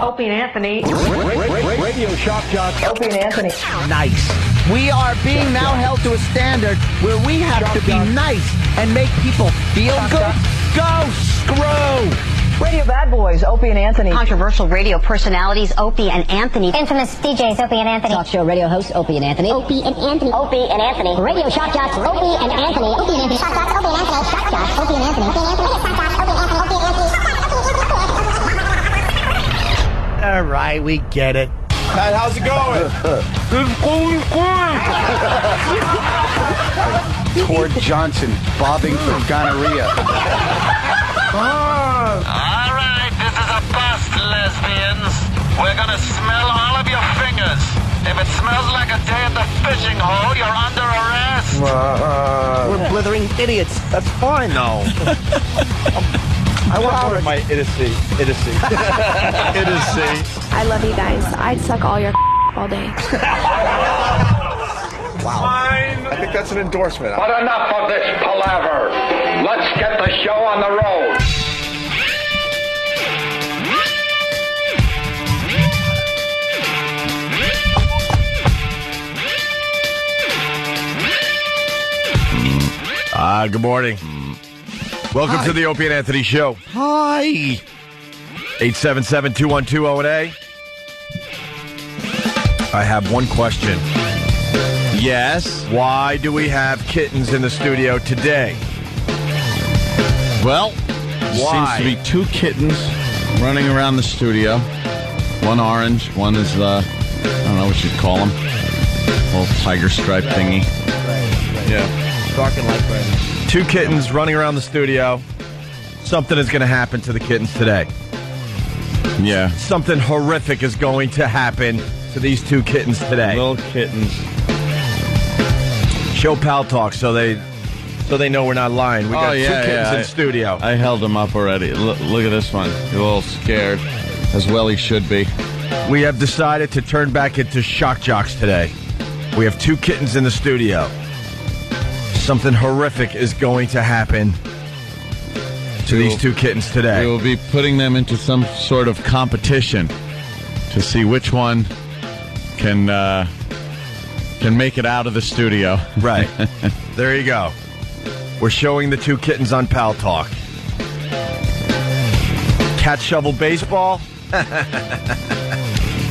Opie and Anthony. Radio Shock Jock. Opie and Anthony. Nice. We are being now held to a standard where we have to be nice and make people feel good. Go screw! Radio Bad Boys, Opie and Anthony. Controversial radio personalities, Opie and Anthony. Infamous DJs, Opie and Anthony. Talk show radio hosts, Opie and Anthony. Opie and Anthony. Opie and Anthony. Radio Shock Jocks, Opie and Anthony. Opie and Anthony. Shock Jocks, Opie and Anthony. Shock Jocks, Opie and Anthony. Opie and Anthony. Shock Jocks, Opie and Anthony. Opie and Anthony. All right, we get it. Pat, how's it going? Cord Johnson bobbing for gonorrhea. All right, this is a bust, lesbians. We're gonna smell all of your fingers. If it smells like a day at the fishing hole, you're under arrest. We're blithering idiots. That's fine, though. I want more of my idiocy. Idiocy. I love you guys. I'd suck all your all day. Wow. I think that's an endorsement. But enough of this palaver. Let's get the show on the road. Good morning. Welcome to the Opie and Anthony Show. Hi. 877-212-0-A. I have one question. Yes. Why do we have kittens in the studio today? Well, Why? seems to be two kittens running around the studio. One orange, one is, I don't know what you'd call them. Little tiger stripe thingy. Yeah. Barking like crazy. Two kittens running around the studio. Something is going to happen to the kittens today. Yeah. Something horrific is going to happen to these two kittens today. Little kittens. Show Pal Talk so they know we're not lying. We got two kittens in studio. I held them up already. Look at this one. He's a little scared. As well he should be. We have decided to turn back into shock jocks today. We have two kittens in the studio. Something horrific is going to happen to these two kittens today. We will be putting them into some sort of competition to see which one can make it out of the studio. Right. There you go. We're showing the two kittens on Pal Talk. Cat shovel baseball.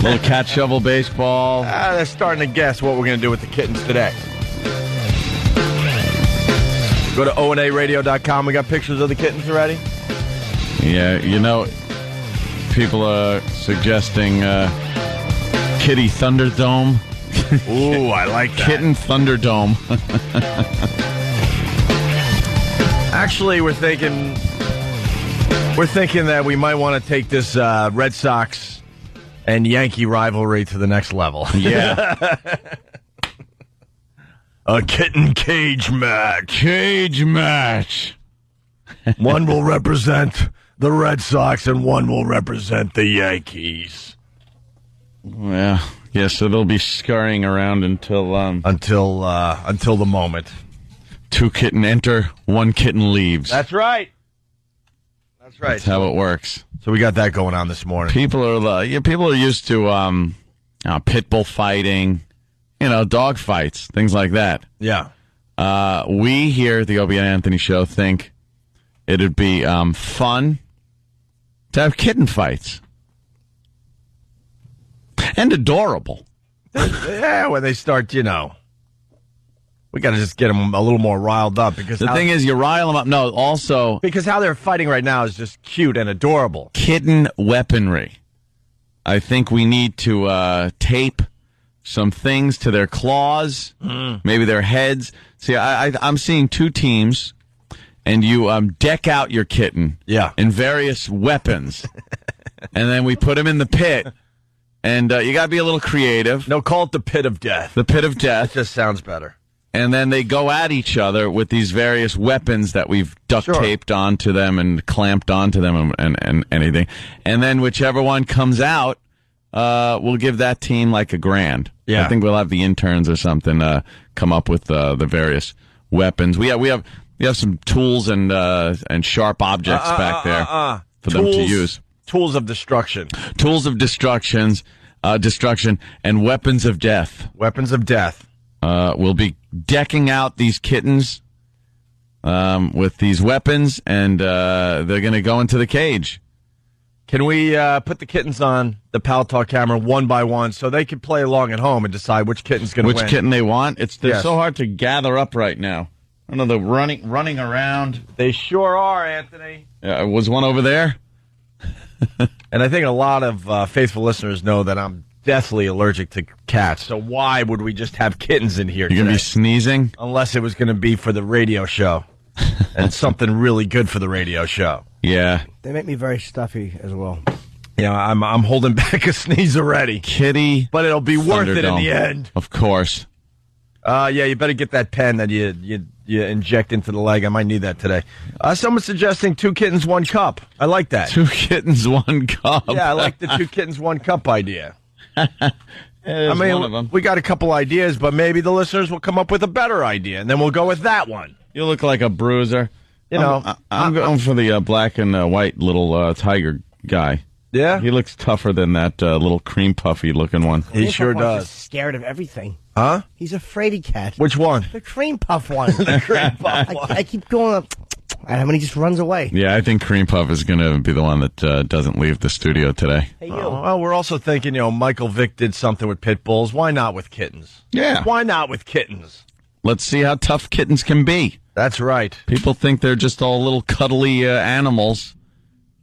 Little cat shovel baseball. They're starting to guess what we're going to do with the kittens today. Go to onaradio.com. We got pictures of the kittens already. Yeah, you know, people are suggesting Kitty Thunderdome. Ooh, I like that. Kitten Thunderdome. Actually, we're thinking that we might want to take this Red Sox and Yankee rivalry to the next level. Yeah. A kitten cage match. Cage match. One will represent the Red Sox and one will represent the Yankees. Yeah. Yeah, so they'll be scurrying around until the moment. Two kitten enter, one kitten leaves. That's right. That's how it works. So we got that going on this morning. People are used to pit bull fighting, dog fights, things like that. Yeah. We here at the Opie and Anthony Show think it'd be fun to have kitten fights. And adorable. Yeah, when they start, we got to just get them a little more riled up. Because the thing is, you rile them up. No, also... Because how they're fighting right now is just cute and adorable. Kitten weaponry. I think we need to tape some things to their claws, maybe their heads. See, I'm seeing two teams, and you deck out your kitten in various weapons, and then we put him in the pit. And you got to be a little creative. No, call it the pit of death. The pit of death. It just sounds better. And then they go at each other with these various weapons that we've duct taped onto them and clamped onto them and anything. And then whichever one comes out, we'll give that team like $1,000. Yeah. I think we'll have the interns or something come up with the various weapons. We have some tools and sharp objects back there for them to use. tools of destruction. Tools of destruction and weapons of death. Weapons of death. We'll be decking out these kittens with these weapons, and they're going to go into the cage. Can we put the kittens on the Pal Talk camera one by one so they can play along at home and decide which kitten's going to win? Which kitten they want? They're Yes. so hard to gather up right now. I don't know, they're running around. They sure are, Anthony. Was one over there? And I think a lot of faithful listeners know that I'm deathly allergic to cats. So why would we just have kittens in here You're going to today? be sneezing? Unless it was going to be for the radio show. And something really good for the radio show. Yeah. They make me very stuffy as well. You know, I'm holding back a sneeze already. Kitty. But it'll be worth it in Thunderdome. the end. Of course. Yeah, you better get that pen that you inject into the leg. I might need that today. Someone's suggesting 2 kittens, 1 cup. I like that. 2 kittens, 1 cup. Yeah, I like the 2 kittens, 1 cup idea. I mean, one of them. We got a couple ideas, but maybe the listeners will come up with a better idea, and then we'll go with that one. You look like a bruiser. You know, I'm going for the black and white little tiger guy. Yeah? He looks tougher than that little cream puffy looking one. He sure does. Scared of everything. Huh? He's a fraidy cat. Which one? The cream puff one. The cream puff one. I keep going up, and when he just runs away. Yeah, I think Cream Puff is going to be the one that doesn't leave the studio today. Hey, you. Well, we're also thinking, Michael Vick did something with pit bulls. Why not with kittens? Yeah. Why not with kittens? Let's see how tough kittens can be. That's right. People think they're just all little cuddly animals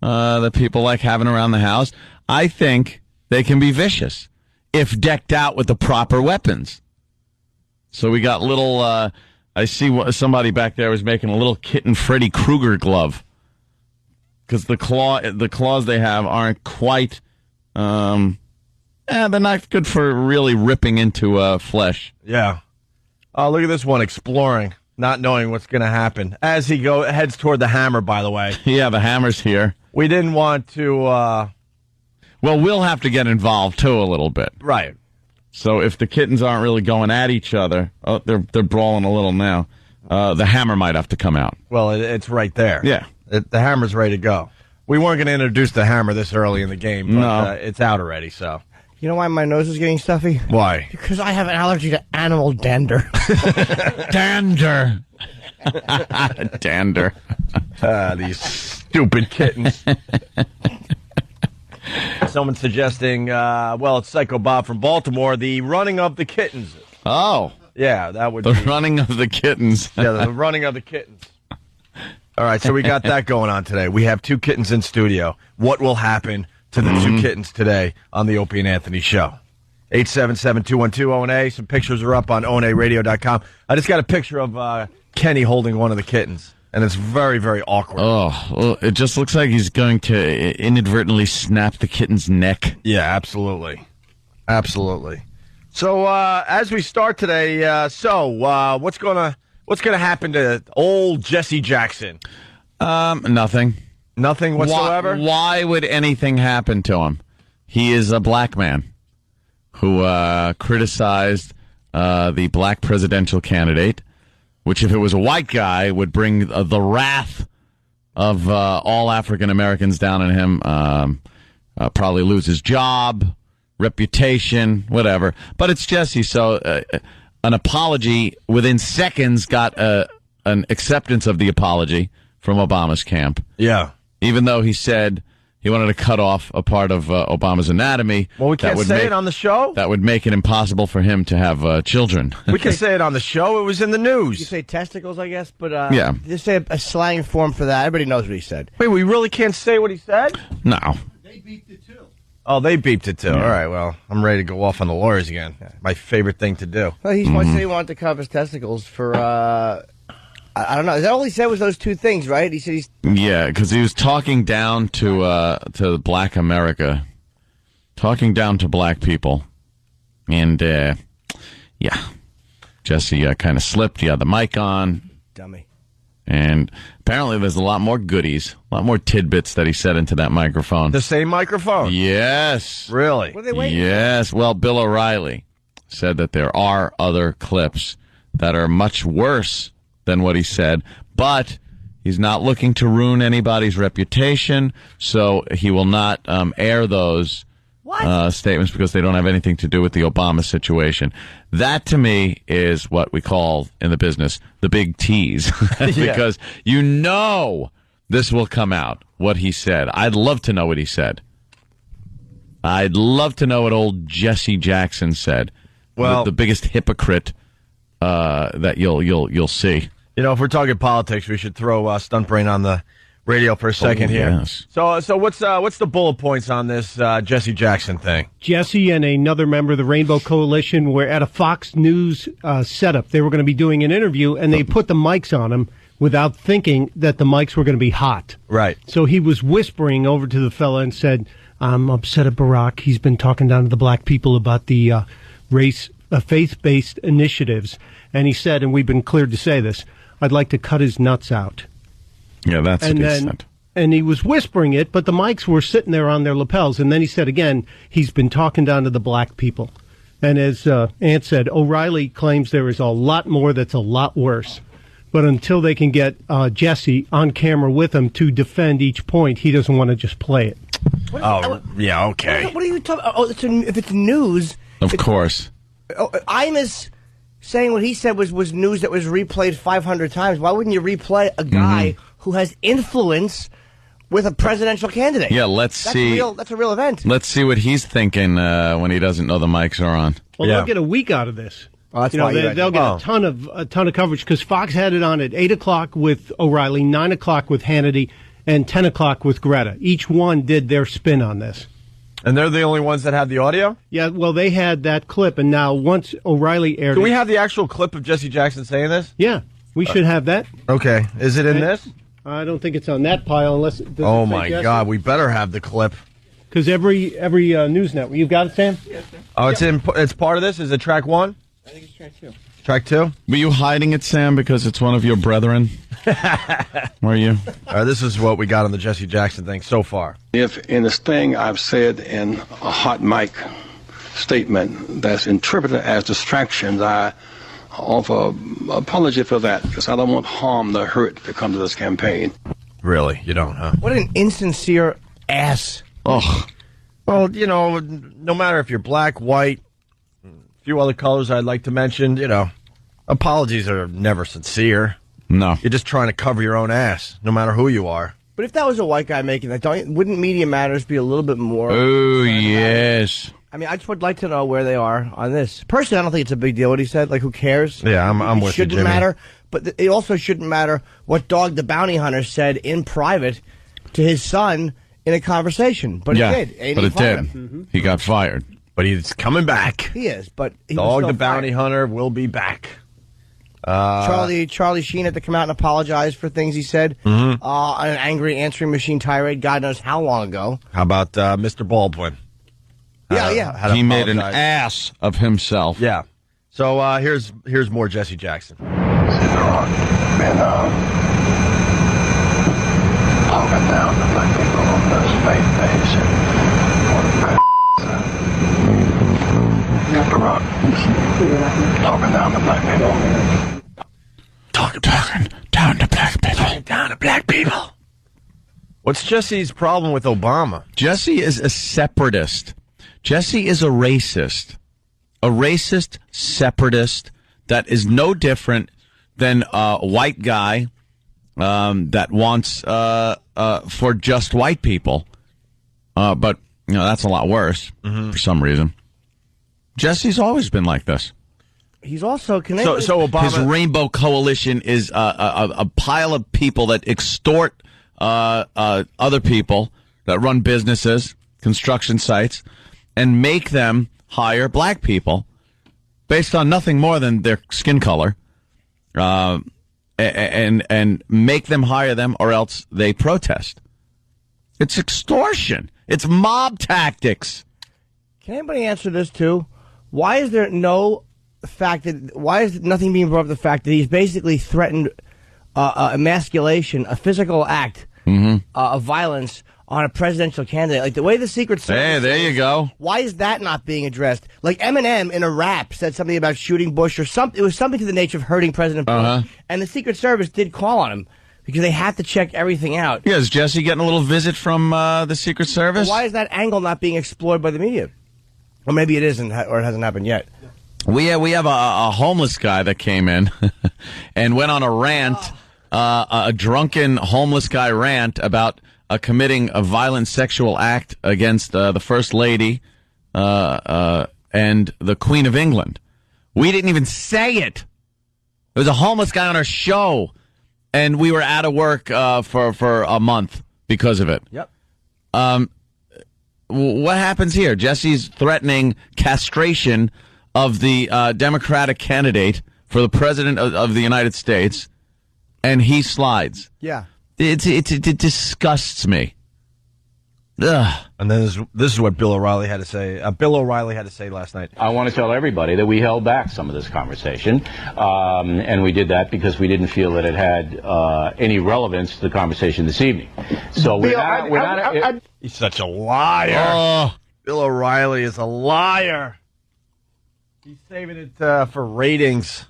that people like having around the house. I think they can be vicious if decked out with the proper weapons. So we got little, I see somebody back there was making a little kitten Freddy Krueger glove. Because the claws they have aren't quite, they're not good for really ripping into flesh. Yeah. Oh, look at this one exploring, not knowing what's going to happen. As he heads toward the hammer, by the way. Yeah, the hammer's here. We didn't want to... Well, we'll have to get involved, too, a little bit. Right. So if the kittens aren't really going at each other, they're brawling a little now, the hammer might have to come out. Well, it's right there. Yeah. The hammer's ready to go. We weren't going to introduce the hammer this early in the game, but No. it's out already, so... You know why my nose is getting stuffy? Why? Because I have an allergy to animal dander. Dander. Dander. These stupid kittens. Someone suggesting, it's Psycho Bob from Baltimore, the running of the kittens. Oh. Yeah, that would The be... running of the kittens. Yeah, the running of the kittens. All right, so we got that going on today. We have 2 kittens in studio. What will happen to the 2 kittens today on the Opie and Anthony Show? 877-212-ONA. Some pictures are up on onaradio.com. I just got a picture of Kenny holding one of the kittens, and it's very, very awkward. Oh, well, it just looks like he's going to inadvertently snap the kitten's neck. Yeah, absolutely. Absolutely. So, as we start today, what's gonna happen to old Jesse Jackson? Nothing. Nothing whatsoever? Why would anything happen to him? He is a black man who criticized the black presidential candidate, which if it was a white guy would bring the wrath of all African Americans down on him, probably lose his job, reputation, whatever. But it's Jesse, so an apology within seconds got an acceptance of the apology from Obama's camp. Yeah. Even though he said he wanted to cut off a part of Obama's anatomy. Well, we can't say it on the show? That would make it impossible for him to have children. We can say it on the show. It was in the news. You say testicles, I guess, but yeah. Just say a slang form for that. Everybody knows what he said. Wait, we really can't say what he said? No. They beeped it too. Oh, they beeped it too. Yeah. All right, well, I'm ready to go off on the lawyers again. My favorite thing to do. Well, he said he wanted to cut off his testicles for, I don't know. Is that all he said was those 2 things, right? He said he's... Yeah, because he was talking down to black America, talking down to black people. And, yeah, Jesse kind of slipped. He had the mic on. Dummy. And apparently there's a lot more goodies, a lot more tidbits that he said into that microphone. The same microphone? Yes. Really? What are they waiting Yes. Well, Bill O'Reilly said that there are other clips that are much worse than what he said, but He's not looking to ruin anybody's reputation, so he will not air those statements because they don't have anything to do with the Obama situation. That, to me, is what we call in the business the big tease, because you know this will come out, what he said. I'd love to know what he said. I'd love to know what old Jesse Jackson said. Well, the biggest hypocrite that you'll see. You know, if we're talking politics, we should throw Stunt Brain on the radio for a second here. Yes. So what's the bullet points on this Jesse Jackson thing? Jesse and another member of the Rainbow Coalition were at a Fox News setup. They were going to be doing an interview, and they put the mics on him without thinking that the mics were going to be hot. Right. So he was whispering over to the fella and said, "I'm upset at Barack. He's been talking down to the black people about the faith-based initiatives." And he said, and we've been cleared to say this, "I'd like to cut his nuts out." Yeah, that's what he said. And he was whispering it, but the mics were sitting there on their lapels. And then he said again, he's been talking down to the black people. And as Ant said, O'Reilly claims there is a lot more that's a lot worse. But until they can get Jesse on camera with him to defend each point, he doesn't want to just play it. Yeah, okay. What are you talking about? Oh, if it's news. Of course. Imus saying what he said was news that was replayed 500 times. Why wouldn't you replay a guy who has influence with a presidential candidate? Yeah, let's see. That's a real event. Let's see what he's thinking when he doesn't know the mics are on. Well, they'll get a week out of this. Oh, that's why they'll get a ton of coverage because Fox had it on at 8 o'clock with O'Reilly, 9 o'clock with Hannity, and 10 o'clock with Greta. Each one did their spin on this. And they're the only ones that had the audio? Yeah, well, they had that clip, and now once O'Reilly aired Do we have the actual clip of Jesse Jackson saying this? Yeah, we should have that. Okay. Is it in this? I don't think it's on that pile unless... Oh, my God. We better have the clip. Because every news network... You've got it, Sam? Yes, sir. Oh, it's part of this? Is it track 1? I think it's track 2. Track 2? Were you hiding it, Sam, because it's one of your brethren? Were you? All right, this is what we got on the Jesse Jackson thing so far. If in this thing I've said in a hot mic statement that's interpreted as distractions, I offer apology for that because I don't want harm or hurt to come to this campaign. Really? You don't, huh? What an insincere ass. Oh. Well, you know, no matter if you're black, white, a few other colors I'd like to mention, you know, apologies are never sincere. No. You're just trying to cover your own ass, no matter who you are. But if that was a white guy making that, wouldn't Media Matters be a little bit more... Oh, yes. I mean, I just would like to know where they are on this. Personally, I don't think it's a big deal what he said. Like, who cares? Yeah, I'm with you, It shouldn't Jimmy. matter. But it also shouldn't matter what Dog the Bounty Hunter said in private to his son in a conversation. But yeah, it did. And but he it fired did. him. He got fired. But he's coming back. He is, but he was Dog still the Bounty fired. Hunter will be back. Charlie Sheen had to come out and apologize for things he said on an angry answering machine tirade God knows how long ago. How about Mr. Baldwin? Yeah. He made an ass of himself. Yeah. So here's more Jesse Jackson. Talking down to black people on this talking down to black people. Talking down to black people. Down to black people. What's Jesse's problem with Obama? Jesse is a separatist. Jesse is a racist. A racist separatist that is no different than a white guy that wants for just white people. But, you know, that's a lot worse for some reason. Jesse's always been like this. He's also connected. So Obama... His Rainbow Coalition is a pile of people that extort other people that run businesses, construction sites, and make them hire black people based on nothing more than their skin color, and make them hire them, or else they protest. It's extortion. It's mob tactics. Can anybody answer this too? Why is there no fact that? Why is nothing being brought up? The fact that he's basically threatened emasculation, a physical act of violence on a presidential candidate, like the way the Secret Service. Hey, there you go. Why is that not being addressed? Like Eminem in a rap said something about shooting Bush or something. It was something to the nature of hurting President Bush, and the Secret Service did call on him. because they have to check everything out. Yeah, is Jesse getting a little visit from the Secret Service? Why is that angle not being explored by the media? Or maybe it isn't, or it hasn't happened yet. We have a homeless guy that came in and went on a rant, a drunken homeless guy rant about committing a violent sexual act against the First Lady and the Queen of England. We didn't even say it. There was a homeless guy on our show, and we were out of work for a month because of it. Yep. What happens here? Jesse's threatening castration of the Democratic candidate for the president of the United States, and he slides. Yeah. It disgusts me. Ugh. And then this is what Bill O'Reilly had to say. Bill O'Reilly had to say last night. I want to tell everybody that we held back some of this conversation, and we did that because we didn't feel that it had any relevance to the conversation this evening. So he's such a liar. Oh, Bill O'Reilly is a liar. He's saving it for ratings.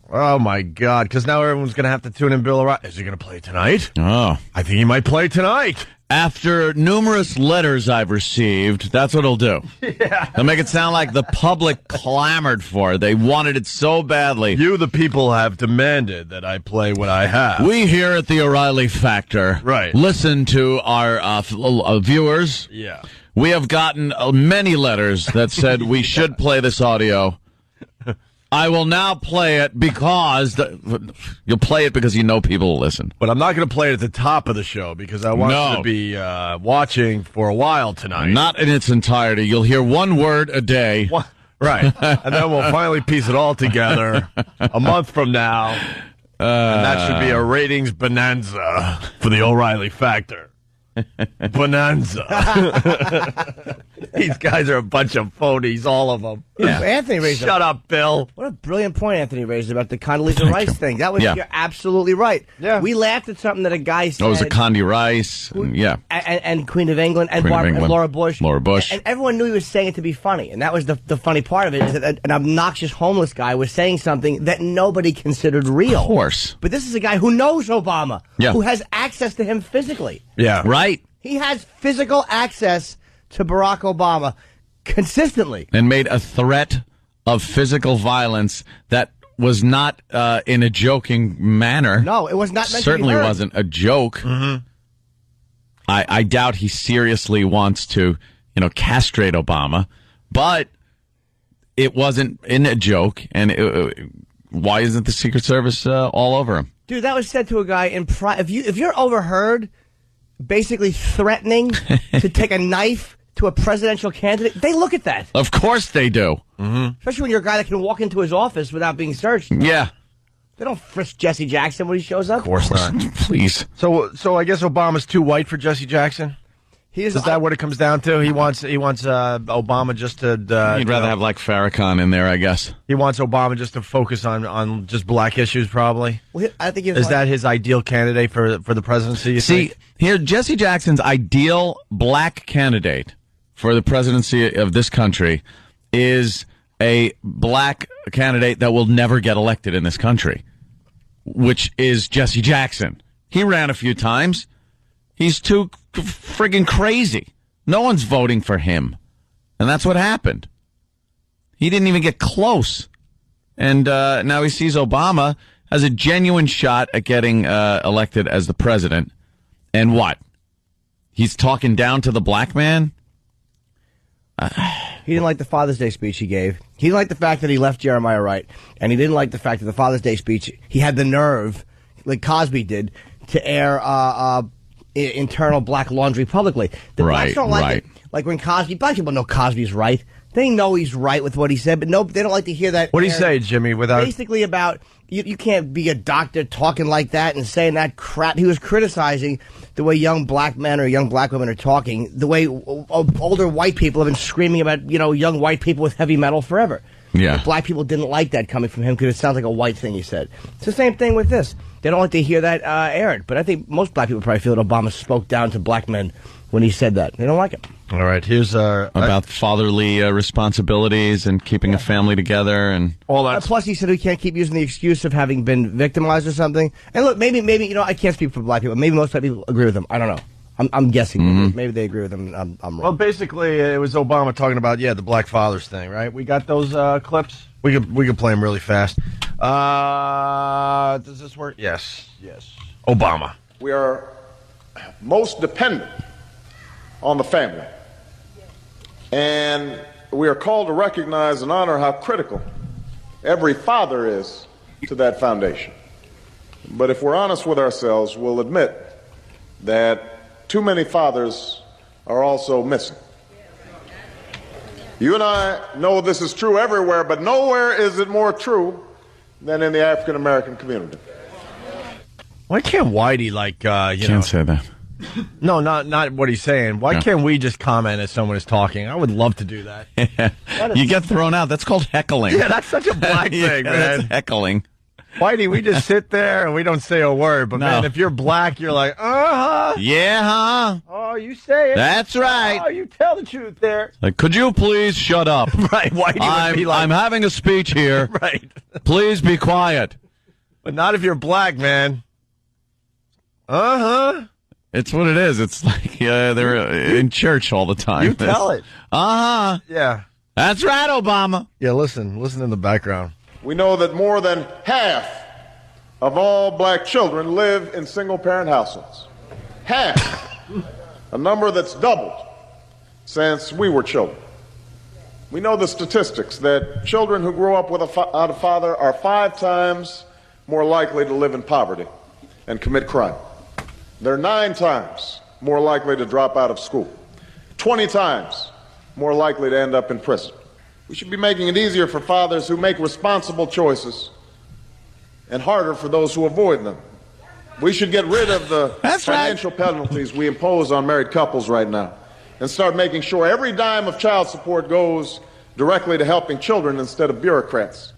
Oh, my God, because now everyone's going to have to tune in Bill O'Reilly. Is he going to play tonight? Oh. I think he might play tonight. After numerous letters I've received, that's what he'll do. Yeah. He'll make it sound like the public clamored for it. They wanted it so badly. You, the people, have demanded that I play what I have. We here at the O'Reilly Factor listen to our viewers. Yeah. We have gotten many letters that said we should play this audio. I will now play it because you'll play it because you know people will listen. But I'm not going to play it at the top of the show because I want you to be watching for a while tonight. Not in its entirety. You'll hear one word a day. Right. And then we'll finally piece it all together a month from now. And that should be a ratings bonanza for the O'Reilly Factor. Bonanza. These guys are a bunch of phonies, all of them. Yeah. Anthony raised Shut up, Bill. What a brilliant point Anthony raised about the Condoleezza Rice thing. That was you're absolutely right. Yeah. We laughed at something that a guy said. Oh, it was a Condi Rice. And Queen of England and, and Laura Bush. Laura Bush. And everyone knew he was saying it to be funny. And that was the funny part of it, is that an obnoxious homeless guy was saying something that nobody considered real. Of course. But this is a guy who knows Obama, who has access to him physically. Yeah. Right. He has physical access to Barack Obama consistently. And made a threat of physical violence that was not in a joking manner. No, it was not meant Certainly to be heard. wasn't a joke. Mm-hmm. I doubt he seriously wants to, castrate Obama, but it wasn't in a joke. And why isn't the Secret Service all over him? Dude, that was said to a guy in private. If you're overheard basically threatening to take a knife to a presidential candidate, they look at that. Of course they do. Mm-hmm. Especially when you're a guy that can walk into his office without being searched. Yeah. They don't frisk Jesse Jackson when he shows up. Of course not. Please. So I guess Obama's too white for Jesse Jackson? Is that what it comes down to? He wants Obama just to... He'd rather have like Farrakhan in there, I guess. He wants Obama just to focus on just black issues, probably. Well, I think is that his ideal candidate for the presidency? You think? Here, Jesse Jackson's ideal black candidate for the presidency of this country is a black candidate that will never get elected in this country, which is Jesse Jackson. He ran a few times. He's too friggin' crazy. No one's voting for him. And that's what happened. He didn't even get close. And now he sees Obama has a genuine shot at getting elected as the president. And what? He's talking down to the black man? He didn't like the Father's Day speech he gave. He didn't like the fact that he left Jeremiah Wright. And he didn't like the fact that the Father's Day speech, he had the nerve, like Cosby did, to air internal black laundry publicly. The blacks don't like it. Like when Cosby, black people know Cosby's right. They know he's right with what he said, but no, they don't like to hear that. What do you say, Jimmy? Basically about you can't be a doctor talking like that and saying that crap. He was criticizing the way young black men or young black women are talking, the way older white people have been screaming about young white people with heavy metal forever. Yeah, but black people didn't like that coming from him because it sounds like a white thing he said. It's the same thing with this. They don't like to hear that aired, but I think most black people probably feel that Obama spoke down to black men when he said that. They don't like it. All right, here's about fatherly responsibilities and keeping a family together and all that. Plus, he said he can't keep using the excuse of having been victimized or something. And look, maybe I can't speak for black people. Maybe most black people agree with him. I don't know. I'm guessing. Mm-hmm. Maybe they agree with him. I'm wrong. Well, basically, it was Obama talking about the Black Fathers thing, right? We got those clips. We could play them really fast. Does this work? Yes. Obama. We are most dependent on the family, and we are called to recognize and honor how critical every father is to that foundation. But if we're honest with ourselves, we'll admit that too many fathers are also missing. You and I know this is true everywhere, but nowhere is it more true than in the African American community. Why can't Whitey Can't say that. No, not what he's saying. Why can't we just comment as someone is talking? I would love to do that. You get thrown out. That's called heckling. Yeah, that's such a black thing, man. That's heckling. Whitey, we just sit there and we don't say a word. But, man, if you're black, you're like, uh-huh. Yeah, huh? Oh, you say it. That's right. Oh, you tell the truth there. Like, could you please shut up? Right, Whitey would be like... I'm having a speech here. Right. Please be quiet. But not if you're black, man. Uh-huh. It's what it is. It's like they're in church all the time. You tell it. Uh-huh. Yeah. That's right, Obama. Yeah, listen in the background. We know that more than half of all black children live in single-parent households. Half. A number that's doubled since we were children. We know the statistics that children who grow up without a father are 5 times more likely to live in poverty and commit crime. They're 9 times more likely to drop out of school, 20 times more likely to end up in prison. We should be making it easier for fathers who make responsible choices and harder for those who avoid them. We should get rid of the financial penalties we impose on married couples right now and start making sure every dime of child support goes directly to helping children instead of bureaucrats.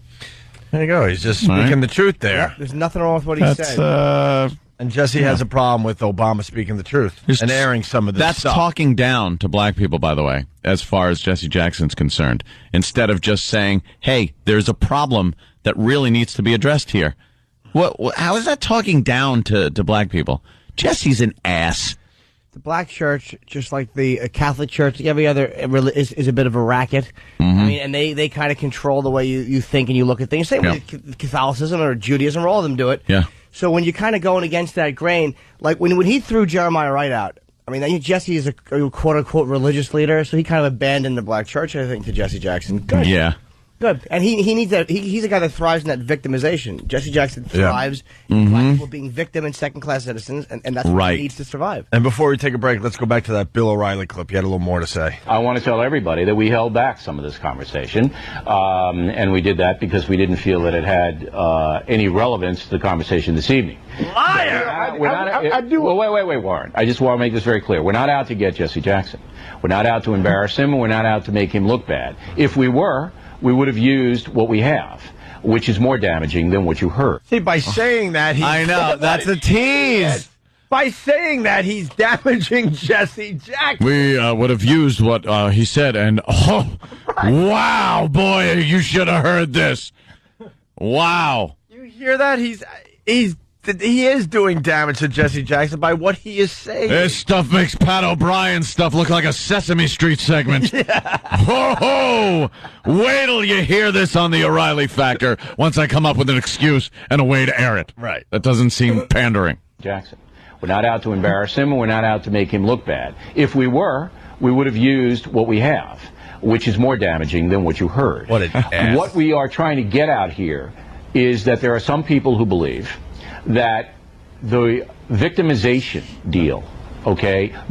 There you go. He's just speaking the truth there. Yeah, there's nothing wrong with what he said. And Jesse has a problem with Obama speaking the truth and airing some of this That's stuff. talking down to black people, by the way, as far as Jesse Jackson's concerned, instead of just saying, hey, there's a problem that really needs to be addressed here. How is that talking down to black people? Jesse's an ass. The black church, just like the Catholic church, every other is a bit of a racket. Mm-hmm. I mean, and they kind of control the way you think and you look at things. Same with Catholicism or Judaism, or all of them do it. Yeah. So when you're kind of going against that grain, like when he threw Jeremiah Wright out, I mean, I think Jesse is a quote-unquote religious leader, so he kind of abandoned the black church, I think, to Jesse Jackson. Good. Yeah. Good. And he needs that. He's a guy that thrives in that victimization. Jesse Jackson thrives in black people being victim and second-class citizens, and that's what he needs to survive. And before we take a break, let's go back to that Bill O'Reilly clip. You had a little more to say. I want to tell everybody that we held back some of this conversation, and we did that because we didn't feel that it had any relevance to the conversation this evening. Liar! I do. Well, wait, Warren. I just want to make this very clear. We're not out to get Jesse Jackson. We're not out to embarrass him, and we're not out to make him look bad. If we were, we would have used what we have, which is more damaging than what you heard. See, by saying that, I know, that's a tease. By saying that, he's damaging Jesse Jackson. We would have used what he said, and wow, boy, you should have heard this. Wow. You hear that? He is doing damage to Jesse Jackson by what he is saying. This stuff makes Pat O'Brien's stuff look like a Sesame Street segment. Ho ho! Wait till you hear this on the O'Reilly Factor once I come up with an excuse and a way to air it. Right. That doesn't seem pandering. Jackson. We're not out to embarrass him, and we're not out to make him look bad. If we were, we would have used what we have, which is more damaging than what you heard. What an ass. What we are trying to get out here is that there are some people who believe that the victimization deal,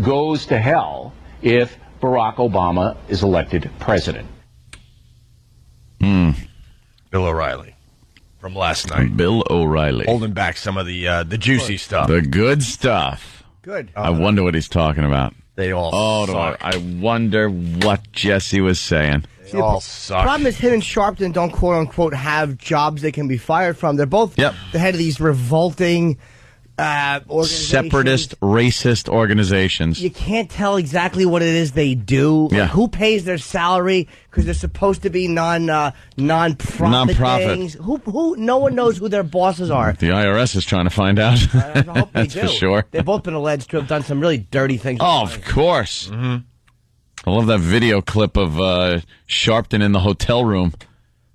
goes to hell if Barack Obama is elected president. Bill O'Reilly from last night. Bill O'Reilly. Holding back some of the juicy stuff. The good stuff. Good. I wonder what he's talking about. They all suck. I wonder what Jesse was saying. They all suck. The problem is him and Sharpton don't quote-unquote have jobs they can be fired from. They're both the head of these revolting organizations. Separatist, racist organizations. You can't tell exactly what it is they do. Yeah. Like, who pays their salary? Because they're supposed to be non-profit things. Who? No one knows who their bosses are. The IRS is trying to find out. I hope they That's do. for sure. They've both been alleged to have done some really dirty things. Oh, of course. Mm-hmm. I love that video clip of Sharpton in the hotel room.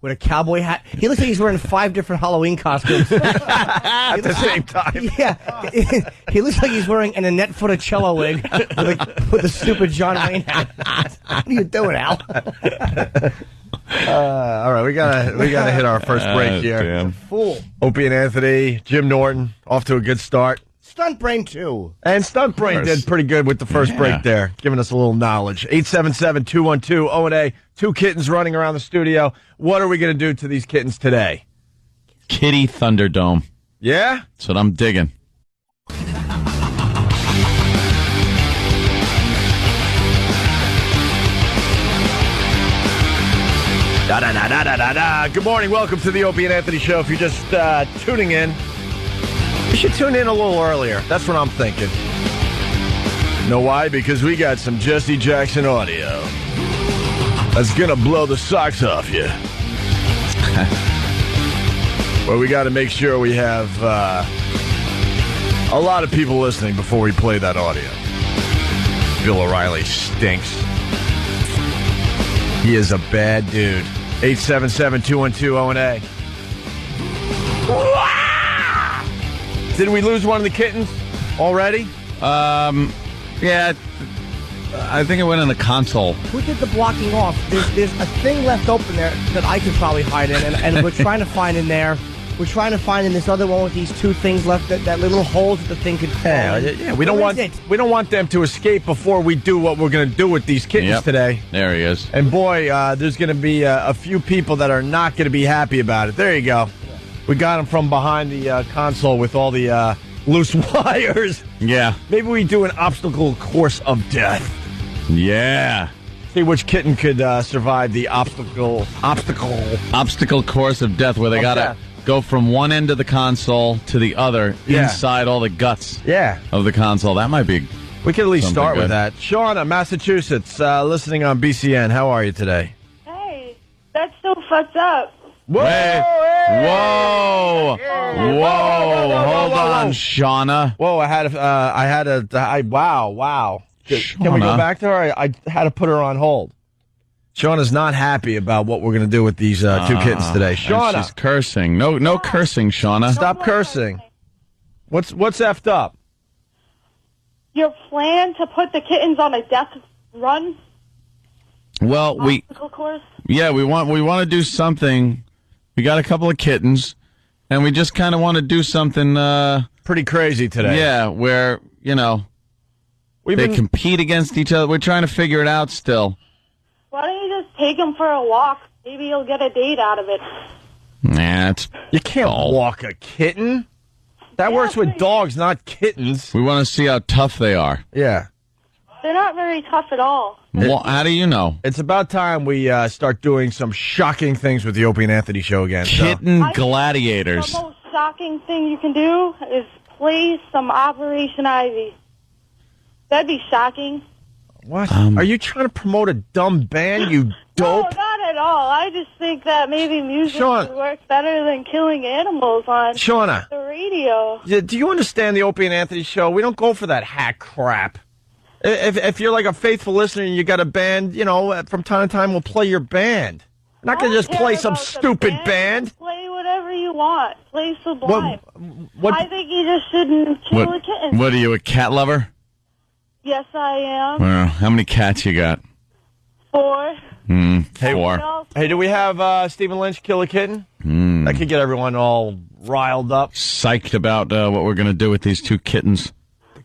With a cowboy hat. He looks like he's wearing 5 different Halloween costumes. At the same time. Yeah. He looks like he's wearing an Annette Funicello wig with a stupid John Wayne hat. What are you doing, Al? All right, we gotta hit our first break here. Damn. Fool. Opie and Anthony, Jim Norton, off to a good start. Stunt Brain 2. And Stunt Brain did pretty good with the first break there, giving us a little knowledge. 877-212-0&A. 2 kittens running around the studio. What are we going to do to these kittens today? Kitty Thunderdome. Yeah? That's what I'm digging. Da-da-da-da-da-da. Good morning. Welcome to the Opie and Anthony Show. If you're just tuning in, you should tune in a little earlier. That's what I'm thinking. Know why? Because we got some Jesse Jackson audio that's going to blow the socks off you. Well, we got to make sure we have a lot of people listening before we play that audio. Bill O'Reilly stinks. He is a bad dude. 877-212-0&A. Did we lose one of the kittens already? Yeah, I think it went in the console. Who did the blocking off? There's a thing left open there that I could probably hide in, and we're trying to find in there. We're trying to find in this other one with these 2 things left, that little holes that the thing could fall in. Yeah, we don't want them to escape before we do what we're going to do with these kittens today. There he is. And boy, there's going to be a few people that are not going to be happy about it. There you go. We got him from behind the console with all the loose wires. Yeah. Maybe we do an obstacle course of death. Yeah. See which kitten could survive the obstacle course of death, where they got to go from one end of the console to the other inside all the guts of the console. That might be. We could at least start with that. Shauna, Massachusetts, listening on BCN. How are you today? Hey, that's so fucked up. Whoa! Hey. Whoa! Hold on, Shauna. Whoa! Wow! Can we go back to her? I had to put her on hold. Shauna's not happy about what we're going to do with these 2 kittens today. Shauna, she's cursing. No cursing, Shauna. Stop cursing. What's effed up? Your plan to put the kittens on a death run? Well, obstacle course? Yeah, we want to do something. We got a couple of kittens, and we just kind of want to do something pretty crazy today. Yeah, where they compete against each other. We're trying to figure it out still. Why don't you just take them for a walk? Maybe you'll get a date out of it. Nah, you can't walk a kitten. That works with dogs, not kittens. We want to see how tough they are. Yeah. They're not very tough at all. Well, how do you know? It's about time we start doing some shocking things with the Opie and Anthony Show again. Kitten gladiators. The most shocking thing you can do is play some Operation Ivy. That'd be shocking. What? Are you trying to promote a dumb band, you dope? No, not at all. I just think that maybe music would work better than killing animals on the radio. Do you understand the Opie and Anthony Show? We don't go for that hack crap. If you're like a faithful listener and you got a band, from time to time we'll play your band. We're not going to just play some stupid band. Play whatever you want. Play Sublime. What? I think you just shouldn't kill a kitten. What are you, a cat lover? Yes, I am. Well, how many cats you got? 4. 4. Hey, do we have Stephen Lynch kill a kitten? That could get everyone all riled up. Psyched about what we're going to do with these 2 kittens.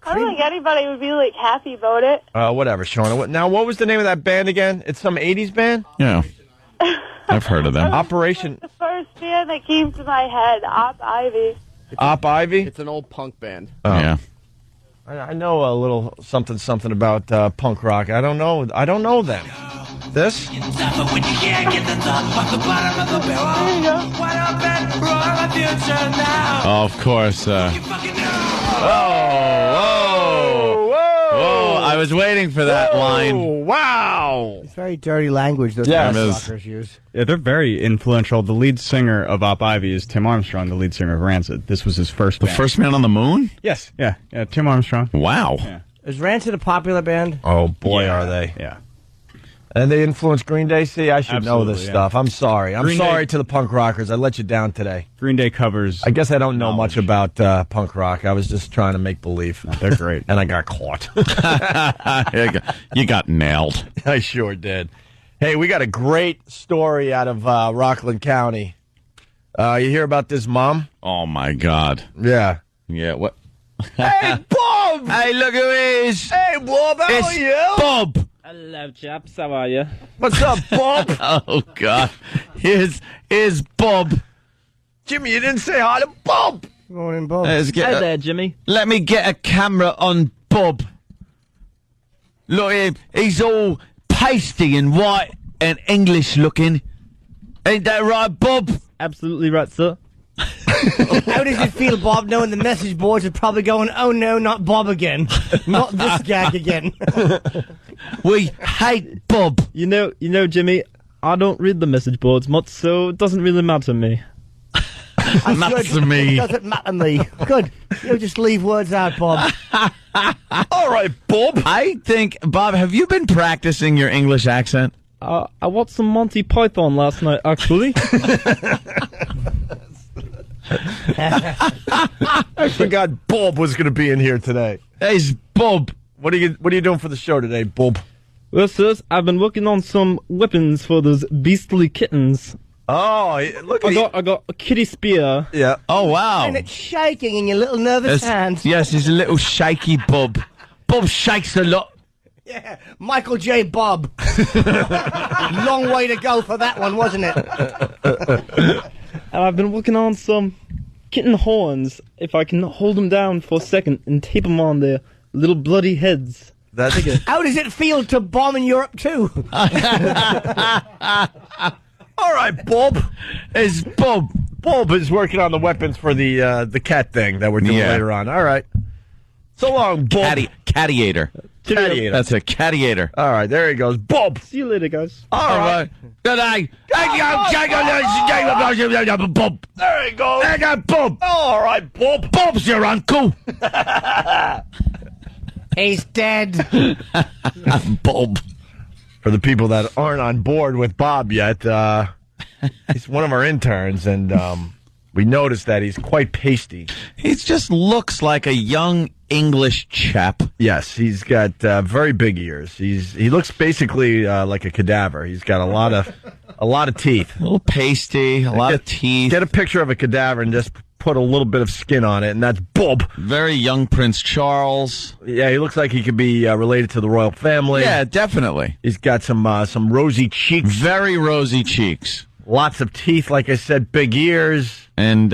I don't think anybody would be, happy about it. Whatever, Shauna. Now, what was the name of that band again? It's some 80s band? Yeah. I've heard of them. Operation... The first band that came to my head, Op Ivy. Op Ivy? It's an old punk band. Oh. Yeah. I know a little something about punk rock. I don't know them. This? Oh, of course. Whoa! I was waiting for that line. Wow! It's very dirty language those rockers use. Yeah, they're very influential. The lead singer of Op Ivy is Tim Armstrong, the lead singer of Rancid. This was his first band. The first man on the moon? Yes. Yeah, Tim Armstrong. Wow. Yeah. Is Rancid a popular band? Oh, boy, are they. Yeah. And they influenced Green Day? See, I should know this Absolutely, yeah. stuff. I'm sorry. I'm Green sorry Day- to the punk rockers. I let you down today. Green Day covers. I guess I don't know much about punk rock. I was just trying to make believe. No, they're great. And I got caught. You got nailed. I sure did. Hey, we got a great story out of Rockland County. You hear about this mom? Oh, my God. Yeah. Yeah, what? Hey, Bob! Hey, look who it is. Hey, Bob, how It's are you? Bob. Hello, chaps. How are you? What's up, Bob? Oh, God. Here's Bob. Jimmy, you didn't say hi to Bob. Morning, Bob. Let's get Hey there, Jimmy. Let me get a camera on Bob. Look at him. He's all pasty and white and English looking. Ain't that right, Bob? Absolutely right, sir. How does it feel, Bob, knowing the message boards are probably going, oh no, not Bob again. Not this gag again. We hate Bob. You know, Jimmy, I don't read the message boards much, so it doesn't really matter to me. Matters to me. It doesn't matter to me. Good. You just leave words out, Bob. All right, Bob. I think, Bob, have you been practicing your English accent? I watched some Monty Python last night, actually. I forgot Bob was going to be in here today. Hey, Bob. What are you doing for the show today, Bob? Well, sirs, I've been working on some weapons for those beastly kittens. Oh, look at I got a kitty spear. Yeah. Oh, wow. And it's shaking in your little nervous hands. Yes, he's a little shaky Bob. Bob shakes a lot. Yeah, Michael J. Bob. Long way to go for that one, wasn't it? And I've been working on some kitten horns, if I can hold them down for a second and tape them on their little bloody heads. How does it feel to bomb in Europe, too? All right, Bob. It's Bob. Bob is working on the weapons for the cat thing that we're doing later on. All right. So long, Bob. Cattiator. Cattiator. That's a cattiator. All right, there he goes. Bob. See you later, guys. All right. Good day. Bob. There he goes. Bob. All right, Bob. Bob's your uncle. He's dead. Bob. For the people that aren't on board with Bob yet, he's one of our interns, and we noticed that he's quite pasty. He just looks like a young English chap. Yes, he's got very big ears. He looks basically like a cadaver. He's got a lot of teeth. A little pasty, a lot of teeth. Get a picture of a cadaver and just put a little bit of skin on it, and that's Bob. Very young Prince Charles. Yeah, he looks like he could be related to the royal family. Yeah, definitely. He's got some rosy cheeks. Very rosy cheeks. Lots of teeth, like I said, big ears. And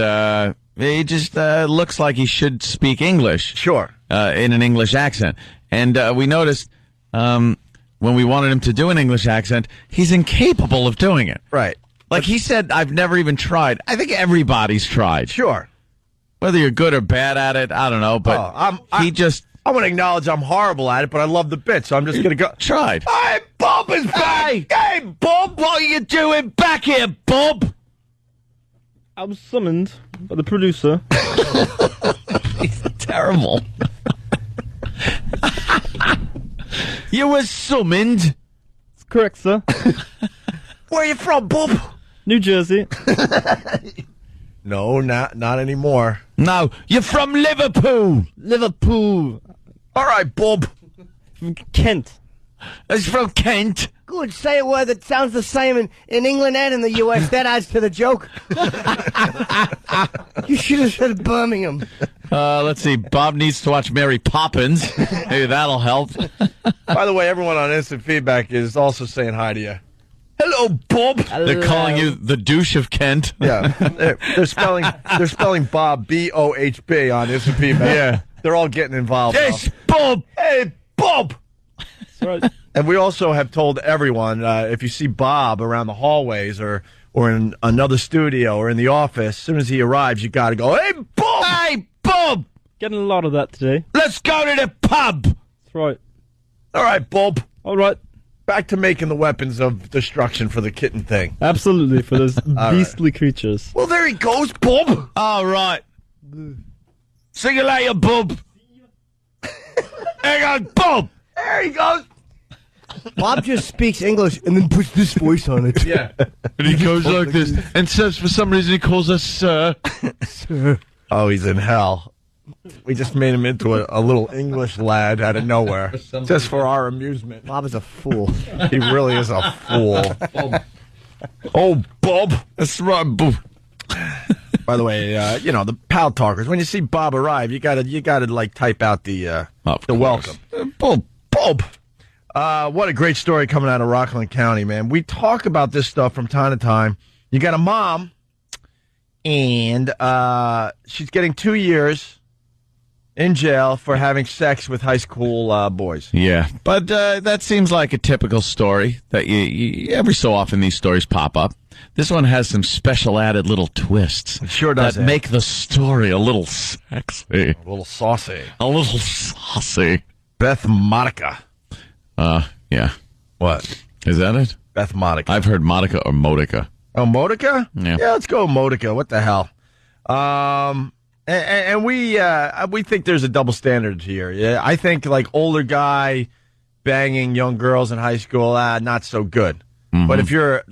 he just looks like he should speak English. Sure. In an English accent. And we noticed when we wanted him to do an English accent, he's incapable of doing it. Right. Like he said, I've never even tried. I think everybody's tried. Sure. Whether you're good or bad at it, I don't know. But I want to acknowledge I'm horrible at it, but I love the bit, so I'm just going to go. Tried. Hey, Bob is back. Hey, Bob, what are you doing back here, Bob? I was summoned by the producer. He's terrible. You were summoned? That's correct, sir. Where are you from, Bob? New Jersey. No, not anymore. No, you're from Liverpool. Liverpool. All right, Bob. From Kent. It's from Kent. Good. Say a word that sounds the same in England and in the U.S. That adds to the joke. You should have said Birmingham. Let's see. Bob needs to watch Mary Poppins. Maybe that'll help. By the way, everyone on Instant Feedback is also saying hi to you. Hello, Bob. They're calling you the douche of Kent. Yeah, they're spelling Bob B-O-H-B on Instant Feedback. Yeah, they're all getting involved. Yes, now. Bob. Hey, Bob. That's right. And we also have told everyone if you see Bob around the hallways or in another studio or in the office, as soon as he arrives, you got to go, hey, Bob. Hey, Bob. Getting a lot of that today. Let's go to the pub. That's right. All right, Bob. All right. Back to making the weapons of destruction for the kitten thing. Absolutely, for those All beastly creatures. Well, there he goes, Bob. All right. See you later, Bob. There you go, Bob. There he goes. Bob just speaks English and then puts this voice on it. Yeah. And he goes like this and says for some reason he calls us Sir. Sir. Oh, he's in hell. We just made him into a little English lad out of nowhere. Just for our amusement. Bob is a fool. He really is a fool. Oh, Bob. That's right, Bob. By the way, the pal talkers, when you see Bob arrive, you gotta like type out the welcome. Bob. What a great story coming out of Rockland County, man. We talk about this stuff from time to time. You got a mom, and she's getting 2 years in jail for having sex with high school boys. Yeah, but that seems like a typical story that you every so often these stories pop up. This one has some special added little twists. It sure does. That make the story a little sexy. A little saucy. A little saucy. Beth Monica. Yeah. What? Is that it? Beth Monica. I've heard Monica or Modica. Oh, Modica? Yeah. Yeah, let's go Modica. What the hell? And we think there's a double standard here. Yeah, I think like older guy banging young girls in high school, not so good. Mm-hmm. But if you're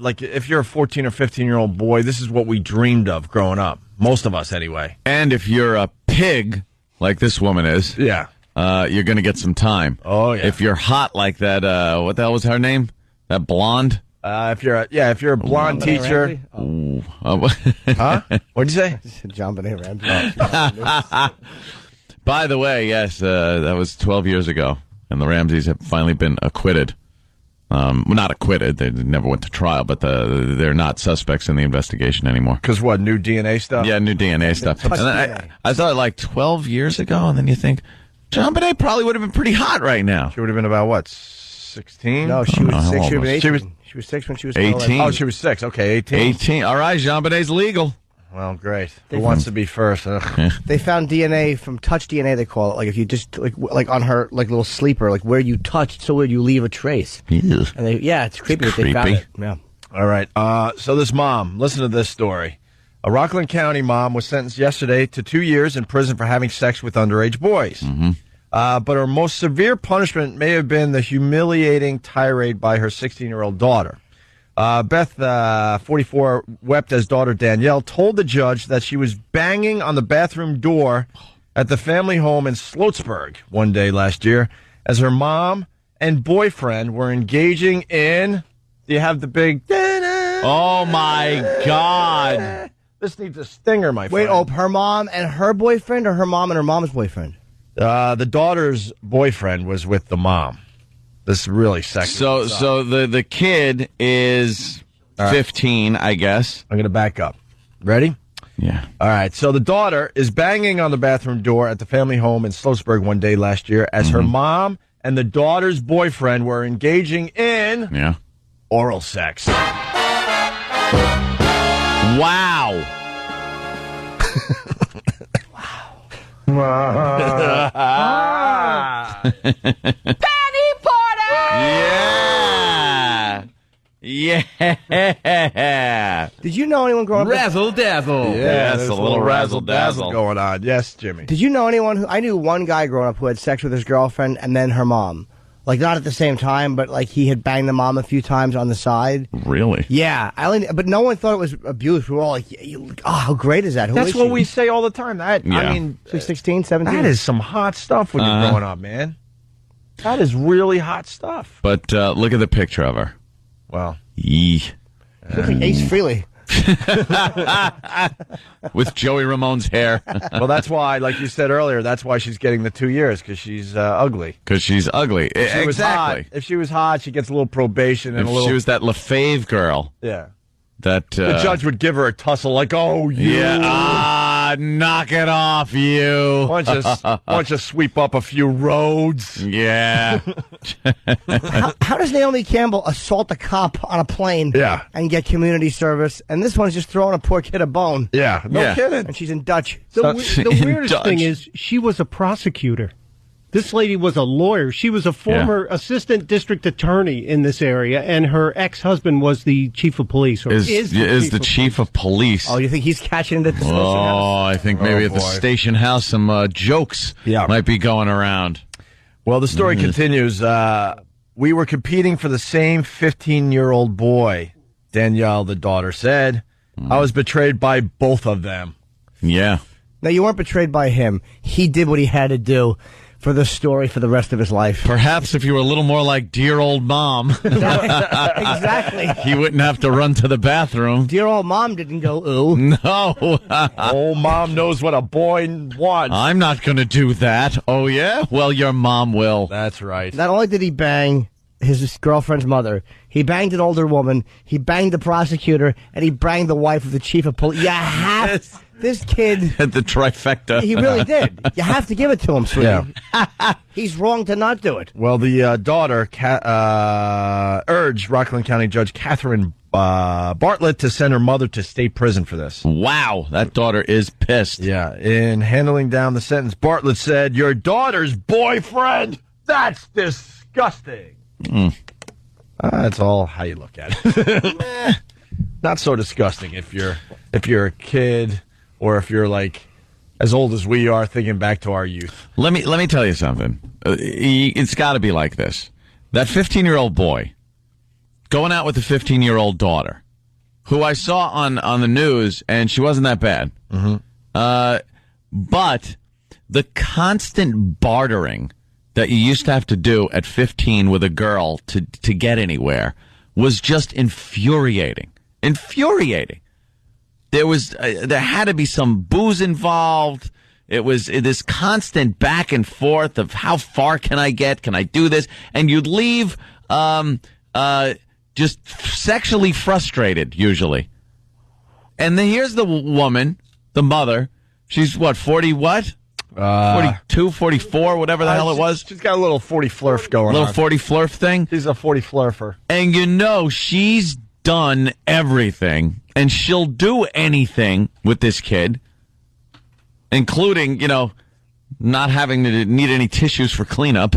a 14 or 15-year-old boy, this is what we dreamed of growing up. Most of us, anyway. And if you're a pig, like this woman is, yeah, you're going to get some time. Oh yeah. If you're hot like that, what the hell was her name? That blonde. If you're a blonde teacher. Huh? What'd you say? John Benet Ramsey. By the way, yes, that was 12 years ago, and the Ramseys have finally been acquitted. Well, not acquitted. They never went to trial, but they're not suspects in the investigation anymore. Because what, new DNA stuff? Yeah, new DNA stuff. And then I thought like 12 years ago, and then you think, John Benet probably would have been pretty hot right now. She would have been about, what, 16? No, she was 6. She would have been 18. She was 6 when she was 18. Oh, she was 6. Okay, 18. 18. All right, Jean Benet's legal. Well, great. Who wants to be first? They found DNA from touch DNA. They call it. Like if you just like on her like little sleeper, like where you touched, so where you leave a trace. Yes. And it's creepy that they found it. Yeah. All right. So this mom, listen to this story. A Rockland County mom was sentenced yesterday to 2 years in prison for having sex with underage boys. Mm-hmm. But her most severe punishment may have been the humiliating tirade by her 16-year-old daughter. Beth, 44, wept as daughter Danielle told the judge that she was banging on the bathroom door at the family home in Sloatsburg one day last year as her mom and boyfriend were engaging in... Do you have the big... Oh, my God. This needs a stinger, my friend. Wait, her mom and her boyfriend, or her mom and her mom's boyfriend? The daughter's boyfriend was with the mom. This is really sexy. So the kid is 15, I guess. I'm going to back up. Ready? Yeah. All right. So the daughter is banging on the bathroom door at the family home in Sloatsburg one day last year as her mom and the daughter's boyfriend were engaging in oral sex. Wow. Danny Porter! Yeah. Did you know anyone growing up? Razzle dazzle. Yeah, that's a little razzle dazzle going on. Yes, Jimmy. Did you know anyone who... I knew one guy growing up who had sex with his girlfriend and then her mom. Like, not at the same time, but like he had banged the mom a few times on the side. Really? Yeah. But no one thought it was abuse. We were all like, how great is that? Who That's is what she? we say all the time. I mean, 16, 17? that is some hot stuff when you're growing up, man. That is really hot stuff. But look at the picture of her. Well. Yee. Looks like Ace Frehley. With Joey Ramone's hair. Well, that's why, like you said earlier, that's why she's getting the 2 years, because she's ugly. Because she's ugly. Exactly. If she was hot, she gets a little probation and if a little... she was that LaFave girl. Yeah. That the judge would give her a tussle like, oh, you. Yeah. Knock it off, you. Why don't you sweep up a few roads? Yeah. How does Naomi Campbell assault a cop on a plane and get community service? And this one's just throwing a poor kid a bone. Yeah, no kidding. And she's in Dutch. The weirdest thing is she was a prosecutor. This lady was a lawyer. She was a former assistant district attorney in this area, and her ex-husband was the chief of police. Or Is the chief of police. Oh, you think he's catching it at the station house? Oh, I think maybe at the station house some jokes might be going around. Well, the story continues. We were competing for the same 15-year-old boy, Danielle, the daughter, said. I was betrayed by both of them. Yeah. Now, you weren't betrayed by him. He did what he had to do for the story for the rest of his life. Perhaps if you were a little more like dear old mom. Exactly. He wouldn't have to run to the bathroom. Dear old mom didn't go, ooh. No. Old mom knows what a boy wants. I'm not going to do that. Oh, yeah? Well, your mom will. That's right. Not only did he bang his girlfriend's mother, he banged an older woman, he banged the prosecutor, and he banged the wife of the chief of police. You have... This kid... The trifecta. He really did. You have to give it to him, sweetie. Yeah. He's wrong to not do it. Well, the daughter urged Rockland County Judge Catherine Bartlett to send her mother to state prison for this. Wow, that daughter is pissed. Yeah, in handling down the sentence, Bartlett said, "Your daughter's boyfriend? That's disgusting." That's all how you look at it. Not so disgusting if you're a kid or if you're like as old as we are, thinking back to our youth. Let me tell you something. It's got to be like this. That 15-year-old boy going out with the 15-year-old daughter, who I saw on the news, and she wasn't that bad. But the constant bartering that you used to have to do at 15 with a girl to get anywhere was just infuriating. There had to be some booze involved. It was this constant back and forth of how far can I get? Can I do this? And you'd leave just sexually frustrated usually. And then here's the woman, the mother. She's what, 40 what? 42, 44, whatever the hell it was. She's got a little 40 flurf going on. Little 40 flurf thing. She's a 40 flurfer. And you know she's done everything, and she'll do anything with this kid, including, not having to need any tissues for cleanup.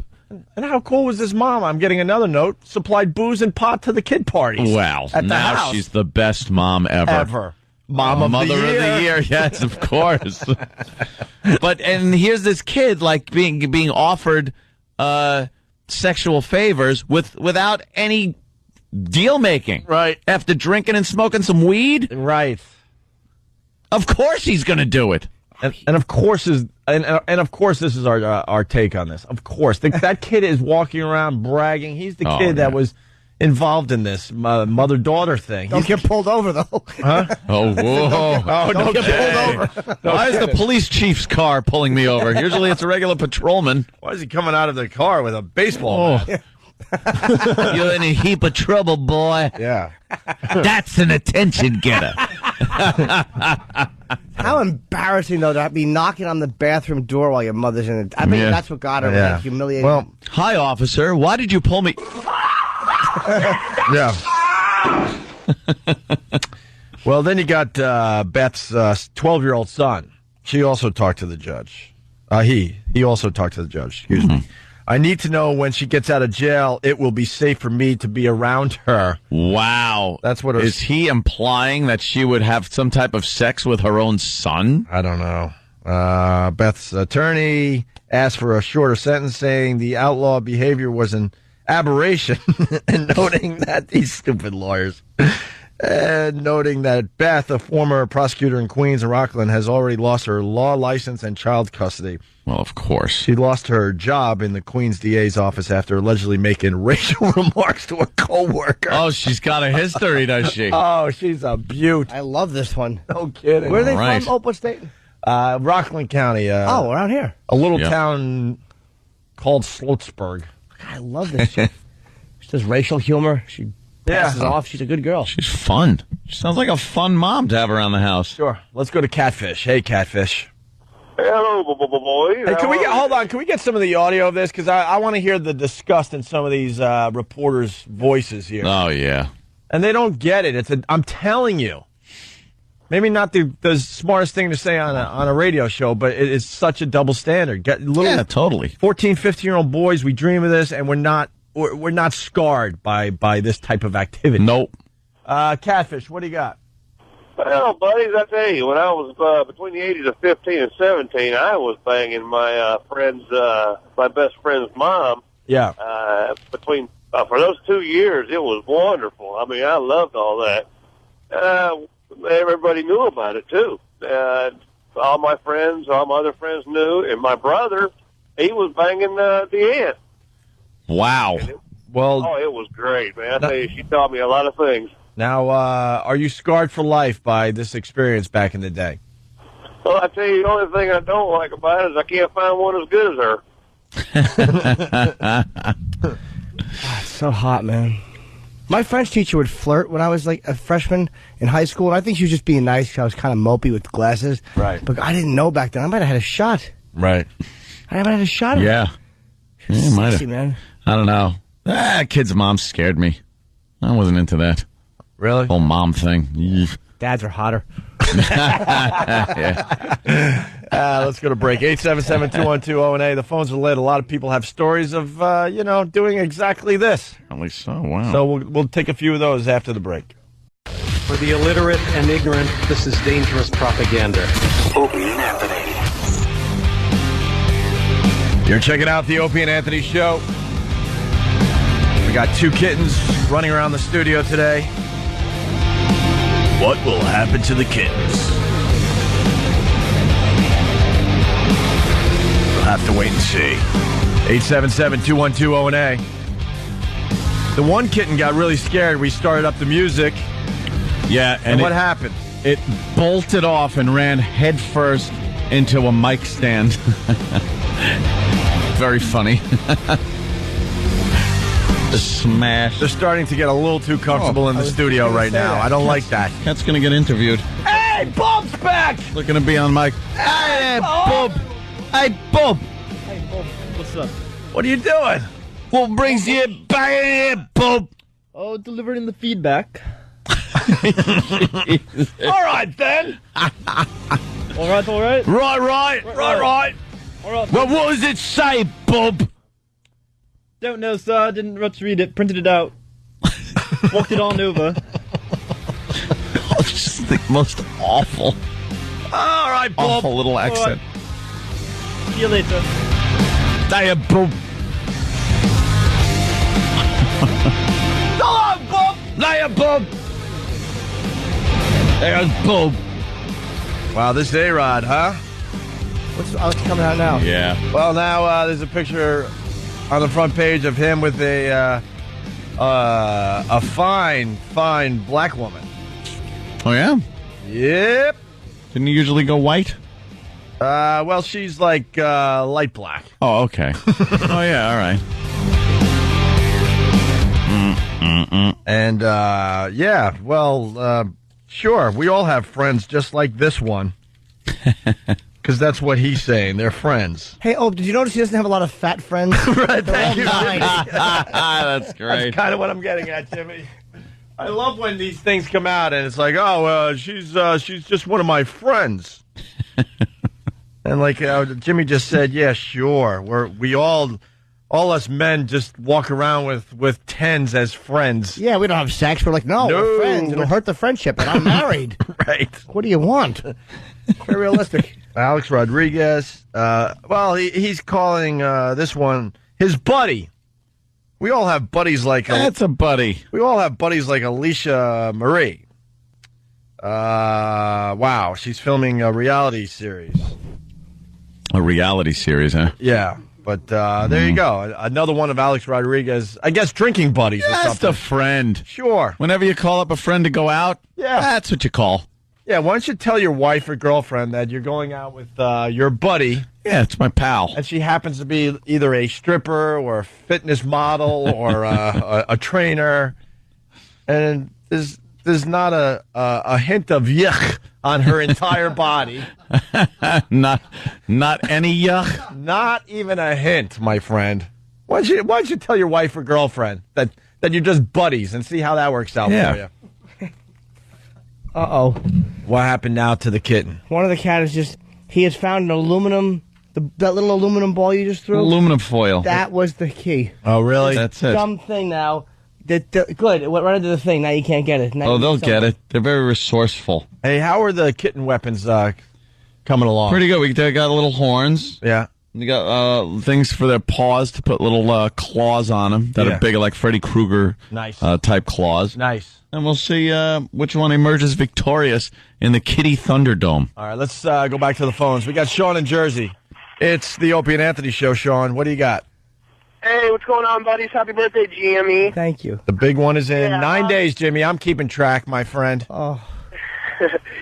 And how cool was this mom? I'm getting another note. Supplied booze and pot to the kid parties. Wow. At the now house. She's the best mom ever. Mother of the year. Yes, of course. And here's this kid like being offered sexual favors without any deal making. Right. After drinking and smoking some weed. Right. Of course he's going to do it. And of course this is our take on this. Of course, that kid is walking around bragging. He's the kid that was involved in this mother-daughter thing. Don't get pulled over, though. Huh? Oh, whoa. Don't get pulled over. Why is the police chief's car pulling me over? Usually it's a regular patrolman. Why is he coming out of the car with a baseball bat? You're in a heap of trouble, boy. Yeah. That's an attention getter. How embarrassing, though, to be knocking on the bathroom door while your mother's in it. I mean, that's what got her like, humiliated. Well, hi, officer. Why did you pull me? Yeah. Well, then you got Beth's 12-year-old son. She also talked to the judge. He also talked to the judge. Excuse me. I need to know when she gets out of jail, it will be safe for me to be around her. Wow. That's what is he implying that she would have some type of sex with her own son? I don't know. Beth's attorney asked for a shorter sentence, saying the outlaw behavior was an aberration, and noting that these stupid lawyers, and noting that Beth, a former prosecutor in Queens and Rockland, has already lost her law license and child custody. Well, of course. She lost her job in the Queens DA's office after allegedly making racial remarks to a coworker. Oh, she's got a history, does she? Oh, she's a beaut. I love this one. No kidding. Where are they from? What state? Rockland County. Around here. A little town called Sloatsburg. I love this. She does racial humor. She passes off. She's a good girl. She's fun. She sounds like a fun mom to have around the house. Sure. Let's go to Catfish. Hey, Catfish. Hello, boys. Hey, hold on? Can we get some of the audio of this? Because I want to hear the disgust in some of these reporters' voices here. Oh, yeah. And they don't get it. I'm telling you. Maybe not the smartest thing to say on a radio show, but it is such a double standard. Yeah, totally. 14, 15-year-old boys, we dream of this, and we're not scarred by this type of activity. Nope. Catfish, what do you got? Well, buddies, I tell you, when I was between the ages of 15 and 17, I was banging my my best friend's mom. Yeah. For those 2 years, it was wonderful. I mean, I loved all that. Everybody knew about it too. All my other friends knew, and my brother, he was banging the aunt. Wow. It was great, man. I tell you, she taught me a lot of things. Now, are you scarred for life by this experience back in the day? Well, I tell you, the only thing I don't like about it is I can't find one as good as her. It's so hot, man. My French teacher would flirt when I was like a freshman in high school, and I think she was just being nice because I was kind of mopey with glasses. Right. But I didn't know back then. I might have had a shot. Right. I might have had a shot. Yeah. You might Sexy, have. man. I don't know. Kid's mom scared me. I wasn't into that. Really? Whole mom thing. Dads are hotter. Yeah. Let's go to break. 877-212-0-A. The phones are lit. A lot of people have stories of, doing exactly this. At least so, wow. So we'll take a few of those after the break. For the illiterate and ignorant, this is dangerous propaganda. Opie and Anthony. You're checking out the Opie and Anthony show. We got two kittens running around the studio today. What will happen to the kittens? We'll have to wait and see. 877-212-0-A. The one kitten got really scared. We started up the music. Yeah, and what happened? It bolted off and ran headfirst into a mic stand. Very funny. The smash. They're starting to get a little too comfortable in the studio right now. I don't like that. Cat's going to get interviewed. Hey, Bob's back! Looking to be on mic. Hey, Bob! Hey, Bob! Hey, Bob, what's up? What are you doing? What brings you back here, Bob? Oh, delivering the feedback. All right, then. All right. Right. All right. Well, what does it say, Bob? Don't know, sir. Didn't rush to read it. Printed it out. Walked it on over. Oh, just the most awful. All right, Bob. Awful little accent. Right. See you later. Hiya, Bob. Hello, Bob. Hiya, Bob. There's Bob. Wow, this is A-Rod, huh? What's coming out now? Yeah. Well, now there's a picture on the front page of him with a fine black woman. Oh, yeah? Yep. Didn't you usually go white? Well, she's like light black. Oh, okay. Oh, yeah, all right. And, yeah, well, sure, we all have friends just like this one. Because that's what he's saying. They're friends. Hey, did you notice he doesn't have a lot of fat friends? Right, thank you. That's great. That's kind of what I'm getting at, Jimmy. I love when these things come out and it's like, she's just one of my friends. And like Jimmy just said, yeah, sure. We all us men just walk around with tens as friends. Yeah, we don't have sex. We're like, no, we're friends. It'll hurt the friendship, and I'm married. Right. What do you want? Very realistic. Alex Rodriguez. He's calling this one his buddy. We all have buddies like that's a buddy. We all have buddies like Alicia Marie. Wow, she's filming a reality series. A reality series, huh? Yeah, but there you go. Another one of Alex Rodriguez. I guess drinking buddies. That's or something. a friend. Sure. Whenever you call up a friend to go out, yeah, that's what you call. Yeah, why don't you tell your wife or girlfriend that you're going out with your buddy? Yeah, it's my pal. And she happens to be either a stripper or a fitness model or a trainer. and there's not a hint of yuck on her entire body. Not any yuck. Not even a hint, my friend. Why don't you tell your wife or girlfriend that you're just buddies and see how that works out for you? Uh-oh. What happened now to the kitten? One of the cat is he has found an aluminum, that little aluminum ball you just threw. Aluminum foil. That was the key. Oh, really? That's it. Dumb thing now. Good. It went right into the thing. Now you can't get it. Now They'll get it. They're very resourceful. Hey, how are the kitten weapons coming along? Pretty good. They got little horns. Yeah. They got things for their paws to put little claws on them that are bigger, like Freddy Krueger type claws. Nice. And we'll see which one emerges victorious in the Kitty Thunderdome. All right, let's go back to the phones. We got Sean in Jersey. It's the Opie and Anthony show, Sean. What do you got? Hey, what's going on, buddies? Happy birthday, GME. Thank you. The big one is in 9 days, Jimmy. I'm keeping track, my friend. Oh.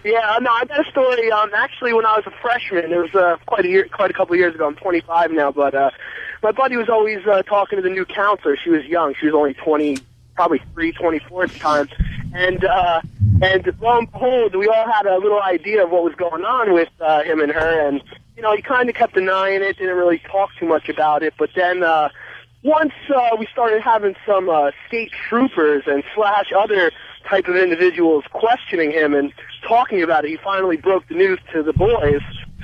Yeah, no, I got a story. Actually, when I was a freshman, it was quite a couple of years ago. I'm 25 now, but my buddy was always talking to the new counselor. She was young. She was only 20, probably 24 at the time. And lo and behold, we all had a little idea of what was going on with him and her. And, you know, he kind of kept denying it, didn't really talk too much about it. But then once we started having some state troopers and / other type of individuals questioning him and talking about it, he finally broke the news to the boys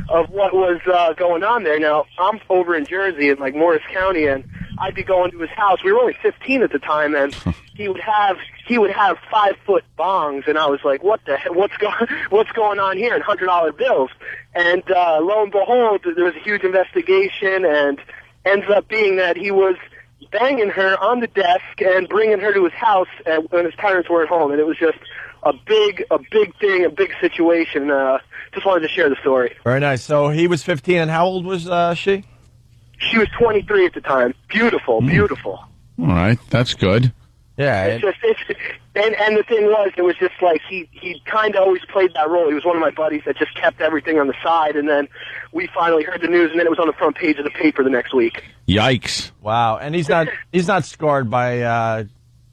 of what was going on there. Now, I'm over in Jersey in like Morris County, and I'd be going to his house. We were only 15 at the time, and he would have 5-foot bongs, and I was like, "What the heck? What's going on here?" And $100 bills. And lo and behold, there was a huge investigation, and ends up being that he was banging her on the desk and bringing her to his house when his parents weren't home, and it was just a big thing, a big situation. Just wanted to share the story. Very nice. So he was 15, and how old was she? She was 23 at the time. Beautiful. All right, that's good. Yeah. And the thing was, it was just like he kind of always played that role. He was one of my buddies that just kept everything on the side, and then we finally heard the news, and then it was on the front page of the paper the next week. Yikes! Wow. And he's not scarred by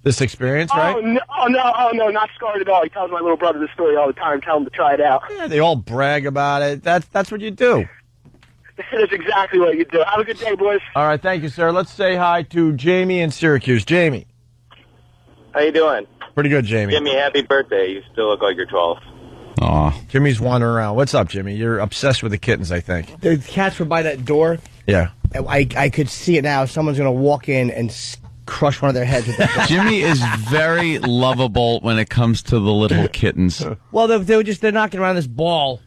this experience, right? Oh no, not scarred at all. He tells my little brother this story all the time. Tell him to try it out. Yeah, they all brag about it. That's what you do. That's exactly what you do. Have a good day, boys. All right, thank you, sir. Let's say hi to Jamie in Syracuse. Jamie. How you doing? Pretty good, Jamie. Jimmy, happy birthday. You still look like you're 12. Aw. Jimmy's wandering around. What's up, Jimmy? You're obsessed with the kittens, I think. The cats were by that door. Yeah. I could see it now. Someone's going to walk in and crush one of their heads with that. Jimmy is very lovable when it comes to the little kittens. Well, they're knocking around this ball.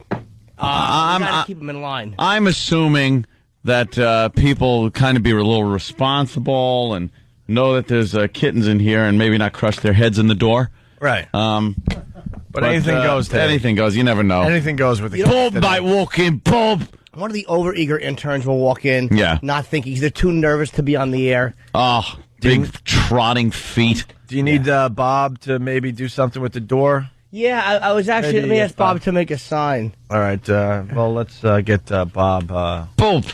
I'm got to keep them in line. I'm assuming that people kind of be a little responsible and know that there's kittens in here and maybe not crush their heads in the door. Right. But anything goes. Anything goes. You never know. Anything goes with the Bob might walk in. Bob. One of the overeager interns will walk in. Yeah. Not thinking. They're too nervous to be on the air. Oh, big trotting feet. Do you need Bob to maybe do something with the door? Yeah, I was actually. Let me ask Bob to make a sign. All right. Well, let's get Bob. Bob.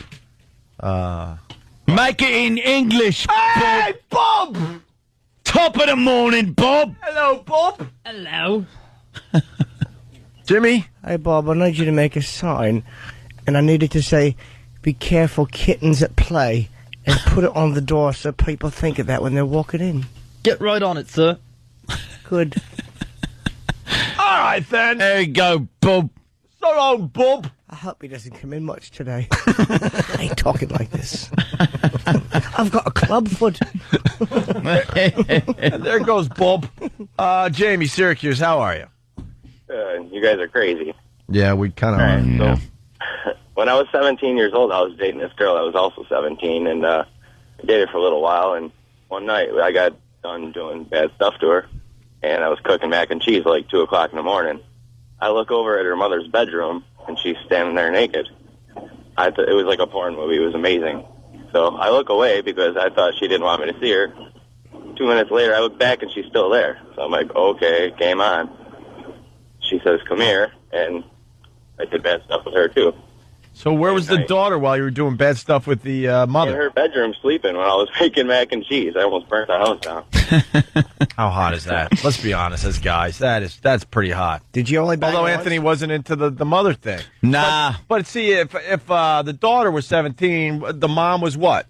Make it in English. Hey, Bob! Top of the morning, Bob. Hello, Bob. Hello. Jimmy? Hey, Bob, I need you to make a sign. And I needed to say, be careful, kittens at play. And put it on the door so people think of that when they're walking in. Get right on it, sir. Good. All right, then. There you go, Bob. So long, Bob. I hope he doesn't come in much today. I ain't talking like this. I've got a club foot. And there goes Bob. Jamie, Syracuse, how are you? You guys are crazy. Yeah, we kind of are. Right, so, when I was 17 years old, I was dating this girl that was also 17, and I dated for a little while, and one night I got done doing bad stuff to her, and I was cooking mac and cheese at like 2 o'clock in the morning. I look over at her mother's bedroom, and she's standing there naked. It was like a porn movie. It was amazing. So I look away because I thought she didn't want me to see her. 2 minutes later, I look back, and she's still there. So I'm like, okay, game on. She says, come here, and I did bad stuff with her, too. So where was the daughter while you were doing bad stuff with the In mother? her bedroom sleeping when I was making mac and cheese. I almost burnt the house down. How hot is that? Let's be honest, as guys, that's pretty hot. Did you only? Although Anthony wasn't into the mother thing. Nah. But see, if the daughter was 17, the mom was what?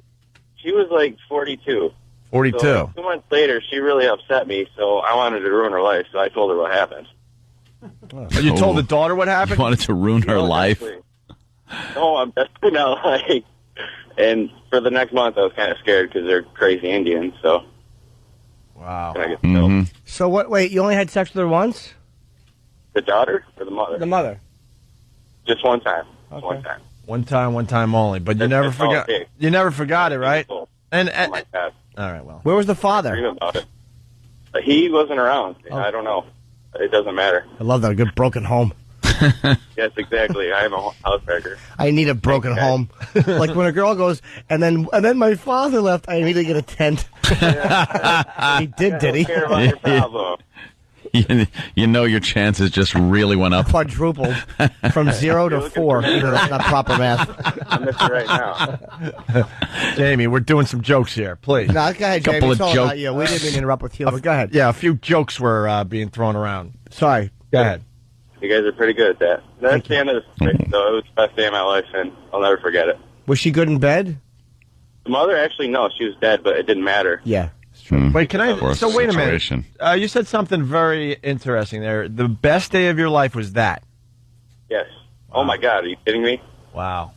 She was like 42. 42. So, like, 2 months later, she really upset me, so I wanted to ruin her life, so I told her what happened. You told the daughter what happened? You wanted to ruin her life? No, I'm definitely not lying. And for the next month, I was kind of scared because they're crazy Indians, so. Wow. So what? Wait, you only had sex with her once? The daughter or the mother? The mother. Just one time. One time. One time only. But you never forgot. You never forgot it, right? And all right, well. Where was the father? Dream about it. He wasn't around. I don't know. It doesn't matter. I love that. A good broken home. Yes, exactly. I am a housebreaker. I need a broken home. Like when a girl goes, and then my father left, I immediately get a tent. He did he? Don't care about your problem. You know your chances just really went up. Quadrupled from 0 to 4. That's not proper math. I'm missing right now. Jamie, we're doing some jokes here, please. No, go ahead, Jamie. Couple It's of all jokes. about you. We didn't mean to interrupt with you, but go ahead. Yeah, a few jokes were being thrown around. Sorry. Go ahead. You guys are pretty good at that. That's the end of the story, so it was the best day of my life, and I'll never forget it. Was she good in bed? The mother, actually, no, she was dead, but it didn't matter. Yeah. Wait, can I? Worst So wait a minute. situation. You said something very interesting there. The best day of your life was that. Yes. Oh, my God, are you kidding me? Wow.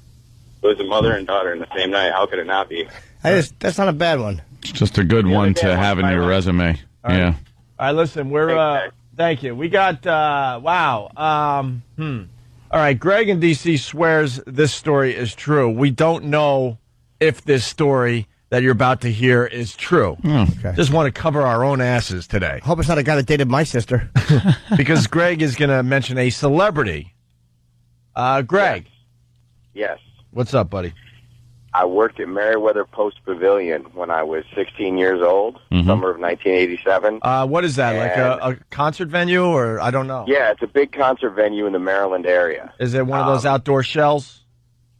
It was a mother and daughter in the same night. How could it not be? That's not a bad one. It's just a good one to have in your resume. Yeah. All right, listen, we're thank you. We got wow. All right, Greg in DC swears this story is true. We don't know if this story that you're about to hear is true. Okay. Just want to cover our own asses today. Hope it's not a guy that dated my sister. Because Greg is going to mention a celebrity. Greg. Yes. What's up, buddy? I worked at Meriwether Post Pavilion when I was 16 years old, summer of 1987. What is that, like a concert venue, or I don't know? Yeah, it's a big concert venue in the Maryland area. Is it one of those outdoor shells?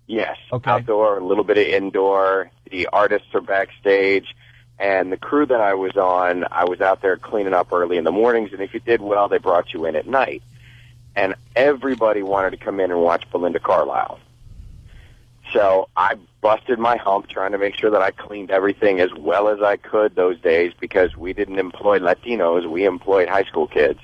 Yes. Okay. Outdoor, a little bit of indoor. The artists are backstage. And the crew that I was on, I was out there cleaning up early in the mornings, and if you did well, they brought you in at night. And everybody wanted to come in and watch Belinda Carlisle. So I busted my hump trying to make sure that I cleaned everything as well as I could those days, because we didn't employ Latinos, we employed high school kids.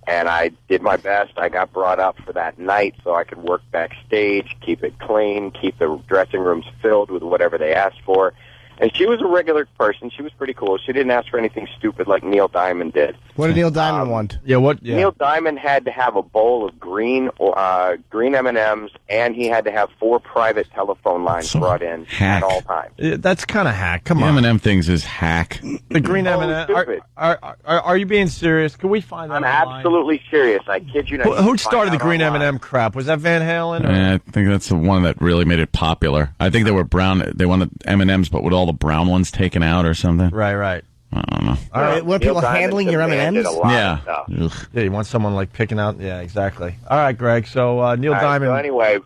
And I did my best. I got brought up for that night so I could work backstage, keep it clean, keep the dressing rooms filled with whatever they asked for. And she was a regular person. She was pretty cool. She didn't ask for anything stupid like Neil Diamond did. What did Neil Diamond want? Yeah, what? Yeah. Neil Diamond had to have a bowl of green M&Ms, and he had to have 4 private telephone lines brought in hack. at all times. That's kind of hack. Come The on. M&M things is hack. The green M&M. Are you being serious? Can we find that I'm online? absolutely serious. I kid you not. You Who can started find the green out online. M&M crap? Was that Van Halen? Or? I think that's the one that really made it popular. I think they were brown. They wanted M&Ms, but with all the brown ones taken out or something. Right. I don't know. All right, what people handling your M&Ms? Yeah. Yeah, you want someone like picking out. Yeah, exactly. All right, Greg. So Neil All right, Diamond. So anyway,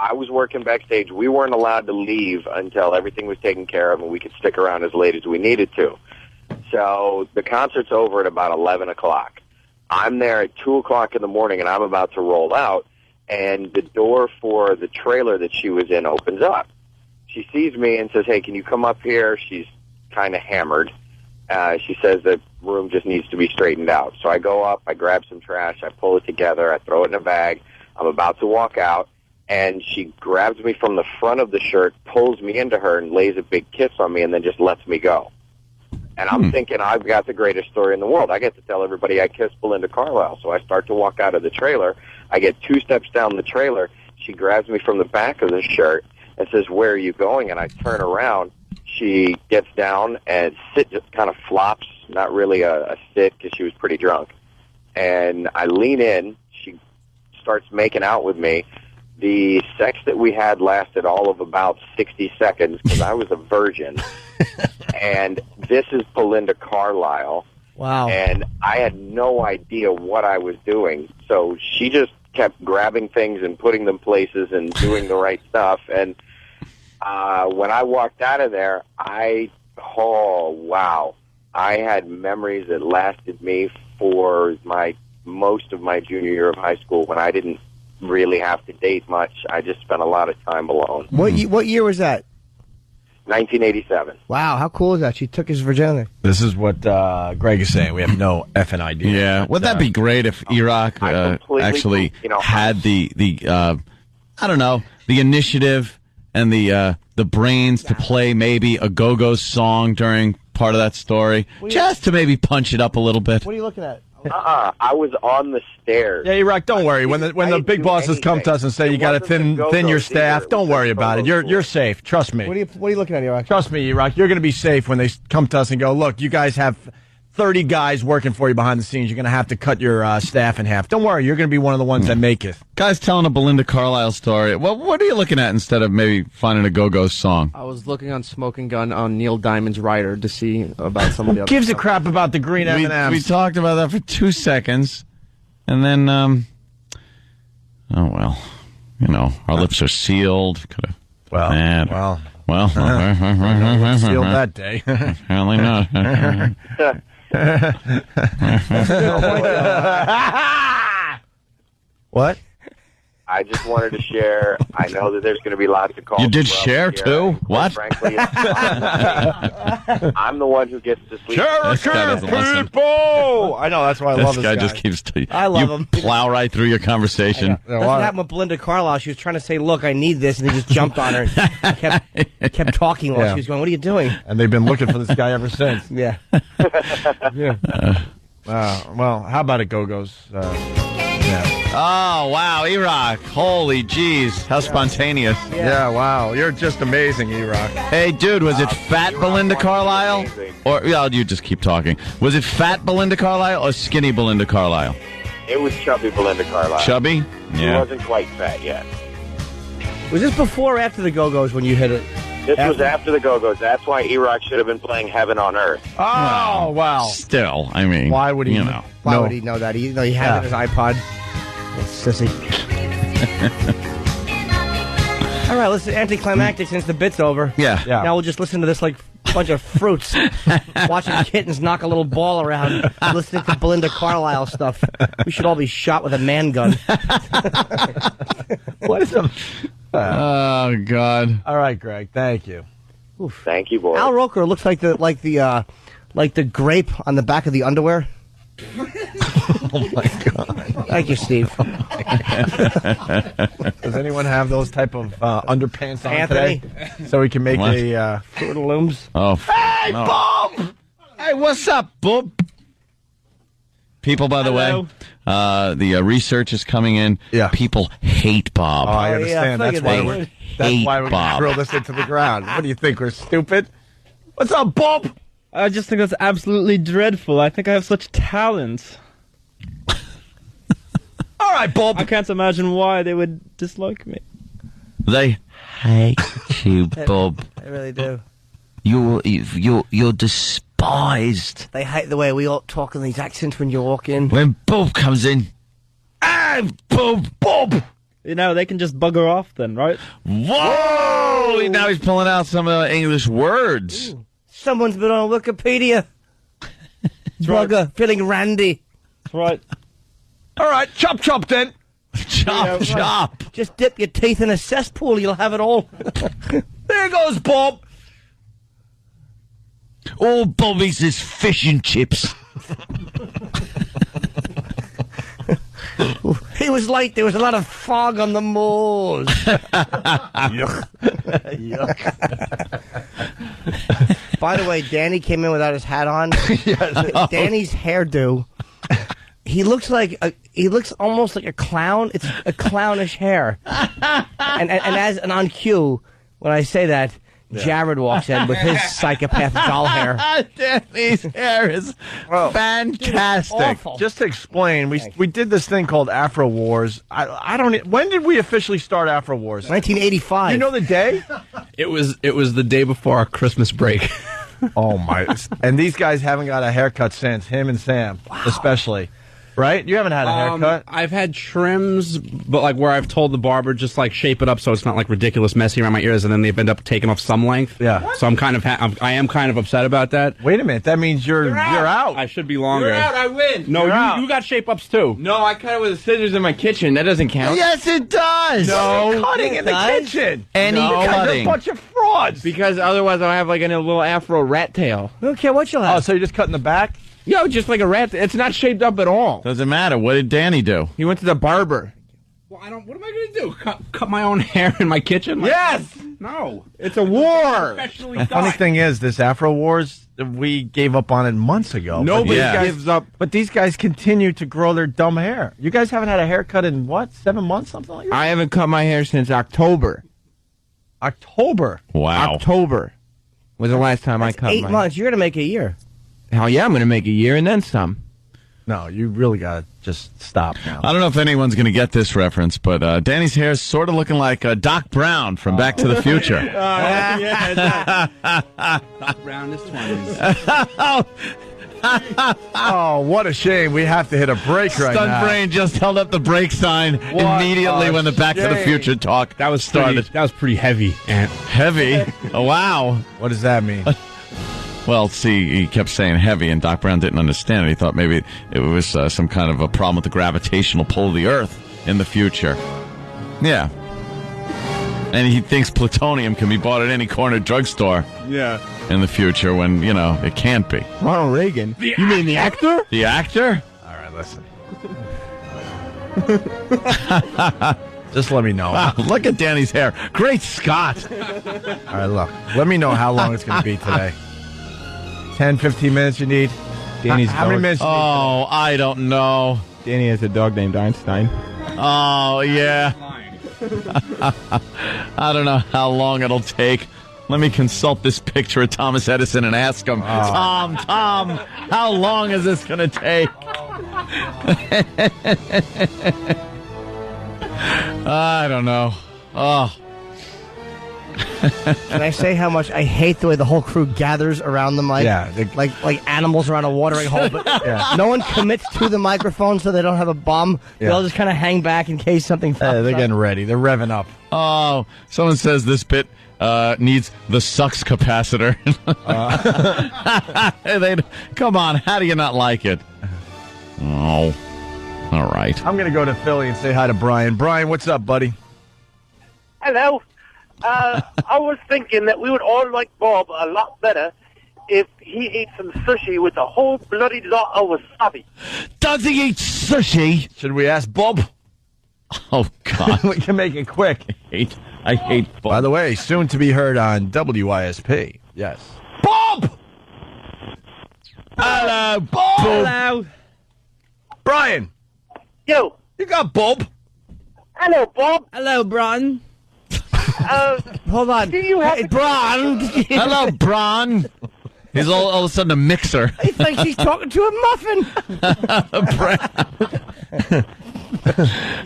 I was working backstage. We weren't allowed to leave until everything was taken care of, and we could stick around as late as we needed to. So the concert's over at about 11 o'clock. I'm there at 2 o'clock in the morning, and I'm about to roll out, and the door for the trailer that she was in opens up. She sees me and says, "Hey, can you come up here?" She's kind of hammered. She says the room just needs to be straightened out. So I go up, I grab some trash, I pull it together, I throw it in a bag. I'm about to walk out, and she grabs me from the front of the shirt, pulls me into her, and lays a big kiss on me, and then just lets me go. And I'm thinking, I've got the greatest story in the world. I get to tell everybody I kissed Belinda Carlisle. So I start to walk out of the trailer. I get 2 steps down the trailer. She grabs me from the back of the shirt and says, "Where are you going?" And I turn around. She gets down and just kind of flops, not really a sit because she was pretty drunk. And I lean in. She starts making out with me. The sex that we had lasted all of about 60 seconds because I was a virgin. And this is Belinda Carlisle. Wow. And I had no idea what I was doing. So she just kept grabbing things and putting them places and doing the right stuff. And when I walked out of there, wow. I had memories that lasted me for most of my junior year of high school when I didn't really have to date much. I just spent a lot of time alone. What year was that? 1987. Wow, how cool is that? She took his virginity. This is what Greg is saying. We have no effing idea. Yeah, would that be great if Iraq actually had the I don't know, the initiative and the brains to play maybe a Go-Go song during part of that story, just to maybe punch it up a little bit. What are you looking at? I was on the stairs. Yeah, Iraq, don't worry. When the big bosses come to us and say you got to thin your staff, don't worry about it. You're safe. Trust me. What are you looking at, Iraq? Trust me, Iraq. You're going to be safe when they come to us and go, look, you guys have 30 guys working for you behind the scenes. You're going to have to cut your staff in half. Don't worry. You're going to be one of the ones that make it. Guy's telling a Belinda Carlisle story. Well, what are you looking at instead of maybe finding a Go-Go song? I was looking on Smoking Gun on Neil Diamond's Rider to see about some of the Who other gives a stuff. crap about the green M&Ms? We talked about that for 2 seconds, and then, oh, well, our lips are sealed. Could have sealed that day. Apparently not. What? I just wanted to share. I know that there's going to be lots of calls. You did share too? What? Frankly, I'm the one who gets to sleep. People! I know, that's why I love this guy. Just keeps I love him. Plow right through your conversation. That's what happened with Belinda Carlisle. She was trying to say, look, I need this, and he just jumped on her and kept talking while she was going, what are you doing? And they've been looking for this guy ever since. Yeah. Well, how about it, Go-Go's? Oh, wow, Iraq. Holy jeez. How spontaneous. Yeah, wow. You're just amazing, Iraq. Hey, dude, was it fat Belinda Carlisle? Or, you just keep talking. Was it fat Belinda Carlisle or skinny Belinda Carlisle? It was chubby Belinda Carlisle. Chubby? She Yeah. wasn't quite fat yet. Was this before or after the Go-Go's when you hit it? This was after the Go-Go's. That's why Iraq should have been playing Heaven on Earth. Oh, wow. Still, I mean. Why would he? Why would he know that? He had it in his iPod. Sissy. All right, listen, anticlimactic since the bit's over. Yeah. Now we'll just listen to this like bunch of fruits, watching kittens knock a little ball around, listening to Belinda Carlisle stuff. We should all be shot with a man gun. What is a... Oh, God. All right, Greg. Thank you. Thank you, boy. Al Roker looks like the grape on the back of the underwear. Oh, my God. Thank you, Steve. Does anyone have those type of underpants on Anthony? today? So we can make a... Fruit Looms. Oh. Hey, no. Bob! Hey, what's up, Bob? People, by the way, the research is coming in. Yeah. People hate Bob. Oh, I understand. That's why hate we're going to Bob. drill this into the ground. What do you think? We're stupid? What's up, Bob? I just think that's absolutely dreadful. I think I have such talent. All right, Bob. I can't imagine why they would dislike me. They hate you, Bob. They really do. You're despised. They hate the way we all talk in these accents when you walk in. When Bob comes in, hey, Bob. You know, they can just bugger off then, right? Whoa! Now he's pulling out some English words. Ooh. Someone's been on Wikipedia. Bugger, feeling randy. That's right. All right, chop then. Chop. Just dip your teeth in a cesspool, you'll have it all. There goes Bob. All Bob eats is fish and chips. He was late. There was a lot of fog on the moors. Yuck. By the way, Danny came in without his hat on. Yes. Danny's hairdo. He looks almost like a clown. It's a clownish hair. And on cue, when I say that, Jared walks in with his psychopath doll hair. Danny's hair is fantastic. Awful. Just to explain, we did this thing called Afro Wars. I don't. When did we officially start Afro Wars? 1985. You know the day? It was the day before our Christmas break. Oh my! And these guys haven't got a haircut since. Him and Sam, especially. Right? You haven't had a haircut. I've had trims, but like where I've told the barber just like shape it up so it's not like ridiculous messy around my ears, and then they've ended up taking off some length. Yeah. So I'm kind of I am kind of upset about that. Wait a minute. That means you're out. I should be longer. You're out. I win. No, You're out. you got shape ups too. No, I cut it with scissors in my kitchen. That doesn't count. Yes, it does. No. Cutting in the kitchen. Any cutting. You're a bunch of frauds. Because otherwise I'll have like a little afro rat tail. I don't care what you'll have. Oh, so you're just cutting the back? Yo, just like a rat. It's not shaped up at all. Doesn't matter. What did Danny do? He went to the barber. Well, what am I going to do? Cut my own hair in my kitchen? Like, Yes. No. It's a war. The funny thing is, this Afro Wars, we gave up on it months ago. Nobody But gives up. But these guys continue to grow their dumb hair. You guys haven't had a haircut in, what, 7 months, something like that? I haven't cut my hair since October. October? Wow. October was the last time I cut 8 my months. You're going to make a year. Hell yeah, I'm going to make a year and then some. No, you really got to just stop now. I don't know if anyone's going to get this reference, but Danny's hair is sort of looking like Doc Brown from Back to the Future. Brown is 20s. Oh, what a shame. We have to hit a break right Stunt now. Brain just held up the break sign immediately when the Back to the shame. Future talk started. That was pretty heavy. Heavy? Oh, wow. What does that mean? Well, see, he kept saying heavy, and Doc Brown didn't understand it. He thought maybe it was some kind of a problem with the gravitational pull of the Earth in the future. Yeah. And he thinks plutonium can be bought at any corner drugstore in the future when, it can't be. Ronald Reagan. You mean the actor? The actor? All right, listen. Just let me know. Wow, look at Danny's hair. Great Scott. All right, look. Let me know how long it's going to be today. 10, 15 minutes you need? Danny's how many minutes you need? Oh, I don't know. Danny has a dog named Einstein. Oh, yeah. I don't know how long it'll take. Let me consult this picture of Thomas Edison and ask him, Tom, how long is this going to take? I don't know. Oh. Can I say how much I hate the way the whole crew gathers around the mic? Yeah, like animals around a watering hole, but no one commits to the microphone so they don't have a bomb. They all just kind of hang back in case something fucks They're up. getting ready. They're revving up. Oh, someone says this bit needs the sucks capacitor. Come on, how do you not like it? Oh, all right. I'm going to go to Philly and say hi to Brian. Brian, what's up, buddy? Hello. I was thinking that we would all like Bob a lot better if he ate some sushi with a whole bloody lot of wasabi. Does he eat sushi? Should we ask Bob? Oh, God. We can make it quick. I hate Bob. By the way, soon to be heard on WISP. Yes. Bob! Hello, Bob. Hello. Brian. Yo. You got Bob. Hello, Bob. Hello, Bron. Hold on. Do you have Bron? Hello, Bron. He's all of a sudden a mixer. He thinks he's talking to a muffin.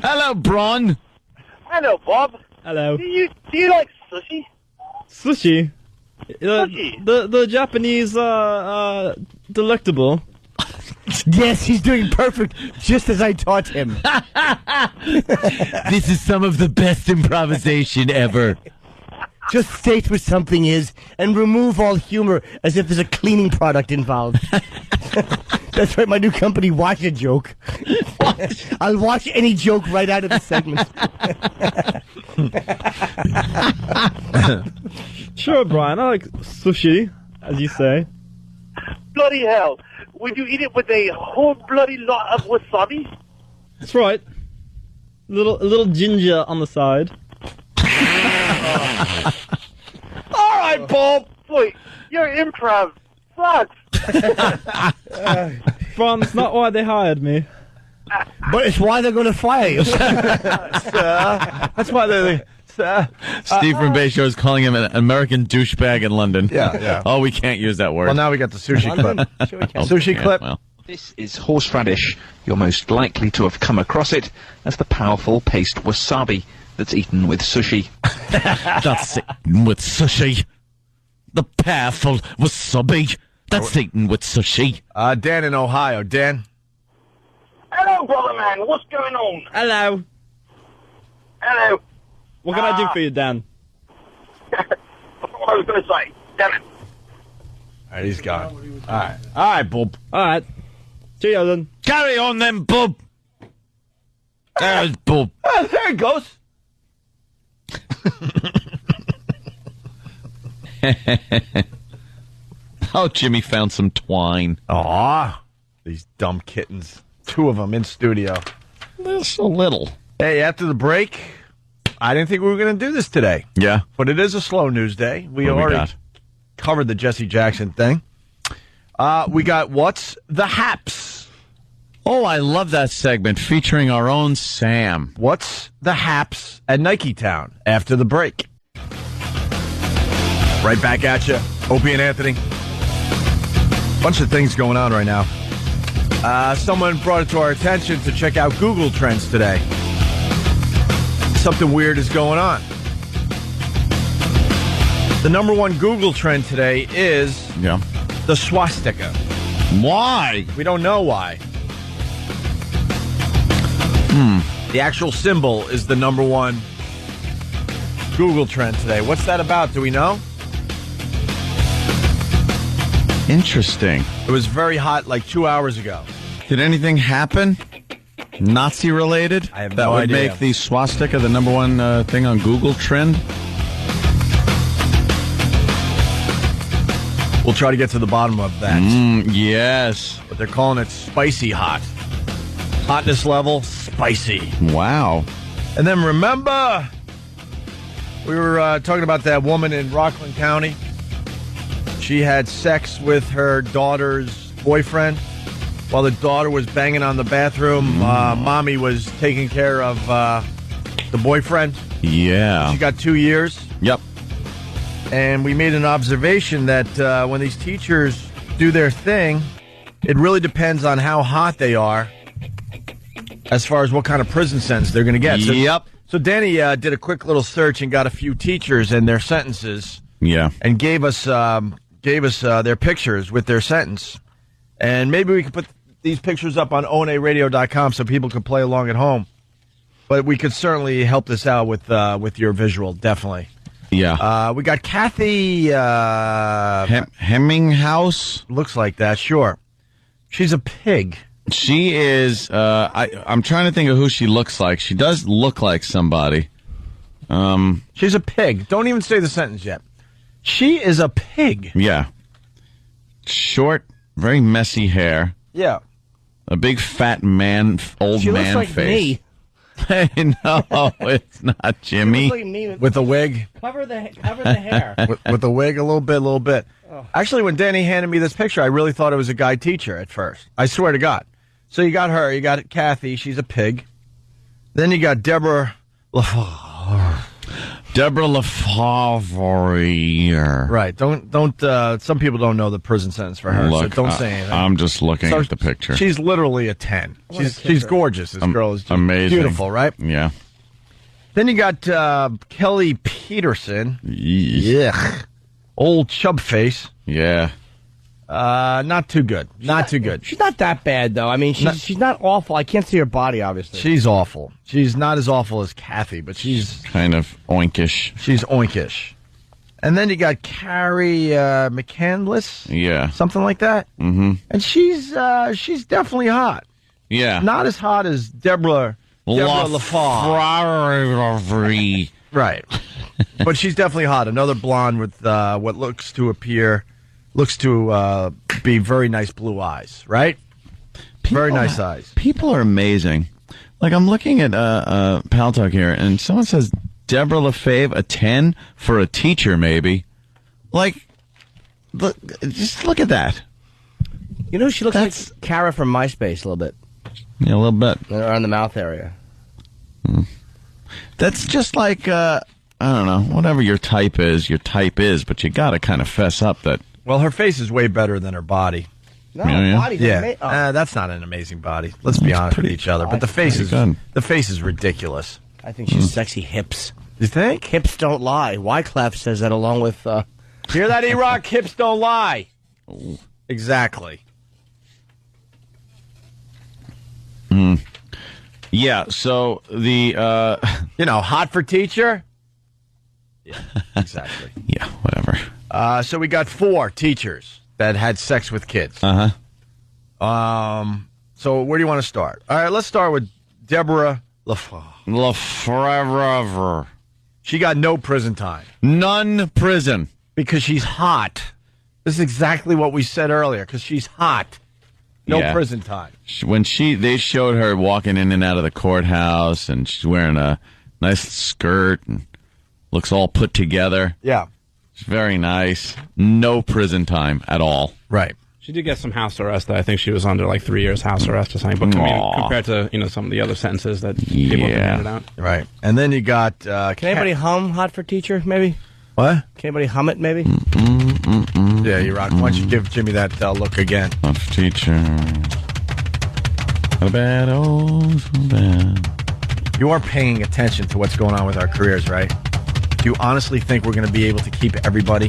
Hello, Bron. Hello, Bob. Hello. Do you like sushi? Sushi. Sushi. The Japanese delectable. Yes, he's doing perfect, just as I taught him. This is some of the best improvisation ever. Just state what something is and remove all humor as if there's a cleaning product involved. That's right, my new company, Watch a Joke. I'll watch any joke right out of the segment. Sure, Brian. I like sushi, as you say. Bloody hell. Would you eat it with a whole bloody lot of wasabi? That's right. A little ginger on the side. All right, Bob. Boy, your improv sucks. Brian, that's not why they hired me. But it's why they're going to fire you. That's why they... Steve from Bay Show is calling him an American douchebag in London. Yeah. Oh, we can't use that word. Well, now we got the sushi clip. Sushi clip. Well. This is horseradish. You're most likely to have come across it as the powerful paste wasabi that's eaten with sushi. That's eaten with sushi. The powerful wasabi. That's eaten with sushi. Dan in Ohio. Dan. Hello, brother man. What's going on? Hello. Hello. What can I do for you, Dan? That's what I was going to say. Damn it. All right, he's gone. All right, bub. All right. See you then. Carry on then, bub. There's bub. Oh, there it goes. Oh, Jimmy found some twine. Aw, these dumb kittens. 2 of them in studio. They're so little. Hey, after the break, I didn't think we were going to do this today. Yeah. But it is a slow news day. We What already covered the Jesse Jackson thing. We got What's the Haps? Oh, I love that segment featuring our own Sam. What's the Haps at Nike Town after the break? Right back at you. Opie and Anthony. Bunch of things going on right now. Someone brought it to our attention to check out Google Trends today. Something weird is going on. The number 1 Google trend today is the swastika. Why? We don't know why. The actual symbol is the number 1 Google trend today. What's that about? Do we know? Interesting. It was very hot like 2 hours ago. Did anything happen? Nazi related? I have that no would idea. make the swastika the number 1 thing on Google trend? We'll try to get to the bottom of that. Yes. But they're calling it spicy hot. Hotness level, spicy. Wow. And then remember, we were talking about that woman in Rockland County. She had sex with her daughter's boyfriend while the daughter was banging on the bathroom. Mommy was taking care of the boyfriend. Yeah. She got 2 years. Yep. And we made an observation that when these teachers do their thing, it really depends on how hot they are as far as what kind of prison sentence they're going to get. Yep. So Danny did a quick little search and got a few teachers and their sentences. Yeah. And gave us their pictures with their sentence. And maybe we could put these pictures up on onaradio.com so people can play along at home. But we could certainly help this out with your visual, definitely. Yeah. We got Kathy Hemminghouse. Looks like that, sure. She's a pig. She is. I'm trying to think of who she looks like. She does look like somebody. She's a pig. Don't even say the sentence yet. She is a pig. Yeah. Short, very messy hair. Yeah. A big fat man, old She man looks like face. me. No, it's not Jimmy. Like me with a wig. Cover the hair. with a wig, a little bit. Oh. Actually, when Danny handed me this picture, I really thought it was a guy teacher at first. I swear to God. So you got her, you got Kathy, she's a pig. Then you got Deborah LaFavre. Right. Don't. Some people don't know the prison sentence for her, Look, so don't say anything. I'm just looking at the picture. She's literally a 10. She's gorgeous. This girl is just amazing, beautiful, right? Yeah. Then you got Kelly Peterson. Yeah. Old chub face. Yeah. Not too good. Not too good. She's not that bad, though. I mean, she's not awful. I can't see her body, obviously. She's awful. She's not as awful as Kathy, but she's kind of oinkish. She's oinkish. And then you got Carrie McCandless. Yeah. Something like that. Mm-hmm. And she's definitely hot. Yeah. Not as hot as Deborah LaFavre. Right. But she's definitely hot. Another blonde with what looks to be very nice blue eyes, right? Very nice eyes. People are amazing. Like, I'm looking at Pal Talk here, and someone says Deborah LaFave, a 10 for a teacher, maybe. Like, just look at that. You know, she looks like Kara from MySpace a little bit. Yeah, a little bit. Around the mouth area. That's just like, I don't know, whatever your type is, but you got to kind of fess up that. Well, her face is way better than her body. No, body's amazing. That's not an amazing body. Let's be honest with each other. But the face is ridiculous. I think she's sexy hips. You think? Hips don't lie. Wyclef says that along with... Hear that, E-Rock? Hips don't lie. Exactly. Yeah, so the... hot for teacher? Yeah, exactly. Yeah, whatever. So we got 4 teachers that had sex with kids. So where do you want to start? All right, let's start with Deborah Lefevre. She got no prison time. None prison. Because she's hot. This is exactly what we said earlier, because she's hot. No Yeah. prison time. When they showed her walking in and out of the courthouse, and she's wearing a nice skirt and looks all put together. Yeah. It's very nice. No prison time at all. Right. She did get some house arrest. I think she was under like 3 years house arrest or something. But compared to some of the other sentences that people have handed out. Right. And then you got... Can anybody hum Hot for Teacher, maybe? What? Can anybody hum it, maybe? Yeah, you're right. Why don't you give Jimmy that look again? Hot for Teacher. A bad, oh, so bad. You are paying attention to what's going on with our careers, right? Do you honestly think we're going to be able to keep everybody?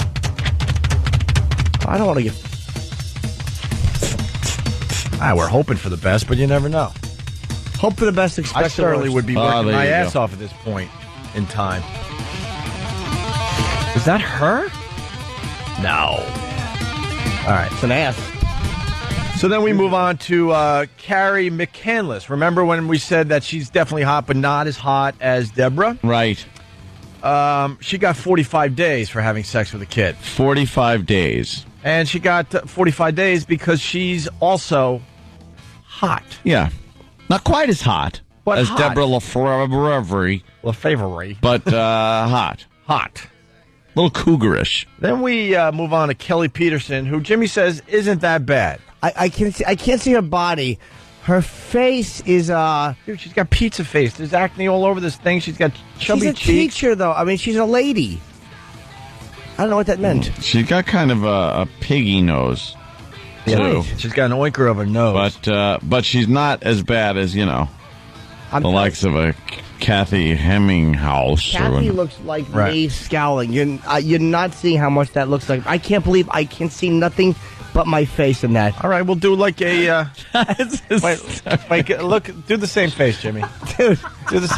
I don't want to get... We're hoping for the best, but you never know. Hope for the best, expect I certainly the worst. would be working my ass off at this point in time. Is that her? No. All right. It's an ass. So then we move on to Carrie McCandless. Remember when we said that she's definitely hot, but not as hot as Deborah? Right. She got 45 days for having sex with a kid. 45 days. And she got 45 days because she's also hot. Yeah. Not quite as hot But as hot. Deborah Lefevre. But hot. Hot. A little cougarish. Then we move on to Kelly Peterson, who Jimmy says isn't that bad. I can't see her body. Her face is Dude, she's got pizza face. There's acne all over this thing. She's got chubby she's a cheeks. teacher, though. I mean, she's a lady. I don't know what that meant. She's got kind of a piggy nose, too. She's got an oinker of her nose. But she's not as bad as, the likes of a Kathy Hemminghouse. Kathy looks like me scowling. You're not seeing how much that looks like. I can't believe I can see nothing but my face in that. All right, we'll do like a... wait, look, do the same face, Jimmy. Dude. Do this...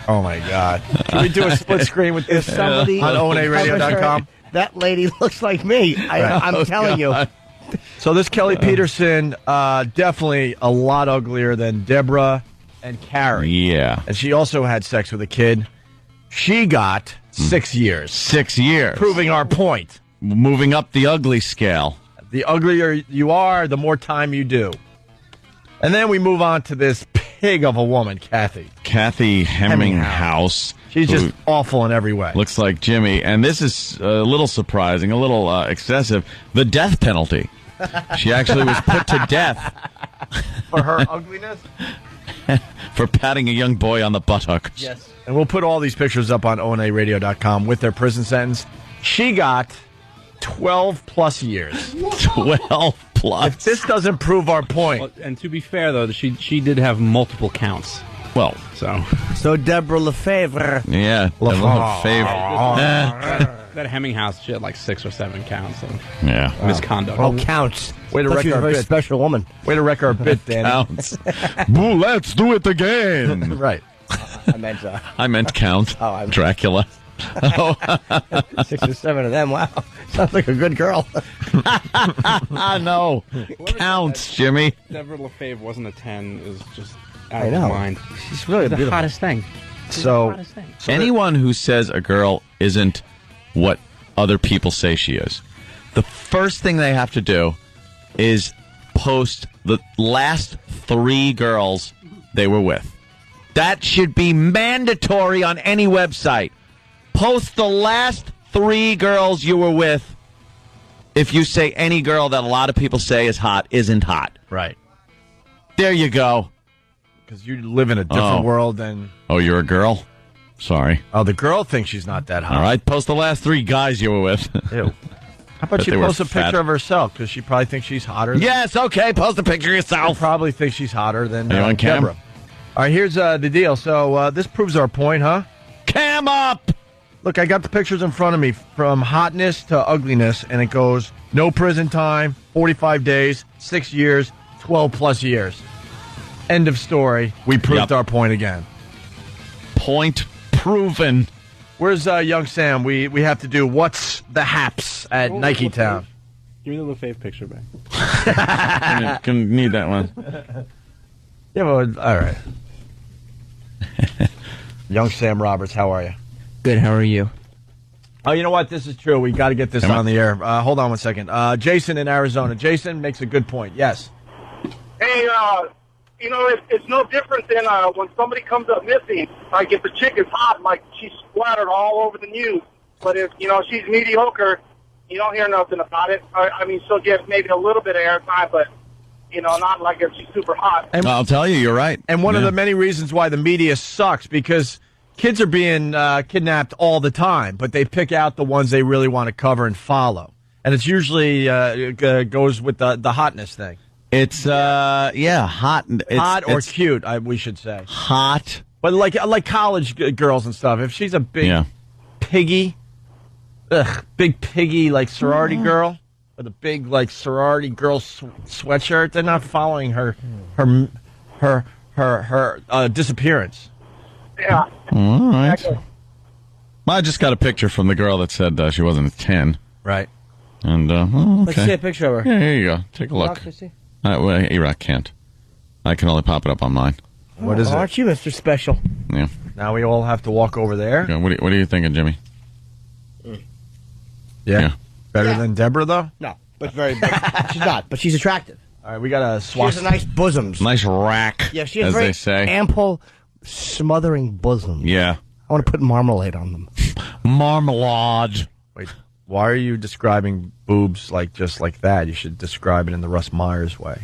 Oh, my God. Can we do a split screen with this Somebody on onaradio.com? That lady looks like me. I'm telling you. So this Kelly Peterson, definitely a lot uglier than Deborah and Carrie. Yeah. And she also had sex with a kid. She got 6 years. 6 years. Proving our point. Moving up the ugly scale. The uglier you are, the more time you do. And then we move on to this pig of a woman, Kathy. Kathy Hemminghouse. She's just awful in every way. Looks like Jimmy. And this is a little surprising, a little excessive. The death penalty. She actually was put to death. For her ugliness? For patting a young boy on the buttocks. Yes. And we'll put all these pictures up on onaradio.com with their prison sentence. She got 12 plus years. 12 plus. If this doesn't prove our point. Well, and to be fair, though, she did have multiple counts. Well, so Deborah Lefevre. Yeah, that Hemminghouse, she had like 6 or 7 counts of misconduct. Oh, counts. Way to Thought wreck she was our a very bit. special woman. Way to wreck our bit, Danny. Counts. Boo, let's do it again. Right. I meant Count Dracula. 6 or 7 of them. Wow. Sounds like a good girl. No. Counts, Jimmy. Deborah Lefevre wasn't a 10 is just out I of know. mind. She's really the beautiful. hottest thing. So anyone who says a girl isn't what other people say she is, the first thing they have to do is post the last 3 girls they were with. That should be mandatory on any website. Post the last 3 girls you were with if you say any girl that a lot of people say is hot isn't hot. Right. There you go. Because you live in a different world than... Oh, you're a girl? Sorry. Oh, the girl thinks she's not that hot. All right, post the last 3 guys you were with. Ew. How about Bet she they were post a fat. picture of herself? Because she probably thinks she's hotter. Yes, okay, post a picture of yourself. She probably thinks she's hotter than Are you on cam? Deborah. All right, here's the deal. So this proves our point, huh? Cam up! Look, I got the pictures in front of me from hotness to ugliness, and it goes no prison time, 45 days, 6 years, 12 plus years. End of story. We proved our point again. Point proven. Where's Young Sam? We have to do What's the Haps at Nike Town. Give me the LaFave picture back. Gonna need that one. Yeah, well, all right. Young Sam Roberts, how are you? Good, how are you? Oh, you know what? This is true. We got to get this on the air. Hold on one second. Jason in Arizona. Jason makes a good point. Yes. Hey, you know, it's no different than when somebody comes up missing. Like, if the chick is hot, like, she's splattered all over the news. But if, you know, she's mediocre, you don't hear nothing about it. I mean, she'll get maybe a little bit of airtime, but, you know, not like if she's super hot. And I'll tell you, you're right. And one of the many reasons why the media sucks, because kids are being kidnapped all the time, but they pick out the ones they really want to cover and follow. And it's usually goes with the hotness thing. It's hot. Hot or cute, we should say. Hot. But like college girls and stuff. If she's a big piggy, big piggy like sorority girl with a big like sorority girl sweatshirt, they're not following her disappearance. Yeah. All right. I just got a picture from the girl that said she wasn't a 10. Right. And okay. Let's see a picture of her. Yeah, here you go. Take a look. E-Rock can't. I can only pop it up on mine. What is it? Aren't you Mr. Special? Yeah. Now we all have to walk over there. Yeah, what are you thinking, Jimmy? Yeah. Better than Deborah, though? No, but she's not. But she's attractive. All right, we got a She has a nice bosoms. Nice rack, Yeah, she has as very they say. ample, smothering bosoms. Yeah. I want to put marmalade on them. Marmalade. Wait, why are you describing boobs just like that? You should describe it in the Russ Myers way.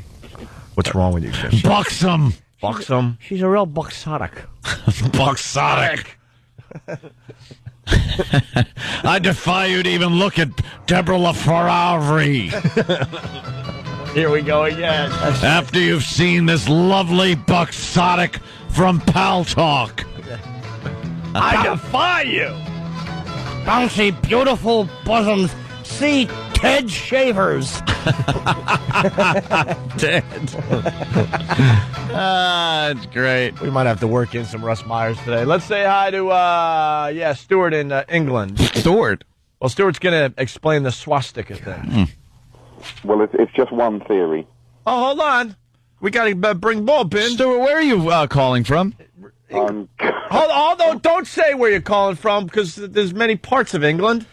What's wrong with you, Jim? Buxom. Buxom. She's a real buxotic. Buxotic. I defy you to even look at Deborah LaFerrari. Here we go again. After you've seen this lovely buxotic from Pal Talk. I defy you. Bouncy, beautiful bosoms. See Ted Shavers. Ted. It's great. We might have to work in some Russ Myers today. Let's say hi to, Stuart in England. Stuart? Well, Stuart's going to explain the swastika thing. Well, it's just one theory. Oh, hold on. We got to bring Bob in. Stuart, where are you calling from? Um, Hold on, don't say where you're calling from, because there's many parts of England.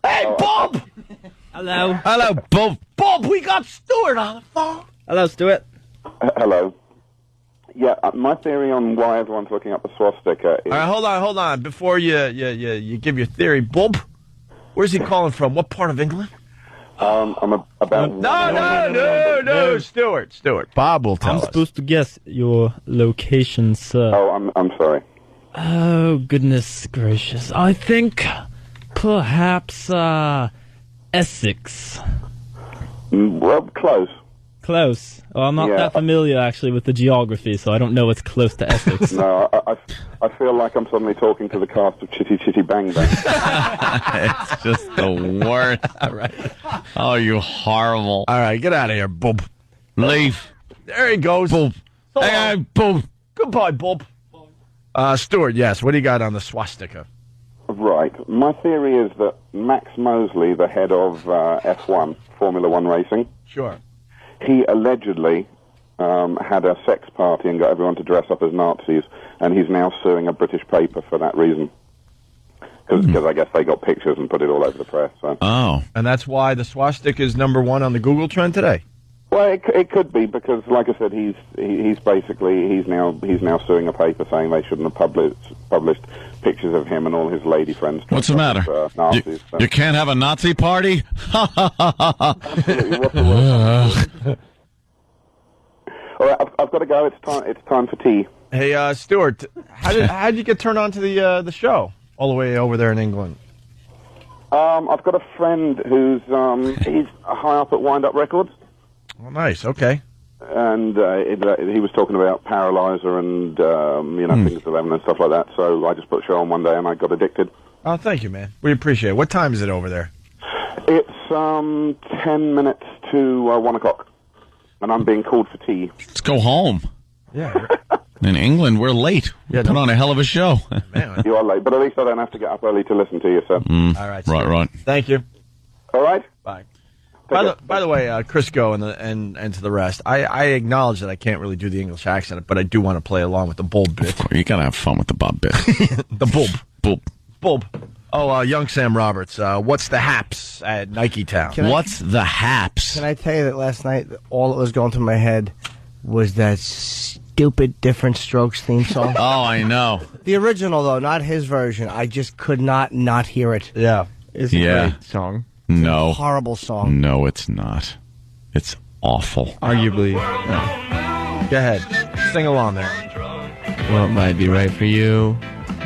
Hey, Bob! Hello. Hello, Bob. Bob, we got Stuart on the phone. Hello, Stuart. Hello. Yeah, my theory on why everyone's looking up the swastika is... All right, hold on. Before you give your theory, Bob, where's he calling from? What part of England? I'm about... No, Stuart. Bob will tell I'm us. supposed to guess your location, sir. Oh, I'm sorry. Oh, goodness gracious. I think perhaps Essex. Well, close. Close. Oh, I'm not that familiar, actually, with the geography, so I don't know what's close to Essex. No, I feel like I'm suddenly talking to the cast of Chitty Chitty Bang Bang. It's just the worst. Right. Oh, you horrible. All right, get out of here, Bob. Leave. There he goes. Bob. So Hey, Bob. Goodbye, Bob. Stuart, yes, what do you got on the swastika? Right. My theory is that Max Mosley, the head of F1, Formula One racing, Sure. he allegedly had a sex party and got everyone to dress up as Nazis, and he's now suing a British paper for that reason. Because I guess they got pictures and put it all over the press. So. Oh. And that's why the swastika is #1 on the Google trend today? Well, it could be, because, like I said, he's now suing a paper saying they shouldn't have published pictures of him and all his lady friends. What's the matter? Nazis, you can't have a Nazi party? Absolutely. What's the word? All right, I've got to go. It's time for tea. Hey, Stuart, how did you get turned on to the show all the way over there in England? I've got a friend who's he's high up at Wind Up Records. Oh, nice. Okay. And he was talking about Paralyzer and Things 11 and stuff like that. So I just put a show on one day and I got addicted. Oh, thank you, man. We appreciate it. What time is it over there? It's 10 minutes to 1 o'clock, and I'm being called for tea. Let's go home. Yeah. In England, we're late. We put on a hell of a show. You are late, but at least I don't have to get up early to listen to you, sir. All right. Right. Thank you. All right. Bye. By the way, Crisco and to the rest, I acknowledge that I can't really do the English accent, but I do want to play along with the bulb bit. You gotta have fun with the Bob bit. The bulb. Bulb. Oh, young Sam Roberts. What's the haps at Nike Town? What's the haps? Can I tell you that last night, all that was going through my head was that stupid Different Strokes theme song? Oh, I know. The original, though, not his version. I just could not hear it. Yeah. It's a great song. No. Horrible song. No, it's not. It's awful. Arguably. Go ahead. Sing along there. What might be right for you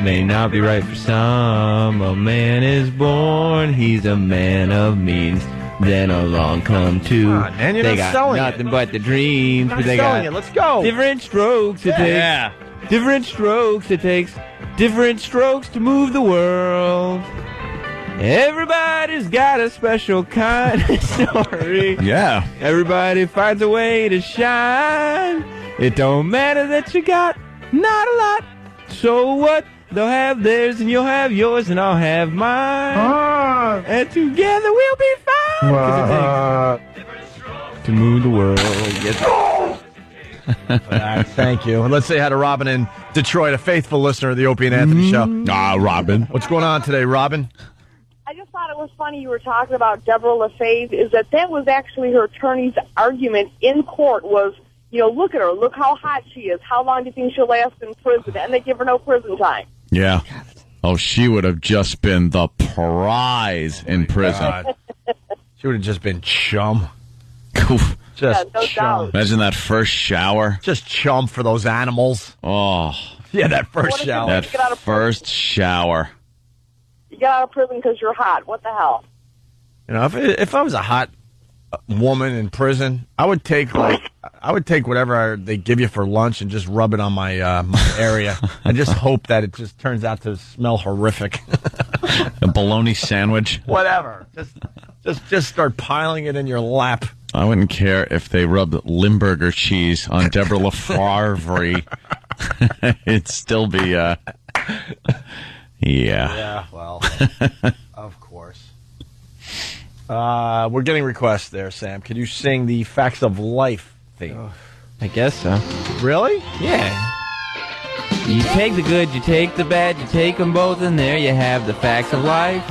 may not be right for some. A man is born, he's a man of means. Then along come two. Come on, man, you're they not got selling nothing but the dreams. Not But they selling got it. Let's go. different strokes it takes. Yeah. Different strokes it takes. Different strokes to move the world. Everybody's got a special kind of story. Yeah. Everybody finds a way to shine. It don't matter that you got not a lot. So what? They'll have theirs and you'll have yours and I'll have mine. And together we'll be fine. 'Cause it takes to move the world. Yes. Thank you. And let's say hi to Robin in Detroit, a faithful listener of the Opie and Anthony Show. Robin. What's going on today, Robin? I just thought it was funny you were talking about Deborah LaFave, is that was actually her attorney's argument in court was, look at her, look how hot she is. How long do you think she'll last in prison? And they give her no prison time. Yeah. Oh, she would have just been the prize in prison. She would have just been chum. Just no doubt. Imagine that first shower. Just chum for those animals. Oh. Yeah, that first shower. That first shower. You get out of prison because you're hot. What the hell? If I was a hot woman in prison, I would take whatever they give you for lunch and just rub it on my my area. I just hope that it just turns out to smell horrific. A bologna sandwich. Whatever. Just start piling it in your lap. I wouldn't care if they rubbed Limburger cheese on Deborah LaFave. It'd still be Yeah. Yeah, well, of course. We're getting requests there, Sam. Could you sing the Facts of Life theme? I guess so. Really? Yeah. You take the good, you take the bad, you take them both, and there you have the facts of life.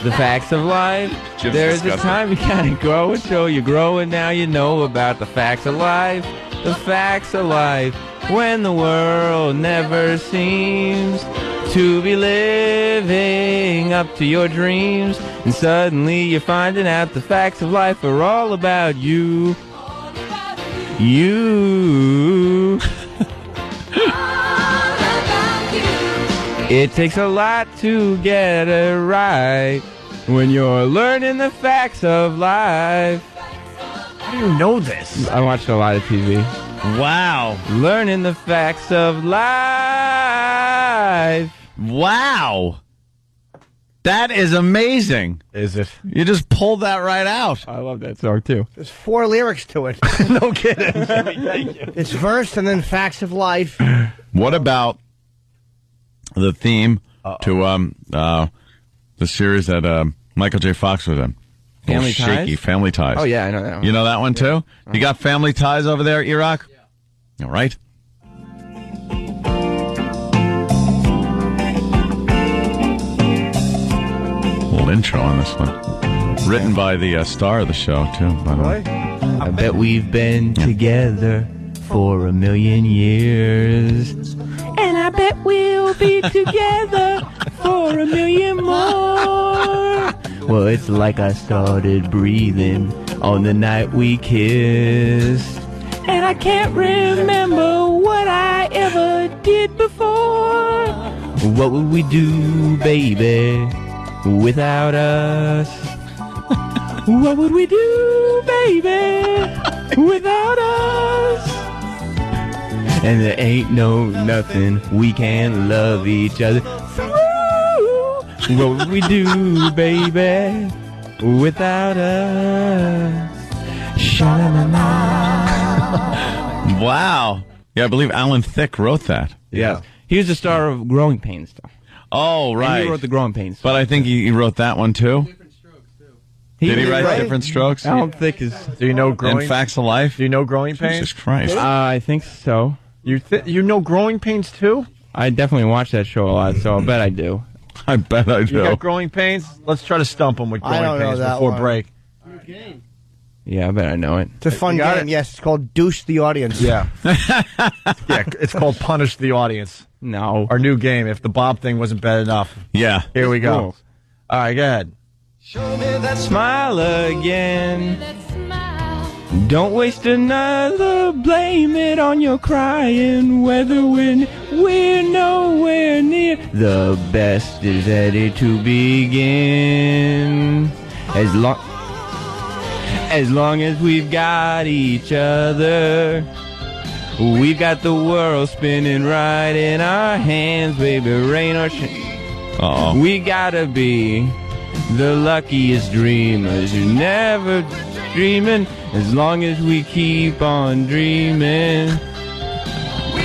The facts of life. Jim's There's a disgusting. time you kind of grow until you grow, and now you know about the facts of life. The facts of life. When the world never seems to be living up to your dreams, and suddenly you're finding out the facts of life are all about you. You. It takes a lot to get it right when you're learning the facts of life. How do you know this? I watched a lot of TV. Wow. Learning the facts of life. Wow. That is amazing. Is it? You just pulled that right out. I love that song, too. There's 4 lyrics to it. No kidding. Jimmy, thank you. It's verse and then facts of life. What about the theme to the series that Michael J. Fox was in? Family Shaky, Ties? Family Ties. Oh, yeah, I know that one. You know that one, too? You got Family Ties over there, Iraq? Yeah. All right. Little intro on this one. Written by the star of the show, too, by the way. I bet we've been together for 1,000,000 years. And I bet we'll be together for 1,000,000 more. Well, it's like I started breathing on the night we kissed. And I can't remember what I ever did before. What would we do, baby, without us? What would we do, baby, without us? And there ain't no nothing we can't love each other through. What would we do, baby, without us? Sha-la-la-la. Wow. Yeah, I believe Alan Thicke wrote that. Yeah. He was the star of Growing Pains, though. Oh, right. And he wrote the Growing Pains. But I think he wrote that one, too. Did he write Different Strokes? I don't think is. Do you know Growing? And Facts of Life? Do you know Growing Pains? Jesus Christ. I think so. You know Growing Pains, too? I definitely watch that show a lot, so I bet I do. I bet I do. You got Growing Pains? Let's try to stump him with I Growing don't know Pains that before one. break. Yeah, I bet I know it. It's a fun You game. got it? Yes, it's called Douche the Audience. Yeah. Yeah, it's called Punish the Audience. No. Our new game, if the Bob thing wasn't bad enough. Yeah. Here we go. Cool. All right, go ahead. Show me that Smile again. Don't waste another. Blame it on your crying weather when we're nowhere near. The best is ready to begin. As long as we've got each other. We've got the world spinning right in our hands, baby. Rain or shine. We gotta be the luckiest dreamers. You're never dreaming as long as we keep on dreaming.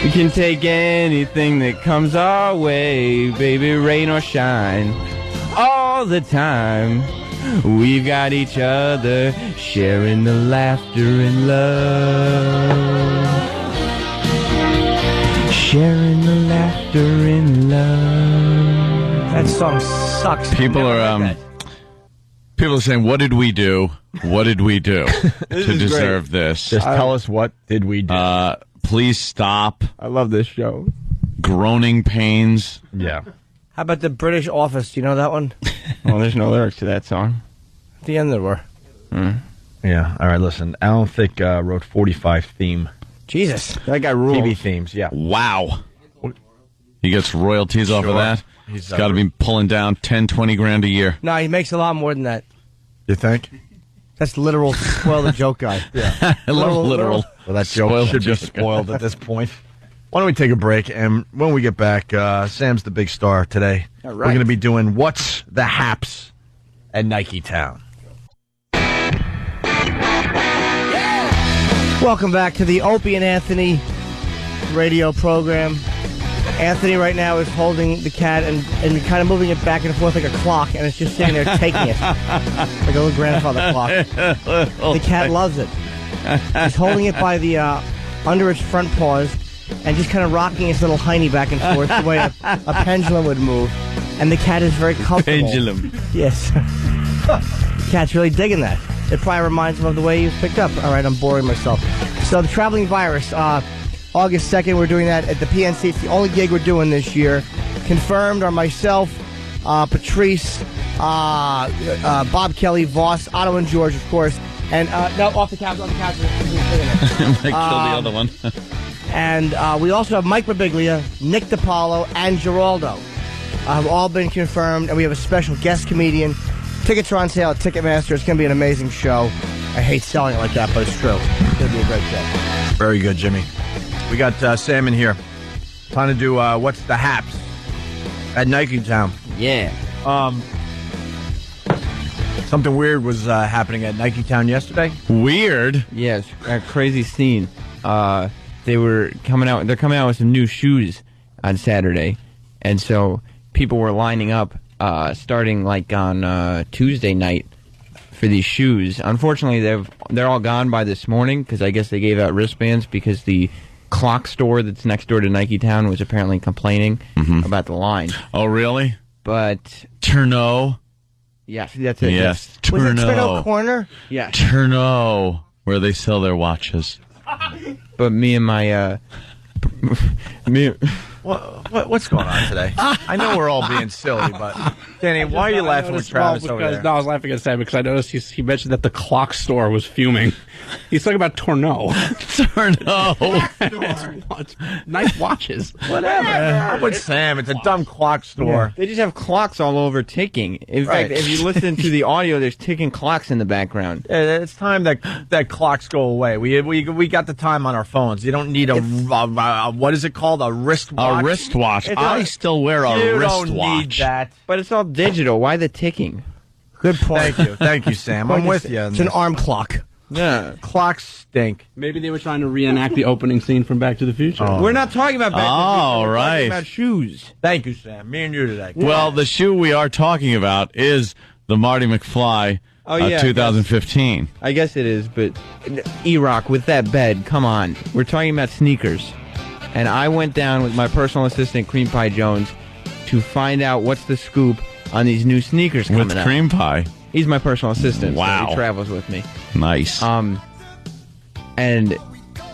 We can take anything that comes our way, baby. Rain or shine. All the time. We've got each other, sharing the laughter and love. Sharing the laughter and love. That song sucks. People are saying, "What did we do? What did we do to deserve this?" Just tell us, what did we do? Please stop. I love this show. Growing Pains. Yeah. How about the British Office? Do you know that one? Well, there's no lyrics to that song. At the end there were. Yeah. All right, listen. Alan Thicke wrote 45 theme. Jesus. That guy rules. TV themes, yeah. Wow. He gets royalties off of that. He's got to be pulling down 10, 20 grand a year. No, he makes a lot more than that. You think? That's literal spoil the joke guy. Yeah. I love literal. Well, that joke should be spoiled at this point. Why don't we take a break, and when we get back, Sam's the big star today. All right. We're going to be doing What's the Haps at Nike Town. Welcome back to the Opie and Anthony radio program. Anthony right now is holding the cat and kind of moving it back and forth like a clock, and it's just sitting there taking it like a little grandfather clock. The cat loves it. He's holding it by the under its front paws and just kind of rocking its little hiney back and forth the way a pendulum would move. And the cat is very comfortable. Pendulum. Yes. The cat's really digging that. It probably reminds him of the way he was picked up. All right, I'm boring myself. So the Traveling Virus, August 2nd, we're doing that at the PNC. It's the only gig we're doing this year. Confirmed are myself, Patrice, Bob Kelly, Voss, Otto and George, of course. And, no, off the couch. Might kill the other one. And we also have Mike Birbiglia, Nick DiPaolo, and Geraldo have all been confirmed. And we have a special guest comedian. Tickets are on sale at Ticketmaster. It's going to be an amazing show. I hate selling it like that, but it's true. It's going to be a great show. Very good, Jimmy. We got Sam in here. Time to do What's the Haps at Nike Town. Yeah. Something weird was happening at Nike Town yesterday. Weird? Yes, a crazy scene. They were coming out. They're coming out with some new shoes on Saturday, and so people were lining up, starting like on Tuesday night for these shoes. Unfortunately, they're all gone by this morning because I guess they gave out wristbands because the clock store that's next door to Nike Town was apparently complaining about the line. Oh, really? But Turno. Yes, that's it. Yes, Was it Turno. Turno Corner? Yeah. Turno, where they sell their watches. But me and my What's going on today? I know we're all being silly, but Danny, why are you laughing with Travis over there? No, I was laughing at Sam because I noticed he mentioned that the clock store was fuming. He's talking about Tourneau. It's nice watches. Whatever. I'm with Sam. It's a dumb clock store. They just have clocks all over ticking. In fact, if you listen to the audio, there's ticking clocks in the background. It's time that clocks go away. We got the time on our phones. You don't need a what is it called? A wristwatch. A wristwatch. I still wear a you wristwatch. You don't need that. But it's all digital. Why the ticking? Good point. Thank you, Sam. I'm with you. It's an arm clock. Yeah. Clocks stink. Maybe they were trying to reenact the opening scene from Back to the Future. Oh. We're not talking about Back to the Future. We're right. talking about shoes. Thank you, Sam. Me and you today. Well, the shoe we are talking about is the Marty McFly Oh, yeah, 2015. I guess it is, but E-Rock, with that bed, come on. We're talking about sneakers. And I went down with my personal assistant, Cream Pie Jones, to find out what's the scoop on these new sneakers coming With out. Cream Pie. He's my personal assistant. Wow. So he travels with me. Nice. And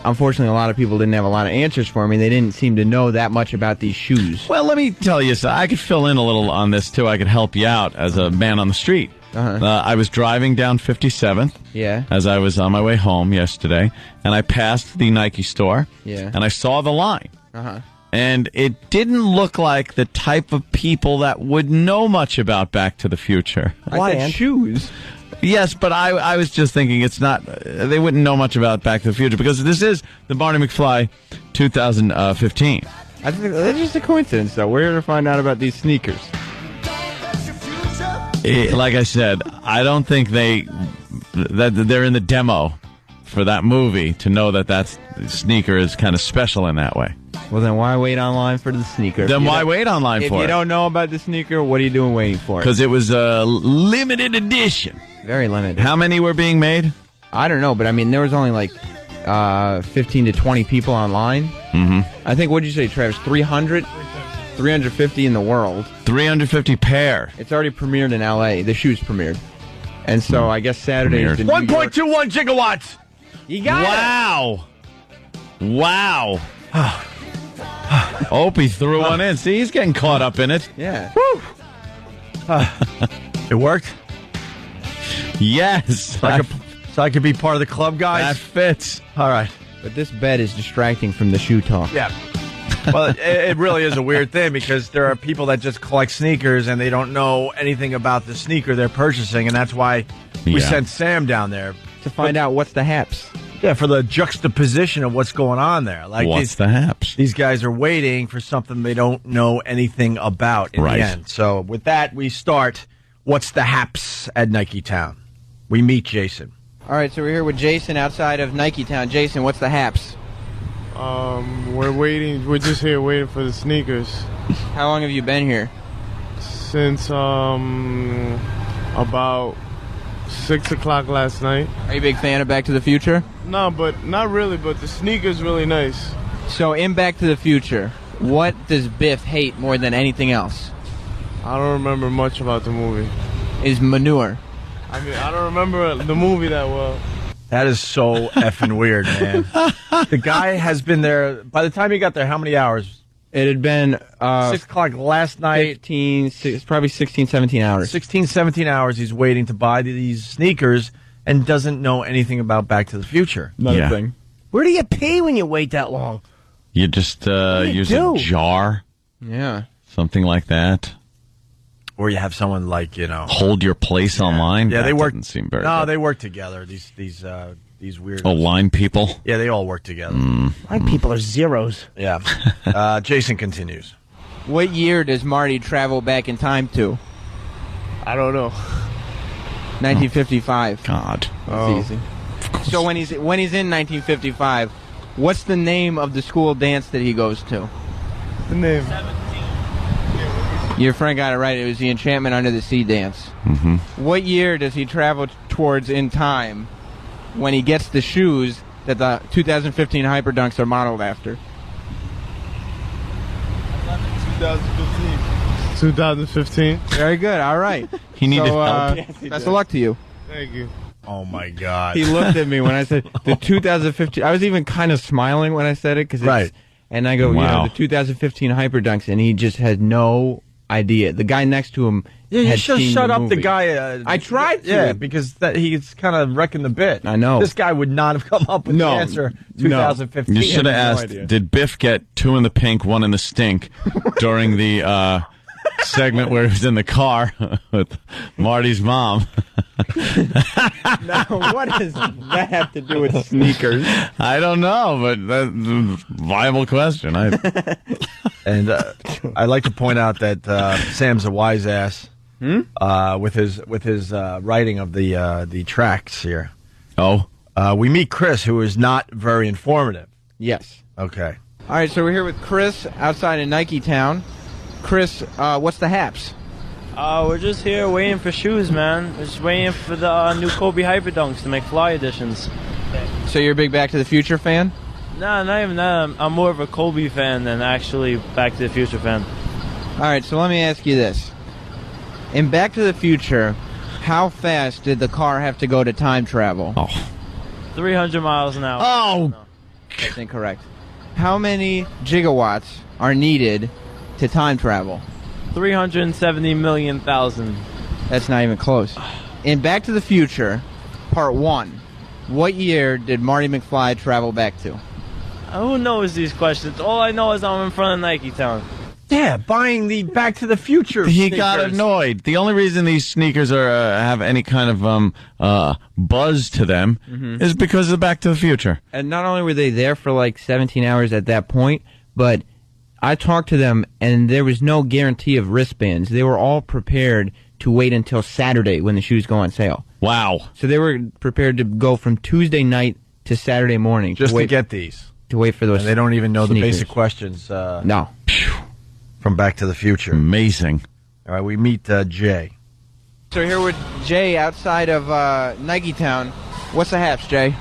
unfortunately, a lot of people didn't have a lot of answers for me. They didn't seem to know that much about these shoes. Well, let me tell you, so I could fill in a little on this, too. I could help you out as a man on the street. I was driving down 57th Yeah. as I was on my way home yesterday, and I passed the Nike store, Yeah. and I saw the line. Uh-huh. And it didn't look like the type of people that would know much about Back to the Future. I said shoes. Yes, but I was just thinking it's not, they wouldn't know much about Back to the Future because this is the Marty McFly 2015. I think that's just a coincidence, though. We're here to find out about these sneakers. Like I said, I don't think that they're in the demo for that movie to know that sneaker is kind of special in that way. Well, then why wait online for the sneaker? Then why wait online for If it? you don't know about the sneaker, what are you doing waiting for it? Because it was a limited edition. Very limited. How many were being made? I don't know, but I mean, there was only like 15 to 20 people online. Mm-hmm. I think, what did you say, Travis? 300? 350 in the world. 350 pair. It's already premiered in L.A. The shoes premiered. And so I guess Saturday is the New York- 1.21 gigawatts. You got it. Wow. Opie threw one in. See, he's getting caught up in it. Yeah. Woo. It worked? Yes. So I could be part of the club, guys? That fits. All right. But this bed is distracting from the shoe talk. Yeah. Well, it really is a weird thing because there are people that just collect sneakers and they don't know anything about the sneaker they're purchasing, and that's why we sent Sam down there to find out what's the haps. Yeah, for the juxtaposition of what's going on there. Like what's the haps? These guys are waiting for something they don't know anything about in the end. So with that, we start What's the Haps at Nike Town. We meet Jason. All right, so we're here with Jason outside of Nike Town. Jason, what's the haps? We're waiting. We're just here waiting for the sneakers. How long have you been here? Since about 6 o'clock last night. Are you a big fan of Back to the Future? No, but not really. But the sneakers really nice. So in Back to the Future, what does Biff hate more than anything else? I don't remember much about the movie. Is manure. I mean, I don't remember the movie that well. That is so effing weird, man. The guy has been there. By the time he got there, how many hours? It had been 6 o'clock last night. Probably 16, 17 hours. 16, 17 hours he's waiting to buy these sneakers and doesn't know anything about Back to the Future. Yeah. Thing. Where do you pee when you wait that long? You just use a jar. Yeah. Something like that. Or you have someone like, hold your place online. Yeah, That they work. doesn't seem very No, good. they work together. These weird. Oh, line people. Yeah, they all work together. My people are zeros. Yeah. Jason continues. What year does Marty travel back in time to? I don't know. 1955. God. That's easy. So when he's in 1955, what's the name of the school dance that he goes to? The name. Your friend got it right. It was the Enchantment Under the Sea dance. Mm-hmm. What year does he travel towards in time when he gets the shoes that the 2015 Hyperdunks are modeled after? 2015. Very good. All right. He needed help. Best of luck to you. Thank you. Oh, my God. He looked at me when I said the 2015. I was even kind of smiling when I said it. Right. And I go, Wow. the 2015 Hyperdunks, and he just had no idea. The guy next to him Yeah, you had should seen shut up the movie. guy. I tried to. Yeah, because he's kind of wrecking the bit. I know. This guy would not have come up with the answer 2015. You should have asked, did Biff get 2 in the pink, 1 in the stink during the segment where he was in the car with Marty's mom? Now, what does that have to do with sneakers? I don't know, but that's a viable question. And I'd like to point out that Sam's a wise ass with his writing of the tracks here. Oh, We meet Chris, who is not very informative. Yes. Okay. All right, so we're here with Chris outside of Nike Town. Chris, what's the haps? We're just here waiting for shoes, man. We're just waiting for the new Kobe Hyperdunks to make fly editions. So you're a big Back to the Future fan? Nah, not even that. I'm more of a Kobe fan than actually Back to the Future fan. All right, so let me ask you this. In Back to the Future, how fast did the car have to go to time travel? 300 miles an hour. Oh! No, that's incorrect. How many gigawatts are needed to time travel? 370 million thousand. That's not even close. In Back to the Future, Part 1, what year did Marty McFly travel back to? Who knows these questions? All I know is I'm in front of Nike Town. Yeah, buying the Back to the Future He sneakers. got annoyed. The only reason these sneakers are have any kind of buzz to them is because of Back to the Future. And not only were they there for like 17 hours at that point, but I talked to them, and there was no guarantee of wristbands. They were all prepared to wait until Saturday when the shoes go on sale. Wow. So they were prepared to go from Tuesday night to Saturday morning. Just to get these. To wait for those And they don't even know sneakers. the basic questions. No. From Back to the Future. Amazing. All right, we meet Jay. So we're here with Jay outside of Nike Town. What's the haps, Jay?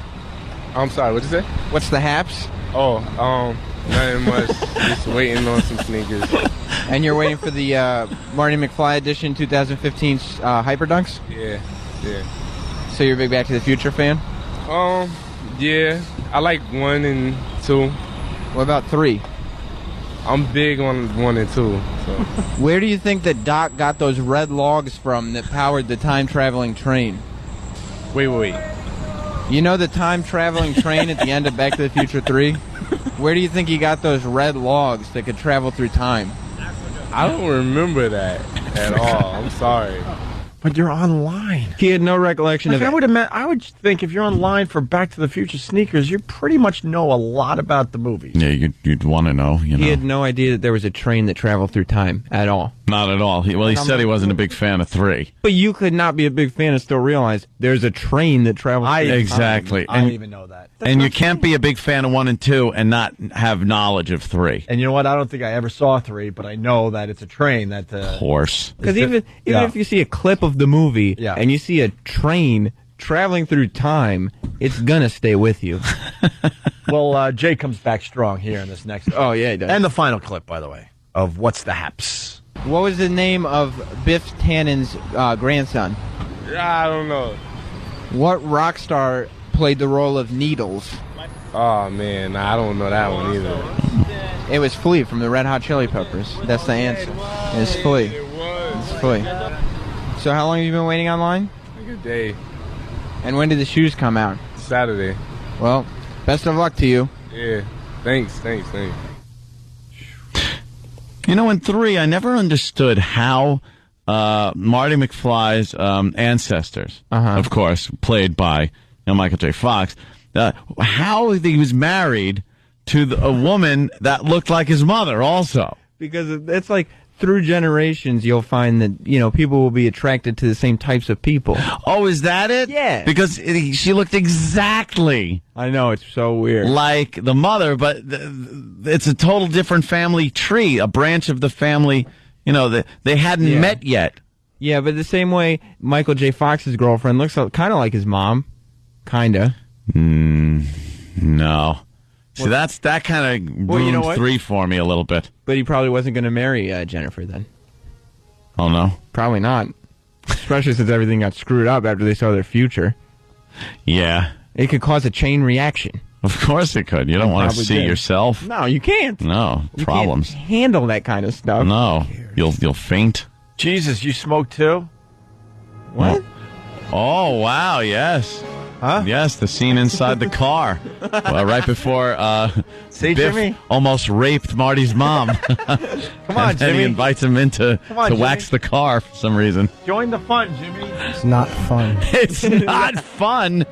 I'm sorry, what'd you say? What's the haps? Nothing much. Just waiting on some sneakers. And you're waiting for the Marty McFly edition 2015 Hyperdunks? Yeah. So you're a big Back to the Future fan? Yeah. I like 1 and 2. What about 3? I'm big on 1 and 2. So. Where do you think that Doc got those red logs from that powered the time-traveling train? Wait. You know the time-traveling train at the end of Back to the Future 3? Where do you think he got those red logs that could travel through time? I don't remember that at all. I'm sorry. But you're online. He had no recollection of it. I would think if you're online for Back to the Future sneakers, you pretty much know a lot about the movie. Yeah, you'd want to know. He had no idea that there was a train that traveled through time at all. Not at all. He said he wasn't a big fan of 3. But you could not be a big fan and still realize there's a train that travels through time. Exactly. I didn't even know that. And you can't be a big fan of 1 and 2 and not have knowledge of 3. And you know what? I don't think I ever saw 3, but I know that it's a train that... Of course. Because even if you see a clip of the movie and you see a train traveling through time, it's going to stay with you. Well, Jay comes back strong here in this next... Oh, yeah, he does. And the final clip, by the way, of What's the Haps. What was the name of Biff Tannen's grandson? I don't know. What rock star played the role of Needles? Oh, man. I don't know that one either. It was Flea from the Red Hot Chili Peppers. That's the answer. It's Flea. It's Flea. So how long have you been waiting online? A good day. And when did the shoes come out? Saturday. Well, best of luck to you. Yeah. Thanks. You know, in 3, I never understood how Marty McFly's ancestors, of course, played by Michael J. Fox, how he was married to a woman that looked like his mother also. Because it's like through generations, you'll find that, people will be attracted to the same types of people. Oh, is that it? Yeah. Because she looked exactly... I know, it's so weird. Like the mother, but it's a total different family tree, a branch of the family, they hadn't met yet. Yeah, but the same way Michael J. Fox's girlfriend looks kind of like his mom. Kinda. No. See, that kind of ruined 3 for me a little bit. But he probably wasn't going to marry Jennifer then. Oh, no? Probably not. Especially since everything got screwed up after they saw their future. Yeah. It could cause a chain reaction. Of course it could. You don't want to see yourself. No, you can't. No, you problems. Can't handle that kind of stuff. No, you'll faint. Jesus, you smoke too? What? Oh, wow, yes. Huh? Yes, the scene inside the car. Well, right before See, Biff Jimmy? almost raped Marty's mom. Come on, and Jimmy. he invites him in to wax the car for some reason. Join the fun, Jimmy. It's not fun. It's not fun.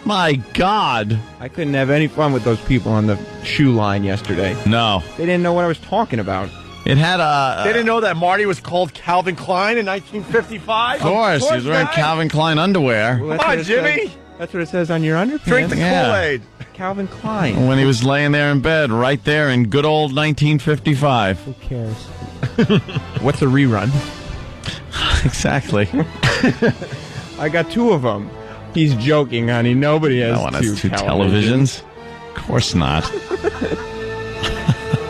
My God. I couldn't have any fun with those people on the shoe line yesterday. No. They didn't know what I was talking about. It had a... They didn't know that Marty was called Calvin Klein in 1955? Of course, he was wearing Calvin Klein underwear. Come on, Jimmy. That's what it says on your underpants. Drink the Yeah. Kool-Aid. Calvin Klein. When he was laying there in bed, right there in good old 1955. Who cares? What's a rerun? Exactly. I got 2 of them. He's joking, honey. Nobody has No one two has 2 televisions. Of course not.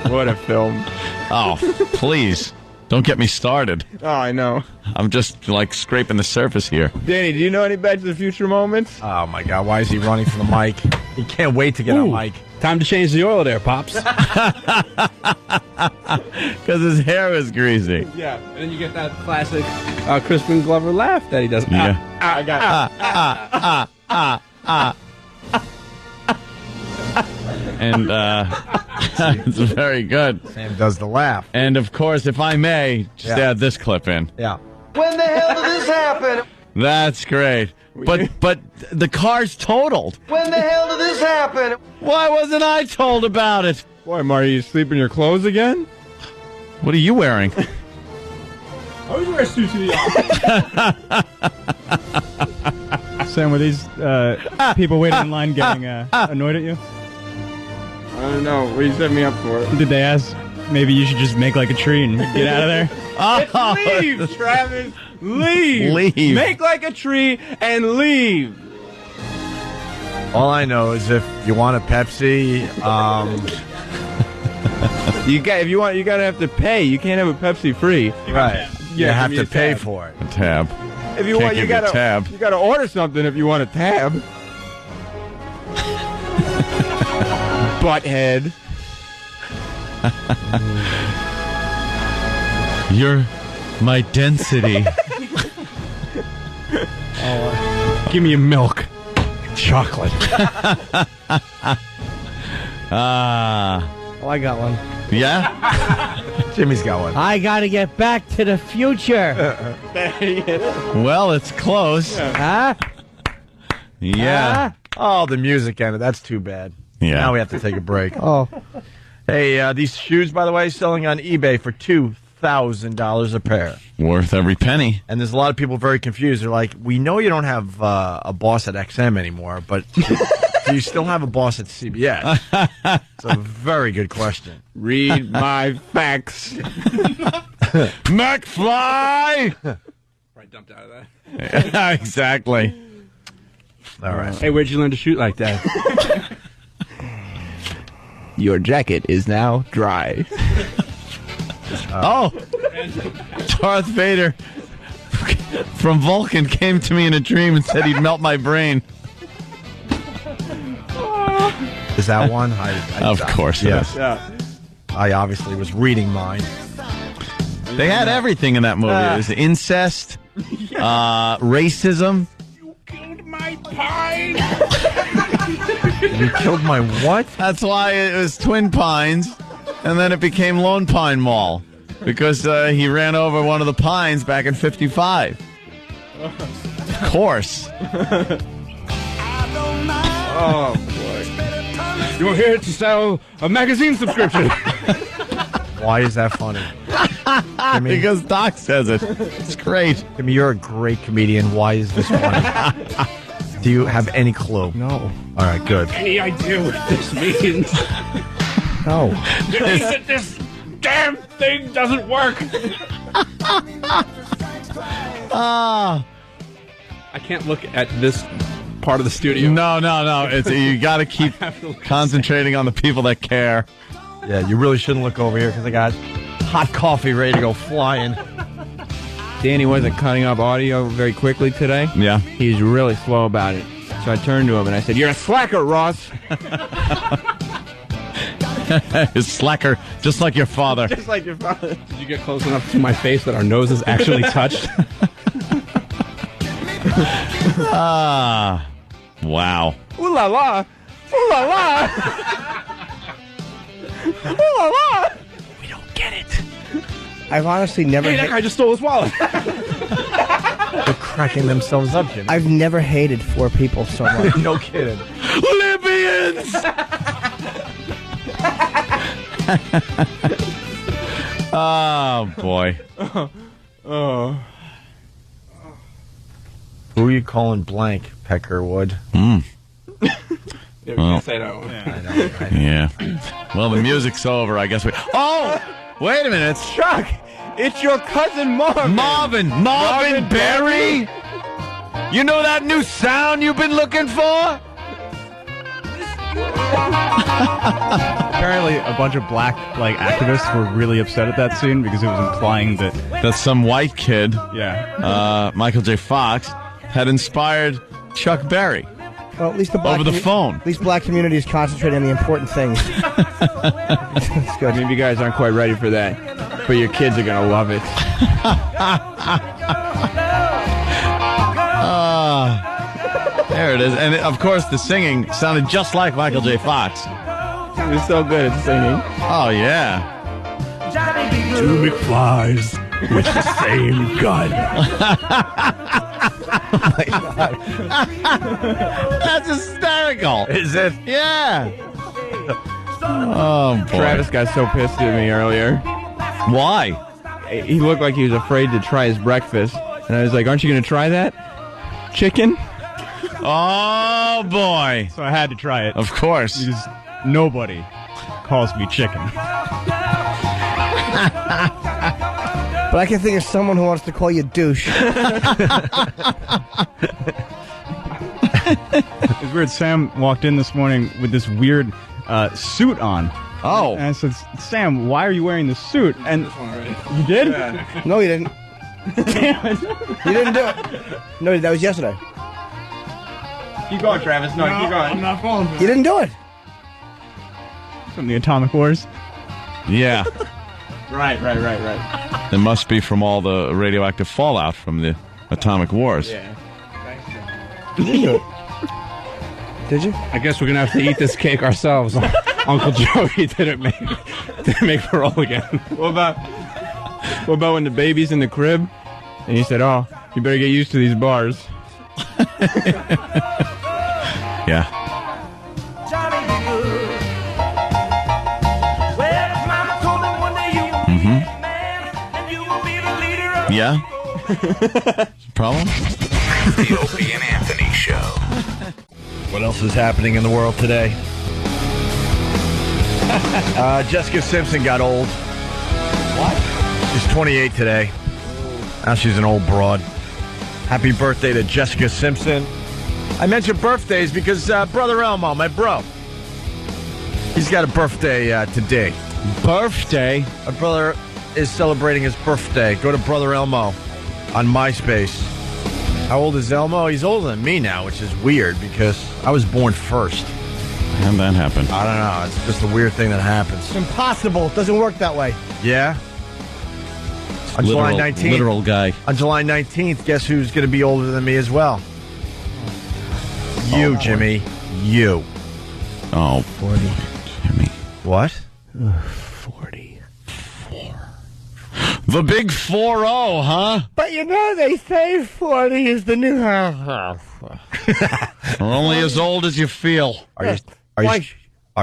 What a film. Oh, please. Don't get me started. Oh, I know. I'm just, like, scraping the surface here. Danny, do you know any Back to the Future moments? Oh, my God. Why is he running for the mic? He can't wait to get on mic. Time to change the oil there, Pops. Because his hair is greasy. Yeah, and then you get that classic Crispin Glover laugh that he does. Yeah. I got And it's very good. Sam does the laugh. And, of course, if I may, just Yeah. add this clip in. Yeah. When the hell did this happen? That's great. But the car's totaled. When the hell did this happen? Why wasn't I told about it? Boy, Marty, you sleep in your clothes again? What are you wearing? I always wear a suit to the office. Sam, were these people waiting in line getting annoyed at you? I don't know. What you set me up for? Did they ask maybe you should just make like a tree and get out of there? Leave, Travis. Leave. Leave. Make like a tree and leave. All I know is if you want a Pepsi, You gotta have to pay. You can't have a Pepsi free. right, you have give me to a pay tab. for it. A tab. If you Can't want, you give you a gotta tab. You gotta order something if you want a tab. Butthead. You're my density. Give me a milk. Chocolate. Oh, I got one. Yeah? Jimmy's got one. I gotta get back to the future. Well, it's close. Huh? Yeah. Oh, the music ended. That's too bad. Yeah. Now we have to take a break. Oh. Hey, these shoes, by the way, selling on eBay for $2,000 a pair. Worth every penny. And there's a lot of people very confused. They're like, we know you don't have a boss at XM anymore, but do you still have a boss at CBS? It's a very good question. Read my facts. McFly! Right, dumped out of that. Exactly. All right. Hey, where'd you learn to shoot like that? Your jacket is now dry. Oh! Darth Vader from Vulcan came to me in a dream and said he'd melt my brain. Is that one? Of course it is. Yeah. I obviously was reading mine. They had everything in that movie. It was incest, racism. You killed my what? That's why it was Twin Pines, and then it became Lone Pine Mall, because he ran over one of the pines back in '55. Of course. Oh boy. You're here to sell a magazine subscription. Why is that funny? Jimmy, Because Doc says it. It's great. Jimmy, you're a great comedian. Why is this funny? Do you have any clue? No. All right, good. Any idea what this means? No. It means that this damn thing doesn't work. I can't look at this part of the studio. No. It's you got to keep concentrating on the people that care. Yeah, you really shouldn't look over here because I got hot coffee ready to go flying. Danny wasn't cutting up audio very quickly today. Yeah. He's really slow about it. So I turned to him and I said, "You're a slacker, Ross." His slacker, just like your father. Just like your father. Did you get close enough to my face that our noses actually touched? Wow. Ooh la la. Ooh la la. Ooh la la. We don't get it. I've honestly never. Hey, that guy just stole his wallet. They're cracking themselves up, Jimmy. I've never hated 4 people so much. No kidding. Libyans! Oh, boy. Who are you calling blank? Peckerwood. Well, say that one. yeah. Well, the music's over. I guess we. Oh, wait a minute, Chuck. It's your cousin Marvin. Marvin Berry. You know that new sound you've been looking for? Apparently, a bunch of black activists were really upset at that scene because it was implying that some white kid, Michael J. Fox, had inspired Chuck Berry. Well, at least the black over the phone. At least black community is concentrating on the important things. It's good. Maybe you guys aren't quite ready for that, but your kids are gonna love it. There it is. And, of course, the singing sounded just like Michael J. Fox. He was so good at singing. Oh, yeah. Two McFlys with the same gun. That's hysterical. Is it? Yeah. Oh, boy. Travis got so pissed at me earlier. Why? He looked like he was afraid to try his breakfast. And I was like, aren't you going to try that? Chicken? Oh, boy. So I had to try it. Of course. Because nobody calls me chicken. But I can think of someone who wants to call you douche. It's weird. Sam walked in this morning with this weird suit on. Oh. And I said, Sam, why are you wearing this suit? And you did? Yeah. No, you didn't. Damn it. You didn't do it. No, that was yesterday. Keep going, Travis. No, keep going. I'm not falling for You didn't do it. From the Atomic Wars? Yeah. Right. It must be from all the radioactive fallout from the atomic wars. Yeah. Did you? I guess we're gonna have to eat this cake ourselves. Uncle Joey didn't make parole again. What about when the baby's in the crib and he said, "Oh, you better get used to these bars." Yeah. Yeah? Problem? The Opie and Anthony Show. What else is happening in the world today? Jessica Simpson got old. What? She's 28 today. Now she's an old broad. Happy birthday to Jessica Simpson. I mentioned birthdays because Brother Elmo, my bro, he's got a birthday today. Birthday? My brother is celebrating his birthday. Go to Brother Elmo on MySpace. How old is Elmo? He's older than me now, which is weird because I was born first. How'd that happen? I don't know. It's just a weird thing that happens. It's impossible. It doesn't work that way. Yeah? On July 19th. Literal guy. On July 19th, guess who's going to be older than me as well? You, Jimmy. You. Oh, 40. Jimmy. What? 40. The big 4-0, huh? But you know, they say 40 is the new half. We're only as old as you feel. Are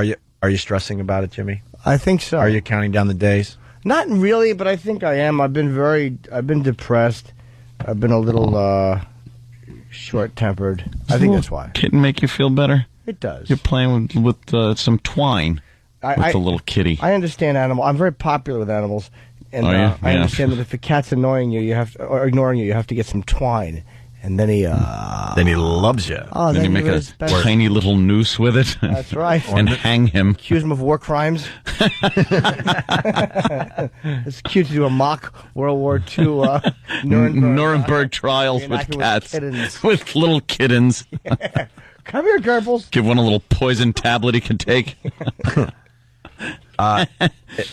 you stressing about it, Jimmy? I think so. Are you counting down the days? Not really, but I think I am. I've been depressed. I've been a little short-tempered. I think that's why. Kitten make you feel better? It does. You're playing with some twine with the little kitty. I understand animals. I'm very popular with animals. And Are you? I Yeah. understand that if a cat's annoying you, or ignoring you, you have to get some twine. And then he loves you. Oh, then you make a tiny little noose with it. That's right. And hang him. Accuse him of war crimes. It's cute to do a mock World War II Nuremberg trials with cats. With little kittens. Yeah. Come here, Goebbels. Give one a little poison tablet he can take.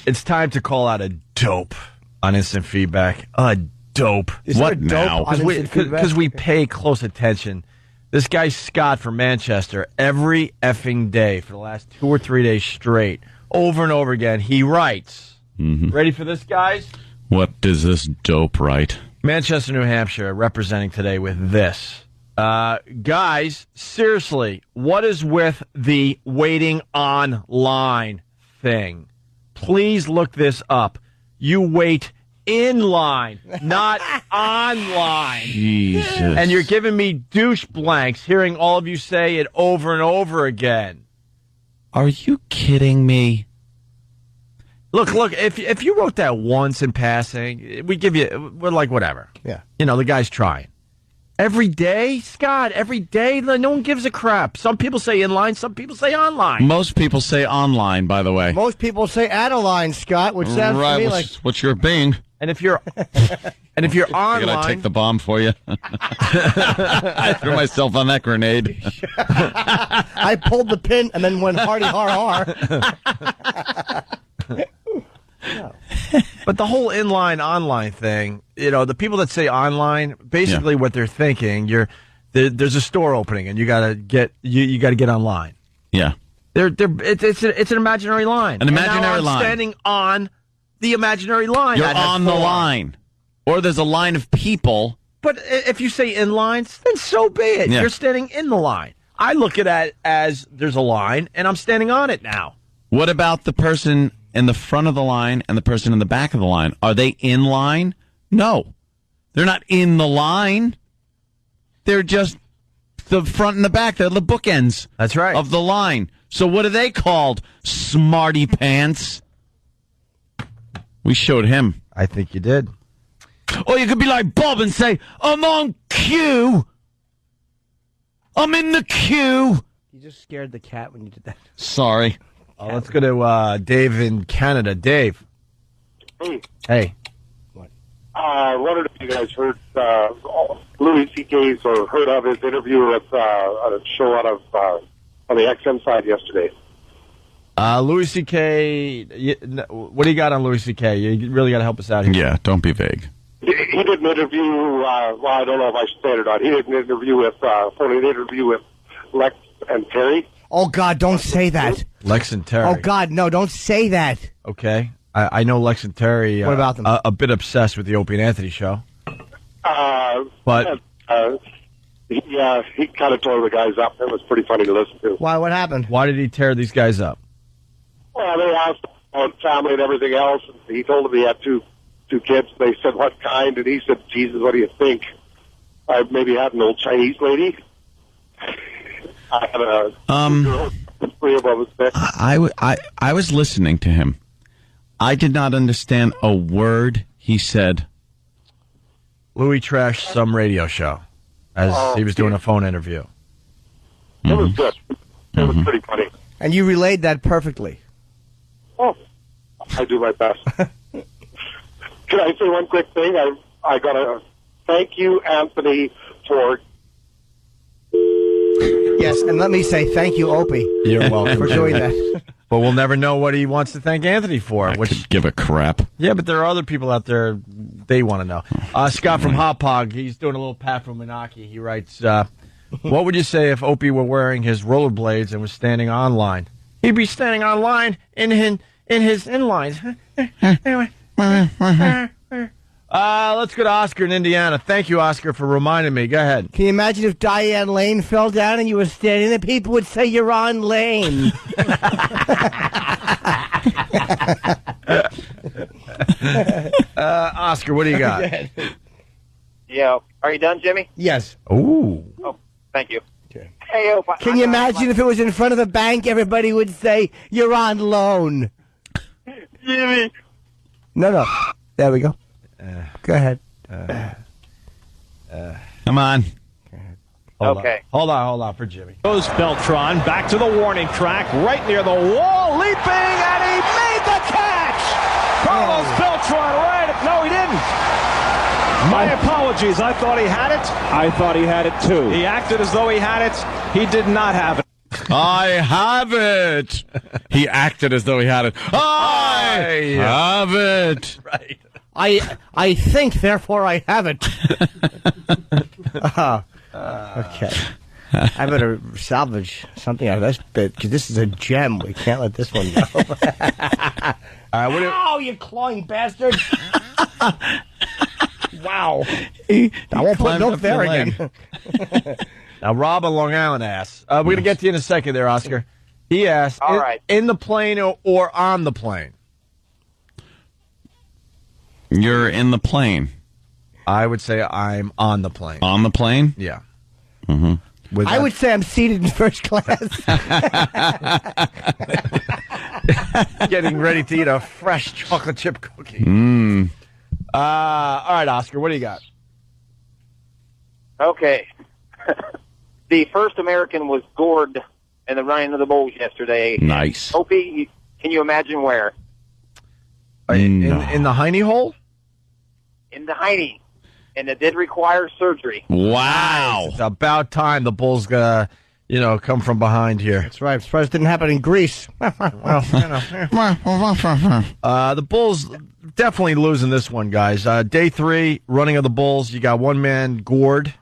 It's time to call out a dope on instant feedback. A dope. What now? Because we pay close attention. This guy Scott from Manchester, every effing day for the last 2 or 3 days straight, over and over again, he writes. Mm-hmm. Ready for this, guys? What does this dope write? Manchester, New Hampshire, representing today with this. Guys, seriously, what is with the waiting online thing? Please look this up. You wait in line, not online. Jesus. And you're giving me douche blanks hearing all of you say it over and over again. Are you kidding me? Look, if you wrote that once in passing, we're like, whatever. Yeah. You know, the guy's trying. Every day, Scott, every day, no one gives a crap. Some people say inline, some people say online. Most people say online, by the way. Most people say Adeline, Scott, which sounds right, to me like... what's your Bing? And if you're online... I gotta take the bomb for you. I threw myself on that grenade. I pulled the pin and then went hardy har. But the whole inline online thing, you know, the people that say online, basically what they're thinking, there's a store opening and you gotta get online. Yeah. It's an imaginary line. An imaginary and now I'm line. standing on the imaginary line. You're on the line. Or there's a line of people. But if you say in lines, then so be it. Yeah. You're standing in the line. I look at it as there's a line and I'm standing on it now. What about the person in the front of the line and the person in the back of the line? Are they in line? No. They're not in the line. They're just the front and the back. They're the bookends. That's right. Of the line. So what are they called? Smarty pants. We showed him. I think you did. Or you could be like Bob and say, I'm on queue. I'm in the queue. You just scared the cat when you did that. Sorry. Let's go to Dave in Canada. Dave. Hey. I wondered if you guys heard Louis C.K.'s or heard of his interview with a show out of on the XM side yesterday. Louis C.K., what do you got on Louis C.K.? You really got to help us out here. Yeah, don't be vague. He did an interview, well, I don't know if I should say it or not. He did an interview with Lex and Terry. Oh, God, don't say that. Lex and Terry. Oh, God, no, don't say that. Okay. I know Lex and Terry What about them? A bit obsessed with the Opie and Anthony show. But he kind of tore the guys up. It was pretty funny to listen to. Why? What happened? Why did he tear these guys up? Well, they asked about family and everything else. And he told them he had two kids. They said, what kind? And he said, Jesus, what do you think? I maybe had an old Chinese lady. I had a girl, 3 above 6. I was listening to him. I did not understand a word he said. Louis trashed some radio show as he was doing a phone interview. It was good. It was pretty funny. And you relayed that perfectly. Oh, I do my best. Can I say one quick thing? I got to thank you, Anthony, for... Yes, and let me say thank you, Opie. You're welcome. For doing that. But we'll never know what he wants to thank Anthony for. Could give a crap. Yeah, but there are other people out there, they want to know. Scott from Hop Hog, he's doing a little pat from Menaki. He writes, what would you say if Opie were wearing his rollerblades and was standing online? He'd be standing online in his inlines. Let's go to Oscar in Indiana. Thank you, Oscar, for reminding me. Go ahead. Can you imagine if Diane Lane fell down and you were standing there? People would say you're on Lane. Oscar, what do you got? Yeah. Are you done, Jimmy? Yes. Ooh. Oh, thank you. Okay. Hey, Ope, Can you imagine if it was in front of the bank, everybody would say, you're on loan. Jimmy. No. There we go. Go ahead. Come on. Okay. Hold on for Jimmy. Goes Beltran back to the warning track, right near the wall, leaping, and he made the catch! Carlos Beltran, right? No, he didn't. My apologies. I thought he had it. I thought he had it too. He acted as though he had it. He did not have it. I have it. He acted as though he had it. I have it. Right. I think, therefore I have it. Okay. I better salvage something out of this bit, because this is a gem. We can't let this one go. Oh, you clawing bastard. Wow. I won't put milk there again. Now, Rob on Long Island asks, we're going to get to you in a second there, Oscar. He asked, All right. in the plane or on the plane? You're in the plane. I would say I'm on the plane. On the plane? Yeah. Mm-hmm. I would say I'm seated in first class. Getting ready to eat a fresh chocolate chip cookie. Mm. All right, Oscar, what do you got? Okay. The first American was gored in the running of the bulls yesterday. Nice. Opie, can you imagine where? In the hiney hole? In the hiney. And it did require surgery. Wow. It's about time the Bulls come from behind here. That's right. I'm surprised it didn't happen in Greece. The Bulls definitely losing this one, guys. Day 3, running of the Bulls. You got one man gored,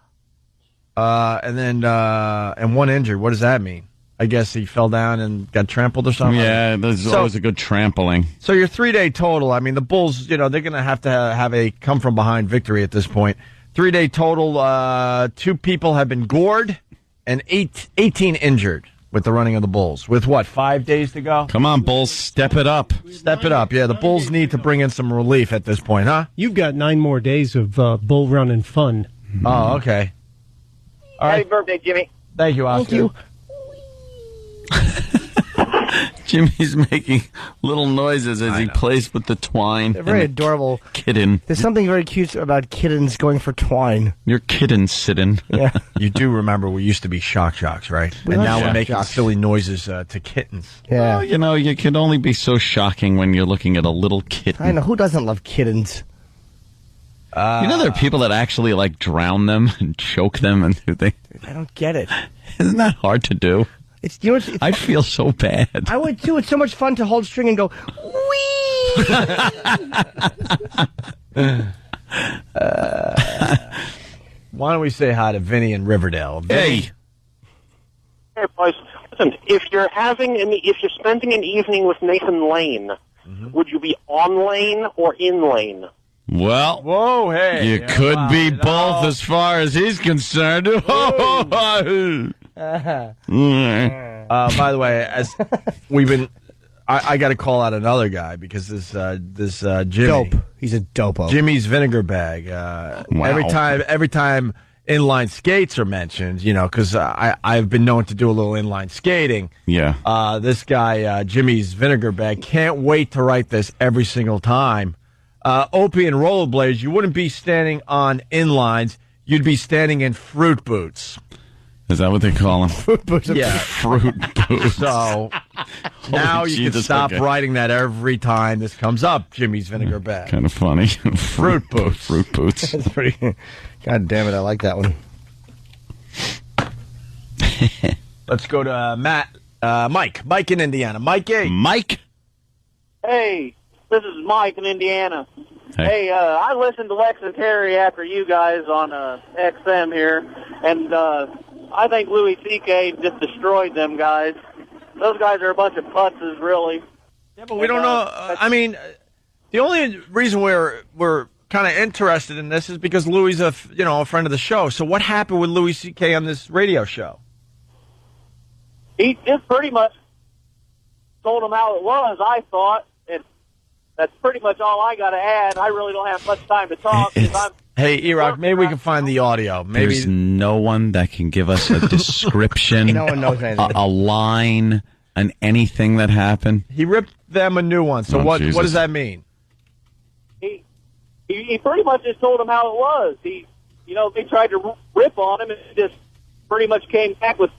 and one injured. What does that mean? I guess he fell down and got trampled or something. Yeah, there's always a good trampling. So your 3-day total, I mean, the Bulls, they're going to have a come-from-behind victory at this point. 3-day total, 2 people have been gored and 18 injured with the running of the Bulls. With what, 5 days to go? Come on, Bulls, step it up. Step it up. Yeah, the Bulls need to bring in some relief at this point, huh? You've got 9 more days of bull run and fun. Oh, okay. All Happy right. birthday, Jimmy. Thank you, Oscar. Thank you. Jimmy's making little noises as he plays with the twine. They're very and the adorable. Kitten. There's something very cute about kittens going for twine. Your kitten sitting. Yeah. You do remember we used to be shock jocks, right? We And like now shock we're making jocks. silly noises to kittens. Yeah. Well, you can only be so shocking when you're looking at a little kitten. I know. Who doesn't love kittens? There are people that actually drown them and choke them and do things. I don't get it. Isn't that hard to do? It's I feel so bad. I would too. It's so much fun to hold string and go wee. Why don't we say hi to Vinny in Riverdale? Vinny. Hey, boys. Listen, if you're spending an evening with Nathan Lane, would you be on lane or in lane? Well, whoa, hey, you could be both as far as he's concerned. By the way, as we've been, I got to call out another guy because this Jimmy, Dope. He's a dopo. Jimmy's vinegar bag. Every time inline skates are mentioned, because I've been known to do a little inline skating. Yeah. This guy, Jimmy's vinegar bag, can't wait to write this every single time. Opie and rollerblades, you wouldn't be standing on inlines. You'd be standing in fruit boots. Is that what they call them? Fruit boots. Yeah. Fruit boots. So now you can Jesus, stop okay. writing that every time this comes up, Jimmy's vinegar bag. Kind of funny. Fruit boots. Fruit boots. That's pretty. God damn it! I like that one. Let's go to Mike. Mike in Indiana. Mikey. Mike. Hey, this is Mike in Indiana. Hey, I listened to Lex and Terry after you guys on XM here, and I think Louis C.K. just destroyed them guys. Those guys are a bunch of putzes, really. Yeah, but we don't know. I mean, the only reason we're kind of interested in this is because Louis a friend of the show. So what happened with Louis C.K. on this radio show? He just pretty much told them how it was, I thought, and that's pretty much all I got to add. I really don't have much time to talk. Hey, E-Rock, maybe we can find the audio. Maybe there's no one that can give us a description, No one knows anything. a line, and anything that happened. he ripped them a new one. So Oh, what Jesus. does that mean? He pretty much just told them how it was. They tried to rip on him, and it just pretty much came back with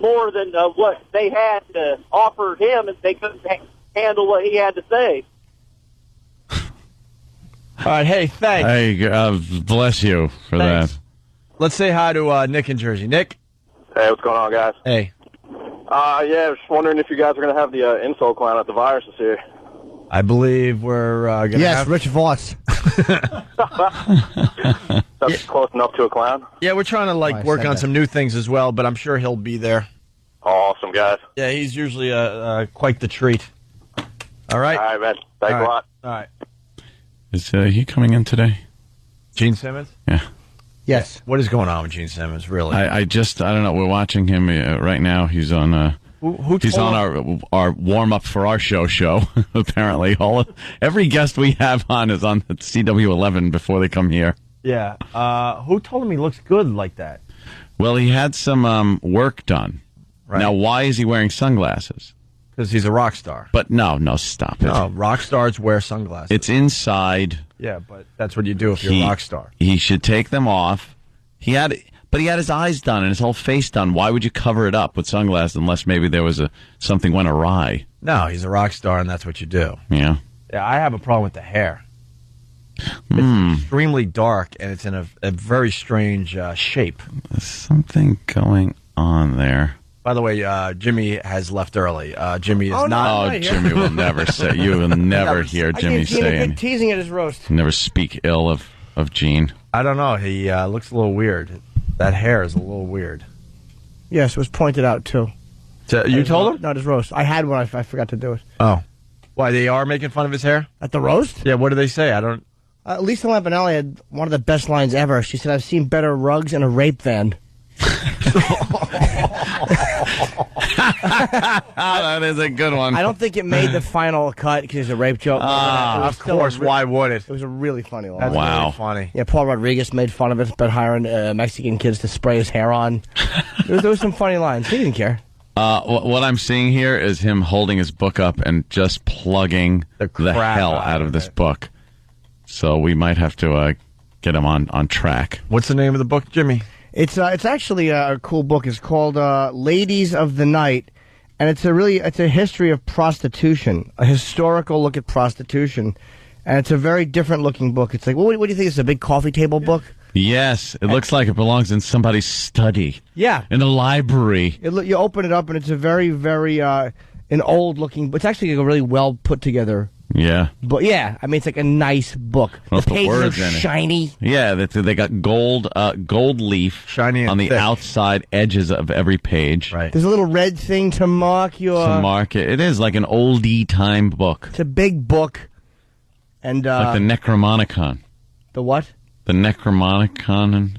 more than what they had to offer him, and they couldn't handle what he had to say. All right, hey, thanks. Hey, bless you for Thanks. that. Let's say hi to Nick in Jersey. Nick? Hey, what's going on, guys? Hey. Yeah, I was just wondering if you guys are going to have the insult clown at the virus this year. I believe we're going to Yes, have... Rich Voss. That's close enough to a clown. Yeah, we're trying to I work said on that. some new things as well, but I'm sure he'll be there. Awesome, guys. Yeah, he's usually quite the treat. All right? All right, man. Thanks a lot. All right. Is he coming in today? Gene Simmons? Yeah. Yes. What is going on with Gene Simmons, really? I don't know. We're watching him right now. He's on He's on our warm up for our show. Apparently, every guest we have on is on the CW11 before they come here. Yeah. Who told him he looks good like that? Well, he had some work done. Right. Now, why is he wearing sunglasses? Because he's a rock star. But no, stop it. No, rock stars wear sunglasses. It's inside. Yeah, but that's what you do if you're a rock star. He should take them off. He had his eyes done and his whole face done. Why would you cover it up with sunglasses unless maybe there was something went awry? No, he's a rock star, and that's what you do. Yeah. Yeah, I have a problem with the hair. It's extremely dark, and it's in a very strange shape. There's something going on there. By the way, Jimmy has left early. Jimmy is not. Oh, Jimmy will never say. You will never hear Jimmy say. Teasing at his roast. Never speak ill of Gene. I don't know. He looks a little weird. That hair is a little weird. Yes, it was pointed out too. You told him? Not his roast. I had one. I forgot to do it. Oh, why they are making fun of his hair at the roast? Yeah. What do they say? I don't. Lisa Lampanelli had one of the best lines ever. She said, "I've seen better rugs in a rape van." That is a good one. I don't think it made the final cut because it's a rape joke. Of course, why would it? It was a really funny line. That's really funny. Yeah, Paul Rodriguez made fun of it about hiring Mexican kids to spray his hair on. There was some funny lines. He didn't care. What I'm seeing here is him holding his book up and just plugging the hell out of this book. So we might have to get him on track. What's the name of the book, Jimmy? It's actually a cool book. It's called Ladies of the Night, and it's a history of prostitution, a historical look at prostitution, and it's a very different looking book. It's like, what do you think? It's a big coffee table book? Yes, it looks like it belongs in somebody's study. Yeah, in a library. You open it up, and it's a very, very an old looking. It's actually a really well put together. Yeah. But yeah, I mean, it's like a nice book. The pages are shiny. Yeah, they got gold leaf shiny on the thick. outside edges of every page. Right. There's a little red thing to mark your... To mark it. It is like an oldie time book. It's a big book. And like the Necromonicon. The what? The Necromonicon.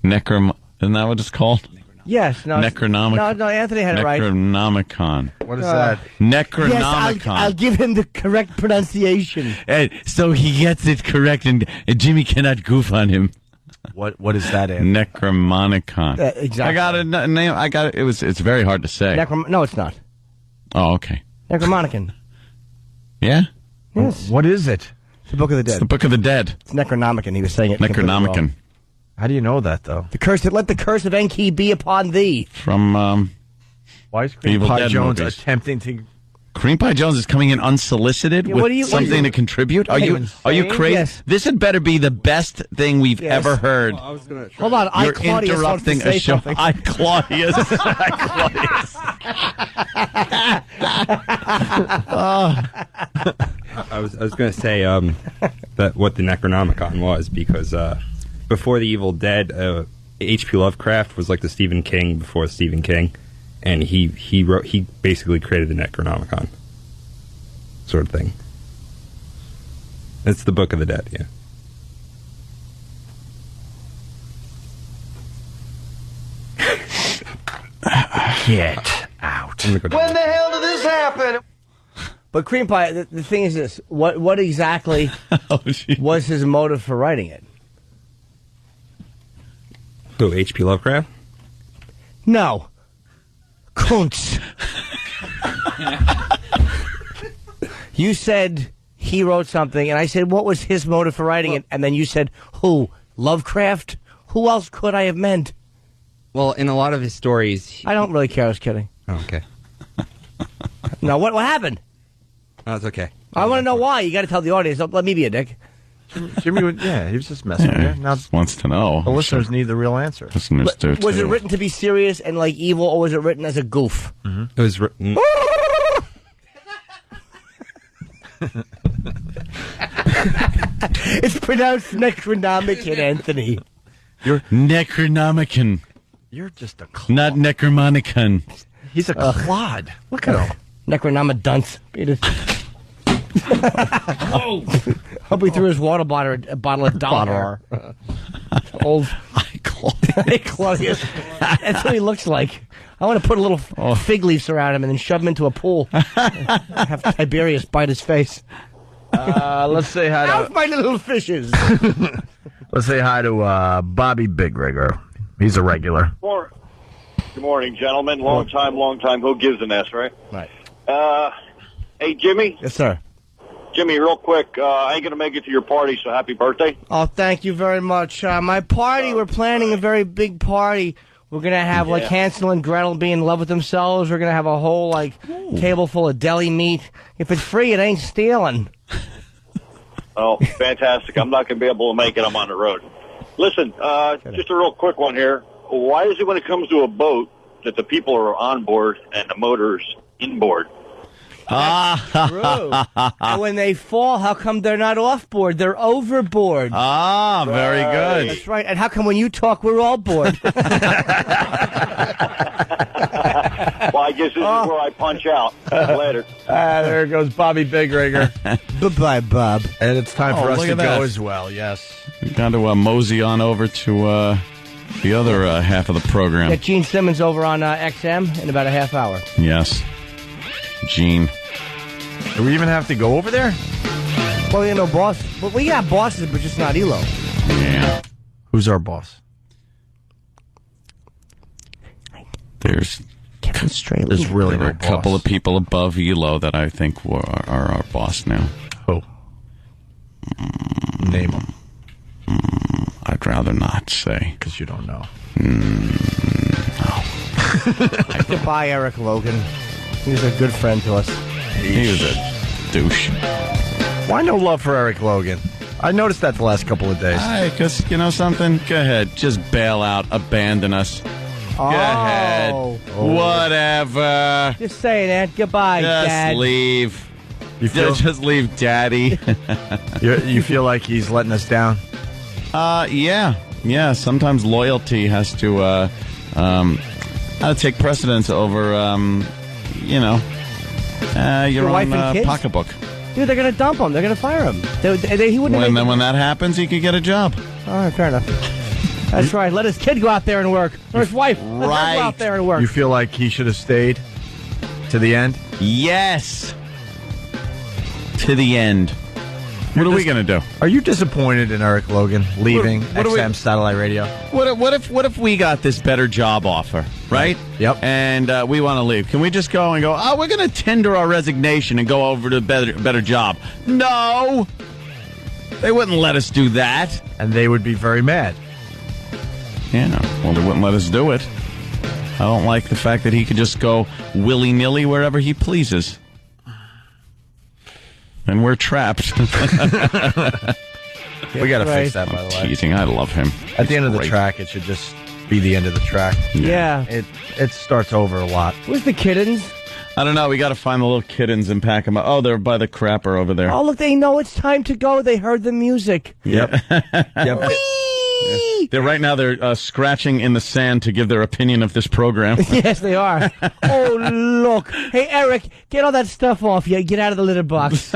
Isn't that what it's called? Yes. No, Necronomicon. No, Anthony had it right. Necronomicon. What is that? Necronomicon. Yes, I'll give him the correct pronunciation. So he gets it correct, and Jimmy cannot goof on him. What is that, Anthony? Necromonicon. Exactly. I got a name. It's very hard to say. No, it's not. Oh, okay. Necromonicon. Yeah? Yes. What is it? It's the Book of the Dead. It's the Book of the Dead. It's Necronomicon. He was saying it. Necronomicon. How do you know that, though? Let the curse of Enki be upon thee. From why is Cream Pie Jones attempting to? Cream Pie Jones is coming in unsolicited with something to contribute. Are you crazy? Yes. This had better be the best thing we've ever heard. Well, hold on, You're interrupting a show. I Claudius. I was going to say that what the Necronomicon was, because before the Evil Dead, H.P. Lovecraft was like the Stephen King before Stephen King, and he basically created the Necronomicon sort of thing. It's the Book of the Dead, yeah. Get out. When the hell did this happen? But Cream Pie, the thing is this: what exactly was his motive for writing it? Who, H.P. Lovecraft? No, Kuntz. You said he wrote something, and I said, what was his motive for writing it? And then you said, who? Lovecraft? Who else could I have meant? Well, in a lot of his stories... I don't really care. I was kidding. Oh, okay. No, what happened? Oh, it's okay. I want to know why. You got to tell the audience. Don't let me be a dick. Jimmy, he was just messing with you. Now wants to know. The listeners need the real answer. Listeners do Was too. it written to be serious and like evil, or was it written as a goof? Mm-hmm. It was written... It's pronounced Necronomicon, Anthony. You're Necronomicon. You're just a clod. Not Necromonicon. He's a clod. Look at him. Necronomidunce. Hope he threw his water bottle of doll hair. Old Claudius. That's what he looks like. I want to put a little fig leaves around him and then shove him into a pool. Have Tiberius bite his face. Let's say hi to... Out my little fishes. Let's say hi to Bobby Big Rigger. He's a regular. Good morning, gentlemen. Long time. Who gives an S, right? Right. Hey, Jimmy. Yes, sir. Jimmy, real quick. I ain't going to make it to your party, so happy birthday. Oh, thank you very much. My party, we're planning a very big party. We're going to have, like, Hansel and Gretel be in love with themselves. We're going to have a whole, like, table full of deli meat. If it's free, it ain't stealing. Oh, fantastic. I'm not going to be able to make it. I'm on the road. Listen, just a real quick one here. Why is it when it comes to a boat that the people are on board and the motor's inboard? True. And when they fall, how come they're not off board? They're overboard. Very good. That's right. And how come when you talk, we're all bored? Well, I guess this is where I punch out. Later. There goes Bobby Big Rigger. Bye-bye, Bob. And it's time for us look to at go that. as well, yes. We've got to mosey on over to the other half of the program. Get Gene Simmons over on XM in about a half hour. Yes. Gene. Do we even have to go over there? Well, you know, boss. But we got bosses, but just not Elo. Yeah. Who's our boss? There's Kevin Straley. There's really there no are a couple boss. of people above Elo that I think are our boss now. Who? Name them. I'd rather not say. Because you don't know. Goodbye, Eric Logan. He was a good friend to us. He was a douche. Why no love for Eric Logan? I noticed that the last couple of days. Because, you know something? Go ahead. Just bail out. Abandon us. Go ahead. Whatever. Just saying, Aunt. Goodbye, Just Dad. leave. You feel, just leave Daddy. you feel like he's letting us down? Yeah. Yeah, sometimes loyalty has to take precedence over, your wife own and kids? pocketbook. Dude, they're going to dump him. They're going to fire him. He wouldn't When that happens, he could get a job. All right, fair enough. That's right. Let his kid go out there and work. Or his wife. Let her go out there and work. You feel like he should have stayed to the end? Yes. To the end. What are we going to do? Are you disappointed in Eric Logan leaving What do we- XM Satellite Radio? What if we got this better job offer, right? Yep. And we want to leave. Can we just go and go, we're going to tender our resignation and go over to a better job? No. They wouldn't let us do that. And they would be very mad. Yeah, well, they wouldn't let us do it. I don't like the fact that he could just go willy-nilly wherever he pleases. And we're trapped. We got to fix that, by the way. Teasing. I love him. At the end of the great. track, it should just be the end of the track. Yeah. It starts over a lot. Where's the kittens? I don't know. We got to find the little kittens and pack them up. Oh, they're by the crapper over there. Oh, look, they know it's time to go. They heard the music. Yep. Yep. They're right now. They're scratching in the sand to give their opinion of this program. Yes, they are. Oh, look. Hey, Eric, get all that stuff off you. Get out of the litter box.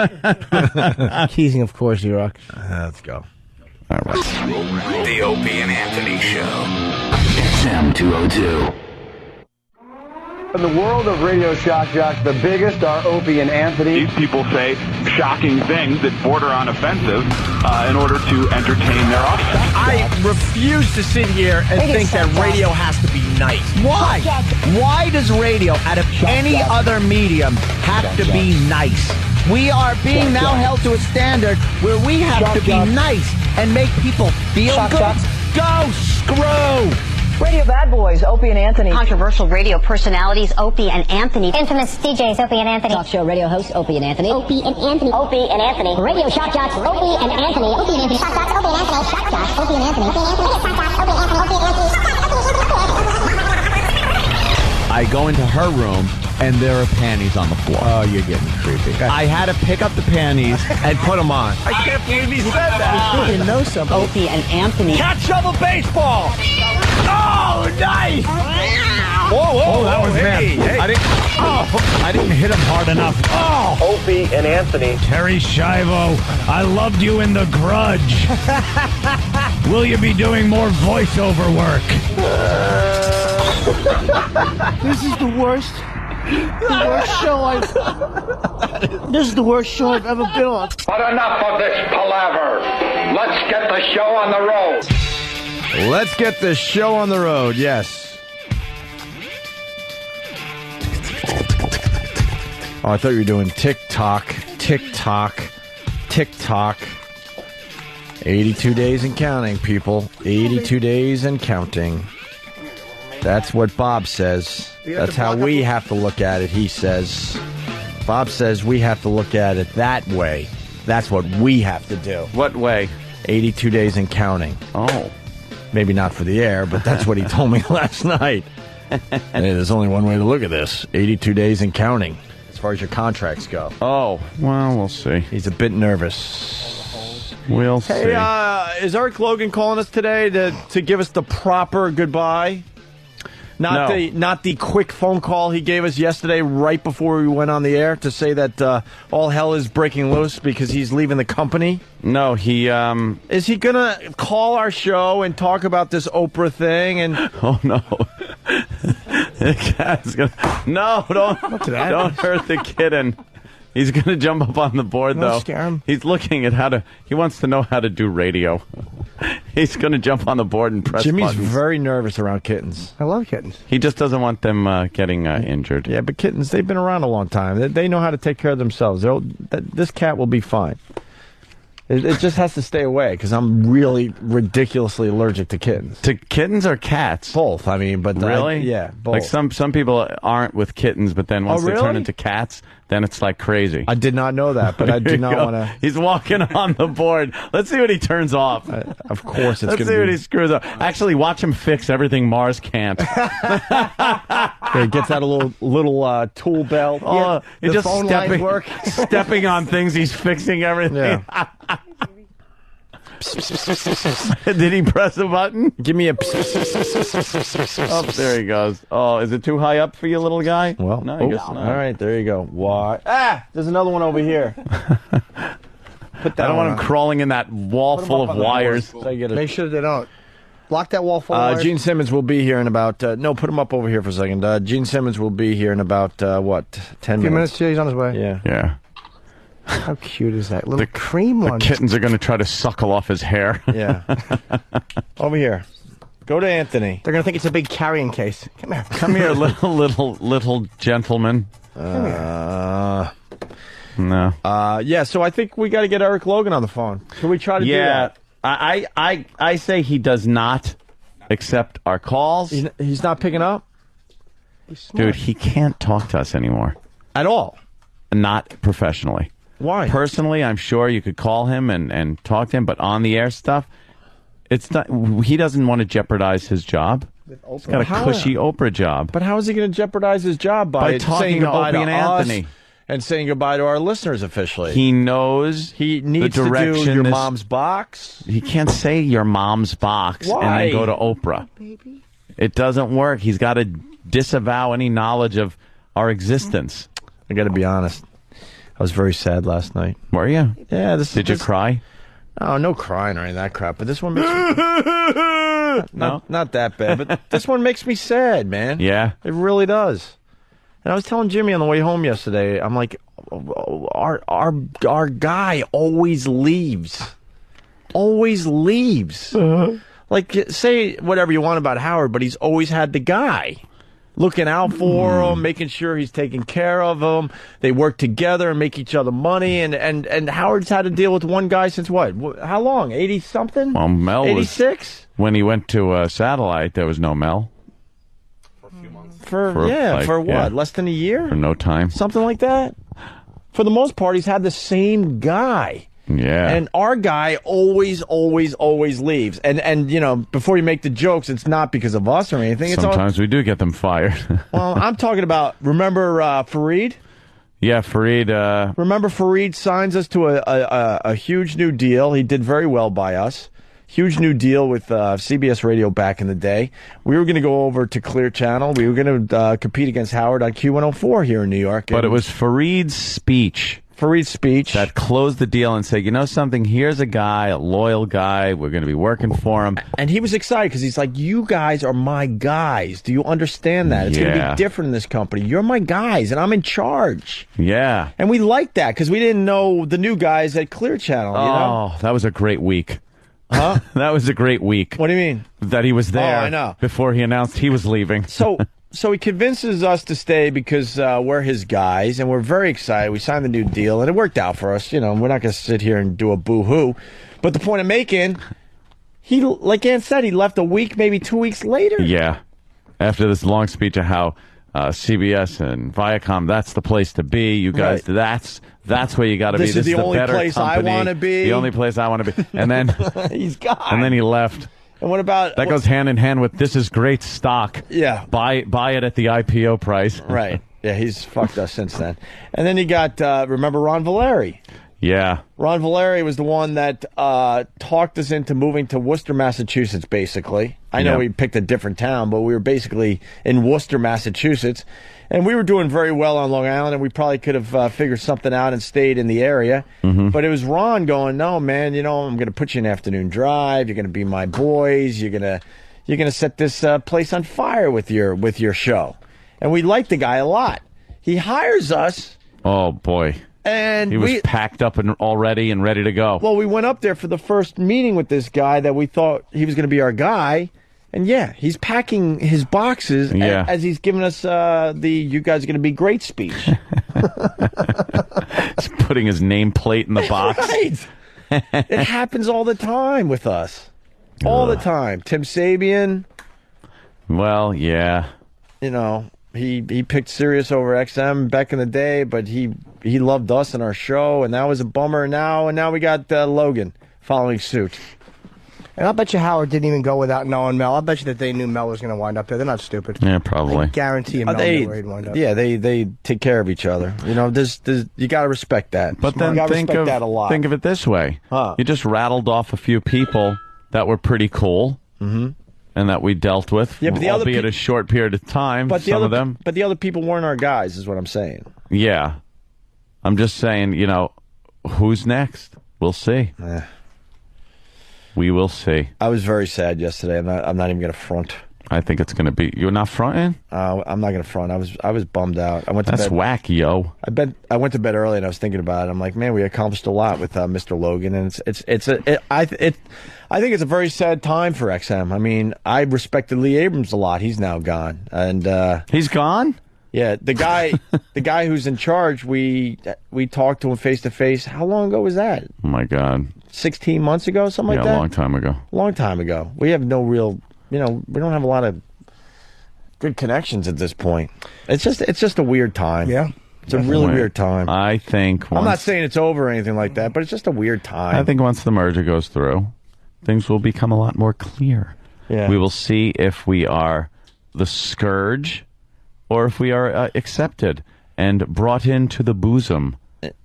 Teasing, of course, E-Rock. Let's go. All right. The Opie and Anthony Show. XM 202. In the world of Radio Shock Jocks, the biggest are Opie and Anthony. These people say shocking things that border on offensive in order to entertain their audience. I refuse to sit here and think that radio has to be nice. Why? Why does radio, out of any other medium, have to be nice? We are being now held to a standard where we have to be nice and make people feel good. Go screw! Radio Bad Boys, Opie and Anthony. Controversial radio personalities, Opie and Anthony. Infamous DJs, Opie and Anthony. Talk show radio hosts, Opie and Anthony. Opie and Anthony. Opie and Anthony. Radio Shock Jocks, Opie and Anthony. Opie and Anthony. Shock Jocks, Opie and Anthony. Shock Jocks, Opie and Anthony. Opie and Anthony. Shock Jocks, Opie and Anthony. Opie and Anthony. I go into her room, and there are panties on the floor. Oh, you're getting creepy. I had to pick up the panties and put them on. I can't believe he said that. You know something. Opie and Anthony. Catch shovel baseball. Oh, nice. Whoa, that was hey, bad. hey. I didn't hit him hard enough. Oh, Opie and Anthony. Terry Schiavo, I loved you in The Grudge. Will you be doing more voiceover work? This is the worst show This is the worst show I've ever been on. But enough of this palaver. Let's get the show on the road. Let's get the show on the road, yes. Oh, I thought you were doing TikTok. 82 days and counting, people. 82 days and counting. That's what Bob says. That's how we have to look at it, he says. Bob says we have to look at it that way. That's what we have to do. What way? 82 days and counting. Oh. Maybe not for the air, but that's what he told me last night. And there's only one way to look at this. 82 days and counting, as far as your contracts go. Oh, well, we'll see. He's a bit nervous. We'll see. Hey, is Eric Logan calling us today to give us the proper goodbye? Not the quick phone call he gave us yesterday right before we went on the air to say that all hell is breaking loose because he's leaving the company? No, he is he gonna call our show and talk about this Oprah thing and oh no. No, don't hurt the kitten. He's going to jump up on the board, though. Scare him. He's looking at he wants to know how to do radio. He's going to jump on the board and press Jimmy's buttons. very nervous around kittens. I love kittens. He just doesn't want them getting injured. Yeah, but kittens, they've been around a long time. They know how to take care of themselves. This cat will be fine. It just has to stay away because I'm really ridiculously allergic to kittens. To kittens or cats? Both. I mean, but really, yeah, both. Like some people aren't with kittens, but then once they turn into cats, then it's like crazy. I did not know that, but I do not want to. He's walking on the board. Let's see what he turns off. Of course, it's going to be. Let's see what he screws up. Actually, watch him fix everything Mars can't. He gets out a little tool belt. Oh, the just phone lines work. Stepping on things, he's fixing everything. Yeah. Did he press a button? Give me a. Oh, there he goes. Oh, is it too high up for you, little guy? Well, no, I guess not. All right, there you go. Why? There's another one over here. I don't want him crawling in that wall full of wires. Make sure they don't. Block that wall full of wires. Gene Simmons will be here in about... no, put him up over here for a second. Gene Simmons will be here in about, 10 minutes? A few minutes, he's on his way. Yeah. Yeah. How cute is that? Little cream one. The kittens are going to try to suckle off his hair. Yeah. Over here. Go to Anthony. They're going to think it's a big carrying case. Come here. Come here, little gentleman. No. Yeah, so I think we got to get Eric Logan on the phone. Can we try to do that? I say he does not accept our calls. He's not picking up? Dude, he can't talk to us anymore. At all? Not professionally. Why? Personally, I'm sure you could call him and talk to him, but on the air stuff, it's not. He doesn't want to jeopardize his job. He's got a cushy Oprah job. But how is he going to jeopardize his job by talking saying to goodbye Opie and Anthony us and saying goodbye to our listeners officially? He knows he needs the direction to do your mom's box. He can't say your mom's box and then go to Oprah. Baby? It doesn't work. He's got to disavow any knowledge of our existence. I got to be honest. I was very sad last night. Were you? Yeah. Did you cry? Oh, no crying or any of that crap. But this one makes me... not that bad. But this one makes me sad, man. Yeah. It really does. And I was telling Jimmy on the way home yesterday, I'm like, our guy always leaves. Always leaves. Like, say whatever you want about Howard, but he's always had the guy. Looking out for him, making sure he's taking care of him. They work together and make each other money. And Howard's had to deal with one guy since what? How long? 80-something? Well, Mel 86? When he went to Satellite, there was no Mel. For a few months. For what? Yeah. Less than a year? For no time. Something like that? For the most part, he's had the same guy. Yeah. And our guy always leaves. And you know, before you make the jokes, it's not because of us or anything. Sometimes we do get them fired. Well, I'm talking about, remember Fareed? Yeah, Fareed. Remember Fareed signs us to a huge new deal. He did very well by us. Huge new deal with CBS Radio back in the day. We were going to go over to Clear Channel. We were going to compete against Howard on Q104 here in New York. But it was Fareed's speech Fareed's speech that closed the deal and said, you know something, here's a guy, a loyal guy, we're going to be working for him. And he was excited because he's like, you guys are my guys. Do you understand that? It's going to be different in this company. You're my guys, and I'm in charge. Yeah. And we liked that because we didn't know the new guys at Clear Channel. You know? That was a great week. Huh? That was a great week. What do you mean? That he was there I know. before he announced he was leaving. So he convinces us to stay because we're his guys, and we're very excited. We signed the new deal, and it worked out for us. You know, we're not going to sit here and do a boo-hoo. But the point I'm making, he, like Ann said, he left a week, maybe 2 weeks later. Yeah. After this long speech of how CBS and Viacom, that's the place to be. You guys, that's where you got to be. This is the only better place company. I want to be. The only place I want to be. And then he's gone. And then he left. And what about that? Goes hand in hand with this is great stock. Yeah, buy it at the IPO price. Right. Yeah, he's fucked us since then. And then you got remember Ron Valeri. Yeah. Ron Valeri was the one that talked us into moving to Worcester, Massachusetts, basically. I know we picked a different town, but we were basically in Worcester, Massachusetts. And we were doing very well on Long Island, and we probably could have figured something out and stayed in the area. Mm-hmm. But it was Ron going, no, man, you know, I'm going to put you in afternoon drive. You're going to be my boys. You're going to set this place on fire with your show. And we like the guy a lot. He hires us. Oh, boy. And he was packed up and already and ready to go. Well, we went up there for the first meeting with this guy that we thought he was going to be our guy. And yeah, he's packing his boxes as he's giving us you guys are going to be great speech. He's putting his nameplate in the box. Right. It happens all the time with us. All the time. Tim Sabian. Well, yeah. You know, he picked Sirius over XM back in the day, but he loved us and our show, and that was a bummer. Now we got Logan following suit. And I'll bet you Howard didn't even go without knowing Mel. I'll bet you that they knew Mel was going to wind up there. They're not stupid. Yeah, probably. I guarantee you Mel knew where he'd wind up. Yeah, they take care of each other. You know, you got to respect that. But then think of it this way. You just rattled off a few people that were pretty cool and that we dealt with, albeit a short period of time, but some of them. But the other people weren't our guys, is what I'm saying. Yeah. I'm just saying, you know, who's next? We'll see. We will see. I was very sad yesterday. I'm not even going to front. I think it's going to be. You're not fronting? I'm not going to front. I was bummed out. I went to That's bed. whack, yo. I went to bed early and I was thinking about it. I'm like, man, we accomplished a lot with Mr. Logan, and I think it's a very sad time for XM. I mean, I respected Lee Abrams a lot. He's now gone, and he's gone. Yeah, the guy who's in charge. We talked to him face to face. How long ago was that? Oh my God. 16 months ago, something like that? Yeah, a long time ago. Long time ago. We have no real, we don't have a lot of good connections at this point. It's just a weird time. Yeah. It's a really weird time. I think I'm not saying it's over or anything like that, but it's just a weird time. I think once the merger goes through, things will become a lot more clear. Yeah. We will see if we are the scourge or if we are accepted and brought into the bosom.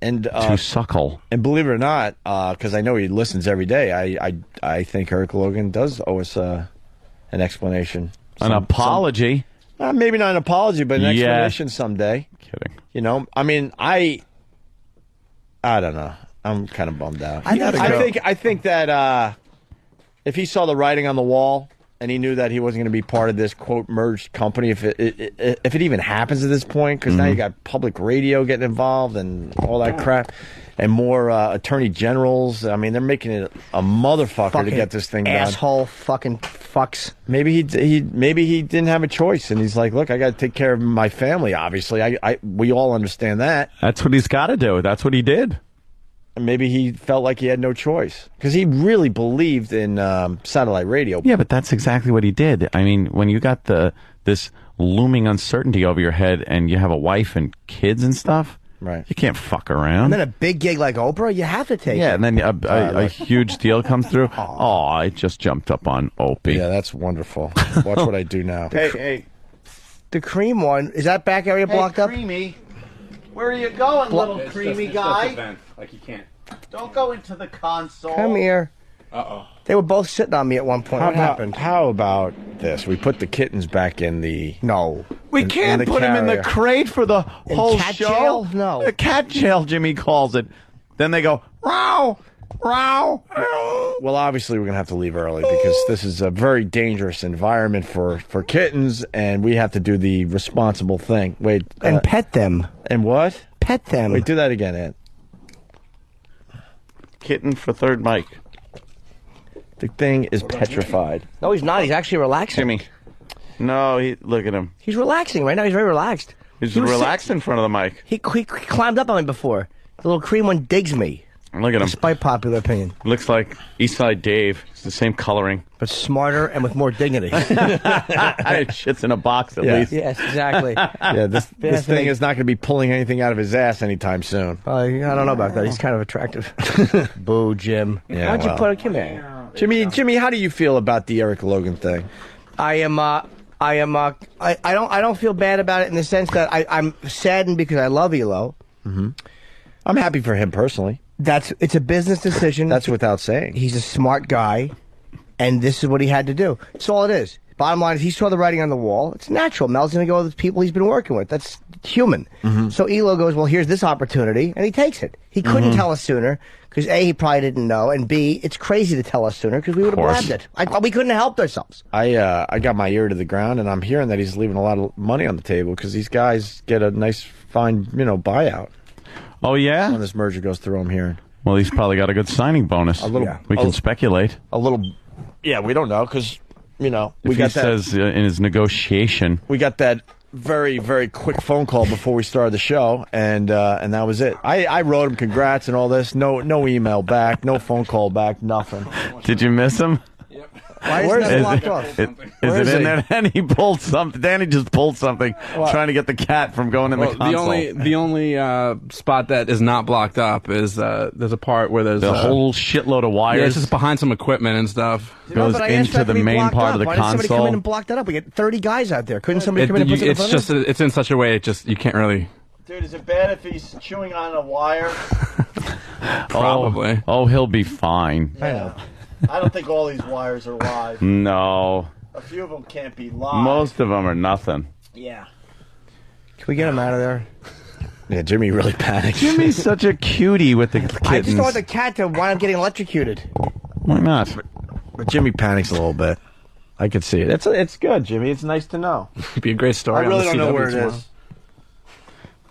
And to suckle. And believe it or not, because I know he listens every day, I think Eric Logan does owe us an explanation. An apology? Maybe not an apology, but an explanation someday. Kidding. You know, I mean, I don't know. I'm kind of bummed out. I think that if he saw the writing on the wall and he knew that he wasn't going to be part of this quote merged company, if it even happens at this point, because now you got public radio getting involved and all that crap, and more attorney generals. I mean, they're making it a motherfucker to get this thing done. Asshole, fucking fucks. Maybe he didn't have a choice, and he's like, look, I got to take care of my family. Obviously, we all understand that. That's what he's got to do. That's what he did. And maybe he felt like he had no choice because he really believed in satellite radio. Yeah, but that's exactly what he did. I mean, when you got this looming uncertainty over your head and you have a wife and kids and stuff, right? You can't fuck around. And then a big gig like Oprah, you have to take it. Yeah, and then a huge deal comes through. Oh, I just jumped up on Opie. Yeah, that's wonderful. Watch what I do now. Hey. The cream one, is that back area blocked up? Creamy. Where are you going, little creamy guy? Like you can't. Don't go into the console. Come here. Uh-oh. They were both sitting on me at one point. What happened? How about this? We put the kittens back in the... No. We can't put him in the crate for the whole cat show. jail? No. The cat jail, Jimmy calls it. Then they go, row, row. Well, obviously, we're going to have to leave early because this is a very dangerous environment for kittens, and we have to do the responsible thing. Wait. And pet them. And what? Pet them. Wait, do that again, Ed. Kitten for third mic. The thing is petrified. No, he's not. He's actually relaxing. Jimmy. No, look at him. He's relaxing right now. He's very relaxed. He's relaxed in front of the mic. He climbed up on me before. The little cream one digs me. Look at him. Despite popular opinion. Looks like Eastside Dave. It's the same coloring. But smarter and with more dignity. Shit's in a box at least. Yes, exactly. Yeah, this thing is not going to be pulling anything out of his ass anytime soon. I don't know about that. He's kind of attractive. Boo, Jim. Yeah, Why'd you put him in? Jimmy, how do you feel about the Eric Logan thing? I don't feel bad about it in the sense that I'm saddened because I love Elo. Mm-hmm. I'm happy for him personally. It's a business decision. That's without saying. He's a smart guy, and this is what he had to do. That's all it is. Bottom line is he saw the writing on the wall. It's natural. Mel's going to go with the people he's been working with. That's human. Mm-hmm. So Elo goes, well, here's this opportunity, and he takes it. He couldn't tell us sooner because A, he probably didn't know, and B, it's crazy to tell us sooner because we would have blabbed it. I thought we couldn't have helped ourselves. I got my ear to the ground, and I'm hearing that he's leaving a lot of money on the table because these guys get a nice, fine, buyout. Oh, yeah? When this merger goes through, I'm hearing. Well, he's probably got a good signing bonus. A little. We can speculate. A little. Yeah, we don't know because, we if got he that. says in his negotiation. We got that very, very quick phone call before we started the show, and that was it. I wrote him congrats and all this. No email back, no phone call back, nothing. Did you miss him? Why is that blocked off? Is it in there? And he pulled something. Danny just pulled something, trying to get the cat from going in the console. The only spot that is not blocked up is there's a part where there's a whole shitload of wires. Yeah, it's just behind some equipment and stuff. Goes into the main part of the Why console. didn't somebody come in and block that up? We get 30 guys out there. Couldn't somebody come in and put it in front of us? It's in such a way you can't really. Dude, is it bad if he's chewing on a wire? Probably. Oh, he'll be fine. I know. I don't think all these wires are live. No. A few of them can't be live. Most of them are nothing. Yeah. Can we get him out of there? Yeah, Jimmy really panicked. Jimmy's such a cutie with the kittens. I just don't want the cat to wind up getting electrocuted. Why not? But Jimmy panics a little bit. I could see it. It's good, Jimmy. It's nice to know. It'd be a great story. I really don't know where it tomorrow. is.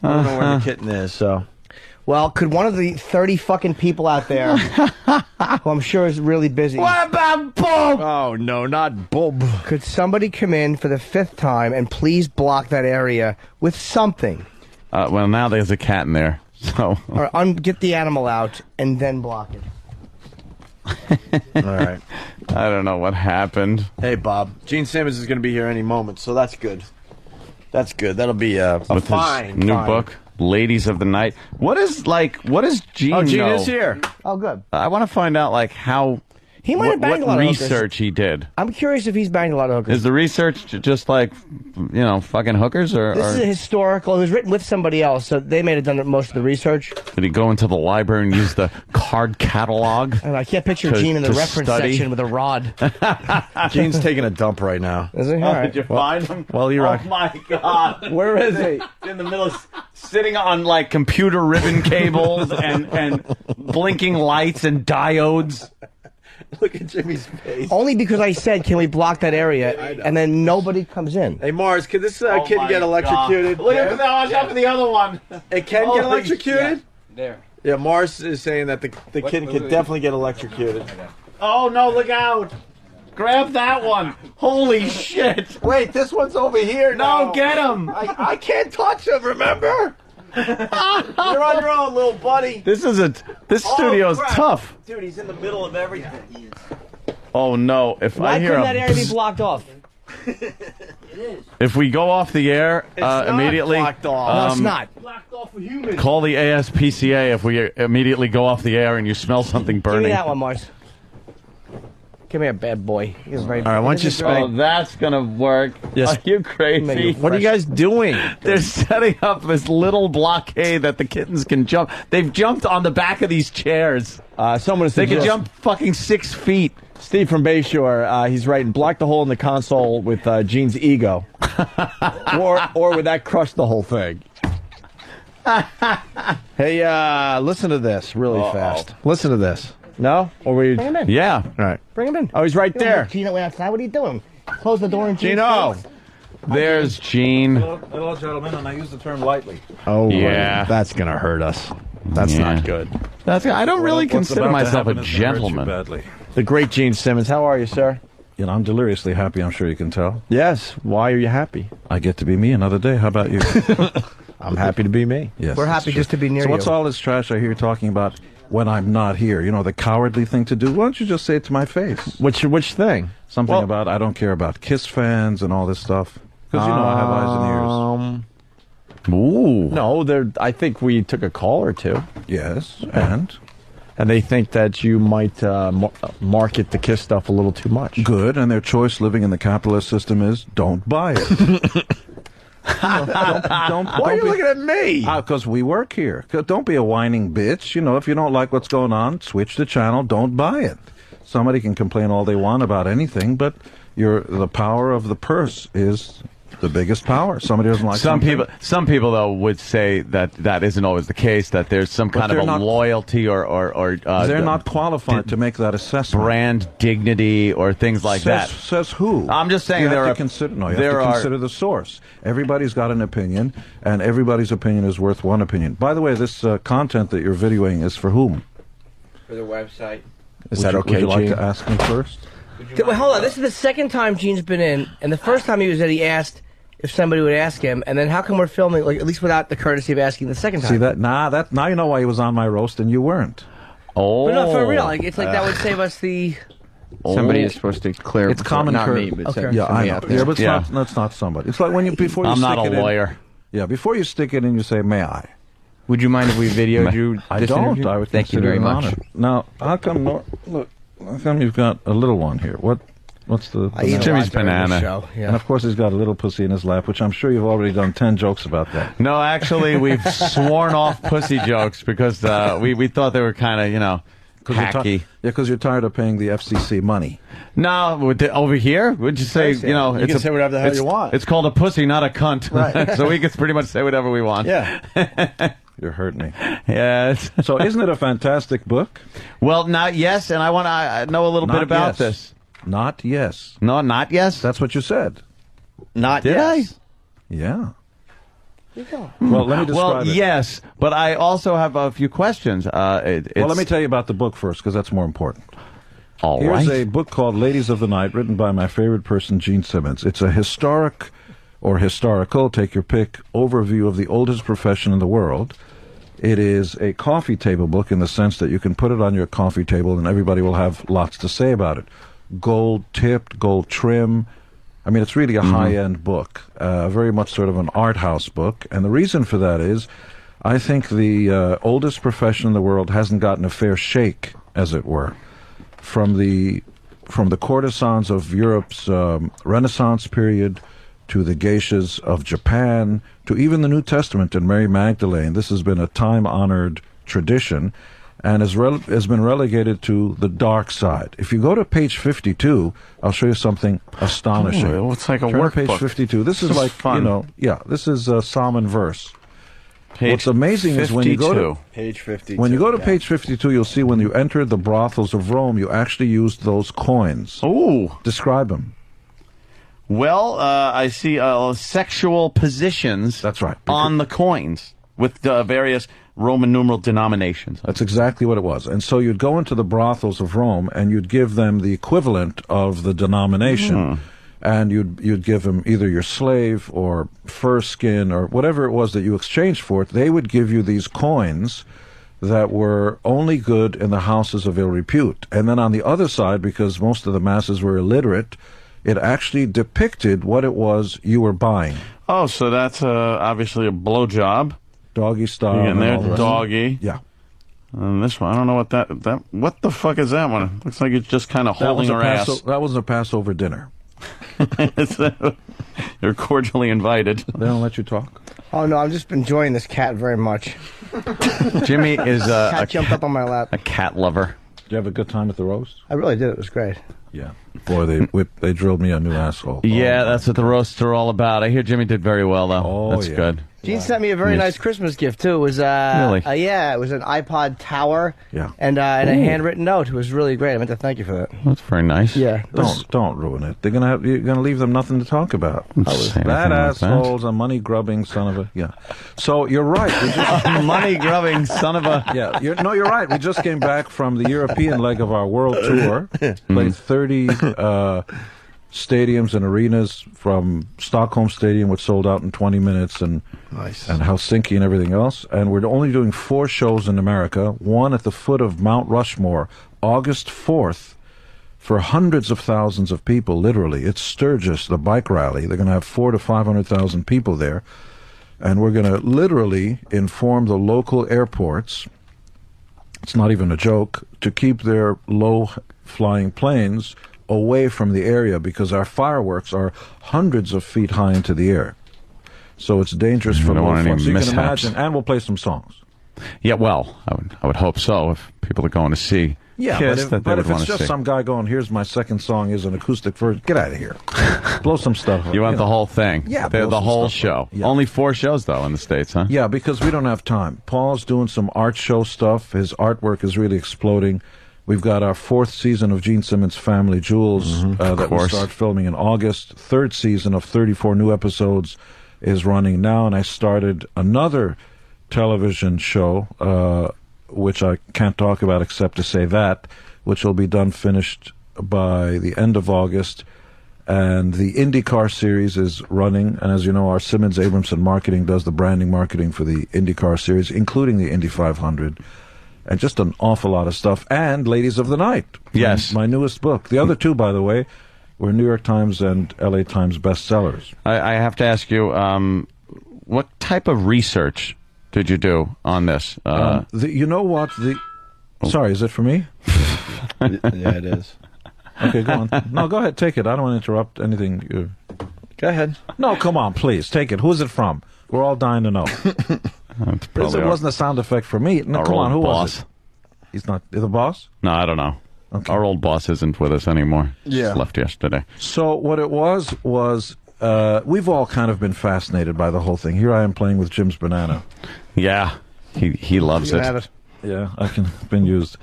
I don't know where the kitten is, so... Well, could one of the 30 fucking people out there, who I'm sure is really busy... What about Bob? Oh, no, not Bob. Could somebody come in for the 5th time and please block that area with something? Well, now there's a cat in there, so... Or get the animal out and then block it. All right. I don't know what happened. Hey, Bob. Gene Simmons is going to be here any moment, so that's good. That's good. That'll be a With fine... his new book, Ladies of the Night. What is Gene Oh, Gene know? is here. Oh, good. I want to find out, how... He might have banged a lot what of hookers. research he did. I'm curious if he's banged a lot of hookers. Is the research just fucking hookers, or This is a historical. It was written with somebody else, so they may have done most of the research. did he go into the library and use the card catalog? I can't picture Gene in the reference section with a rod. Gene's taking a dump right now. Is he? All right. Did you find him? Well, you're right. Oh my God! Where is he? In the middle, sitting on computer ribbon cables and blinking lights and diodes. Look at Jimmy's face. Only because I said, can we block that area? And then nobody comes in. Hey, Mars, can this kid get electrocuted? Look at that! Watch out for the other one. It can get electrocuted? There. Yeah, Mars is saying that the kid can definitely get electrocuted. Oh no! Look out! Grab that one! Holy shit! Wait, this one's over here now. No, get him! I can't touch him, remember? You're on your own, little buddy. This studio's crap. tough. Dude, he's in the middle of everything. Oh no! If Why I hear couldn't a that area be bzz, blocked off? if we go off the air immediately, blocked off. No, it's not. Blocked off for humans. call the ASPCA if we immediately go off the air and you smell something Give burning. me that one, Mars. Come here, bad boy. He's very. All right, why don't you spank? Oh, that's gonna work. Yes. Are you crazy? What are you guys doing? They're setting up this little blockade that the kittens can jump. They've jumped on the back of these chairs. Someone They can jump fucking 6 feet. Steve from Bayshore, he's writing, block the hole in the console with Gene's ego. or would that crush the whole thing? Hey, listen to this really fast. Listen to this. No? Or we? Bring him in. Yeah. All right. Bring him in. Oh, he's right there. Gino went outside. What are you doing? Close the door and Gino. There's Gene. Hello, gentlemen, and I use the term lightly. Oh, yeah. That's going to hurt us. That's not good. I don't really consider myself a gentleman. The great Gene Simmons. How are you, sir? You know, I'm deliriously happy, I'm sure you can tell. Yes. Why are you happy? I get to be me another day. How about you? I'm happy to be me. Yes. We're happy just to be near so you. what's all this trash I hear talking about when I'm not here? You know, the cowardly thing to do. Why don't you just say it to my face? Which thing? Something about I don't care about Kiss fans and all this stuff. Because, you know, I have eyes and ears. Ooh. No, I think we took a call or two. Yes, and they think that you might market the Kiss stuff a little too much. Good, and their choice living in the capitalist system is don't buy it. Why are you looking at me? Because we work here. Don't be a whining bitch. You know, if you don't like what's going on, switch the channel. Don't buy it. Somebody can complain all they want about anything, but the power of the purse is the biggest power. Somebody doesn't like something. Some people though would say that isn't always the case. That there's some kind of a loyalty or they're not qualified to make that assessment. Brand dignity or things like that. Says who? I'm just saying you have to consider the source. Everybody's got an opinion, and everybody's opinion is worth one opinion. By the way, this content that you're videoing is for whom? For the website. Is that okay, Would you like Gene? to ask me first? Wait, hold on. This is the second time Gene's been in, and the first time he was in, he asked if somebody would ask him, and then how come we're filming, like, at least without the courtesy of asking the second time? See that? Now you know why he was on my roast and you weren't. Oh, but no, for real, like, it's like that would save us the. Somebody is supposed to clear. It's common not courtesy. me, but Okay. Yeah, I know. out there. Yeah, but that's not somebody. It's like when before you I'm stick not a it lawyer. Yeah, before you stick it in, you say, "May I?" Would you mind if we videoed you? I this don't. interview? I would Thank you consider very it an much. honor. Now, how come? Look, how come you've got a little one here? What's the? Jimmy's banana. And of course, he's got a little pussy in his lap, which I'm sure you've already done 10 jokes about that. No, actually, we've sworn off pussy jokes because we thought they were kind of hacky. Because you're tired of paying the FCC money. No, over here, would you say, You can say whatever the hell you want. It's called a pussy, not a cunt. Right. So we can pretty much say whatever we want. Yeah. You're hurting me. Yes. So isn't it a fantastic book? Well, not yes, and I want to know a little bit about this. Not yes. No, not yes? That's what you said. Not Did yes. Yeah. Well, let me describe it. Yes, but I also have a few questions. Well, let me tell you about the book first, because that's more important. All Here's right. a book called Ladies of the Night, written by my favorite person, Gene Simmons. It's a historic or historical, take your pick, overview of the oldest profession in the world. It is a coffee table book in the sense that you can put it on your coffee table and everybody will have lots to say about it. Gold tipped, gold trim. I mean, it's really a high-end book, very much sort of an art house book. And the reason for that is I think the oldest profession in the world hasn't gotten a fair shake, as it were, from the courtesans of Europe's Renaissance period to the geishas of Japan to even the New Testament and Mary Magdalene. This has been a time-honored tradition and has been relegated to the dark side. If you go to page 52, I'll show you something astonishing. Oh, it's like a Turn to workbook. page 52. This is like, fun. this is Psalm and verse. Page What's amazing is when you go to 52. Page 52. when you go to page 52, you'll see when you entered the brothels of Rome, you actually used those coins. Ooh. Describe them. Well, I see sexual positions. That's right. On the coins with various Roman numeral denominations. That's exactly what it was. And so you'd go into the brothels of Rome and you'd give them the equivalent of the denomination. And you'd give them either your slave or fur skin or whatever it was that you exchanged for it. They would give you these coins that were only good in the houses of ill repute. And then on the other side, because most of the masses were illiterate, it actually depicted what it was you were buying. Oh, so that's obviously a blowjob. Doggy style. And and all there, the rest. doggy. Yeah. This one, I don't know what that. What the fuck is that one? It looks like it's just kind of holding her ass. That was a Passover dinner. You're cordially invited. They don't let you talk. Oh no, I've just been enjoying this cat very much. Jimmy is cat jumped up on my lap. A cat lover. Did you have a good time at the roast? I really did. It was great. Yeah. Boy, they drilled me a new asshole. Yeah, that's what the roasts are all about. I hear Jimmy did very well, though. Oh, that's yeah. good. Gene sent me a very nice Christmas gift too. It was Really? Yeah, it was an iPod Tower. Yeah. And a Ooh. handwritten note. It was really great. I meant to thank you for that. That's very nice. Yeah. Don't ruin it. You're gonna leave them nothing to talk about. Say That anything like asshole's a money grubbing son of a So you're right. We just, money grubbing son of a You're right. We just came back from the European leg of our world tour. Played 30 stadiums and arenas, from Stockholm Stadium, which sold out in 20 minutes, and Helsinki and everything else. And we're only doing 4 shows in America. One at the foot of Mount Rushmore, August 4th, for hundreds of thousands of people. Literally, it's Sturgis, the bike rally. They're going to have 400,000 to 500,000 people there, and we're going to literally inform the local airports. It's not even a joke, to keep their low-flying planes away from the area, because our fireworks are hundreds of feet high into the air. So it's dangerous for low flights. So you can imagine, and we'll play some songs. Yeah, well, I would hope so. If people are going to see Kiss, but if it's just some guy going, here's my second song, is an acoustic version, get out of here. Blow some stuff up. You want the whole thing? Yeah, the whole show. Yeah. Only 4 shows, though, in the States, huh? Yeah, because we don't have time. Paul's doing some art show stuff. His artwork is really exploding. We've got our 4th season of Gene Simmons' Family Jewels that we start filming in August. 3rd season of 34 new episodes is running now, and I started another television show, which I can't talk about except to say that, which will be finished by the end of August. And the IndyCar series is running, and as you know, our Simmons Abramson Marketing does the branding marketing for the IndyCar series, including the Indy 500. And just an awful lot of stuff. And Ladies of the Night. Yes. My newest book. The other 2, by the way, were New York Times and LA Times bestsellers. I have to ask you, what type of research did you do on this? You know what? Sorry, is it for me? Yeah, it is. Okay, go on. No, go ahead. Take it. I don't want to interrupt anything. Go ahead. No, come on, please. Take it. Who's it from? We're all dying to know. It wasn't a sound effect for me. No, come on, who was it? He's not the boss? No, I don't know. Okay. Our old boss isn't with us anymore. Yeah. Just left yesterday. So what it was we've all kind of been fascinated by the whole thing. Here I am playing with Jim's banana. Yeah, he loves it. Yeah, been used.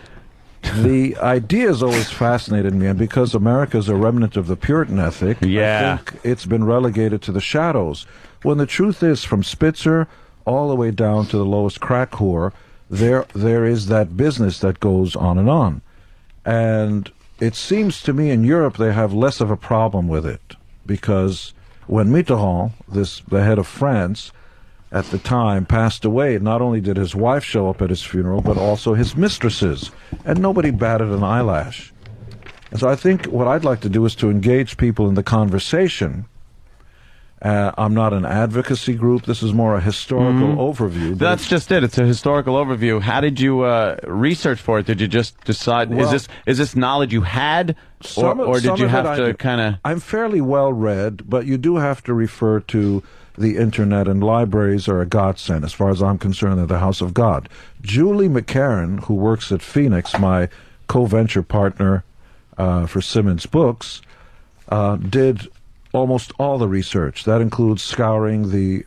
The idea has always fascinated me, and because America's a remnant of the Puritan ethic, I think it's been relegated to the shadows. When the truth is, from Spitzer all the way down to the lowest crack whore, there is that business that goes on. And it seems to me in Europe they have less of a problem with it, because when Mitterrand, the head of France, at the time passed away, not only did his wife show up at his funeral, but also his mistresses, and nobody batted an eyelash. And so I think what I'd like to do is to engage people in the conversation. I'm not an advocacy group. This is more a historical overview. That's just it. It's a historical overview. How did you research for it? Did you just decide? Well, is this knowledge you had, or did you have to kind of? I'm fairly well read, but you do have to refer to the internet, and libraries are a godsend as far as I'm concerned. They're the house of God. Julie McCarran, who works at Phoenix, my co-venture partner for Simmons Books, did almost all the research. That includes scouring the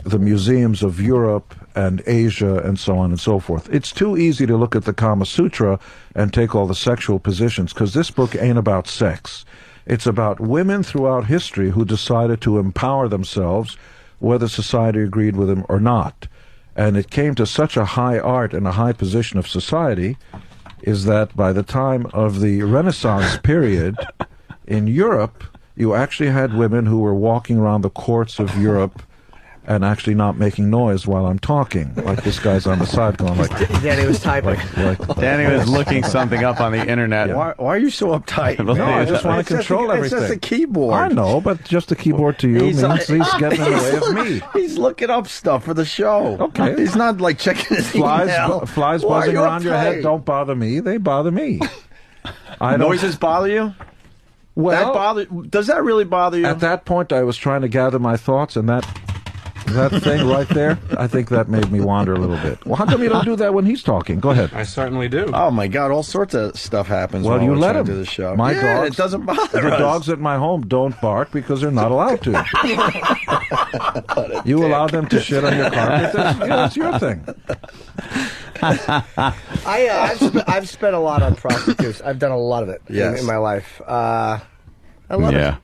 museums of Europe and Asia and so on and so forth. It's too easy to look at the Kama Sutra and take all the sexual positions, because this book ain't about sex. It's about women throughout history who decided to empower themselves, whether society agreed with them or not. And it came to such a high art and a high position of society, is that by the time of the Renaissance period, in Europe, you actually had women who were walking around the courts of Europe and actually not making noise while I'm talking. Like this guy's on the side going like... Danny was typing. Danny was looking something up on the internet. Why are you so uptight? No, I just want to control everything. It's just a keyboard. I know, but just a keyboard to you means he's getting in the way of me. He's looking up stuff for the show. Okay. He's not like checking his email. Flies buzzing around your head don't bother me. They bother me. Noises bother you? Well, does that really bother you? At that point, I was trying to gather my thoughts, and that thing right there, I think that made me wander a little bit. Well, how come you don't do that when he's talking? Go ahead. I certainly do. Oh my God, all sorts of stuff happens. Well, while you we're let trying him. to do the show. My dogs, it doesn't bother the us. dogs at my home don't bark because they're not allowed to. You allow them to shit on your carpet. That's your thing. I've spent a lot on prostitutes. I've done a lot of it in my life. I love it.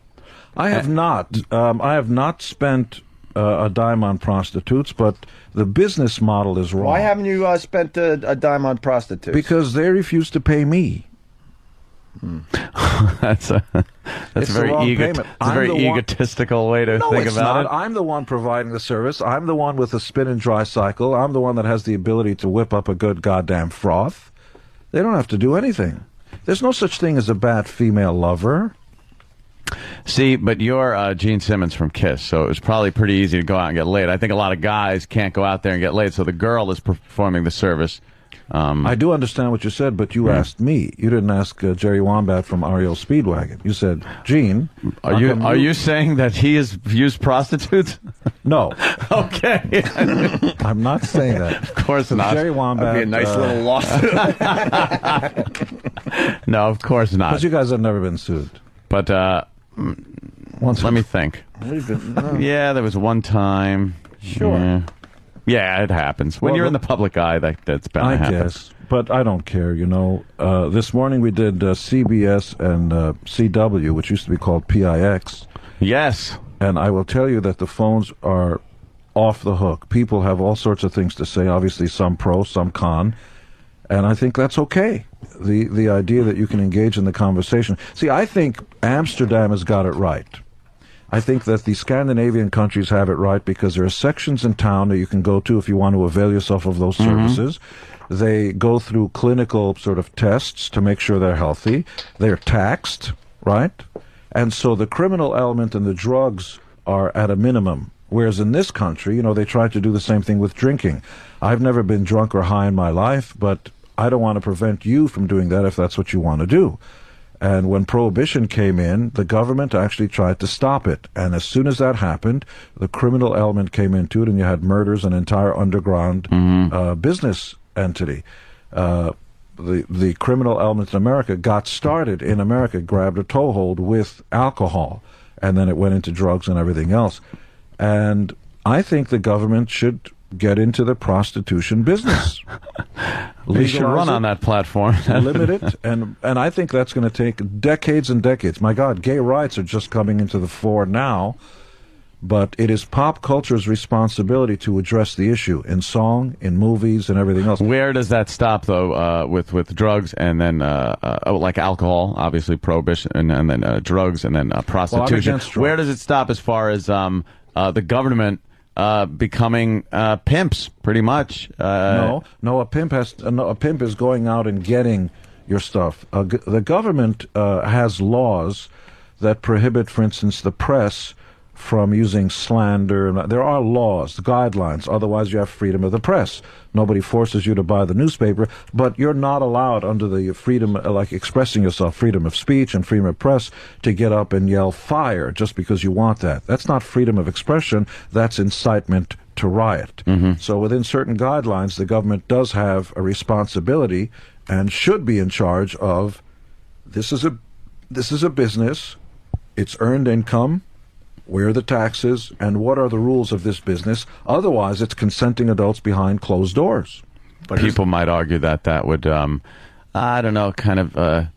I have not. I have not spent a dime on prostitutes, but the business model is wrong. Why haven't you spent a dime on prostitutes? Because they refuse to pay me. That's a very egotistical way to think about it. I'm the one providing the service. I'm the one with the spin and dry cycle. I'm the one that has the ability to whip up a good goddamn froth. They don't have to do anything. There's no such thing as a bad female lover. See, but you're Gene Simmons from Kiss, so it was probably pretty easy to go out and get laid. I think a lot of guys can't go out there and get laid, so the girl is performing the service. I do understand what you said, but you asked me. You didn't ask Jerry Wombat from REO Speedwagon. You said, Gene, are you saying that he has used prostitutes? No. Okay. I'm not saying that. Of course not. Jerry Wombat. That'd be a nice little lawsuit. No, of course not. Because you guys have never been sued. But let me think. Yeah, there was one time. Sure. Yeah, it happens. When you're in the public eye, that's bound to happen. I guess. But I don't care, you know. This morning we did CBS and CW, which used to be called PIX. Yes. And I will tell you that the phones are off the hook. People have all sorts of things to say, obviously some pro, some con. And I think that's okay. The idea that you can engage in the conversation. See, I think Amsterdam has got it right. I think that the Scandinavian countries have it right because there are sections in town that you can go to if you want to avail yourself of those services. They go through clinical sort of tests to make sure they're healthy. They're taxed, right? And so the criminal element and the drugs are at a minimum. Whereas in this country, you know, they try to do the same thing with drinking. I've never been drunk or high in my life, but I don't want to prevent you from doing that if that's what you want to do. And when Prohibition came in, the government actually tried to stop it. And as soon as that happened, the criminal element came into it, and you had murders, an entire underground business entity. The criminal element in America got started in America, grabbed a toehold with alcohol, and then it went into drugs and everything else. And I think the government should get into the prostitution business. We should run on that platform. Limit it, and I think that's going to take decades and decades. My God, gay rights are just coming into the fore now, but it is pop culture's responsibility to address the issue in song, in movies, and everything else. Where does that stop, though, with drugs and then, like alcohol, obviously prohibition, and then drugs and then prostitution? Well, where does it stop as far as the government becoming pimps, pretty much? No, a pimp is going out and getting your stuff. The government has laws that prohibit, for instance, the press from using slander. There are laws, guidelines. Otherwise, you have freedom of the press. Nobody forces you to buy the newspaper, but you're not allowed under the freedom, like expressing yourself, freedom of speech and freedom of press, to get up and yell fire just because you want that. That's not freedom of expression. That's incitement to riot. So within certain guidelines, the government does have a responsibility and should be in charge of, this is a business, it's earned income, where are the taxes, and what are the rules of this business? Otherwise, it's consenting adults behind closed doors. But people might argue that would, I don't know, kind of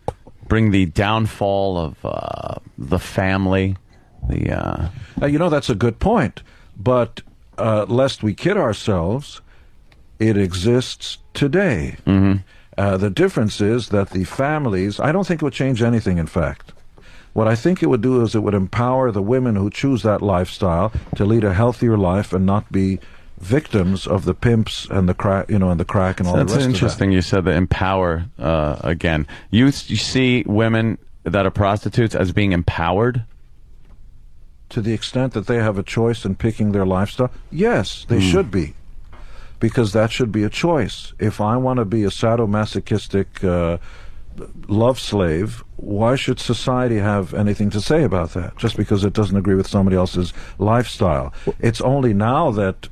bring the downfall of the family. You know, that's a good point. But lest we kid ourselves, it exists today. The difference is that the families, I don't think it would change anything, in fact. What I think it would do is it would empower the women who choose that lifestyle to lead a healthier life and not be victims of the pimps and the crack, and the crack and all the rest of that. That's interesting. You said the empower again. You see women that are prostitutes as being empowered? To the extent that they have a choice in picking their lifestyle, yes, they should be. Because that should be a choice. If I want to be a sadomasochistic love slave, why should society have anything to say about that? Just because it doesn't agree with somebody else's lifestyle. It's only now that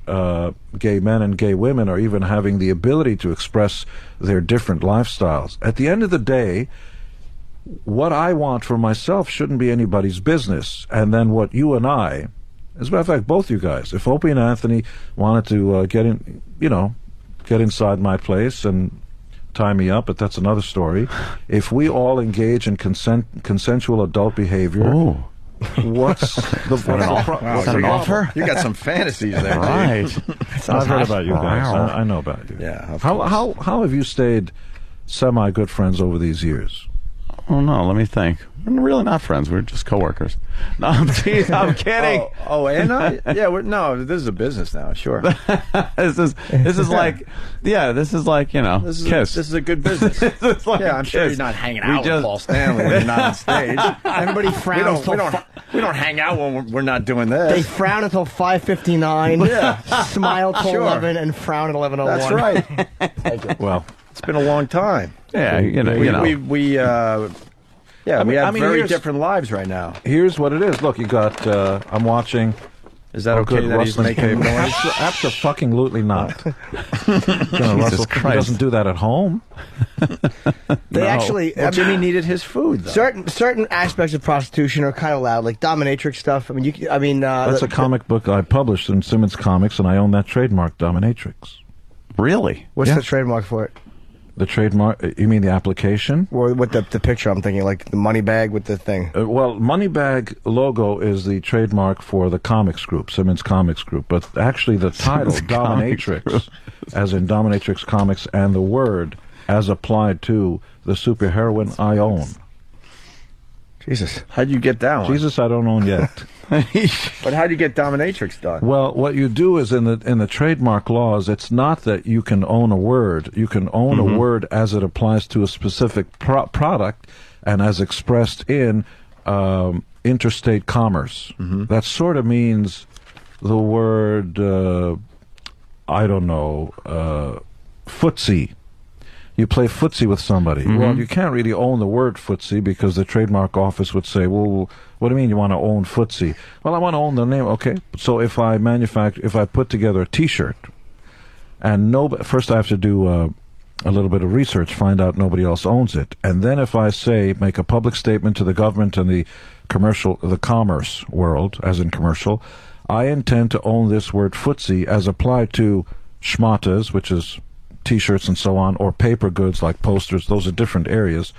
gay men and gay women are even having the ability to express their different lifestyles. At the end of the day, what I want for myself shouldn't be anybody's business. And then what you and I, as a matter of fact, both you guys, if Opie and Anthony wanted to get inside my place and tie me up, but that's another story. If we all engage in consensual adult behavior, what's an offer? You got some fantasies there, right? I've heard about you guys. I know about you. Yeah. How have you stayed semi-good friends over these years? Oh no, let me think. We're really not friends. We're just coworkers. No, I'm kidding. And this is a business now. Sure. this is like Kiss. This is a good business. I'm sure you're not hanging out with Paul Stanley when you're not on stage. Everybody frowns. We don't hang out when we're not doing this. They frown until 5:59. Yeah. Smile till 11 and frown at 11:01. That's right. Well, it's been a long time. Yeah, we have very different lives right now. Here's what it is. Look, you got. I'm watching. Is that okay that he's making noise? Absolutely not. Jesus Christ. He doesn't do that at home. Jimmy needed his food, though. Certain aspects of prostitution are kind of loud, like dominatrix stuff. That's a comic book I published in Simmons Comics, and I own that trademark, dominatrix. Really? What's the trademark for it? The trademark? You mean the application? Or with the picture? I'm thinking like the money bag with the thing. Money bag logo is the trademark for the comics group, Simmons Comics Group. But actually, the title dominatrix, as in dominatrix comics, and the word as applied to the superheroine I own. Jesus, how'd you get that one? Jesus, I don't own yet. But how'd you get dominatrix done? Well, what you do is in the trademark laws, it's not that you can own a word. You can own a word as it applies to a specific product and as expressed in interstate commerce. That sort of means the word, footsie. You play footsie with somebody. Well, you can't really own the word footsie because the trademark office would say, well, what do you mean you want to own footsie? Well, I want to own the name. Okay, so if I put together a T-shirt, and first I have to do a little bit of research, find out nobody else owns it, and then if I make a public statement to the government and the commerce world, as in commercial, I intend to own this word footsie as applied to schmatas, which is T-shirts and so on, or paper goods like posters. Those are different areas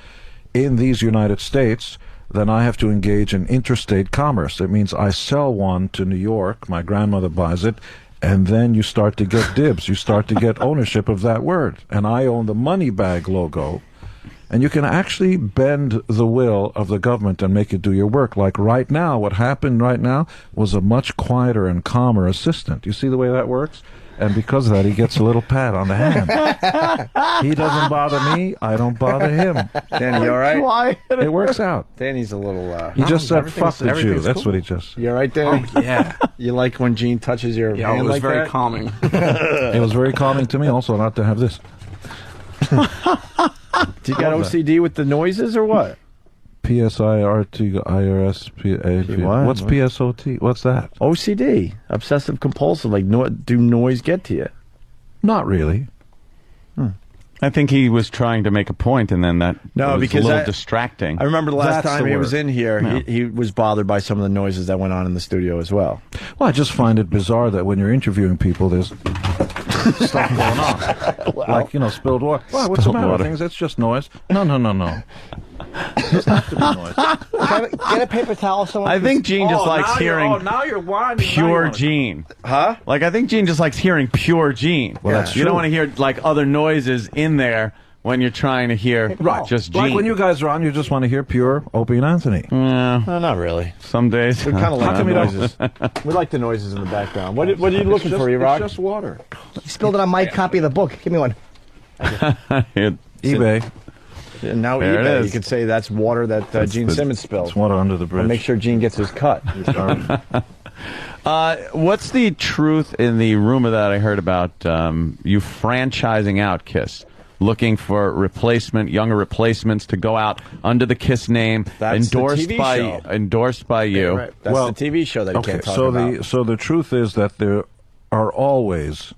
in these United States. Then I have to engage in interstate commerce. It means I sell one to New York, my grandmother buys it, and then you start to get dibs. You start to get ownership of that word. And I own the money bag logo. And you can actually bend the will of the government and make it do your work. Like right now, what happened right now was a much quieter and calmer assistant. You see the way that works? And because of that, he gets a little pat on the hand. He doesn't bother me. I don't bother him. Danny, you all right? It works out. Danny's a little... he just said, fuck the Jew. That's what he just... You all right, Danny? Oh, yeah. You like when Gene touches your hand like that? It was very calming. It was very calming to me also not to have this. Do you got OCD with the noises or what? PSIRTIRS. What's PSOT? What's that? OCD, obsessive compulsive. Like, do noise get to you? Not really. I think he was trying to make a point, and then that was because a little distracting. I remember the last time he was in here, he was bothered by some of the noises that went on in the studio as well. Well, I just find it bizarre that when you're interviewing people, there's stuff going on. Like, spilled water. Well, what's the matter with things? It's just noise. No. It doesn't have to be noise. Get a paper towel. I think Gene just likes hearing now you're whining, pure Gene. Huh? Like, I think Gene just likes hearing pure Gene. Well, that's You true. don't want to hear, like, other noises in there when you're trying to hear just Gene. Like when you guys are on, you just want to hear pure Opie and Anthony. Yeah. No, not really. Some days. We kind of like the noises. We like the noises in the background. What are you looking for, E-Rock? It's just water. You spilled it on my copy of the book. Give me one. eBay. And now There it eBay, is. you could say that's water that Gene Simmons spilled. It's water under the bridge. We'll make sure Gene gets his cut. What's the truth in the rumor that I heard about you franchising out Kiss? Looking for younger replacements to go out under the Kiss name, That's the TV show. endorsed by you. Right. That's the TV show that you can't talk about. So the truth is that there are always,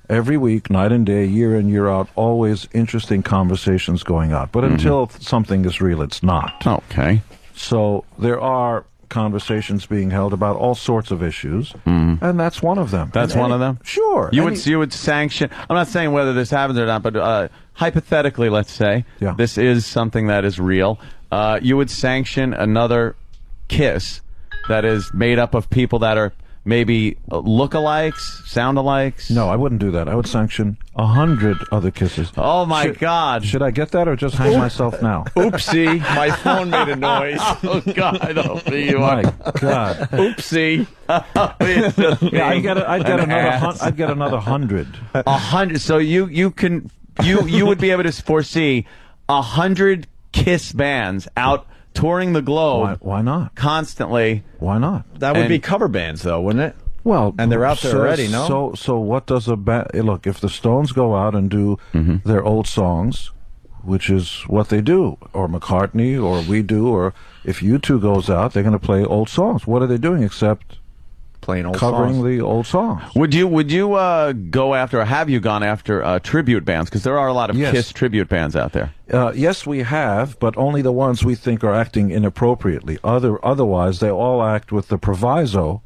every week, night and day, year in, year out, always interesting conversations going on. But until something is real, it's not. Okay. So there are conversations being held about all sorts of issues, and that's one of them. That's one of them? Sure. You would sanction. I'm not saying whether this happens or not, but hypothetically, let's say this is something that is real. You would sanction another Kiss that is made up of people that are maybe look-alikes, sound-alikes? No, I wouldn't do that. I would sanction 100 other Kisses. Oh, my God. Should I get that or just hang myself now? Oopsie, my phone made a noise. Oh, God, Opie, you My are. God. Oopsie. Yeah, I'd get another 100. 100. So you would be able to foresee 100 Kiss bands out touring the globe. Why not? Constantly. Why not? That would be cover bands, though, wouldn't it? Well, and they're out there already, no? So what does a band... Look, if the Stones go out and do their old songs, which is what they do, or McCartney, or we do, or if U2 goes out, they're going to play old songs. What are they doing except playing old covering songs. the old songs? Would you go after, or have you gone after tribute bands? Because there are a lot of Kiss tribute bands out there. Yes, we have, but only the ones we think are acting inappropriately. Otherwise, they all act with the proviso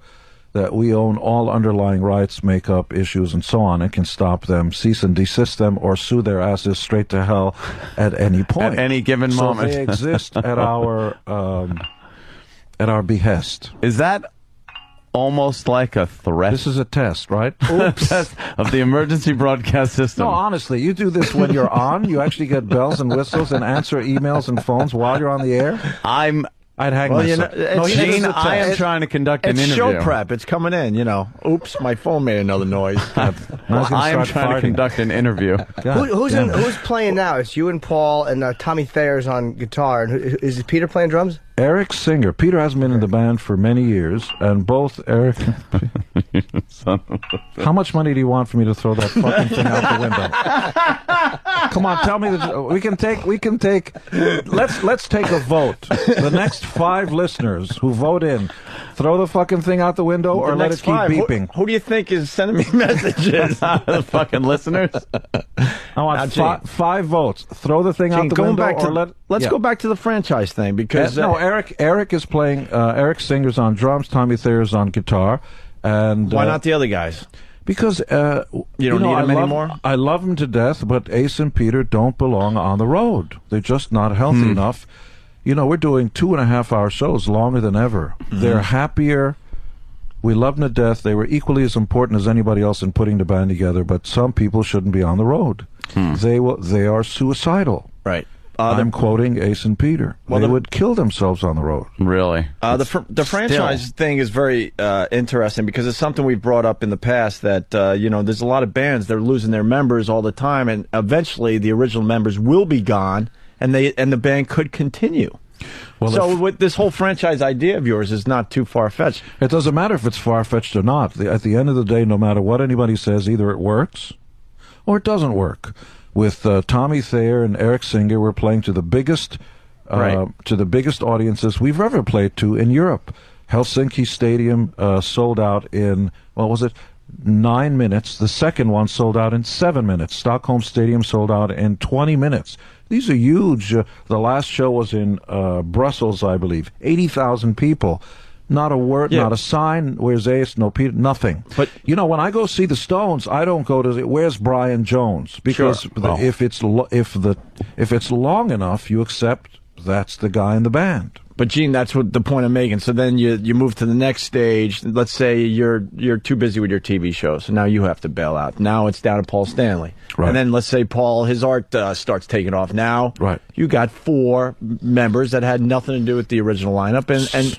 that we own all underlying rights, makeup issues, and so on, and can stop them, cease and desist them, or sue their asses straight to hell at any point. At any given moment. So they exist at our behest. Is that almost like a threat? This is a test, right? Oops. Of the emergency broadcast system. No, honestly, you do this when you're on. You actually get bells and whistles and answer emails and phones while you're on the air. I'd hang myself. Gene, I am trying to conduct an it's interview. Show prep. It's coming in, Oops, my phone made another noise. I am trying to conduct an interview. Who's playing now? It's you and Paul and Tommy Thayer's on guitar. And is Peter playing drums? Eric Singer. Peter hasn't been in the band for many years, and both Eric... How much money do you want for me to throw that fucking thing out the window? Come on, tell me we can take. Let's take a vote. The next 5 listeners who vote in, throw the fucking thing out the window or let it keep beeping. Who do you think is sending me messages? The fucking listeners. I want 5 votes. Throw the thing out the window Let's go back to the franchise thing because Eric is playing. Eric Singer's on drums. Tommy Thayer's on guitar. And why not the other guys? Because you don't need them anymore. I love them to death, but Ace and Peter don't belong on the road. They're just not healthy enough. We're doing 2.5-hour shows, longer than ever. They're happier. We love them to death. They were equally as important as anybody else in putting the band together. But some people shouldn't be on the road. They are suicidal. Right. I'm quoting Ace and Peter. They would kill themselves on the road. Really? The franchise thing is very interesting because it's something we've brought up in the past that, there's a lot of bands that are losing their members all the time, and eventually the original members will be gone, and the band could continue. Well, with this whole franchise idea of yours is not too far-fetched. It doesn't matter if it's far-fetched or not. At the end of the day, no matter what anybody says, either it works or it doesn't work. With Tommy Thayer and Eric Singer, we're playing to the biggest audiences we've ever played to in Europe. Helsinki Stadium sold out in 9 minutes. The second one sold out in 7 minutes. Stockholm Stadium sold out in 20 minutes. These are huge. The last show was in Brussels, I believe. 80,000 people. Not a word, not a sign. Where's Ace? No Peter. Nothing. But when I go see the Stones, I don't go to where's Brian Jones, because if it's long enough, you accept that's the guy in the band. But Gene, that's what the point I'm making. So then you move to the next stage. Let's say you're too busy with your TV show, so now you have to bail out. Now it's down to Paul Stanley. Right. And then let's say Paul, his art starts taking off. Now right. you got 4 members that had nothing to do with the original lineup,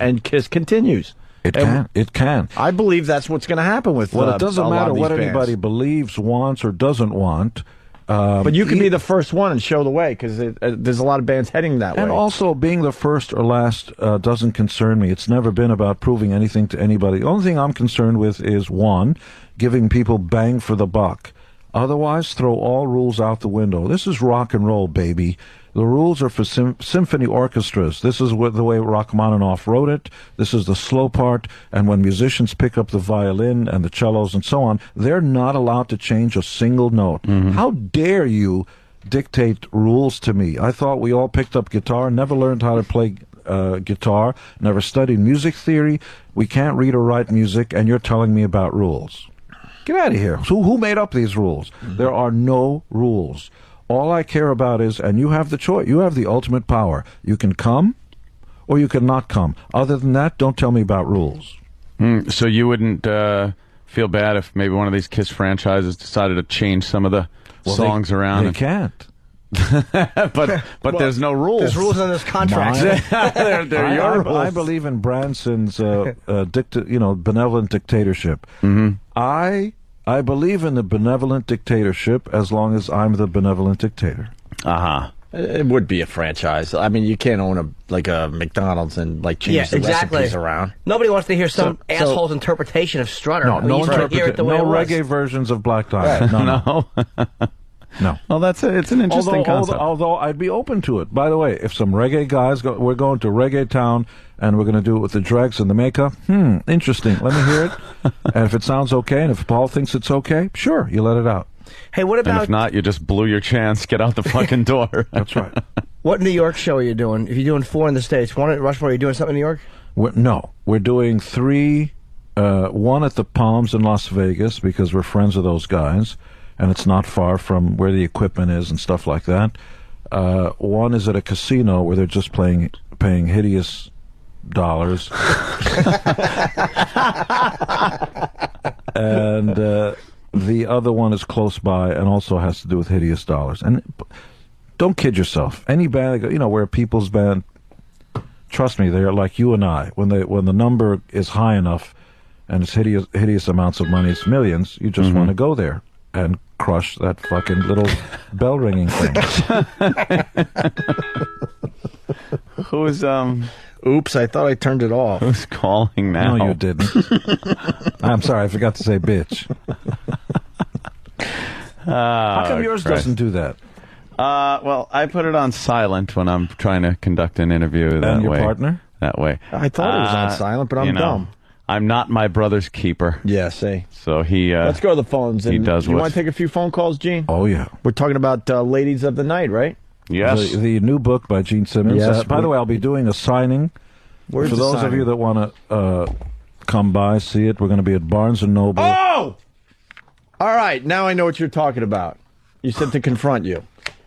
and Kiss continues. It can. I believe that's what's going to happen with. Well, it doesn't matter what bands. anybody believes, wants, or doesn't want. But you can be the first one and show the way, because there's a lot of bands heading that way. And also, being the first or last doesn't concern me. It's never been about proving anything to anybody. The only thing I'm concerned with is, 1, giving people bang for the buck. Otherwise, throw all rules out the window. This is rock and roll, baby. The rules are for symphony orchestras. This is the way Rachmaninoff wrote it. This is the slow part. And when musicians pick up the violin and the cellos and so on, they're not allowed to change a single note. Mm-hmm. How dare you dictate rules to me? I thought we all picked up guitar, never learned how to play guitar, never studied music theory. We can't read or write music, and you're telling me about rules. Get out of here. So who made up these rules? Mm-hmm. There are no rules. All I care about is, and you have the choice, you have the ultimate power. You can come, or you can not come. Other than that, don't tell me about rules. So you wouldn't feel bad if maybe one of these Kiss franchises decided to change some of the songs around? They can't. but well, there's no rules. There's rules in this contract. I believe in Branson's benevolent dictatorship. Mm-hmm. I believe in the benevolent dictatorship as long as I'm the benevolent dictator. Uh-huh. It would be a franchise. I mean, you can't own a McDonald's and change the recipes around. Nobody wants to hear some asshole's interpretation of Strutter. No reggae versions of Black Diamond. No. No. Well, it's an interesting concept. Although I'd be open to it. By the way, if some reggae guys we're going to Reggae Town and we're going to do it with the dregs and the makeup. Interesting. Let me hear it. And if it sounds okay, and if Paul thinks it's okay, sure, you let it out. Hey, what about? And if not, you just blew your chance. Get out the fucking door. That's right. What New York show are you doing? If you're doing 4 in the States, 1 at Rushmore, are you doing something in New York? We're doing 3. 1 at the Palms in Las Vegas because we're friends of those guys, and it's not far from where the equipment is and stuff like that. 1 is at a casino where they're just paying hideous dollars. And the other one is close by and also has to do with hideous dollars. And don't kid yourself. Any band, we're a people's band. Trust me, they're like you and I. When the number is high enough and it's hideous amounts of money, it's millions, you just want to go there and crush that fucking little bell ringing thing. Who's Oops, I thought I turned it off. Who's calling now? No, you didn't. I'm sorry, I forgot to say bitch. How come yours doesn't do that? Well, I put it on silent when I'm trying to conduct an interview that and your way. Partner? That way. I thought it was on silent, but I'm dumb. I'm not my brother's keeper. Yeah, see. So he... Let's go to the phones. He does You want to take a few phone calls, Gene? Oh, yeah. We're talking about Ladies of the Night, right? Yes. The new book by Gene Simmons. Yes. By the way, I'll be doing a signing. Where's For the those signing? of you that want to come by, see it, we're going to be at Barnes & Noble. Oh! All right, now I know what you're talking about. You said to confront you.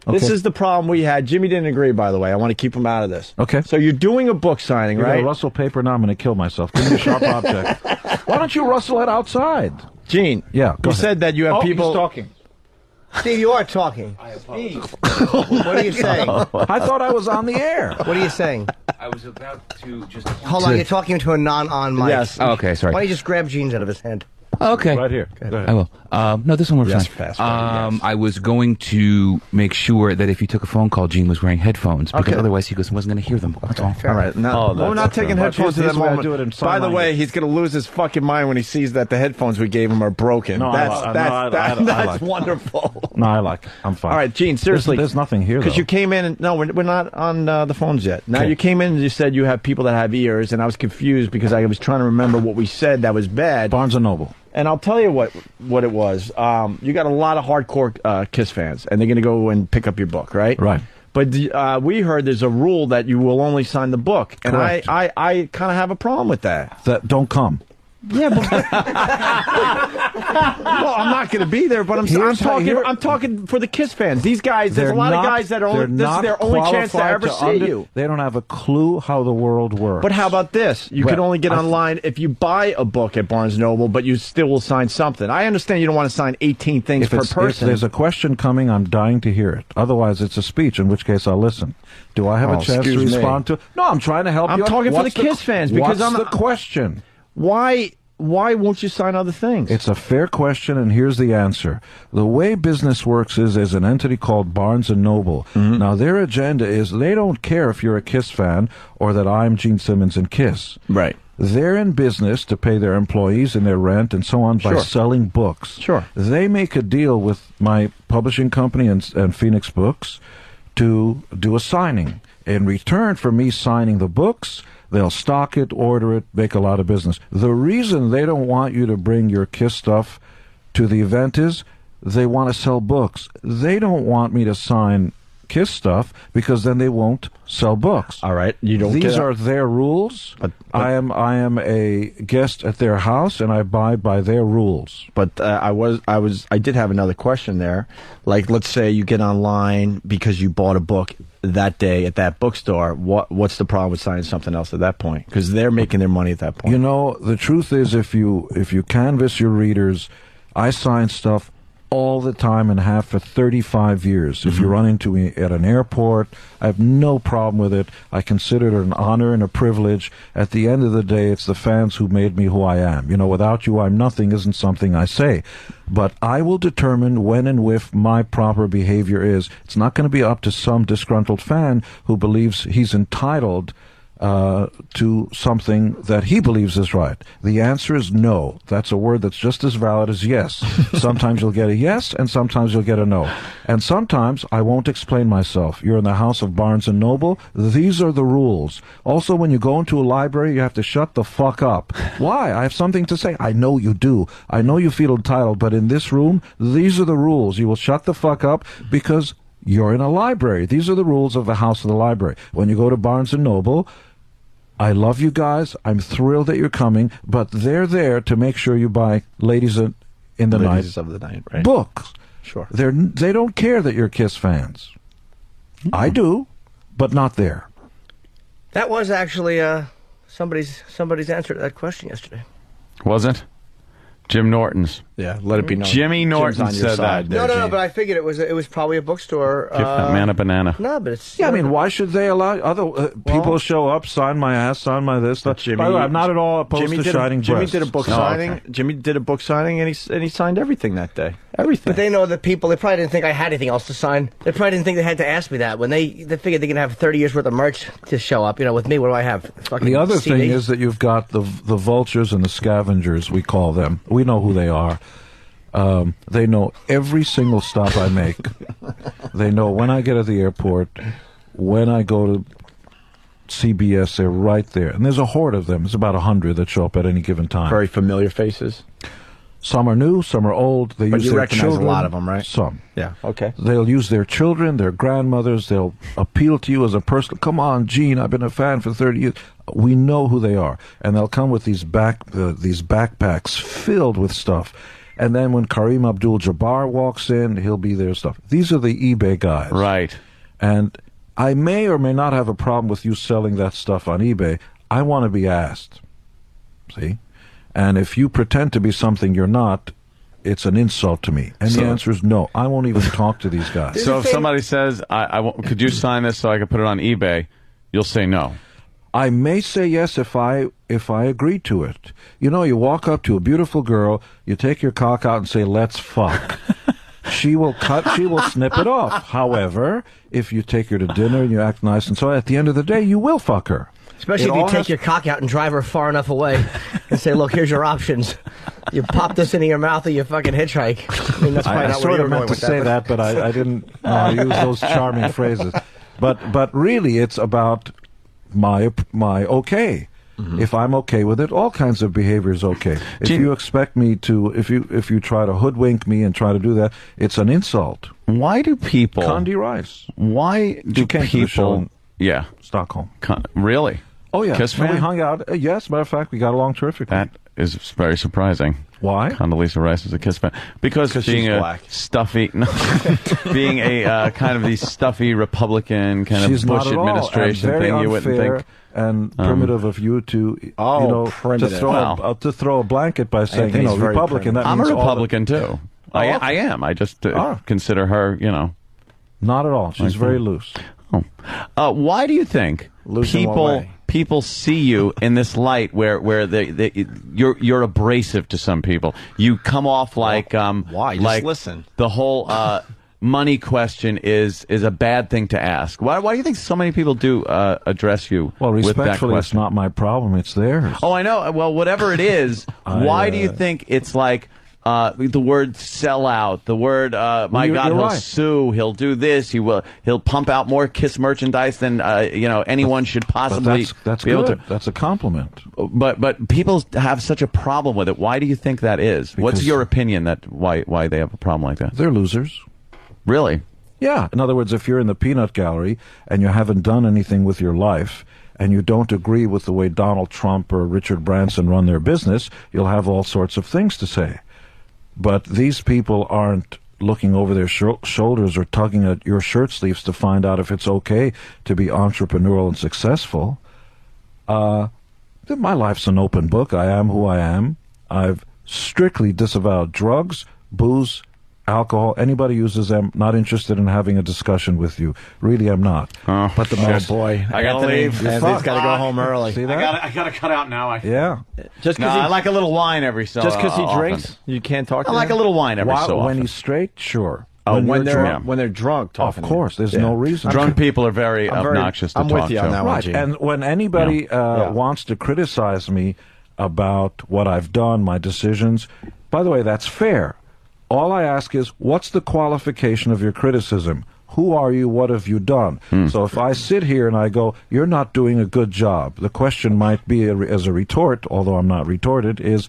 Okay. This is the problem we had. Jimmy didn't agree, by the way. I want to keep him out of this. Okay. So you're doing a book signing, You got right? a rustle paper? Now I'm going to kill myself. Give me a sharp object. Why don't you rustle it outside? Gene, Yeah, go you ahead. said that you have people... He's talking. Steve, you are talking. What are you saying? I thought I was on the air. What are you saying? I was about to just... Hold on, you're talking to a non-on mic. Yes. Oh, okay, sorry. Why don't you just grab Gene's out of his hand? Okay. Right here. Go ahead. I will. No, this one works Yes, fine. fast forward, yes. I was going to make sure that if he took a phone call, Gene was wearing headphones, because Okay. otherwise he wasn't going to hear them. That's all. All right, now, we're not taking headphones at Here's that the way I moment. do it in sign By the way, language. he's going to lose his fucking mind when he sees that the headphones we gave him are broken. No, I That's like it. wonderful. No, I like it. I'm fine. All right, Gene, seriously. There's nothing here, Because though. you came in and... No, we're not on the phones yet. Now, Okay. you came in and you said you have people that have ears, and I was confused because I was trying to remember what we said that was bad. Barnes & Noble. And I'll tell you what it was. You got a lot of hardcore Kiss fans, and they're going to go and pick up your book, right? Right. But we heard there's a rule that you will only sign the book, and Correct. I kind of have a problem with that. That don't come. Yeah, but well, I'm not going to be there. But I'm talking for the Kiss fans. These guys, there's a lot of guys that are this is their only chance to ever see you. They don't have a clue how the world works. But how about this? You can only get online if you buy a book at Barnes & Noble, but you still will sign something. I understand you don't want to sign 18 things per person. If there's a question coming, I'm dying to hear it. Otherwise, it's a speech, in which case I'll listen. Do I have a chance to respond to it? No, I'm trying to help you. I'm talking for the Kiss fans because what's the question? Why won't you sign other things? It's a fair question, and here's the answer. The way business works is there's an entity called Barnes & Noble. Mm-hmm. Now, their agenda is they don't care if you're a Kiss fan or that I'm Gene Simmons and Kiss. Right. They're in business to pay their employees and their rent and so on by selling books. Sure. They make a deal with my publishing company and Phoenix Books to do a signing. In return for me signing the books, they'll stock it, order it, make a lot of business. The reason they don't want you to bring your Kiss stuff to the event is they want to sell books. They don't want me to sign Kiss stuff because then they won't sell books. All right, you don't. These are their rules. But I am a guest at their house and I abide by their rules. But I did have another question there. Like, let's say you get online because you bought a book that day at that bookstore. What's the problem with signing something else at that point? Because they're making their money at that point. You know, the truth is, if you canvass your readers, I sign stuff all the time and have for 35 years. If you run into me at an airport, I have no problem with it. I consider it an honor and a privilege. At the end of the day, it's the fans who made me who I am. You know, without you, I'm nothing isn't something I say. But I will determine when and if my proper behavior is. It's not going to be up to some disgruntled fan who believes he's entitled to something that he believes is right. The answer is no. That's a word that's just as valid as yes. Sometimes you'll get a yes, and sometimes you'll get a no. And sometimes I won't explain myself. You're in the house of Barnes & Noble. These are the rules. Also, when you go into a library, you have to shut the fuck up. Why? I have something to say. I know you do. I know you feel entitled, but in this room, these are the rules. You will shut the fuck up because you're in a library. These are the rules of the house of the library. When you go to Barnes & Noble, I love you guys. I'm thrilled that you're coming, but they're there to make sure you buy Ladies of the Night, right? Books. Sure. They don't care that you're Kiss fans. I do, but not there. That was actually somebody's answer to that question yesterday. Was it? Jim Norton's. Yeah, let it be known. Jimmy Norton said that. No, but I figured it was probably a bookstore. Give that man a banana. No, but it's... Yeah, I mean, why should they allow other people show up, sign my ass, sign my this? Jimmy, by the way, I'm not at all opposed to shining breasts. Jimmy did a book signing. Okay. Jimmy did a book signing, and he signed everything that day. Everything. But they know that people, they probably didn't think I had anything else to sign. They probably didn't think they had to ask me that. When they figured they can have 30 years worth of merch to show up. You know, with me, what do I have? The other thing is that you've got the vultures and the scavengers, we call them. We know who they are. They know every single stop I make. They know when I get at the airport, when I go to CBS, they're right there. And there's a horde of them. There's about 100 that show up at any given time. Very familiar faces. Some are new, some are old. They use you their recognize children. a lot of them, right? Some. Yeah, okay. They'll use their children, their grandmothers. They'll appeal to you as a person. Come on, Gene, I've been a fan for 30 years. We know who they are. And they'll come with these backpacks filled with stuff. And then when Kareem Abdul-Jabbar walks in, he'll be their stuff. These are the eBay guys. Right. And I may or may not have a problem with you selling that stuff on eBay. I want to be asked. See? And if you pretend to be something you're not, it's an insult to me. And the answer is no. I won't even talk to these guys. So if somebody says, could you sign this so I can put it on eBay, you'll say no. I may say yes if I agree to it. You know, you walk up to a beautiful girl, you take your cock out and say, let's fuck. She will snip it off. However, if you take her to dinner and you act nice and so at the end of the day, you will fuck her. Especially if you take your cock out and drive her far enough away and say, look, here's your options. You pop this into your mouth or you fucking hitchhike. I mean, that's probably not sort of meant to say that, but I didn't use those charming phrases. But really, it's about my okay. Mm-hmm. If I'm okay with it, all kinds of behavior is okay. If you expect me to, if you try to hoodwink me and try to do that, it's an insult. Why do people... Condi Rice. Why do people... Stockholm. Really? Oh, yeah. Kiss fan? We hung out. Yes, matter of fact, we got along terrifically. That is very surprising. Why? Condoleezza Rice is a Kiss fan because being she's a black. stuffy, being a kind of the stuffy Republican kind She's of Bush not at all, administration and very thing, you wouldn't unfair think. and primitive of you to primitive. to throw a blanket by saying Anthony's very Republican. That I'm a means all the- Republican too. I am. I just consider her, Not at all. She's very loose. Why do you think Loose in what way? people see you in this light where you're abrasive to some people? You come off like why? Just like listen. The whole money question is a bad thing to ask. Why do you think so many people do address you? Well, with that respectfully, it's question? not my problem. It's theirs. Oh, I know. Well, whatever it is, why do you think it's like? The word "sell out," the word "my you're God," he'll right. sue, he'll do this, he'll pump out more Kiss merchandise than anyone should possibly That's be able good. to. That's a compliment. But people have such a problem with it. Why do you think that is? What's Because- your opinion that why they have a problem like that? They're losers. Really? Yeah. In other words, if you're in the peanut gallery and you haven't done anything with your life and you don't agree with the way Donald Trump or Richard Branson run their business, you'll have all sorts of things to say. But these people aren't looking over their shoulders or tugging at your shirt sleeves to find out if it's okay to be entrepreneurial and successful. My life's an open book. I am who I am. I've strictly disavowed drugs, booze, alcohol. Anybody uses them, not interested in having a discussion with you. Really, I'm not. But the most boy, I gotta leave. Anthony's got to go home early. See that? I gotta cut out now. Yeah. Just No, because I like a little wine every so. just because he often. drinks, you can't talk to I like him? a little wine every so When often. he's straight, sure. When you're they're drunk, when they're drunk, talking. of course, there's no reason. Drunk people are very obnoxious I'm to with talk you to. on that one, Right, Gene. and when anybody wants to criticize me about what I've done, my decisions, by the way, that's fair. All I ask is, what's the qualification of your criticism? Who are you? What have you done? So if I sit here and I go, you're not doing a good job, the question might be, as a retort, although I'm not retorted, is,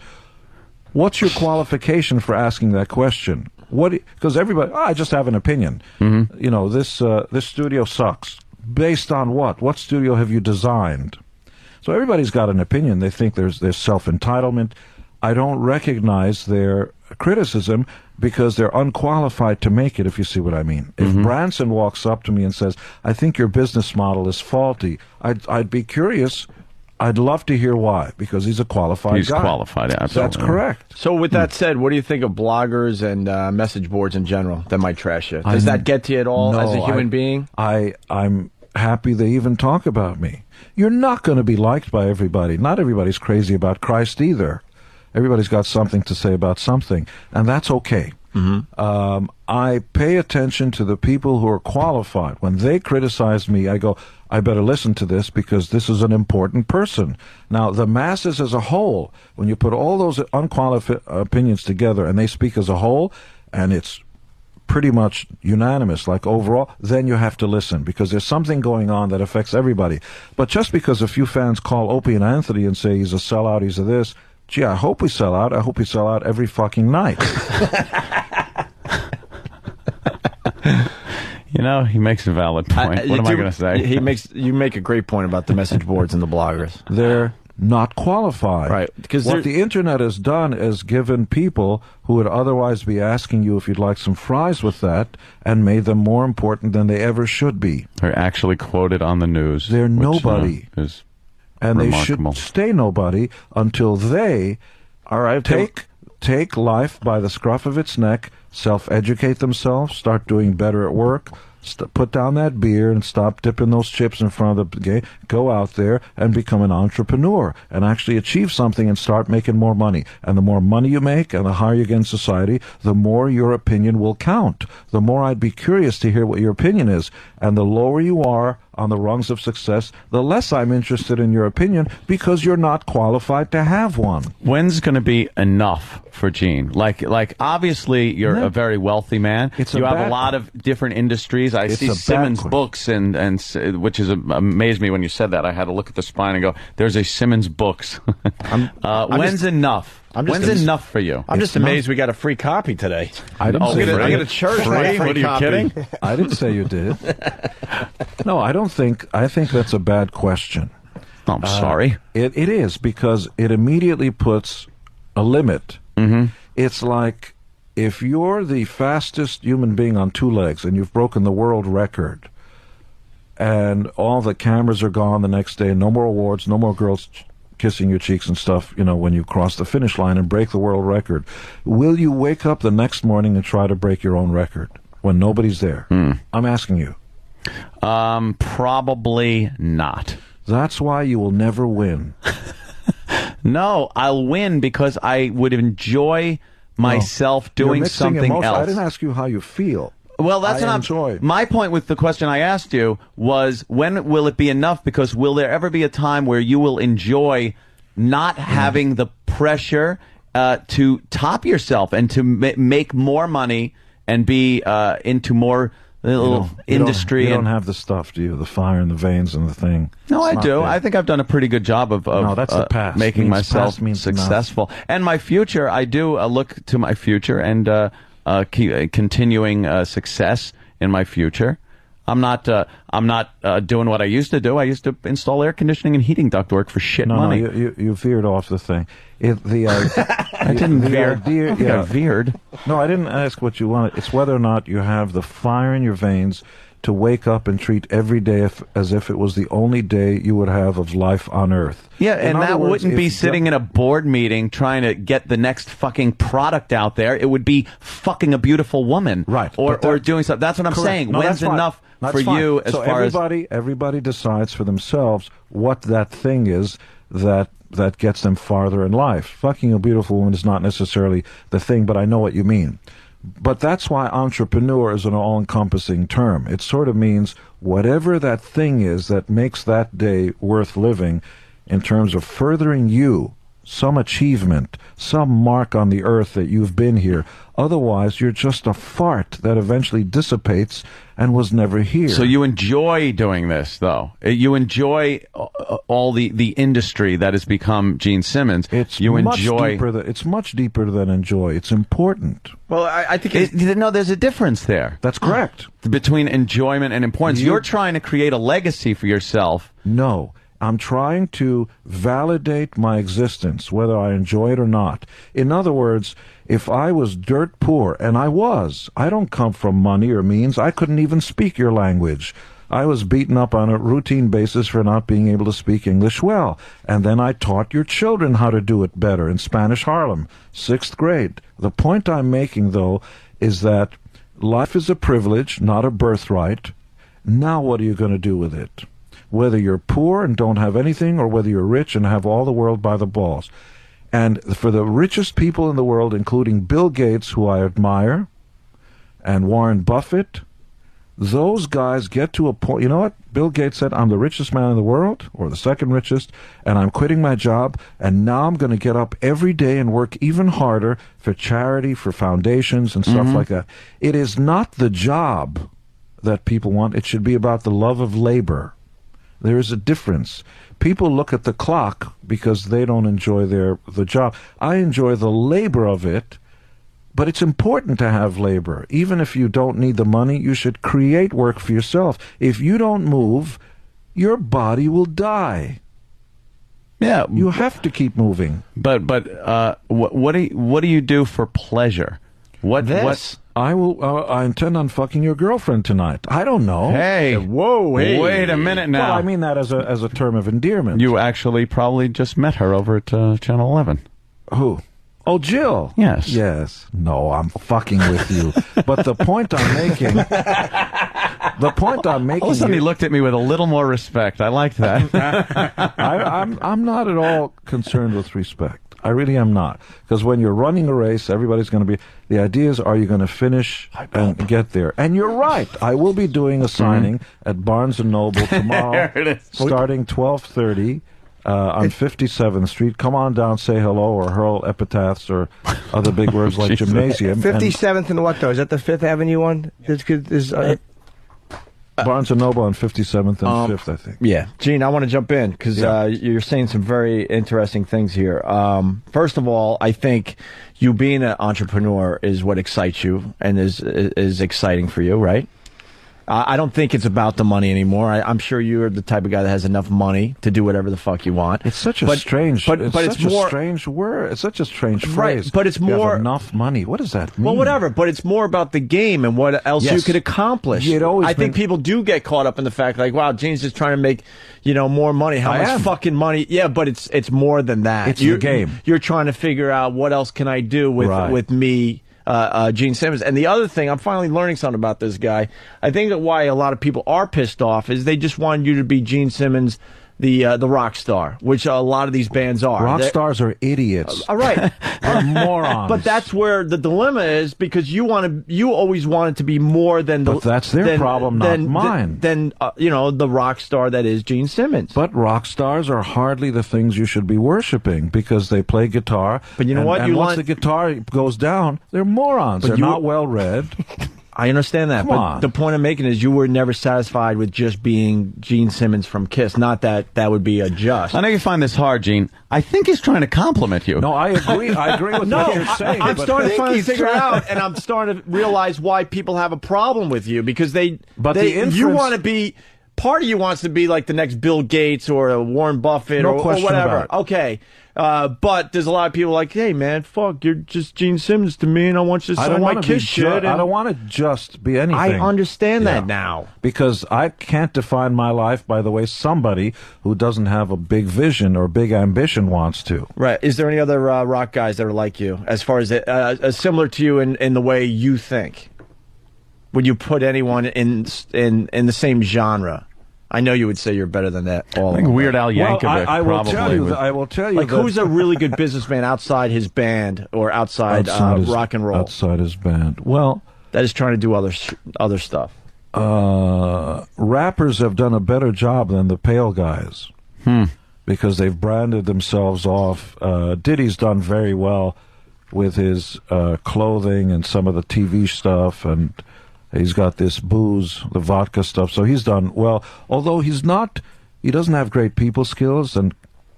what's your qualification for asking that question? Because everybody, I just have an opinion. You know, this studio sucks. Based on what? What studio have you designed? So everybody's got an opinion. They think there's self-entitlement. I don't recognize their criticism because they're unqualified to make it, if you see what I mean. If Branson walks up to me and says, I think your business model is faulty, I'd be curious. I'd love to hear why, because he's a qualified He's guy. qualified, absolutely. That's correct. So with that said, what do you think of bloggers and message boards in general that might trash you? Does that get to you at all as a human being? I'm happy they even talk about me. You're not going to be liked by everybody. Not everybody's crazy about Christ either. Everybody's got something to say about something, and that's okay. I pay attention to the people who are qualified. When they criticize me, I go, I better listen to this because this is an important person. Now, the masses as a whole, when you put all those unqualified opinions together and they speak as a whole, and it's pretty much unanimous, like overall, then you have to listen because there's something going on that affects everybody. But just because a few fans call Opie and Anthony and say he's a sellout, he's a this, gee, I hope we sell out. I hope we sell out every fucking night. You know, he makes a valid point. What am I going to say? You make a great point about the message boards and the bloggers. They're not qualified. Right. Because what the internet has done is given people who would otherwise be asking you if you'd like some fries with that and made them more important than they ever should be. They're actually quoted on the news. They're which, nobody. Is and remarkable. they should stay nobody until they take life by the scruff of its neck, self-educate themselves, start doing better at work, put down that beer and stop dipping those chips in front of the game, go out there and become an entrepreneur and actually achieve something and start making more money. And the more money you make and the higher you get in society, the more your opinion will count. The more I'd be curious to hear what your opinion is. And the lower you are on the rungs of success, the less I'm interested in your opinion because you're not qualified to have one. When's going to be enough for Gene? Like obviously you're a very wealthy man. You have a lot of different industries. I see Simmons Books and which is amazed me when you said that. I had to look at the spine and go, "There's a Simmons Books." When's enough? When's enough for you? I'm just amazed we got a free copy today. I didn't say I get a church free? free What are you copy. kidding? I didn't say you did. No, I don't think. I think that's a bad question. I'm sorry. It is because it immediately puts a limit. Mm-hmm. It's like if you're the fastest human being on two legs and you've broken the world record, and all the cameras are gone the next day, no more awards, no more girls kissing your cheeks and stuff, when you cross the finish line and break the world record, will you wake up the next morning and try to break your own record when nobody's there? I'm asking you. Probably not. That's why you will never win. No, I'll win because I would enjoy myself doing something else. I didn't ask you how you feel. Well, that's what enjoy. My point with the question I asked you was, when will it be enough? Because will there ever be a time where you will enjoy not having the pressure to top yourself and to make more money and be into more industry? You don't have the stuff, do you? The fire in the veins and the thing. No, I do. I think I've done a pretty good job of no, that's the past. Making myself successful. And my future, I do look to my future and keep continuing success in my future. I'm not doing what I used to do. I used to install air conditioning and heating ductwork for money. No, you veered off the thing. I didn't veer. I veered. No, I didn't ask what you wanted. It's whether or not you have the fire in your veins to wake up and treat every day as if it was the only day you would have of life on Earth. Yeah, and that wouldn't be sitting in a board meeting trying to get the next fucking product out there. It would be fucking a beautiful woman. Right. Or doing something. That's what I'm saying. No, When's enough for you as far as... everybody decides for themselves what that thing is that gets them farther in life. Fucking a beautiful woman is not necessarily the thing, but I know what you mean. But that's why entrepreneur is an all-encompassing term. It sort of means whatever that thing is that makes that day worth living in terms of furthering you, some achievement, some mark on the earth that you've been here. Otherwise, you're just a fart that eventually dissipates and was never here. So you enjoy doing this, though. You enjoy all the industry that has become Gene Simmons. It's much deeper than enjoy. It's important. Well, I think there's a difference there. That's correct. Between enjoyment and importance. You're trying to create a legacy for yourself. No. I'm trying to validate my existence, whether I enjoy it or not. In other words, if I was dirt poor, and I don't come from money or means. I couldn't even speak your language. I was beaten up on a routine basis for not being able to speak English well. And then I taught your children how to do it better in Spanish Harlem, 6th grade. The point I'm making, though, is that life is a privilege, not a birthright. Now what are you going to do with it? Whether you're poor and don't have anything, or whether you're rich and have all the world by the balls. And for the richest people in the world, including Bill Gates, who I admire, and Warren Buffett, those guys get to a point. You know what? Bill Gates said, I'm the richest man in the world, or the second richest, and I'm quitting my job, and now I'm going to get up every day and work even harder for charity, for foundations, and stuff like that. It is not the job that people want. It should be about the love of labor. There is a difference. People look at the clock because they don't enjoy the job. I enjoy the labor of it, but it's important to have labor. Even if you don't need the money, you should create work for yourself. If you don't move, your body will die. Yeah, you have to keep moving. But what do you do for pleasure? I intend on fucking your girlfriend tonight. I don't know. Hey, wait a minute now. Well, I mean that as a term of endearment. You actually probably just met her over at Channel 11. Who? Oh, Jill. Yes. Yes. No, I'm fucking with you. But the point I'm making. All of a sudden, he looked at me with a little more respect. I liked that. I'm not at all concerned with respect. I really am not. Because when you're running a race, everybody's going to be... The idea is, are you going to finish and get there? And you're right. I will be doing a signing at Barnes & Noble tomorrow, starting 12:30 on 57th Street. Come on down, say hello, or hurl epitaphs or other big words like gymnasium. 57th and what, though? Is that the 5th Avenue one? Barnes & Noble on 57th and 5th, I think. Yeah. Gene, I want to jump in because you're saying some very interesting things here. First of all, I think you being an entrepreneur is what excites you and is exciting for you, right? I don't think it's about the money anymore. I'm sure you're the type of guy that has enough money to do whatever the fuck you want. It's such a strange, but it's it's such more a strange word. It's such a strange right, phrase. but it's You have more enough money. What does that mean? Well, whatever. But it's more about the game and what else Yes. you could accomplish. I think people do get caught up in the fact, like, wow, Gene's just trying to make, more money. How much fucking money? Yeah, but it's more than that. It's the game. You're trying to figure out what else can I do with me. Gene Simmons. And the other thing, I'm finally learning something about this guy. I think that why a lot of people are pissed off is they just want you to be Gene Simmons, the rock star, which a lot of these bands are. Rock stars are idiots. All right. They're morons. But that's where the dilemma is, because you always want it to be more than the. But that's their problem, not mine. Than the rock star that is Gene Simmons. But rock stars are hardly the things you should be worshiping because they play guitar. But you know what? And once the guitar goes down, they're morons. They're not well read. I understand that, but the point I'm making is you were never satisfied with just being Gene Simmons from Kiss. Not that would be a just. I know you find this hard, Gene. I think he's trying to compliment you. No, I agree. I agree with what you're saying. I'm but starting to finally figure it out, and I'm starting to realize why people have a problem with you, because you want to be. Part of you wants to be like the next Bill Gates or a Warren Buffett or whatever. About it. Okay. But there's a lot of people like, hey, man, fuck, you're just Gene Simmons to me, and I want you to sign my Kiss shit. I don't want to just be anything. I understand that now. Because I can't define my life by the way somebody who doesn't have a big vision or big ambition wants to. Right. Is there any other rock guys that are like you, as far as similar to you in the way you think? Would you put anyone in the same genre? I know you would say you're better than that. I think Weird Al Yankovic I will probably tell you. would. I will tell you. Like, who's a really good businessman outside his band or outside rock and roll? Outside his band. Well, that is trying to do other stuff. Rappers have done a better job than the Pale guys because they've branded themselves off. Diddy's done very well with his clothing and some of the TV stuff, and he's got this booze, the vodka stuff, so he's done well. Although he doesn't have great people skills and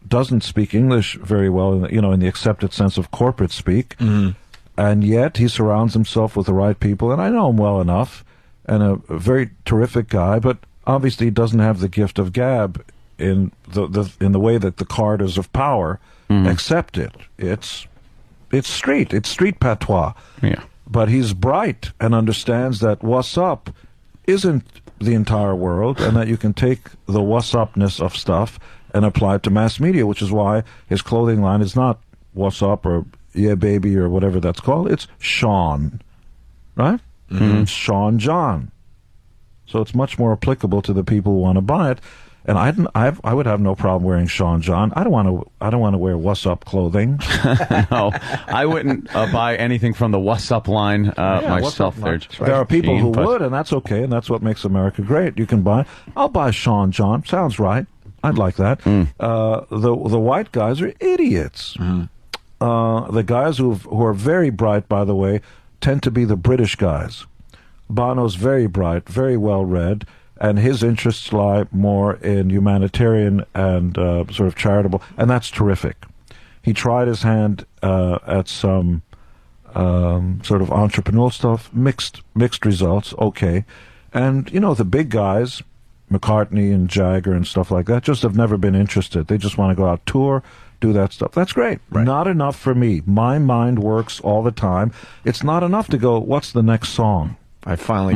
doesn't speak English very well, in the accepted sense of corporate speak. Mm-hmm. And yet he surrounds himself with the right people, and I know him well enough, and a very terrific guy, but obviously he doesn't have the gift of gab in the way that the Carters of power accept it. It's street patois. Yeah. But he's bright and understands that what's up isn't the entire world, and that you can take the what's upness of stuff and apply it to mass media, which is why his clothing line is not what's up or yeah baby or whatever that's called. It's Sean, right? Mm-hmm. Sean John. So it's much more applicable to the people who want to buy it. And I would have no problem wearing Sean John. I don't want to wear What's Up clothing. No, I wouldn't buy anything from the What's Up line myself. There are people who would, and that's okay, and that's what makes America great. You can buy. I'll buy Sean John. Sounds right. I'd like that. The white guys are idiots. The guys who are very bright, by the way, tend to be the British guys. Bono's very bright, very well read. And his interests lie more in humanitarian and sort of charitable, and that's terrific. He tried his hand at some sort of entrepreneurial stuff, mixed results, okay. And, the big guys, McCartney and Jagger and stuff like that, just have never been interested. They just want to go out tour, do that stuff. That's great. Right. Not enough for me. My mind works all the time. It's not enough to go, what's the next song? I finally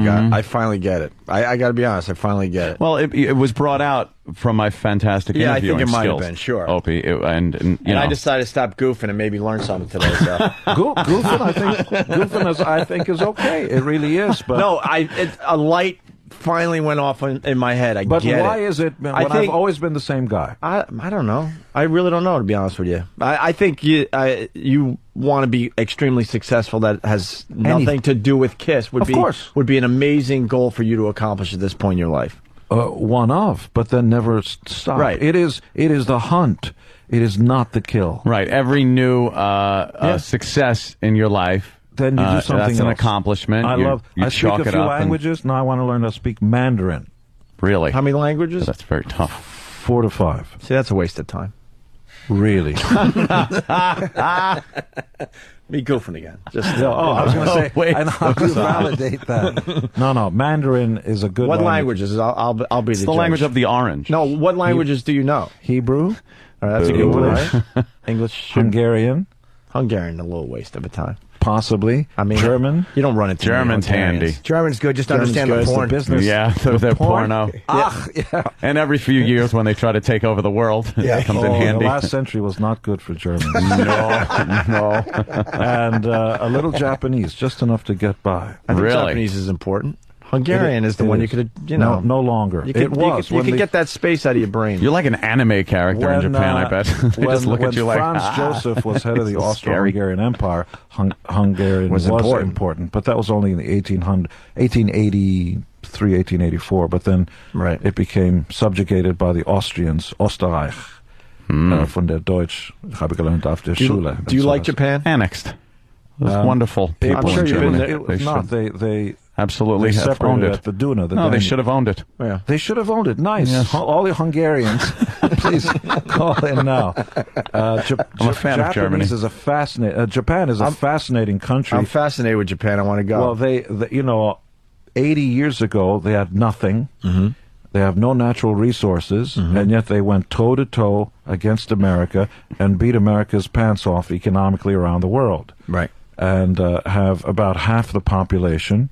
get it. I got to be honest. I finally get it. Well, it was brought out from my fantastic interviewing I think it might skills, have been, sure. Opie, and I decided to stop goofing and maybe learn something today. So. Goofing, I think is okay. It really is. But no, a light finally went off in my head. But why is it? I've always been the same guy. I don't know. I really don't know, to be honest with you. I think you want to be extremely successful. That has nothing to do with Kiss. Would be an amazing goal for you to accomplish at this point in your life. But then never stop. Right. It is the hunt. It is not the kill. Right. Every new success in your life. Then you do something that's an else. accomplishment. I speak a few languages. Now I want to learn to speak Mandarin. Really? How many languages? That's very tough. 4 to 5. See, that's a waste of time. Really? Me goofing again. Just I was going to say, wait. and how do you validate that? No, Mandarin is a good What language. languages? I'll be the It's the judge. language of the orange. No, what languages do you know? Hebrew, That's a good one, right? English, Hungarian, a little waste of a time. possibly. I mean, German. You don't run into German's handy. German's good. Just German's understand good. the It's the porn. business. Yeah, they're porno. Yeah. And every few years when they try to take over the world, it comes in handy. The last century was not good for Germans. No. And a little Japanese, just enough to get by. I think Really? Japanese is important. Hungarian is the one you could, no longer. You could, you could get that space out of your brain. You're like an anime character in Japan, I bet. They just look at you like, Franz Joseph was head of the This is Austro-Hungarian Empire, Hungarian was important, but that was only in the 1883, 1884. But then it became subjugated by the Austrians, Österreich, von der Deutsch, habe gelernt auf der Schule. Do you like Japan? Annexed. It was wonderful people I'm sure in you've Germany. been there. It was not. They absolutely they have separated owned it. at the Duna. No, they should have owned it. Yeah. They should have owned it. Nice. Yes. All the Hungarians, please call in now. I'm a fan of Germany. Is a Japan is a fascinating country. I'm fascinated with Japan. I want to go. Well, they 80 years ago, they had nothing. Mm-hmm. They have no natural resources, and yet they went toe-to-toe against America and beat America's pants off economically around the world. Right. And have about half the population,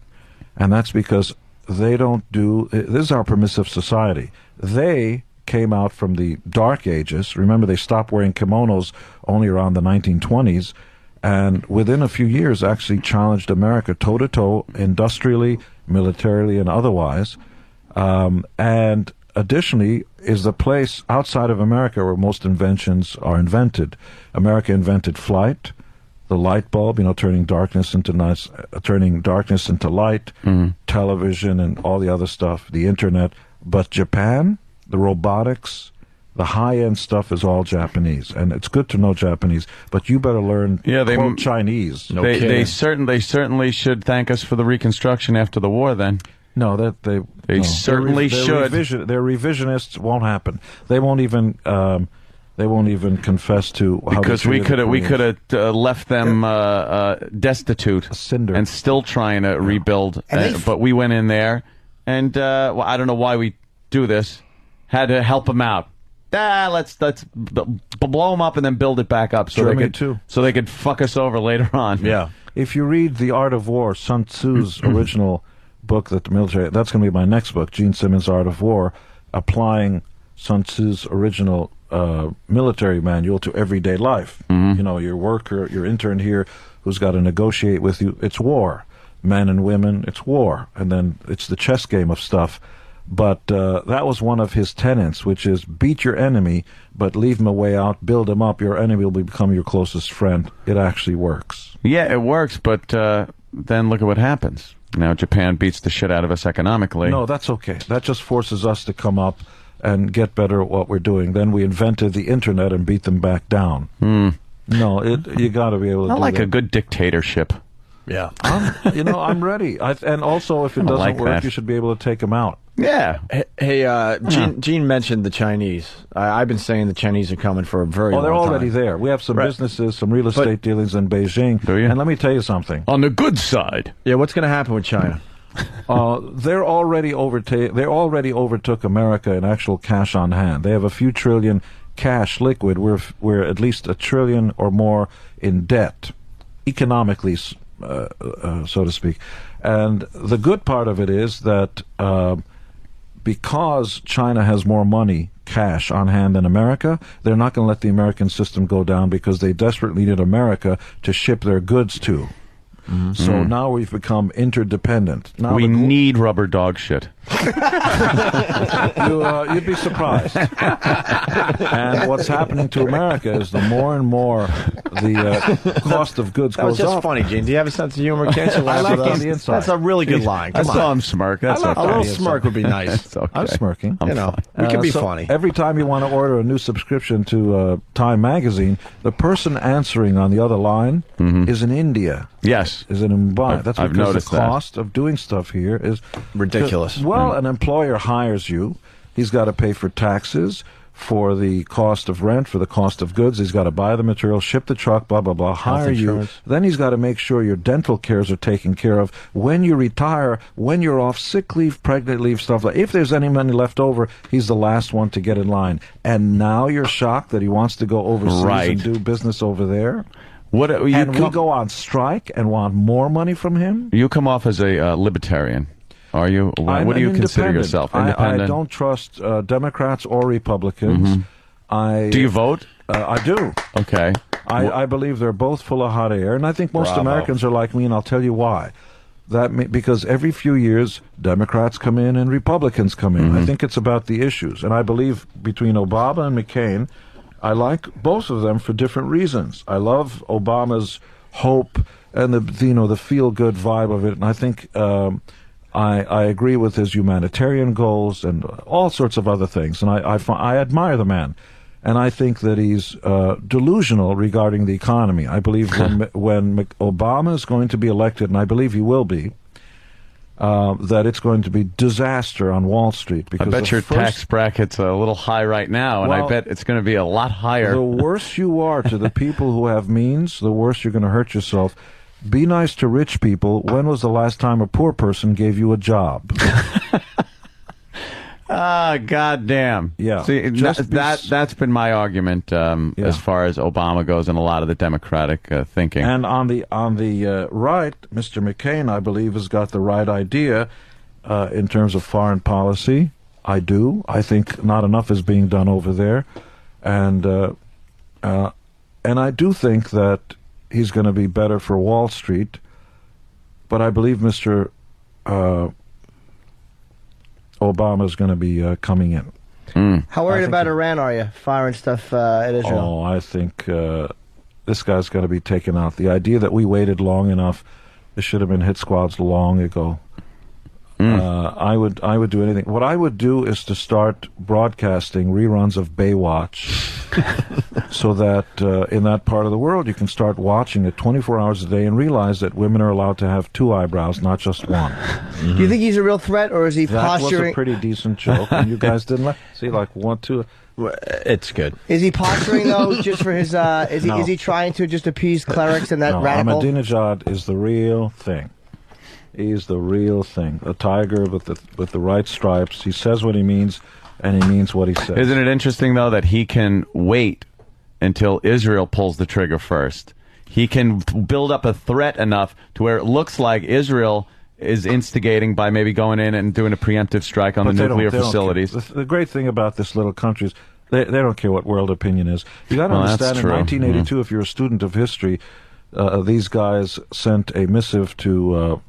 and that's because they don't do... This is our permissive society. They came out from the Dark Ages. Remember, they stopped wearing kimonos only around the 1920s, and within a few years actually challenged America toe-to-toe, industrially, militarily, and otherwise. And additionally, is the place outside of America where most inventions are invented. America invented flight, the light bulb, turning darkness into light, television, and all the other stuff, the internet. But Japan, the robotics, the high-end stuff is all Japanese, and it's good to know Japanese. But you better learn quote Chinese. They certainly should thank us for the Reconstruction after the war. Then. No, that they certainly should. Their revisionists won't happen. They won't even confess to how because we could have left them destitute and still trying to rebuild. But we went in there, and I don't know why we do this. Had to help them out. Let's blow them up and then build it back up so they could fuck us over later on. Yeah. If you read The Art of War, Sun Tzu's original book that the military, that's going to be my next book, Gene Simmons' Art of War, applying Sun Tzu's original military manual to everyday life. Your worker, your intern here who's got to negotiate with you, it's war. Men and women, it's war. And then it's the chess game of stuff. But that was one of his tenets, which is beat your enemy, but leave him a way out, build him up. Your enemy will become your closest friend. It actually works. Yeah, it works, but then look at what happens. Now Japan beats the shit out of us economically. No, that's okay. That just forces us to come up and get better at what we're doing. Then we invented the internet and beat them back down. No, you got to be able to do like that. a good dictatorship. Yeah. I'm ready. And also, if it doesn't work, you should be able to take them out. Yeah. Hey, Gene mentioned the Chinese. I've been saying the Chinese are coming for a very long time. Oh, they're already there. We have some businesses, some real estate dealings in Beijing. Do you? And let me tell you something. On the good side. Yeah, what's going to happen with China? They already overtook America in actual cash on hand. They have a few trillion cash liquid. We're at least $1 trillion or more in debt, economically, so to speak. And the good part of it is that because China has more money, cash on hand than America, they're not going to let the American system go down because they desperately need America to ship their goods to. So now we've become interdependent. Now we need rubber dog shit. You'd be surprised. And what's happening to America is the more and more the cost of goods That was goes just up. funny, Gene. Do you have a sense of humor? Can't you laugh at on the us? inside. That's a really good line. I Come saw on. him smirk. That's A okay. little smirk would be nice. That's okay. I'm smirking. We can be So funny. Every time you want to order a new subscription to Time Magazine, the person answering on the other line is in India. Yes. Is in Mumbai. That's I've because noticed the that. cost of doing stuff here is Ridiculous. Well, an employer hires you. He's got to pay for taxes, for the cost of rent, for the cost of goods. He's got to buy the material, ship the truck, blah, blah, blah, hire you. insurance. Then he's got to make sure your dental cares are taken care of. When you retire, when you're off sick leave, pregnant leave, stuff like if there's any money left over, he's the last one to get in line. And now you're shocked that he wants to go overseas and do business over there? We go on strike and want more money from him? You come off as a libertarian. Are you? What do you consider yourself? Independent? I don't trust Democrats or Republicans. Do you vote? I do. Okay. I believe they're both full of hot air, and I think most Bravo. Americans are like me, and I'll tell you why. Because every few years, Democrats come in and Republicans come in. I think it's about the issues, and I believe between Obama and McCain, I like both of them for different reasons. I love Obama's hope and the feel-good vibe of it, and I think I agree with his humanitarian goals and all sorts of other things, and I admire the man. And I think that he's delusional regarding the economy. I believe when Obama is going to be elected, and I believe he will be, that it's going to be disaster on Wall Street. I bet your tax bracket's a little high right now, and I bet it's going to be a lot higher. The worse you are to the people who have means, the worse you're going to hurt yourself. Be nice to rich people. When was the last time a poor person gave you a job? Goddamn. Yeah. See, that's been my argument as far as Obama goes and a lot of the Democratic thinking. And on the right, Mr. McCain, I believe, has got the right idea in terms of foreign policy. I do. I think not enough is being done over there, and I do think that he's going to be better for Wall Street. But I believe Mr. Obama is going to be coming in. How worried about Iran are you, firing stuff at Israel? Oh, I think this guy's got to be taken out. The idea that we waited long enough, there should have been hit squads long ago. I would do anything. What I would do is to start broadcasting reruns of Baywatch so that in that part of the world you can start watching it 24 hours a day and realize that women are allowed to have 2 eyebrows, not just one. Do you think he's a real threat, or is he posturing? That was a pretty decent joke, and you guys didn't like. See, like 1, 2. It's good. Is he posturing though, just for his? Is he trying to just appease clerics and that radical? Ahmadinejad is the real thing. He's the real thing. A tiger with the right stripes. He says what he means, and he means what he says. Isn't it interesting, though, that he can wait until Israel pulls the trigger first? He can build up a threat enough to where it looks like Israel is instigating by maybe going in and doing a preemptive strike on the nuclear facilities. The great thing about this little country is they don't care what world opinion is. You got to understand, in 1982, if you're a student of history, these guys sent a missive to...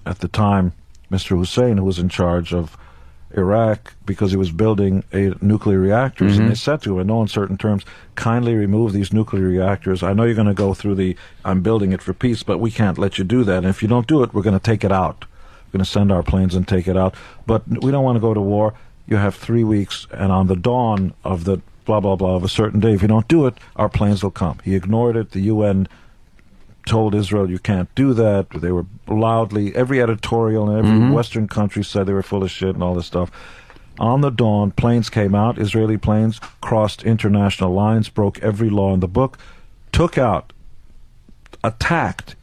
at the time, Mr. Hussein, who was in charge of Iraq, because he was building nuclear reactors, and they said to him in no uncertain terms, kindly remove these nuclear reactors. I know you're going to go through I'm building it for peace, but we can't let you do that. And if you don't do it, we're going to take it out. We're going to send our planes and take it out. But we don't want to go to war. You have 3 weeks, and on the dawn of the blah, blah, blah of a certain day, if you don't do it, our planes will come. He ignored it. The UN told Israel you can't do that. They were loudly, every editorial in every Western country said they were full of shit and all this stuff. On the dawn, planes came out, Israeli planes, crossed international lines, broke every law in the book, took out, attacked,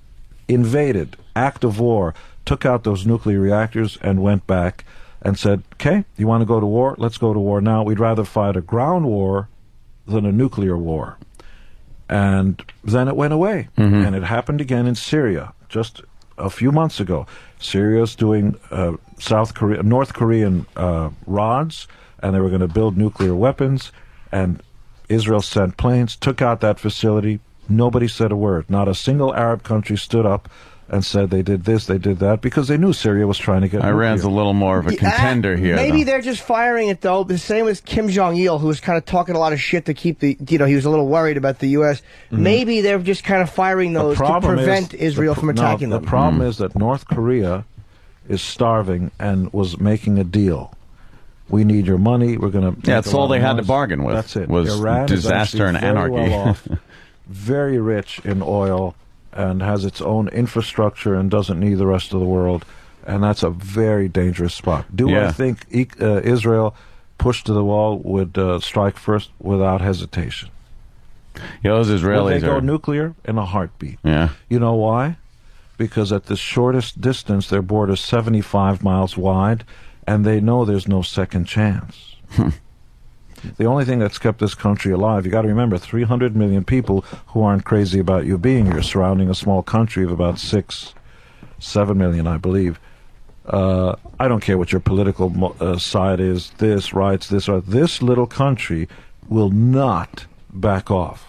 invaded, act of war, took out those nuclear reactors and went back and said, okay, you want to go to war? Let's go to war now. We'd rather fight a ground war than a nuclear war. And then it went away. And it happened again in Syria just a few months ago. Syria's doing North Korean rods, and they were going to build nuclear weapons. And Israel sent planes, took out that facility. Nobody said a word. Not a single Arab country stood up and said they did this, they did that, because they knew Syria was trying to get Iran's nuclear. a little more of a contender here. Maybe they're just firing it, though. The same as Kim Jong-il, who was kind of talking a lot of shit to keep he was a little worried about the U.S. Maybe they're just kind of firing those to prevent Israel from attacking them. The problem is that North Korea is starving and was making a deal. We need your money. We're going to... Yeah, that's all they had to bargain with. That's it. Was Iran disaster and anarchy. Very well off, very rich in oil, and has its own infrastructure and doesn't need the rest of the world. And that's a very dangerous spot. I think Israel pushed to the wall, would strike first without hesitation. Yeah, those Israelis Would they go are nuclear in a heartbeat? Yeah. You know why? Because at the shortest distance, their border is 75 miles wide, and they know there's no second chance. The only thing that's kept this country alive, you got to remember, 300 million people who aren't crazy about you being here, surrounding a small country of about 7 million, I believe. I don't care what your political side is, this, rights, this, or this little country will not back off.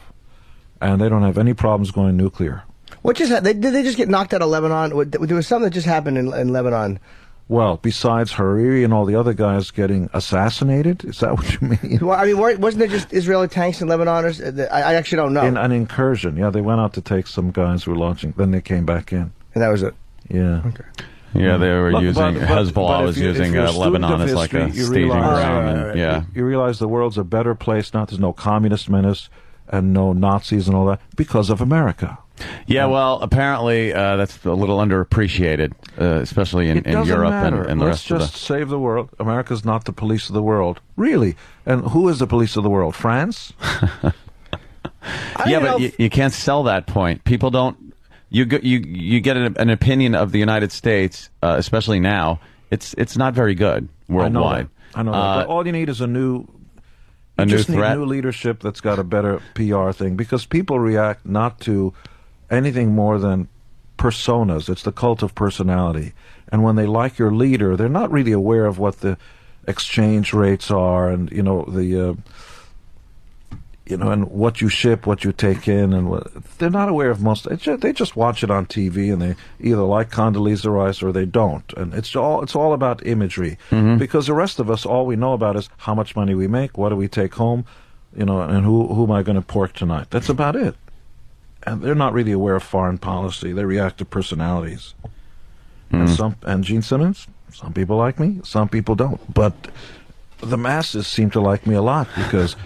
And they don't have any problems going nuclear. What just did they just get knocked out of Lebanon? There was something that just happened in Lebanon. Well, besides Hariri and all the other guys getting assassinated, is that what you mean? Well, I mean, wasn't there just Israeli tanks in Lebanon? I actually don't know. In an incursion, yeah, they went out to take some guys who were launching. Then they came back in, and that was it. Yeah. Okay. Yeah, they were using Hezbollah was if using you're a student Lebanon of as like history, a you staging realize- ground. And, You realize the world's a better place now. There's no communist menace and no Nazis and all that because of America. Yeah, well, apparently that's a little underappreciated, especially in It doesn't Europe matter. and the Let's rest of just save the world. America's not the police of the world, really. And who is the police of the world? France? Yeah, but you can't sell that point. People don't. You get an opinion of the United States, especially now. It's not very good worldwide. I know that. But all you need is a new threat. New leadership that's got a better PR thing, because people react not to anything more than personas. It's the cult of personality. And when they like your leader, they're not really aware of what the exchange rates are, and and what you ship, what you take in, and they're not aware of most. They just watch it on TV, and they either like Condoleezza Rice or they don't. And it's all about imagery, because the rest of us, all we know about is how much money we make, what do we take home, and who am I going to pork tonight. That's about it. And they're not really aware of foreign policy. They react to personalities. And Gene Simmons, some people like me, some people don't. But the masses seem to like me a lot, because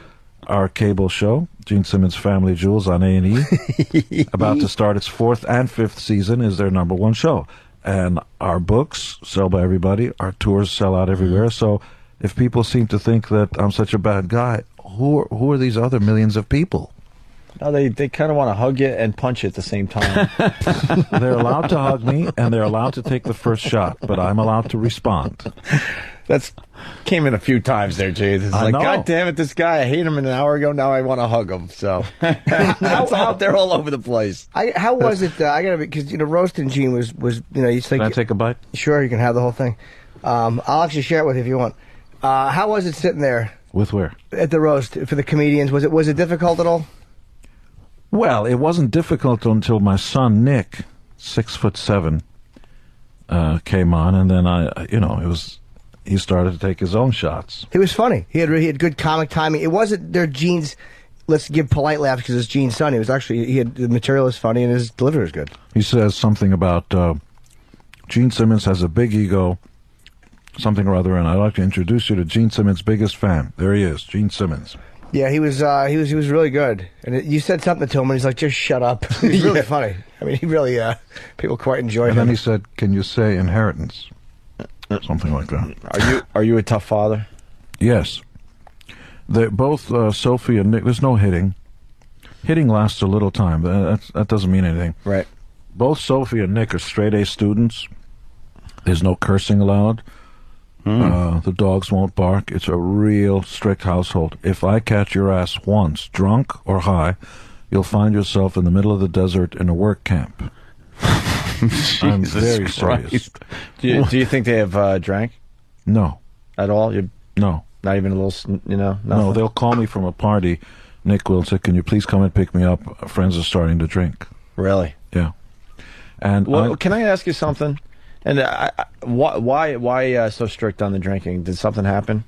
our cable show, Gene Simmons' Family Jewels on A&E, about to start its 4th and 5th season, is their #1 show. And our books sell by everybody. Our tours sell out everywhere. So if people seem to think that I'm such a bad guy, who are these other millions of people? No, they kind of want to hug you and punch you at the same time. They're allowed to hug me, and they're allowed to take the first shot, but I'm allowed to respond. That's came in a few times there, Jay. It's like, know. God damn it, this guy, I hate him an hour ago, now I want to hug him. So it's out there all over the place. How was it? I gotta because roasting Gene was you think. Can I take a bite? Sure, you can have the whole thing. I'll actually share it with you if you want. How was it sitting there With where? at the roast for the comedians? Was it difficult at all? Well, it wasn't difficult until my son Nick, 6'7", came on, and then he started to take his own shots. He was funny. He had good comic timing. It wasn't their Gene's. Let's give polite laughs because it's Gene's son. It was actually the material is funny and his delivery is good. He says something about Gene Simmons has a big ego, something or other, and I'd like to introduce you to Gene Simmons' biggest fan. There he is, Gene Simmons. Yeah, he was really good. And you said something to him, and he's like, "Just shut up." He's really funny. I mean, he really people quite enjoyed him. And then he said, "Can you say inheritance?" Something like that. Are you a tough father? Yes. They're both Sophie and Nick. There's no hitting. Hitting lasts a little time. That doesn't mean anything. Right. Both Sophie and Nick are straight A students. There's no cursing allowed. The dogs won't bark. It's a real strict household. If I catch your ass once, drunk or high, you'll find yourself in the middle of the desert in a work camp. I'm very serious. Do you think they have drank? No. At all? No. Not even a little, nothing? No, they'll call me from a party. Nick will say, "Can you please come and pick me up? Friends are starting to drink." Really? Yeah. And can I ask you something? And why so strict on the drinking? Did something happen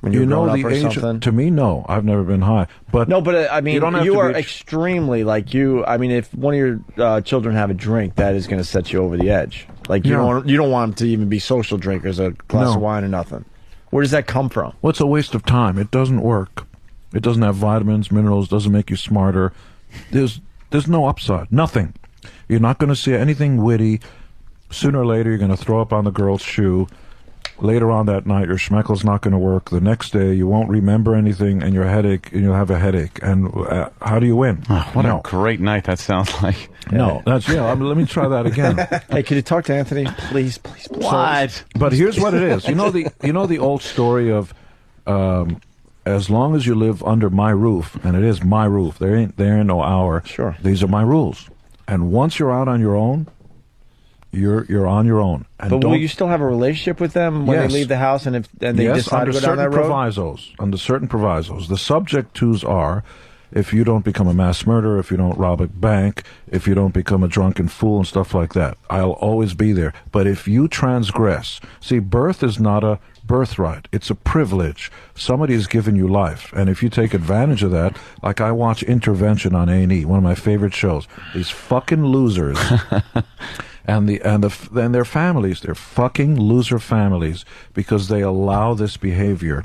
when you were growing up or something? To me, no. I've never been high. But no, but I mean, you are extremely I mean, if one of your children have a drink, that is going to set you over the edge. Like you don't want them to even be social drinkers, a glass of wine or nothing. Where does that come from? Well, it's a waste of time. It doesn't work. It doesn't have vitamins, minerals. Doesn't make you smarter. There's no upside. Nothing. You're not going to see anything witty. Sooner or later, you're going to throw up on the girl's shoe. Later on that night, your schmeckle's not going to work. The next day, you won't remember anything, and you'll have a headache. And how do you win? Oh, what a great night that sounds like. No, that's let me try that again. Hey, can you talk to Anthony, please? What? But here's what it is. You know the old story of, as long as you live under my roof, and it is my roof. There ain't no our. Sure. These are my rules. And once you're out on your own, you're on your own. And but will you still have a relationship with them when they leave the house and they decide to go down that road? Under certain provisos. The subject twos are, if you don't become a mass murderer, if you don't rob a bank, if you don't become a drunken fool and stuff like that, I'll always be there. But if you transgress, see, birth is not a birthright. It's a privilege. Somebody's given you life. And if you take advantage of that, like I watch Intervention on A&E, one of my favorite shows, these fucking losers... And their families, they're fucking loser families because they allow this behavior.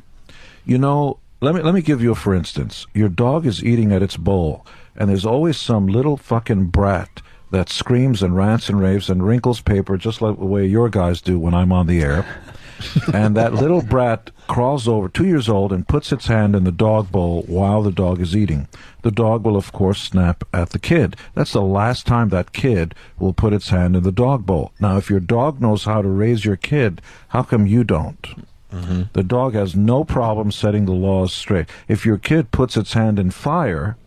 You know, let me give you a for instance. Your dog is eating at its bowl, and there's always some little fucking brat that screams and rants and raves and wrinkles paper just like the way your guys do when I'm on the air. And that little brat crawls over, 2 years old, and puts its hand in the dog bowl while the dog is eating. The dog will, of course, snap at the kid. That's the last time that kid will put its hand in the dog bowl. Now, if your dog knows how to raise your kid, how come you don't? Mm-hmm. The dog has no problem setting the laws straight. If your kid puts its hand in fire,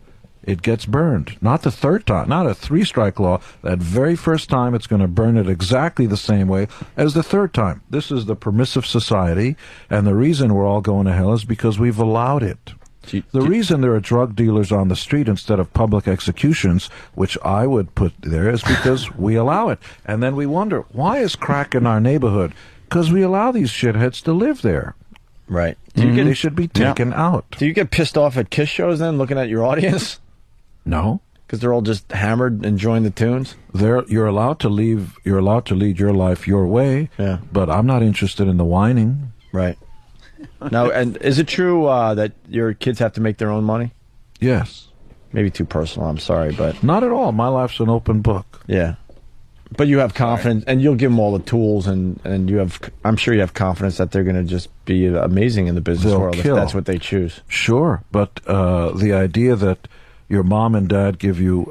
it gets burned. Not the third time, not a 3-strike law. That very first time, it's going to burn it exactly the same way as the third time. This is the permissive society, and the reason we're all going to hell is because we've allowed it. The reason there are drug dealers on the street instead of public executions, which I would put there, is because we allow it. And then we wonder, why is crack in our neighborhood? Because we allow these shitheads to live there. Right. They should be taken out. Do you get pissed off at Kiss shows then, looking at your audience? No, because they're all just hammered, enjoying the tunes. You're allowed to leave. You're allowed to lead your life your way. Yeah. But I'm not interested in the whining. Right. Now, and is it true that your kids have to make their own money? Yes. Maybe too personal. I'm sorry, but not at all. My life's an open book. Yeah. But you have confidence, and you'll give them all the tools, and you have. I'm sure you have confidence that they're going to just be amazing in the business world if that's what they choose. Sure, but the idea that your mom and dad give you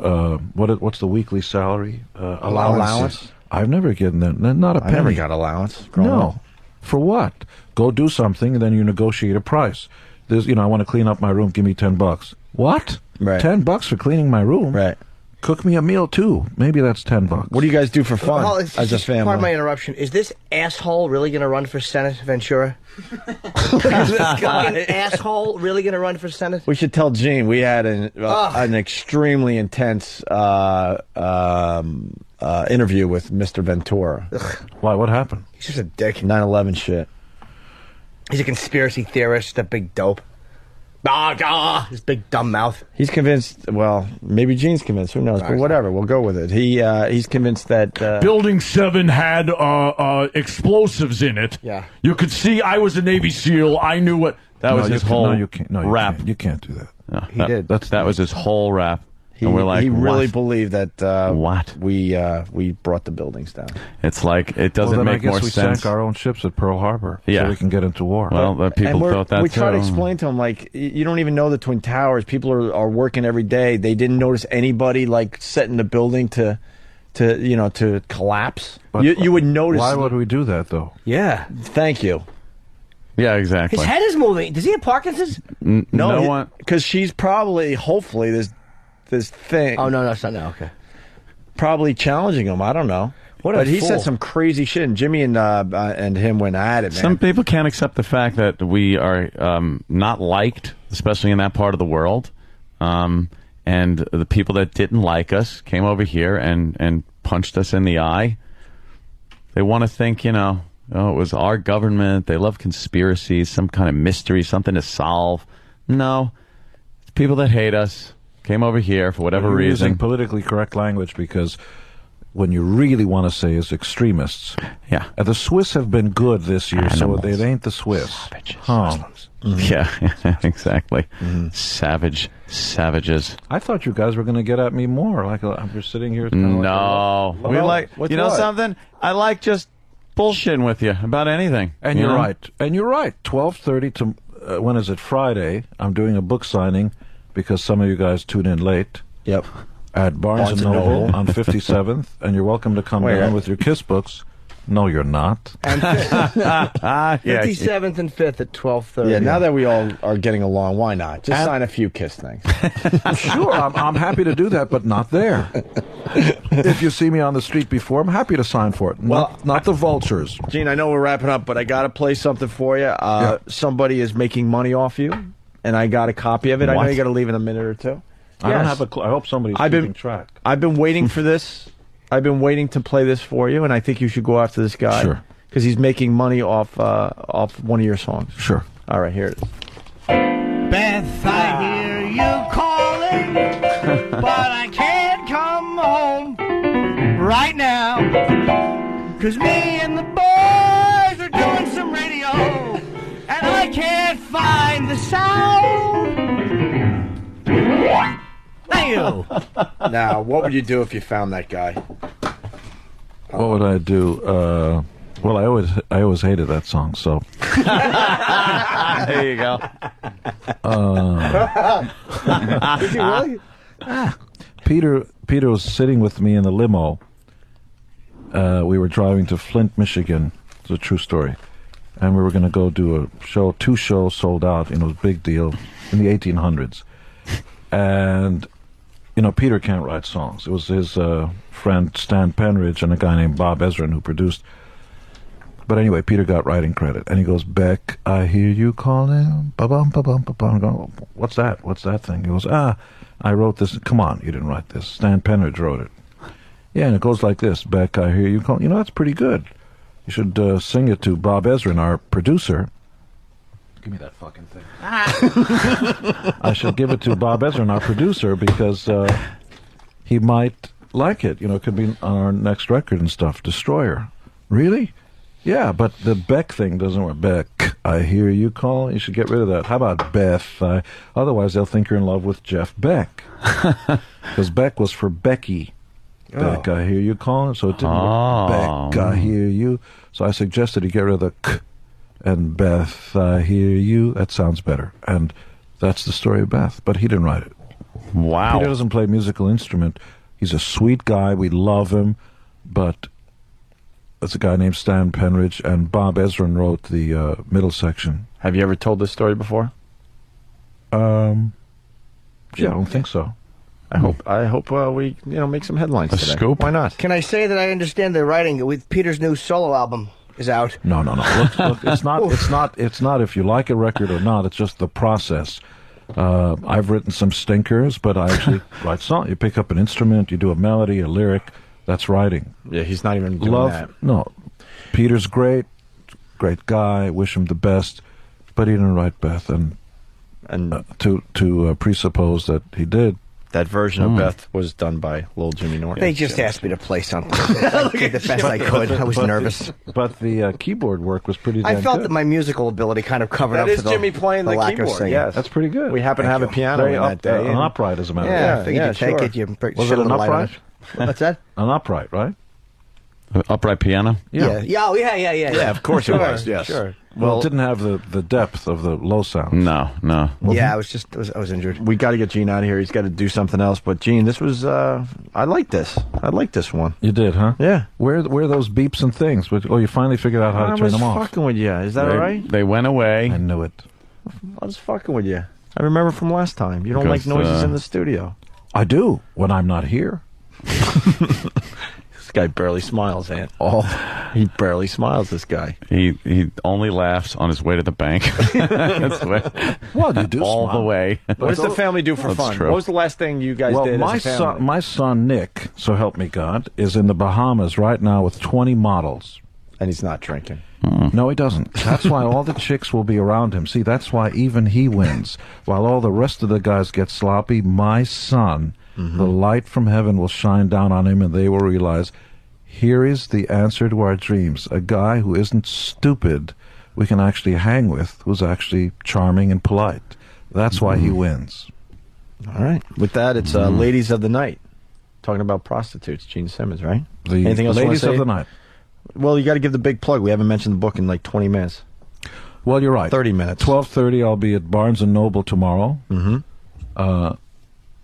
what's the weekly salary allowance? I've never given that. Not a penny. I never got allowance. No, up. For what? Go do something and then you negotiate a price. There's, I want to clean up my room. Give me $10. What? Right. $10 for cleaning my room? Right. Cook me a meal too. Maybe that's $10. What do you guys do for fun as a family? Pardon my interruption. Is this asshole really going to run for Senate, Ventura? Is this asshole really going to run for Senate? We should tell Gene we had an extremely intense interview with Mr. Ventura. Why? What happened? He's just a dick. 9/11 shit. He's a conspiracy theorist, a big dope. His big dumb mouth. He's convinced. Well, maybe Gene's convinced. Who knows? But whatever. We'll go with it. He's convinced that Building 7 had explosives in it. Yeah. You could see. I was a Navy SEAL. I knew what. That was his whole rap. You can't do that. No, he did. That was his whole rap. And we're like, he really what? believed that what we brought the buildings down. It's like it doesn't make more sense. I guess we sank our own ships at Pearl Harbor so we can get into war. Well, people thought that we too. try to explain to them, like, you don't even know the Twin Towers. People are working every day. They didn't notice anybody like setting the building to collapse. But you would notice. Why would we do that though? Yeah. Thank you. Yeah, exactly. His head is moving. Does he have Parkinson's? No one. Because she's probably, hopefully, this thing. Oh, no, it's not now. Okay. Probably challenging him. I don't know. But he said some crazy shit, and Jimmy and him went at it, man. Some people can't accept the fact that we are not liked, especially in that part of the world. And the people that didn't like us came over here and punched us in the eye. They want to think, it was our government. They love conspiracies, some kind of mystery, something to solve. No. It's people that hate us. Came over here for whatever reason. Using politically correct language because when you really want to say is extremists. Yeah. The Swiss have been good this year, so they ain't the Swiss. Savages. Muslims. Mm-hmm. Yeah, exactly. Mm-hmm. Savages. I thought you guys were going to get at me more. Like I'm just sitting here. No. We something? I like just bullshitting with you about anything. And you you're know? right. And you're right. 12:30 to when is it? Friday. I'm doing a book signing because some of you guys tune in late. Yep. At Barnes and Noble on 57th, and you're welcome to come down with your Kiss books. No, you're not. And 57th and 5th at 12:30. Yeah, now that we all are getting along, why not? Just sign a few Kiss things. Sure, I'm happy to do that, but not there. If you see me on the street before, I'm happy to sign for it. Not the vultures. Gene, I know we're wrapping up, but I got to play something for you. Somebody is making money off you, and I got a copy of it. I know you got to leave in a minute or two. I don't have a clue. I hope somebody's keeping track. I've been waiting for this. I've been waiting to play this for you, and I think you should go after this guy. Sure. Because he's making money off one of your songs. Sure. All right, here it is. Beth, I hear you calling, but I can't come home right now. 'Cause me and the boys are doing some radio, and I can't find the sound. Thank you. Now, what would you do if you found that guy? What would I do? Well, I always hated that song. So there you go. Did you really? Peter was sitting with me in the limo. We were driving to Flint, Michigan. It's a true story, and we were going to go do a show. 2 shows sold out. It was a big deal in the 1800s, and. Peter can't write songs. It was his friend Stan Penridge and a guy named Bob Ezrin who produced. But anyway, Peter got writing credit. And he goes, Beck, I hear you calling. Ba-bum, ba-bum, ba-bum. I go, what's that? What's that thing? He goes, I wrote this. Come on, you didn't write this. Stan Penridge wrote it. Yeah, and it goes like this. Beck, I hear you calling. That's pretty good. You should sing it to Bob Ezrin, our producer. Give me that fucking thing. I should give it to Bob Ezrin, our producer, because he might like it. It could be on our next record and stuff. Destroyer. Really? Yeah, but the Beck thing doesn't work. Beck, I hear you calling. You should get rid of that. How about Beth? Otherwise, they'll think you're in love with Jeff Beck. Because Beck was for Becky. Beck, I hear you calling. So it didn't work. Beck, I hear you. So I suggested you get rid of the K. And Beth, I hear you. That sounds better. And that's the story of Beth. But he didn't write it. Wow. Peter doesn't play a musical instrument. He's a sweet guy. We love him. But it's a guy named Stan Penridge, and Bob Ezrin wrote the middle section. Have you ever told this story before? Yeah, I don't think so. I hope we make some headlines today. Scoop? Why not? Can I say that I understand the writing with Peter's new solo album is out? No. Look, it's not if you like a record or not. It's just the process. I've written some stinkers, but I actually write songs. You pick up an instrument, you do a melody, a lyric. That's writing. Yeah, he's not even doing that. No, Peter's great guy. Wish him the best, but he didn't write Beth, and to presuppose that he did. That version of Beth was done by Lil Jimmy Norton. They just asked me to play something. I did the best I could. I was nervous. But the keyboard work was pretty damn I felt good. that my musical ability kind of covered up for the Jimmy playing the lack of keyboard. singing. Yes, that's pretty good. We happen to have a piano in that day. An upright, as a matter of fact. fact. I figured you take it, you Was shed it a an little light on upright? it. What's that? An upright, right? Upright piano? Yeah. Yeah, of course it was. Yes. Sure. Well, it didn't have the depth of the low sounds. No. Yeah, I was injured. We got to get Gene out of here. He's got to do something else. But Gene, this was I like this. I like this one. You did, huh? Yeah. Where are those beeps and things? Oh, you finally figured out how to turn them off. I was fucking with you. Is that all right? They went away. I knew it. I was fucking with you. I remember from last time. You don't like noises in the studio. I do when I'm not here. This guy barely smiles, Ant. Oh, he barely smiles. This guy. He only laughs on his way to the bank. That's the way. Well, you do all smile. the way. What does the family do for That's fun? true. What was the last thing you guys did as a family? My son Nick, so help me God, is in the Bahamas right now with 20 models. And he's not drinking. No, he doesn't. That's why all the chicks will be around him. See, that's why even he wins. While all the rest of the guys get sloppy, my son, the light from heaven will shine down on him, and they will realize, here is the answer to our dreams. A guy who isn't stupid we can actually hang with, who's actually charming and polite. That's why he wins. All right. With that, it's Ladies of the Night. Talking about prostitutes, Gene Simmons, right? The Anything else you wanna Ladies say? of the Night. Well, you got to give the big plug. We haven't mentioned the book in like 20 minutes. Well, you're right. 30 minutes. 12:30. I'll be at Barnes and Noble tomorrow. Mm-hmm.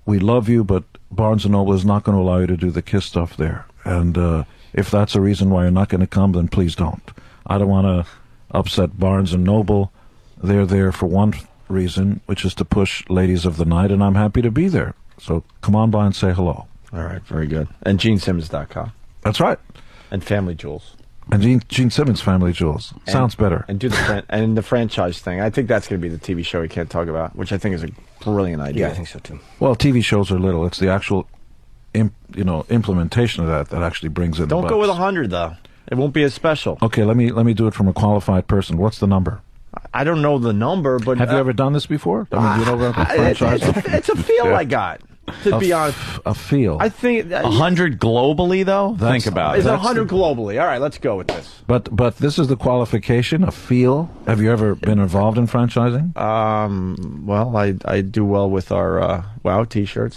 We love you, but Barnes and Noble is not going to allow you to do the Kiss stuff there. And if that's a reason why you're not going to come, then please don't. I don't want to upset Barnes and Noble. They're there for one reason, which is to push Ladies of the Night, and I'm happy to be there. So come on by and say hello. All right, very good. And GeneSimmons.com. That's right. And Family Jewels. And Gene Simmons' Family Jewels. Sounds better. And do the franchise thing. I think that's going to be the TV show we can't talk about, which I think is a brilliant idea. Yeah, I think so too. Well, TV shows are little. It's the actual, implementation of that actually brings in. Don't the go with bucks. 100 though. It won't be as special. Okay, let me do it from a qualified person. What's the number? I don't know the number, but have you ever done this before? I mean, do you know about the franchise? It's a feel I got. To be honest, a feel. I think 100 globally, though. Think about it. It's 100 globally. All right, let's go with this. But this is the qualification. A feel. Have you ever been involved in franchising? Well, I do well with our WOW T-shirts.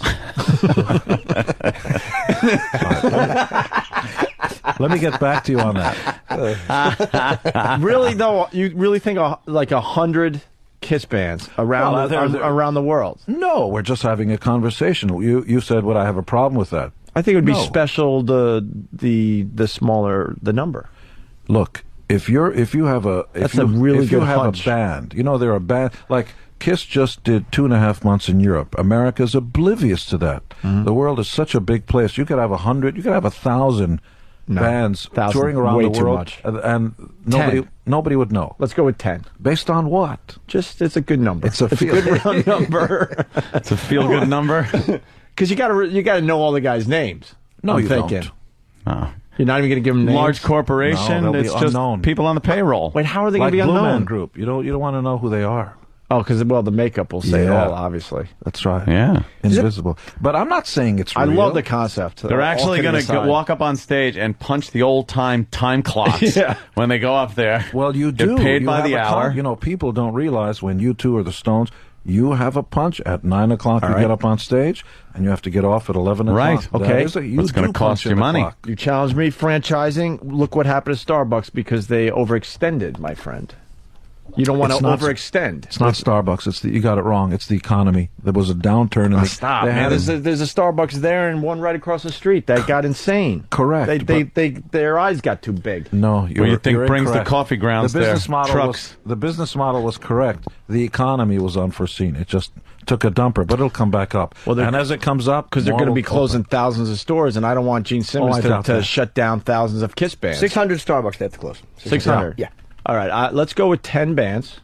Let me get back to you on that. Really, though, you really think like 100 Kiss bands around around the world? No, we're just having a conversation. You said, would I have a problem with that? I think it would be special the smaller the number. Look, if you have a band, they're a band like Kiss just did 2.5 months in Europe. America's oblivious to that. Mm-hmm. The world is such a big place. You could have 100, you could have 1,000 bands touring around way the too world, much. and nobody would know. Let's go with 10. Based on what? Just it's a good number. It's a good round number. It's a feel-good number. Because you got to know all the guys' names. No, I'm you thinking. don't. You're not even going to give them names. Large corporation. No, it's just unknown. people on the payroll. Wait, how are they like going to be Blue unknown? Man Group. You don't want to know who they are. Oh, because the makeup will say it all. Obviously, that's right. Yeah, invisible. But I'm not saying it's real. I love the concept. They're actually going to walk up on stage and punch the old time clocks when they go up there. Well, you do. Get paid you by the hour. People don't realize when you two are the Stones, you have a punch at 9 o'clock. You get up on stage, and you have to get off at 11 o'clock. Right. Okay. It's going to cost you money. You challenged me franchising. Look what happened to Starbucks because they overextended, my friend. You don't want to overextend. It's not Starbucks. You got it wrong. It's the economy. There was a downturn. In Stop, man. There's a Starbucks there and one right across the street. That got insane. Correct. Their eyes got too big. No, you think brings incorrect. the coffee grounds the business there? Model Trucks. the business model was correct. The economy was unforeseen. It just took a dumper, but it'll come back up. Well, and as it comes up, because they're going to be closing open. thousands of stores, and I don't want Gene Simmons to shut down thousands of Kiss bands. 600 Starbucks they have to close. 600. Yeah. All right. Let's go with 10 bands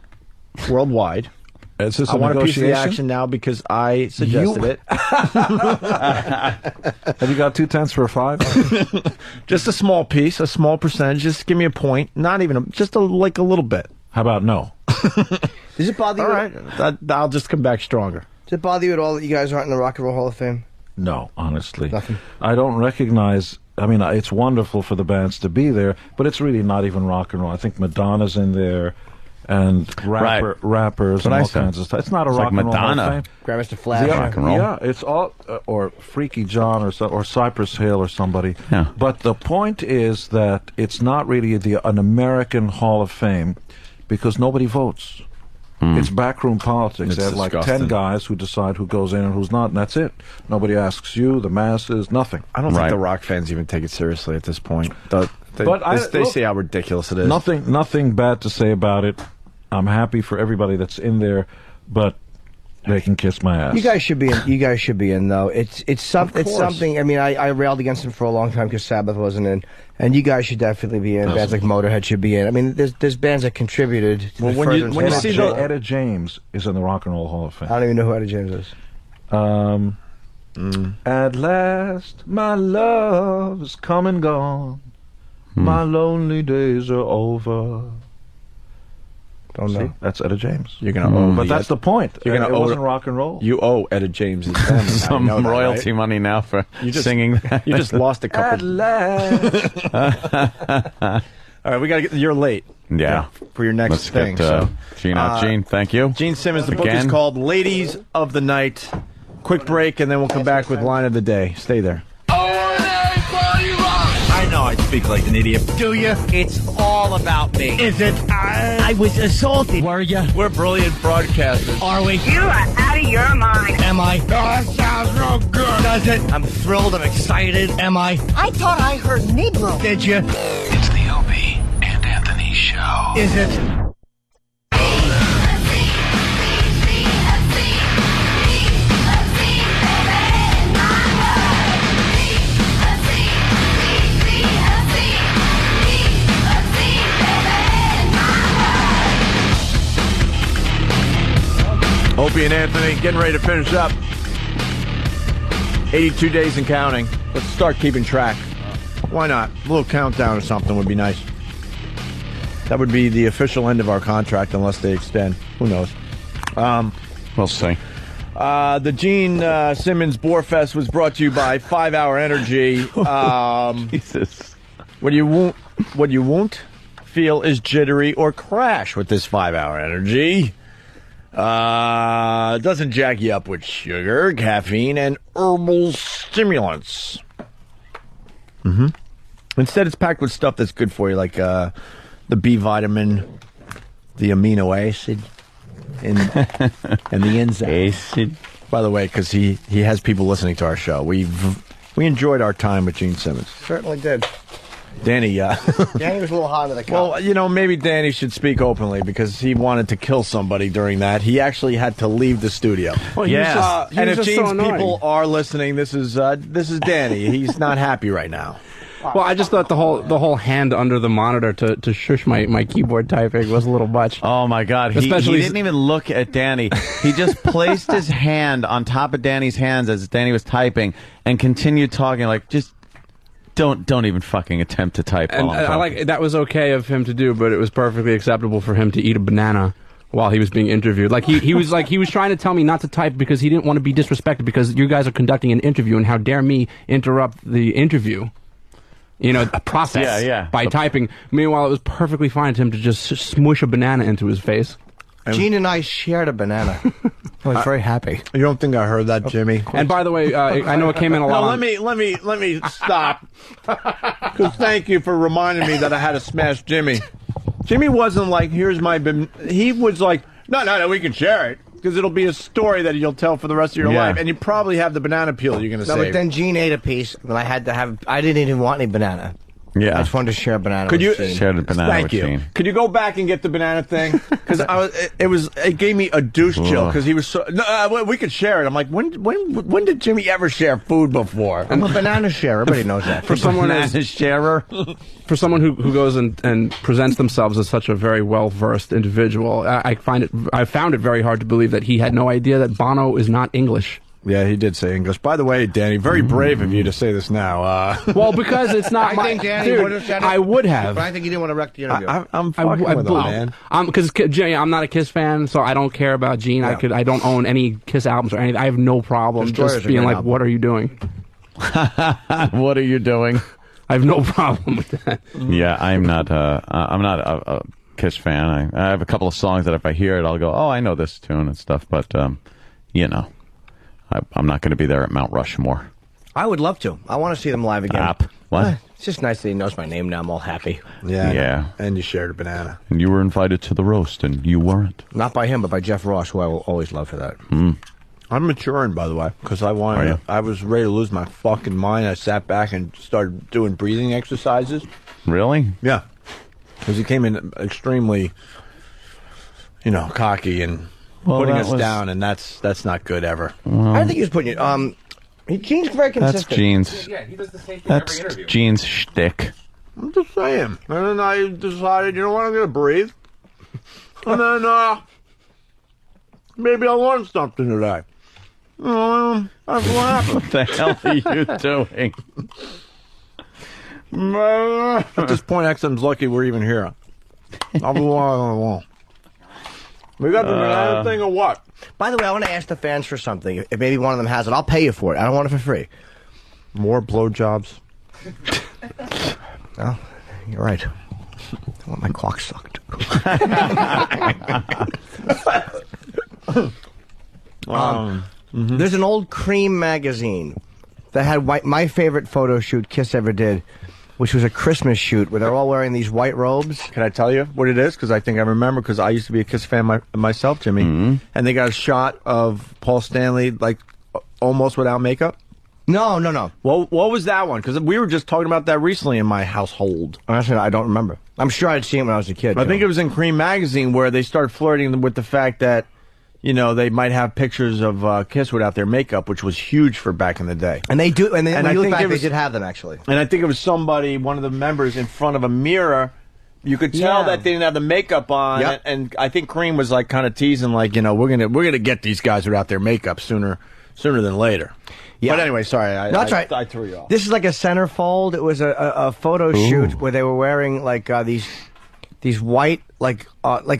worldwide. Is this I want a piece of the negotiation? action now because I suggested it. Have you got 2/10 for a 5? Just a small piece, a small percentage. Just give me a point. Not even just a little bit. How about no? Does it bother you? All right, I'll just come back stronger. Does it bother you at all that you guys aren't in the Rock and Roll Hall of Fame? No, honestly. Nothing. I don't recognize. I mean, it's wonderful for the bands to be there, but it's really not even rock and roll. I think Madonna's in there. And rappers and all kinds of stuff. It's not a rock and roll Hall of Fame. Grandmaster Flash, rock and roll. Yeah, it's all or Freaky John or Cypress Hill or somebody. Yeah. But the point is that it's not really an American Hall of Fame because nobody votes. It's backroom politics. They have like 10 guys who decide who goes in and who's not, and that's it. Nobody asks you, the masses, nothing. I don't think the rock fans even take it seriously at this point. They say how ridiculous it is. Nothing bad to say about it. I'm happy for everybody that's in there, but they can kiss my ass. You guys should be in. You guys should be in though. It's something. I mean, I railed against them for a long time because Sabbath wasn't in, and you guys should definitely be in. Bands like Motorhead should be in. I mean, there's bands that contributed. To when you see Etta James is in the Rock and Roll Hall of Fame. I don't even know who Etta James is. At last, my love is come and gone. My lonely days are over. Don't know. See, that's Etta James. You're gonna owe, but that's the point. You're gonna it wasn't rock and roll. You owe Etta James his family. Some royalty money now for singing that. You just lost a couple. At last. All right, we gotta get. You're late. Yeah. For your next Let's thing. Get, Gene, thank you. Gene Simmons. The book is called Ladies of the Night. Quick break, and then we'll come back with Line of the Day. Stay there. I know. know I speak like an idiot. Do you? It's all about me. Is it? I was assaulted. Were you? We're brilliant broadcasters. Are we? You are out of your mind. Am I? Oh, that sounds real good. Does it? I'm thrilled. I'm excited. Am I? I thought I heard Negro. Did you? It's the Opie and Anthony Show. Is it? Opie and Anthony getting ready to finish up. 82 days and counting. Let's start keeping track. Why not? A little countdown or something would be nice. That would be the official end of our contract unless they extend. Who knows? We'll see. The Gene Simmons Boar Fest was brought to you by 5 Hour Energy. Jesus. What you won't feel is jittery or crash with this 5 Hour Energy. Doesn't jack you up with sugar, caffeine, and herbal stimulants. Instead, it's packed with stuff that's good for you, like the B vitamin, the amino acid, and the enzyme. Acid. By the way, because he has people listening to our show, we enjoyed our time with Gene Simmons. Certainly did. Danny, Danny was a little hot under the collar. well, you know, maybe Danny should speak openly because he wanted to kill somebody during that. He actually had to leave the studio. Well, he was just- he and was if just so Gene's annoying. people are listening, this is Danny. He's not happy right now. Well, I just thought the whole hand under the monitor to shush my keyboard typing was a little much. Oh my God! He didn't even look at Danny. He just placed his hand on top of Danny's hands as Danny was typing and continued talking. Like, just don't even fucking attempt to type. And while I'm I like that was okay of him to do, but it was perfectly acceptable for him to eat a banana while he was being interviewed. Like he was trying to tell me not to type because he didn't want to be disrespected because you guys are conducting an interview and how dare me interrupt the interview. You know, a process by typing. Meanwhile, it was perfectly fine to him to just smush a banana into his face. Gene and I shared a banana. I was very happy. You don't think I heard that, Jimmy? And by the way, I know it came in a lot. No, let me stop. Because thank you for reminding me that I had to smash Jimmy. Jimmy wasn't like, here's my... He was like, no, we can share it. Because it'll be a story that you'll tell for the rest of your life. And you probably have the banana peel you're going to save. No, but then Gene ate a piece, and I had to have... I didn't even want any banana. Yeah. I just wanted to share a banana Could you with Gene. share the banana Thank with you. Gene. Could you go back and get the banana thing? Because it gave me a douche chill because he was so. No, we could share it. I'm like, when did Jimmy ever share food before? I'm a banana sharer. Everybody knows that. For someone Banana sharer. For someone who goes and presents themselves as such a very well-versed individual, I found it very hard to believe that he had no idea that Bono is not English. Yeah, he did say English. By the way, Danny, very brave of you to say this now. Well, because it's not I think Danny dude, would have said it. I would have. But I think he didn't want to wreck the interview. I'm fucking with him, man. Because I'm not a Kiss fan, so I don't care about Gene. Yeah. I don't own any Kiss albums or anything. I have no problem Destroyer's just a being great like, album. what are you doing? What are you doing? I have no problem with that. Yeah, I'm not a Kiss fan. I have a couple of songs that if I hear it, I'll go, oh, I know this tune and stuff. But you know, I'm not going to be there at Mount Rushmore. I would love to. I want to see them live again. What? It's just nice that he knows my name now. I'm all happy. Yeah. And you shared a banana. And you were invited to the roast, and you weren't. Not by him, but by Jeff Ross, who I will always love for that. I'm maturing, by the way, because I was ready to lose my fucking mind. I sat back and started doing breathing exercises. Really? Yeah. Because he came in extremely, cocky and putting us down, and that's not good ever. I don't think he was putting you. Gene's very consistent. That's Gene's. Yeah, he does the same thing That's every interview. Gene's shtick. I'm just saying. And then I decided, you know what, I'm going to breathe. And then maybe I'll learn something today. That's what happened. What the hell are you doing? At this point, XM's lucky we're even here. I'll be on. We got the banana thing or what? By the way, I want to ask the fans for something. If maybe one of them has it, I'll pay you for it. I don't want it for free. More blowjobs. Well, you're right. I want my cock sucked. There's an old Cream magazine that had my favorite photo shoot Kiss ever did. which was a Christmas shoot where they're all wearing these white robes. Can I tell you what it is? Because I think I remember, because I used to be a Kiss fan myself, Jimmy. And they got a shot of Paul Stanley, like, almost without makeup. No. What was that one? Because we were just talking about that recently in my household. Honestly, I don't remember. I'm sure I'd seen it when I was a kid. I think it was in Cream Magazine where they started flirting with the fact that, you know, they might have pictures of Kiss without their makeup, which was huge for back in the day. And they do, and when you look think back, it was- they did have them, actually. And I think it was somebody, one of the members, in front of a mirror. You could tell that they didn't have the makeup on, Yep. and I think Cream was like kind of teasing, like, you know, we're gonna get these guys without their makeup sooner than later. Yeah. But anyway, sorry, No, that's right. I threw you off. This is like a centerfold. It was a photo shoot where they were wearing like these white like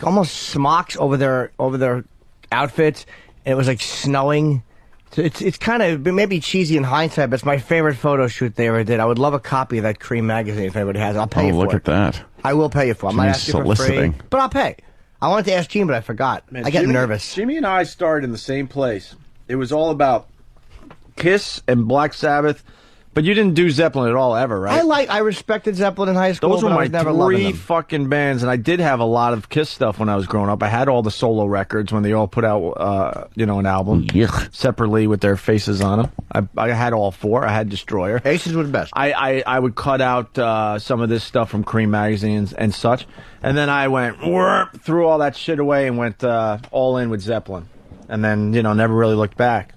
almost smocks over their outfits, and it was like snowing. So it's kind of maybe cheesy in hindsight, but it's my favorite photo shoot they ever did. I would love a copy of that Cream magazine if anybody has it. I'll pay you for look it. at that. I will pay you for it. I'm not Jimmy's asking for soliciting. free, but I'll pay. I wanted to ask Gene, but I forgot. Man, I get Jimmy- nervous. Jimmy and I started in the same place. It was all about Kiss and Black Sabbath, but you didn't do Zeppelin at all ever, right? I respected Zeppelin in high school. Those were but I my was never loving three them. fucking bands, and I did have a lot of Kiss stuff when I was growing up. I had all the solo records when they all put out, an album separately with their faces on them. I had all four. I had Destroyer. Aces were the best. I would cut out some of this stuff from Cream magazines and such, and then I went threw all that shit away and went all in with Zeppelin, and then never really looked back.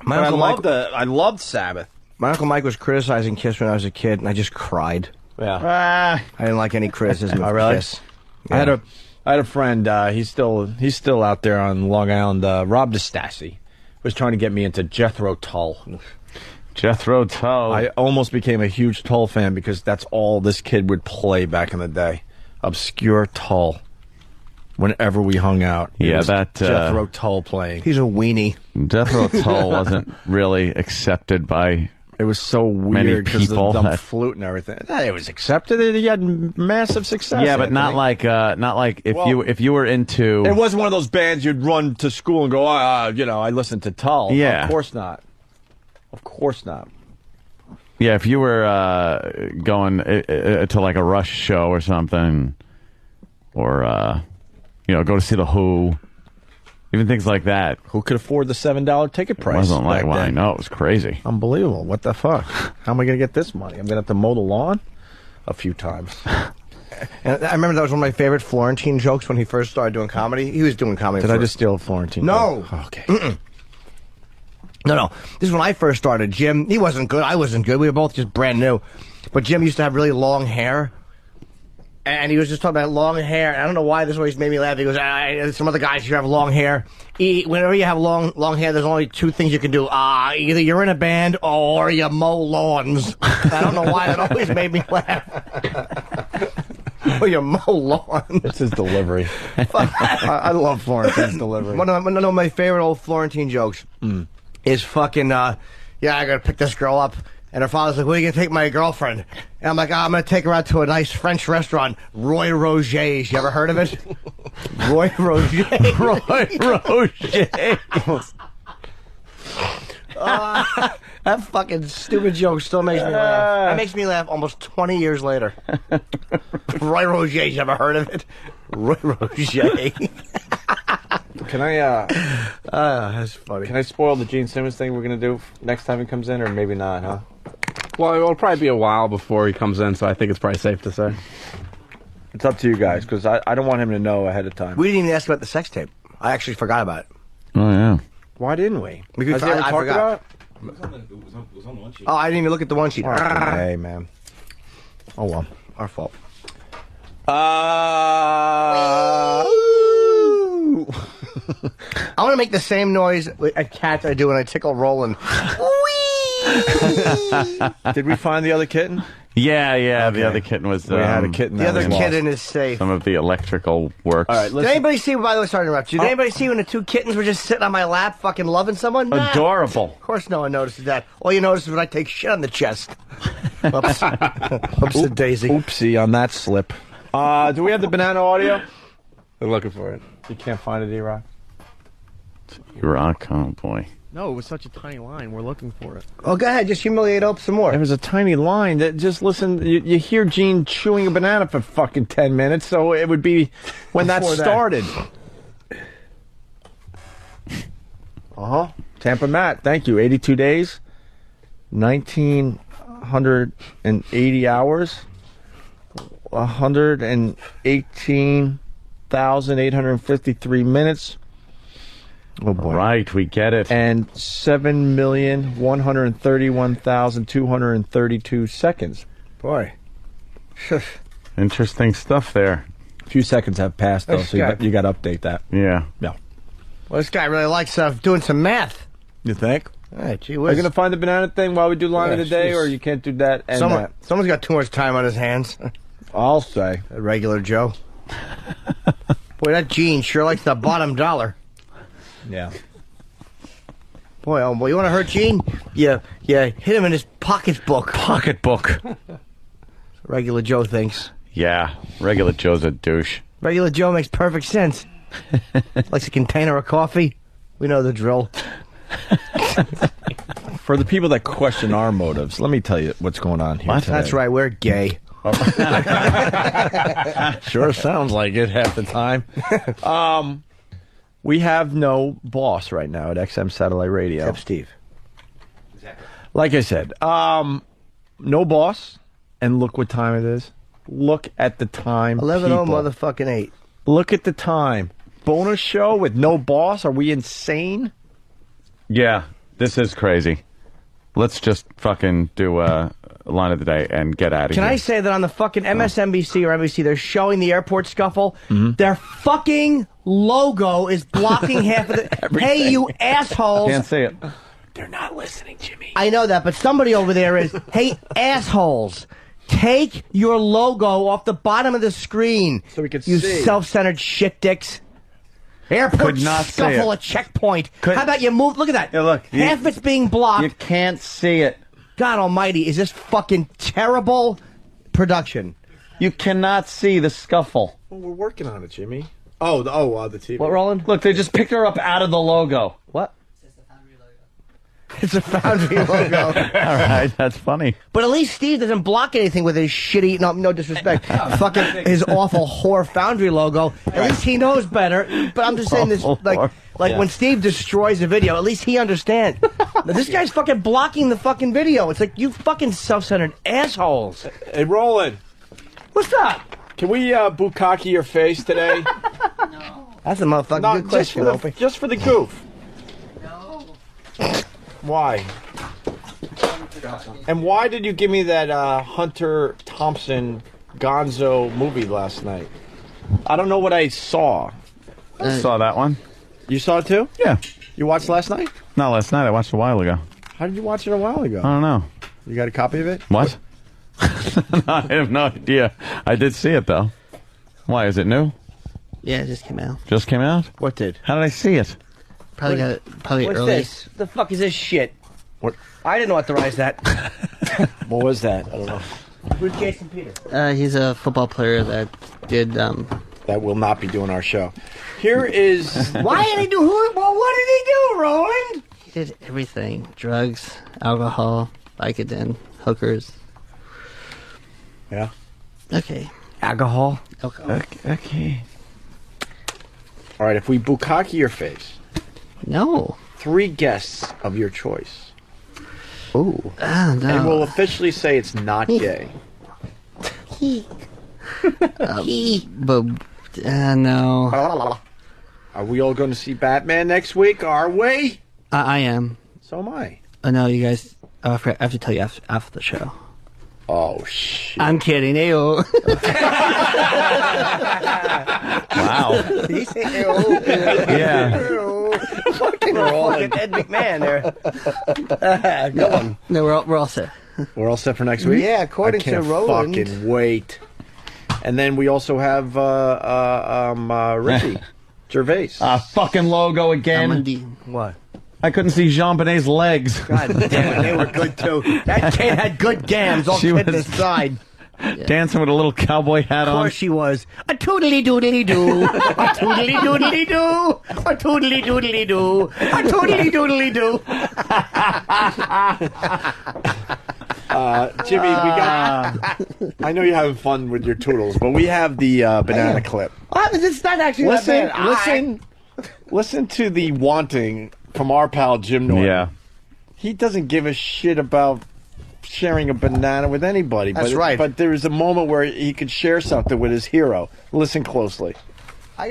My But Uncle I loved Sabbath. My Uncle Mike was criticizing Kiss when I was a kid, and I just cried. Yeah. I didn't like any criticism of really? Kiss. I had a friend. He's still out there on Long Island. Rob DeStassi was trying to get me into Jethro Tull. Jethro Tull. I almost became a huge Tull fan because that's all this kid would play back in the day. Obscure Tull. Whenever we hung out, it Yeah, was that Jethro Tull playing. He's a weenie. Jethro Tull wasn't really accepted by. It was so many weird because of the people. dumb flute and everything. It was accepted. He had massive success. Yeah, but not like if you were into. It wasn't one of those bands you'd run to school and go, I listened to Tull. Yeah. Of course not. Of course not. Yeah, if you were going to like a Rush show or something, or go to see the Who, even things like that. Who could afford the $7 ticket price? It wasn't like, back well, I then? know, it was crazy. Unbelievable. What the fuck? How am I going to get this money? I'm going to have to mow the lawn a few times. And I remember that was one of my favorite Florentine jokes when he first started doing comedy. He was doing comedy. Did I first. just steal a Florentine? No. joke? Okay. Mm-mm. No. This is when I first started. Jim, he wasn't good. I wasn't good. We were both just brand new. But Jim used to have really long hair. And he was just talking about long hair. And I don't know why this always made me laugh. He goes, some other guys who have long hair. Whenever you have long hair, there's only two things you can do. Either you're in a band or you mow lawns. I don't know why that always made me laugh. Or you mow lawns. It's his delivery. I love Florentine's delivery. One of my favorite old Florentine jokes is fucking, I gotta pick this girl up. And her father's like, where are you gonna take my girlfriend? And I'm like, I'm gonna take her out to a nice French restaurant, Roy Roger's. You ever heard of it? Roy Roger. Roy Roger. That fucking stupid joke still makes me laugh. That makes me laugh almost 20 years later. Roy Roger's. You ever heard of it? Roy Roger. Can I, that's funny. Can I spoil the Gene Simmons thing we're going to do next time he comes in, or maybe not, huh? Well, it'll probably be a while before he comes in, so I think it's probably safe to say. It's up to you guys, because I don't want him to know ahead of time. We didn't even ask about the sex tape. I actually forgot about it. Oh, yeah. Why didn't we? Because Has he ever I talked forgot. about it? It was on the one sheet. Oh, I didn't even look at the one sheet. Hey, man. Oh, well. Our fault. I want to make the same noise at cats I do when I tickle Roland. Did we find the other kitten? Yeah. Okay. The other kitten was. We had a kitten. The that other was kitten is safe. Some of the electrical works. All right, Did anybody see, by the way, sorry to interrupt you, did anybody see when the two kittens were just sitting on my lap fucking loving someone? Nah. Adorable. Of course no one notices that. All you notice is when I take shit on the chest. Oops. Oops, daisy. Oopsie on that slip. Do we have the banana audio? They're looking for it. You can't find it, E-Rock? Rock, oh boy. No, it was such a tiny line. We're looking for it. Oh, go ahead. Just humiliate Opie some more. There was a tiny line that just listen. You hear Gene chewing a banana for fucking 10 minutes, so it would be when that Before that. started. Tampa Matt, thank you. 82 days, 1,980 hours, 118,853 minutes. Oh boy! Right, we get it. And 7,131,232 seconds. Boy, Interesting stuff there. A few seconds have passed though, This so guy- you got to update that. Yeah. Yeah. Well, this guy really likes doing some math. You think? Hey, gee Are whiz. you going to find the banana thing while we do line of the day, or you can't do that and that? Someone's got too much time on his hands. I'll say. A regular Joe. Boy, that Gene sure likes the bottom dollar. Yeah. Boy, oh boy, you want to hurt Gene? Yeah, hit him in his pocketbook. Pocketbook. Regular Joe thinks. Yeah, regular Joe's a douche. Regular Joe makes perfect sense. Likes a container of coffee. We know the drill. For the people that question our motives, let me tell you what's going on here. today. That's right, we're gay. Sure sounds like it half the time. We have no boss right now at XM Satellite Radio. Except Steve. Like I said, no boss. And look what time it is. Look at the time. 11:00 people. motherfucking 8. Look at the time. Bonus show with no boss? Are we insane? Yeah, this is crazy. Let's just fucking do a line of the day and get out of Can here. I say that on the fucking MSNBC or NBC, they're showing the airport scuffle? Their fucking logo is blocking half of the... Hey, you assholes. Can't see it. They're not listening, Jimmy. I know that, but somebody over there is... Hey, assholes. Take your logo off the bottom of the screen. So we can you see. self-centered shit dicks. Airport Could not see scuffle it. a checkpoint. How about you move? Look at that. Yeah, look. Half of it's being blocked. You can't see it. God almighty, is this fucking terrible production? You cannot see the scuffle. Well, we're working on it, Jimmy. the TV. What, Roland? Look, they just picked her up out of the logo. What? It's a Foundry logo. All right, that's funny. But at least Steve doesn't block anything with his shitty, no disrespect, fucking his awful whore Foundry logo. At least he knows better. But I'm just saying this, like when Steve destroys a video, at least he understands. Now, this guy's fucking blocking the fucking video. It's like, you fucking self-centered assholes. Hey, Roland. What's up? Can we bukkake your face today? That's a motherfucking good question, Opie. Just for the goof. Why? And why did you give me that Hunter Thompson Gonzo movie last night? I don't know what I saw. I saw that one. You saw it too? Yeah. You watched last night? Not last night. I watched a while ago. How did you watch it a while ago? I don't know. You got a copy of it? What? No, I have no idea. I did see it, though. Why? Is it new? Yeah, it just came out. Just came out? What did? How did I see it? Probably got it What's early. this? The fuck is this shit? What? I didn't authorize that. What was that? I don't know. Who's Jason Peter? He's a football player that did. That will not be doing our show. Here is. Why did he do? Well, what did he do, Roland? He did everything: drugs, alcohol, Vicodin, hookers. Yeah. Okay. Alcohol. Okay. All right, if we bukkake your face. No. 3 guests of your choice. Ooh. No. And we'll officially say it's not gay. But no. Are we all going to see Batman next week? Are we? I am. So am I. Oh no, you guys. I have to tell you after the show. Oh shit! I'm kidding. Ayo. Wow. Did he say ayo? Yeah. Fucking Ed McMahon there. Go on. No, we're all set. We're all set for next week? Yeah, according I can't to Roland. fucking wait. And then we also have Ricky Gervais. Fucking logo again. What? I couldn't see Jean Bonet's legs. God damn it, they were good too. That kid had good gams all She kidding was- aside. Dancing with a little cowboy hat Of on. course she was. A toodly doodly doo. A toodly doodly doo. A toodly doodly doo. A toodly doodly doo. Jimmy, we got. I know you're having fun with your toodles, but we have the banana clip. It's not actually Listen, that bad. listen to the wanting from our pal Jim Norton. Yeah. He doesn't give a shit about sharing a banana with anybody. That's right. But there is a moment where he could share something with his hero. Listen closely.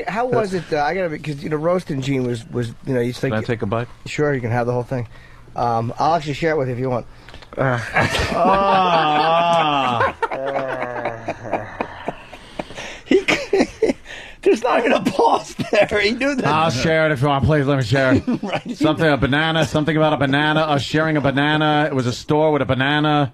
How was it? I gotta because roasting Gene was you think. Can I take a bite? Sure, you can have the whole thing. I'll actually share it with you if you want. There's not even a pause there. He knew that. I'll share it if you want. Please let me share it. Something about a banana. Us sharing a banana. It was a store with a banana.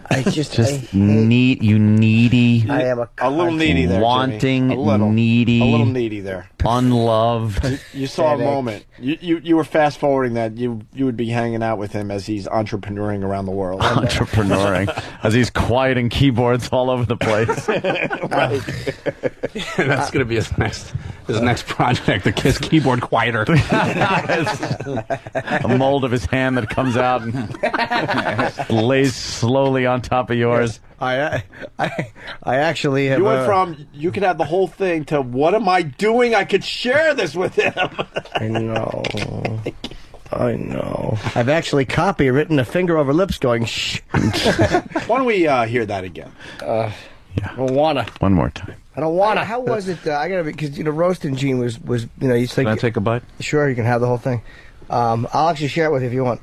I just needy. I am a little needy there, wanting, Jimmy. A little needy there, there, unloved. You saw a moment. You were fast forwarding that you would be hanging out with him as he's entrepreneuring around the world. Entrepreneuring as he's quieting keyboards all over the place. Right. That's going to be his next project, the Kiss keyboard quieter. A mold of his hand that comes out and lays slowly on top of yours. I actually have. You went from you could have the whole thing to what am I doing? I could share this with him. I know. I've actually written a finger over lips going shh. Why don't we hear that again? I don't wanna. One more time. I don't wanna. How was it? I gotta because roasting Gene was you think. Can I take a bite? Sure, you can have the whole thing. I'll actually share it with you if you want.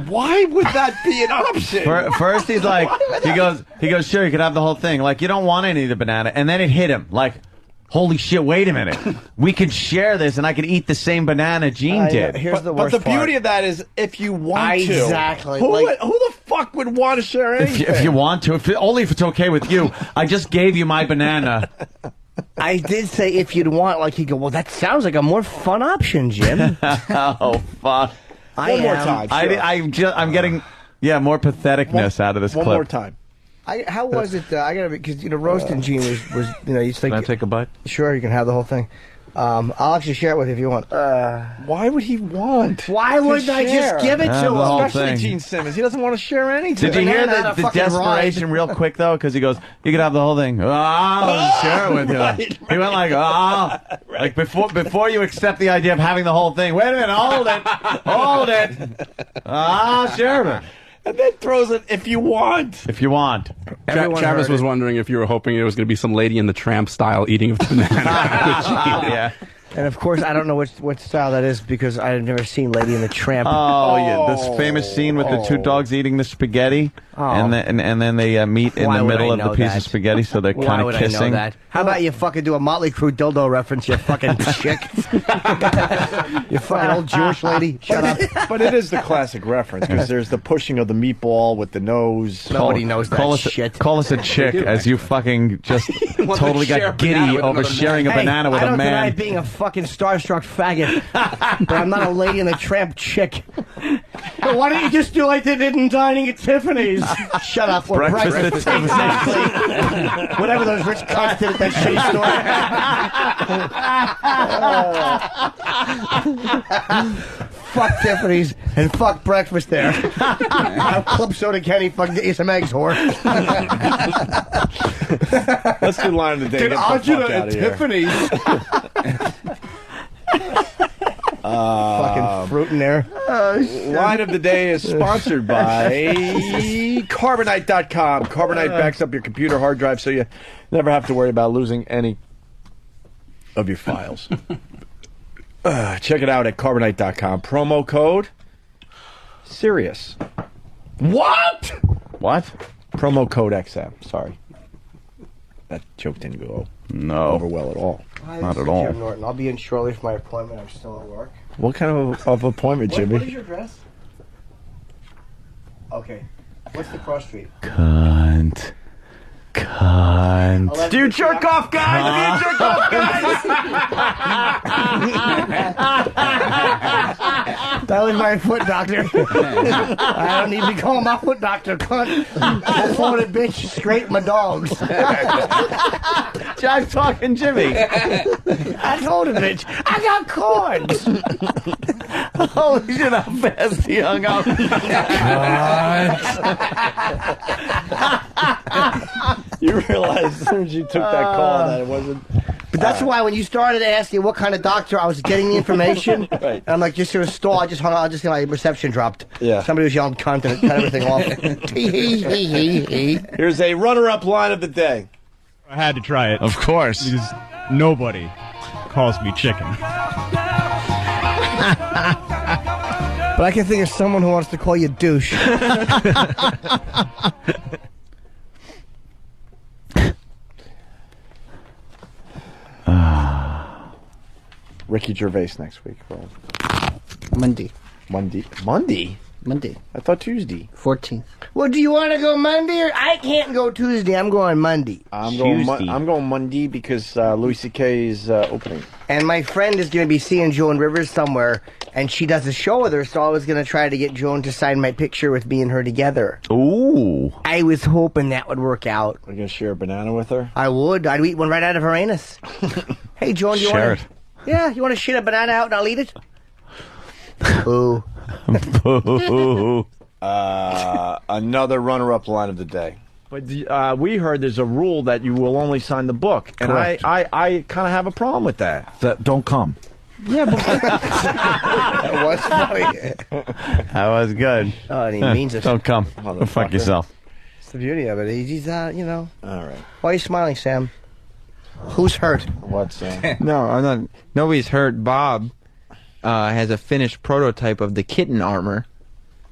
Why would that be an option? First, he's like, he goes, sure, you can have the whole thing. Like, you don't want any of the banana. And then it hit him. Like, holy shit, wait a minute. We could share this and I could eat the same banana Gene did. Here's the but worst the part. beauty of that is if you want to. Exactly. Who the fuck would want to share anything? If you want to, only if it's okay with you. I just gave you my banana. I did say if you'd want, like, he'd go, well, that sounds like a more fun option, Jim. Oh, fuck. One more time. Sure. I'm getting, more patheticness out of this clip. One more time. How was it? I gotta because roasting Gene was you think. Can I take a bite? Sure, you can have the whole thing. I'll actually share it with you if you want. Why would he want? Why wouldn't I just give it to him? Especially Gene Simmons. He doesn't want to share anything. Did you hear the desperation real quick, though? Because he goes, you can have the whole thing. I'll share it with you. Right. He went like, like before you accept the idea of having the whole thing. Wait a minute, hold it. I'll share it. And then throws it if you want. If you want. Travis was wondering if you were hoping it was going to be some Lady in the Tramp style eating of banana. Yeah. And of course, I don't know what style that is because I've never seen Lady and the Tramp. Oh, yeah, this famous scene with the two dogs eating the spaghetti, and then they meet in the middle of the piece of spaghetti, so they're kind of kissing. I know that? How about you fucking do a Motley Crue dildo reference, you fucking chick? You fucking old Jewish lady. Shut up. But it is the classic reference because there's the pushing of the meatball with the nose. Nobody knows that shit. Call us a chick as you fucking just totally got giddy over sharing a banana with a man. I don't deny being a fucking starstruck faggot, but I'm not a Lady in the Tramp chick. But why don't you just do like they did in Dining at Tiffany's? Shut up. Or Breakfast at Tiffany's. Exactly. Whatever those rich cunts did at that shitty store. Fuck Tiffany's and fuck breakfast there. I'll Club Soda Kenny fucking get you some eggs, whore. Let's do line of the day. Get Angela at Tiffany's. Fucking fruit in there. Line of the day is sponsored by Carbonite.com. Carbonite backs up your computer hard drive so you never have to worry about losing any of your files. Check it out at Carbonite.com. Promo code Sirius. What? Promo code XM. Sorry. That joke didn't go over well at all. Not at all. Jim Norton. I'll be in shortly for my appointment. I'm still at work. What kind of appointment, Jimmy? What is your address? Okay. What's the cross street? Cunt. Do you jerk off, guys? Do you jerk off, guys? That was my foot doctor. I don't need to call my foot doctor, cunt. Before the bitch scrape my dogs. I'm talking Jimmy. I told the bitch, I got cords. Holy shit, how fast he hung up. You realize as soon as you took that call that it wasn't. But that's why when you started asking what kind of doctor I was getting the information, Right. and I'm like, just to a stall, I just hung out, my reception dropped. Yeah. Somebody was yelling cunt and it cut everything off. Here's a runner-up line of the day. I had to try it. Of course. Because nobody calls me chicken. But I can think of someone who wants to call you douche. Ricky Gervais next week. Bro. Monday. Monday? Monday. I thought Tuesday. 14th. Well, do you want to go Monday? Or I can't go Tuesday. I'm going Monday. I'm going Monday because Louis C.K. is opening. And my friend is going to be seeing Joan Rivers somewhere, and she does a show with her, so I was going to try to get Joan to sign my picture with me and her together. Ooh. I was hoping that would work out. We're going to share a banana with her? I would. I'd eat one right out of her anus. Hey, Joan, do you Share want it. to... Yeah, you want to shit a banana out and I'll eat it? Boo. Boo. Another runner-up line of the day. But we heard there's a rule that you will only sign the book, and Correct. I kind of have a problem with that. That don't come. Yeah, but That was funny. That was good. Oh, and he means it. Don't come. Go fuck yourself. It's the beauty of it. He's you know. All right. Why are you smiling, Sam? Who's hurt? What's No, I'm not. Nobody's hurt. Bob has a finished prototype of the kitten armor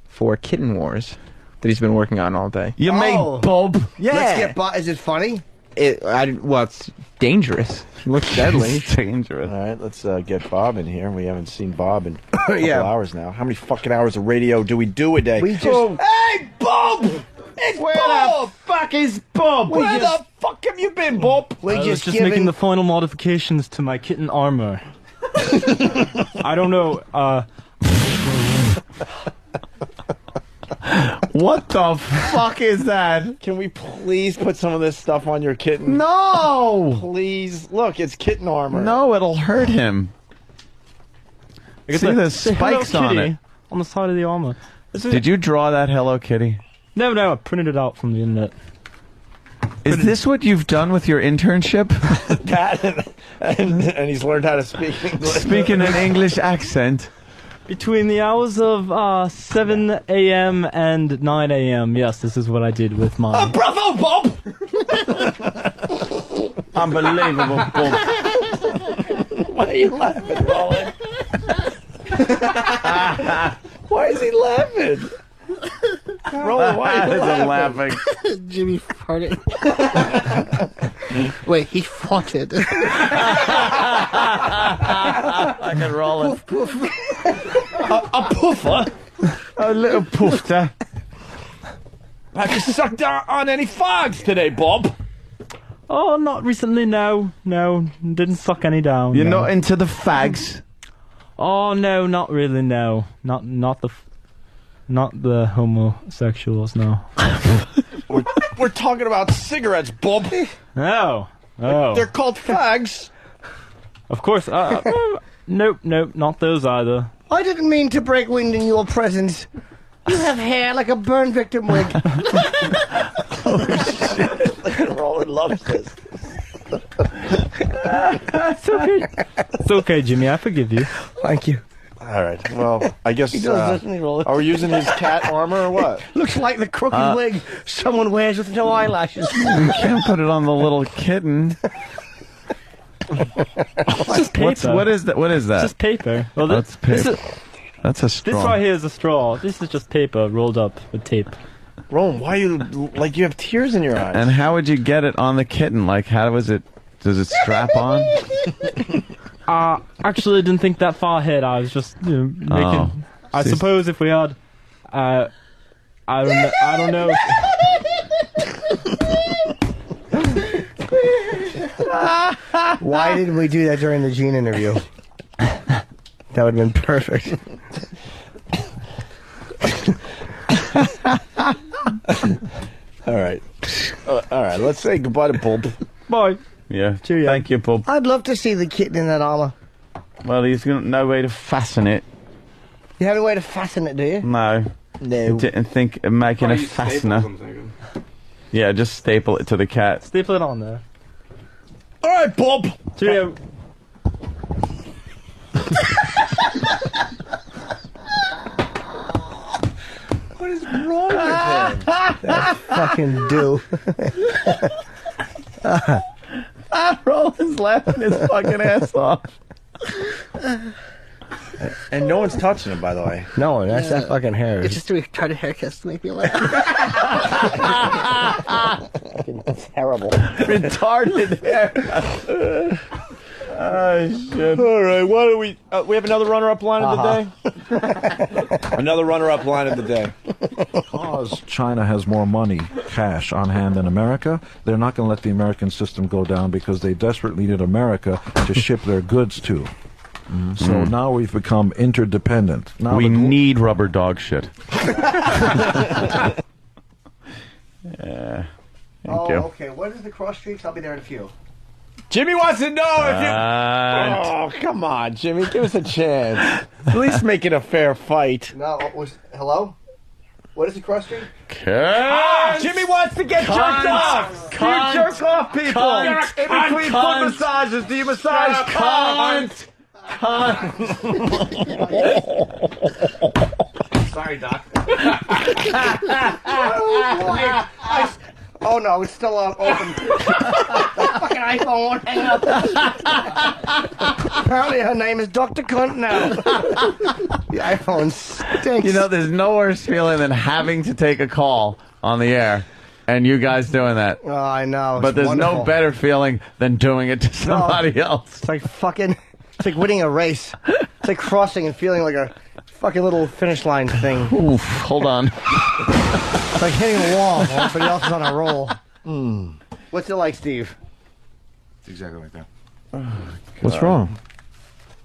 for Kitten Wars that he's been working on all day. You made Bob. Yeah. Let's get is it funny? Well, it's dangerous. It looks deadly. It's dangerous. All right, let's get Bob in here. We haven't seen Bob in a couple Yeah. hours now. How many fucking hours of radio do we do a day? We just... Hey, Bob! It's Where Bob! the fuck is Bob? Where the fuck have you been, Bob? We I was just making the final modifications to my kitten armor. I don't know. What the fuck is that? Can we please put some of this stuff on your kitten? No! Please. Look, it's kitten armor. No, it'll hurt him. I got See the spikes Hello on Kitty it. on the side of the armor. Did you draw that Hello Kitty? No, I printed it out from the internet. Is this what you've done with your internship? That and he's learned how to speak English. Speaking an English accent. Between the hours of 7 a.m. and 9 a.m., yes, this is what I did with mine. Bravo, Bob! Unbelievable, Bob. Why are you laughing, Roland? Why is he laughing? Roland, why are you laughing? Jimmy farted. Wait, he farted. I can roll it. Poof, poof. A puffer? A little poofter. Have you sucked on any fogs today, Bob? Oh, not recently, no. Didn't suck any down. You're no. not into the fags? Oh, no, not really, no. Not the homosexuals, no. We're talking about cigarettes, Bob. Oh. They're called fags. Of course. Nope, not those either. I didn't mean to break wind in your presence. You have hair like a burn victim wig. Oh, shit. Roland loves this. It's okay. It's okay, Jimmy. I forgive you. Thank you. All right. Well, I guess. He does, doesn't he, Roland? Are we using his cat armor or what? Looks like the crooked wig someone wears with no eyelashes. You can't put it on the little kitten. It's just paper. What is that? What is that? It's just paper. Well, That's paper. That's a straw. This right here is a straw. This is just paper rolled up with tape. Roland, why you you have tears in your eyes? And how would you get it on the kitten? Like, how was it? Does it strap on? Actually, I didn't think that far ahead. I was just making. Oh. I suppose if we had, I don't know. Why didn't we do that during the Gene interview? That would have been perfect. All right. All right. Let's say goodbye to Pulp. Bye. Yeah. Cheerio. Thank you, Pulp. I'd love to see the kitten in that armor. Well, he's got no way to fasten it. You have a way to fasten it, do you? No. No. I didn't think of making a fastener. Yeah, just staple it to the cat. Staple it on there. All right, Pulp. Cheerio. What is wrong with him? That fucking do. Roland's laughing his fucking ass off. And no one's touching him, by the way. No, that's that fucking hair. It's just retarded haircuts to make me laugh. That's terrible. Retarded hair. Oh, shit. All right, why don't we have another runner-up line of the day? Another runner-up line of the day. Because China has more money, cash on hand than America, they're not going to let the American system go down because they desperately need America to ship their goods to. So now we've become interdependent. Now We need rubber dog shit. Yeah. Thank you. Okay. What is the cross streets? I'll be there in a few. Jimmy wants to know if you... Oh, come on, Jimmy. Give us a chance. At least make it a fair fight. No, hello? What is the cross street? Jimmy wants to get jerked off. Do you jerk off people? In between foot massages, do you massage cunt? Sorry, Doc. Oh no, it's still open. Fucking iPhone won't hang up. Apparently her name is Dr. Cunt now. The iPhone stinks. You know, there's no worse feeling than having to take a call on the air and you guys doing that. Oh, I know. But there's no better feeling than doing it to somebody else. It's like fucking... It's like winning a race. It's like crossing and feeling like a fucking little finish line thing. Oof, hold on. It's like hitting a wall while everybody else is on a roll. What's it like, Steve? It's exactly like that. What's wrong?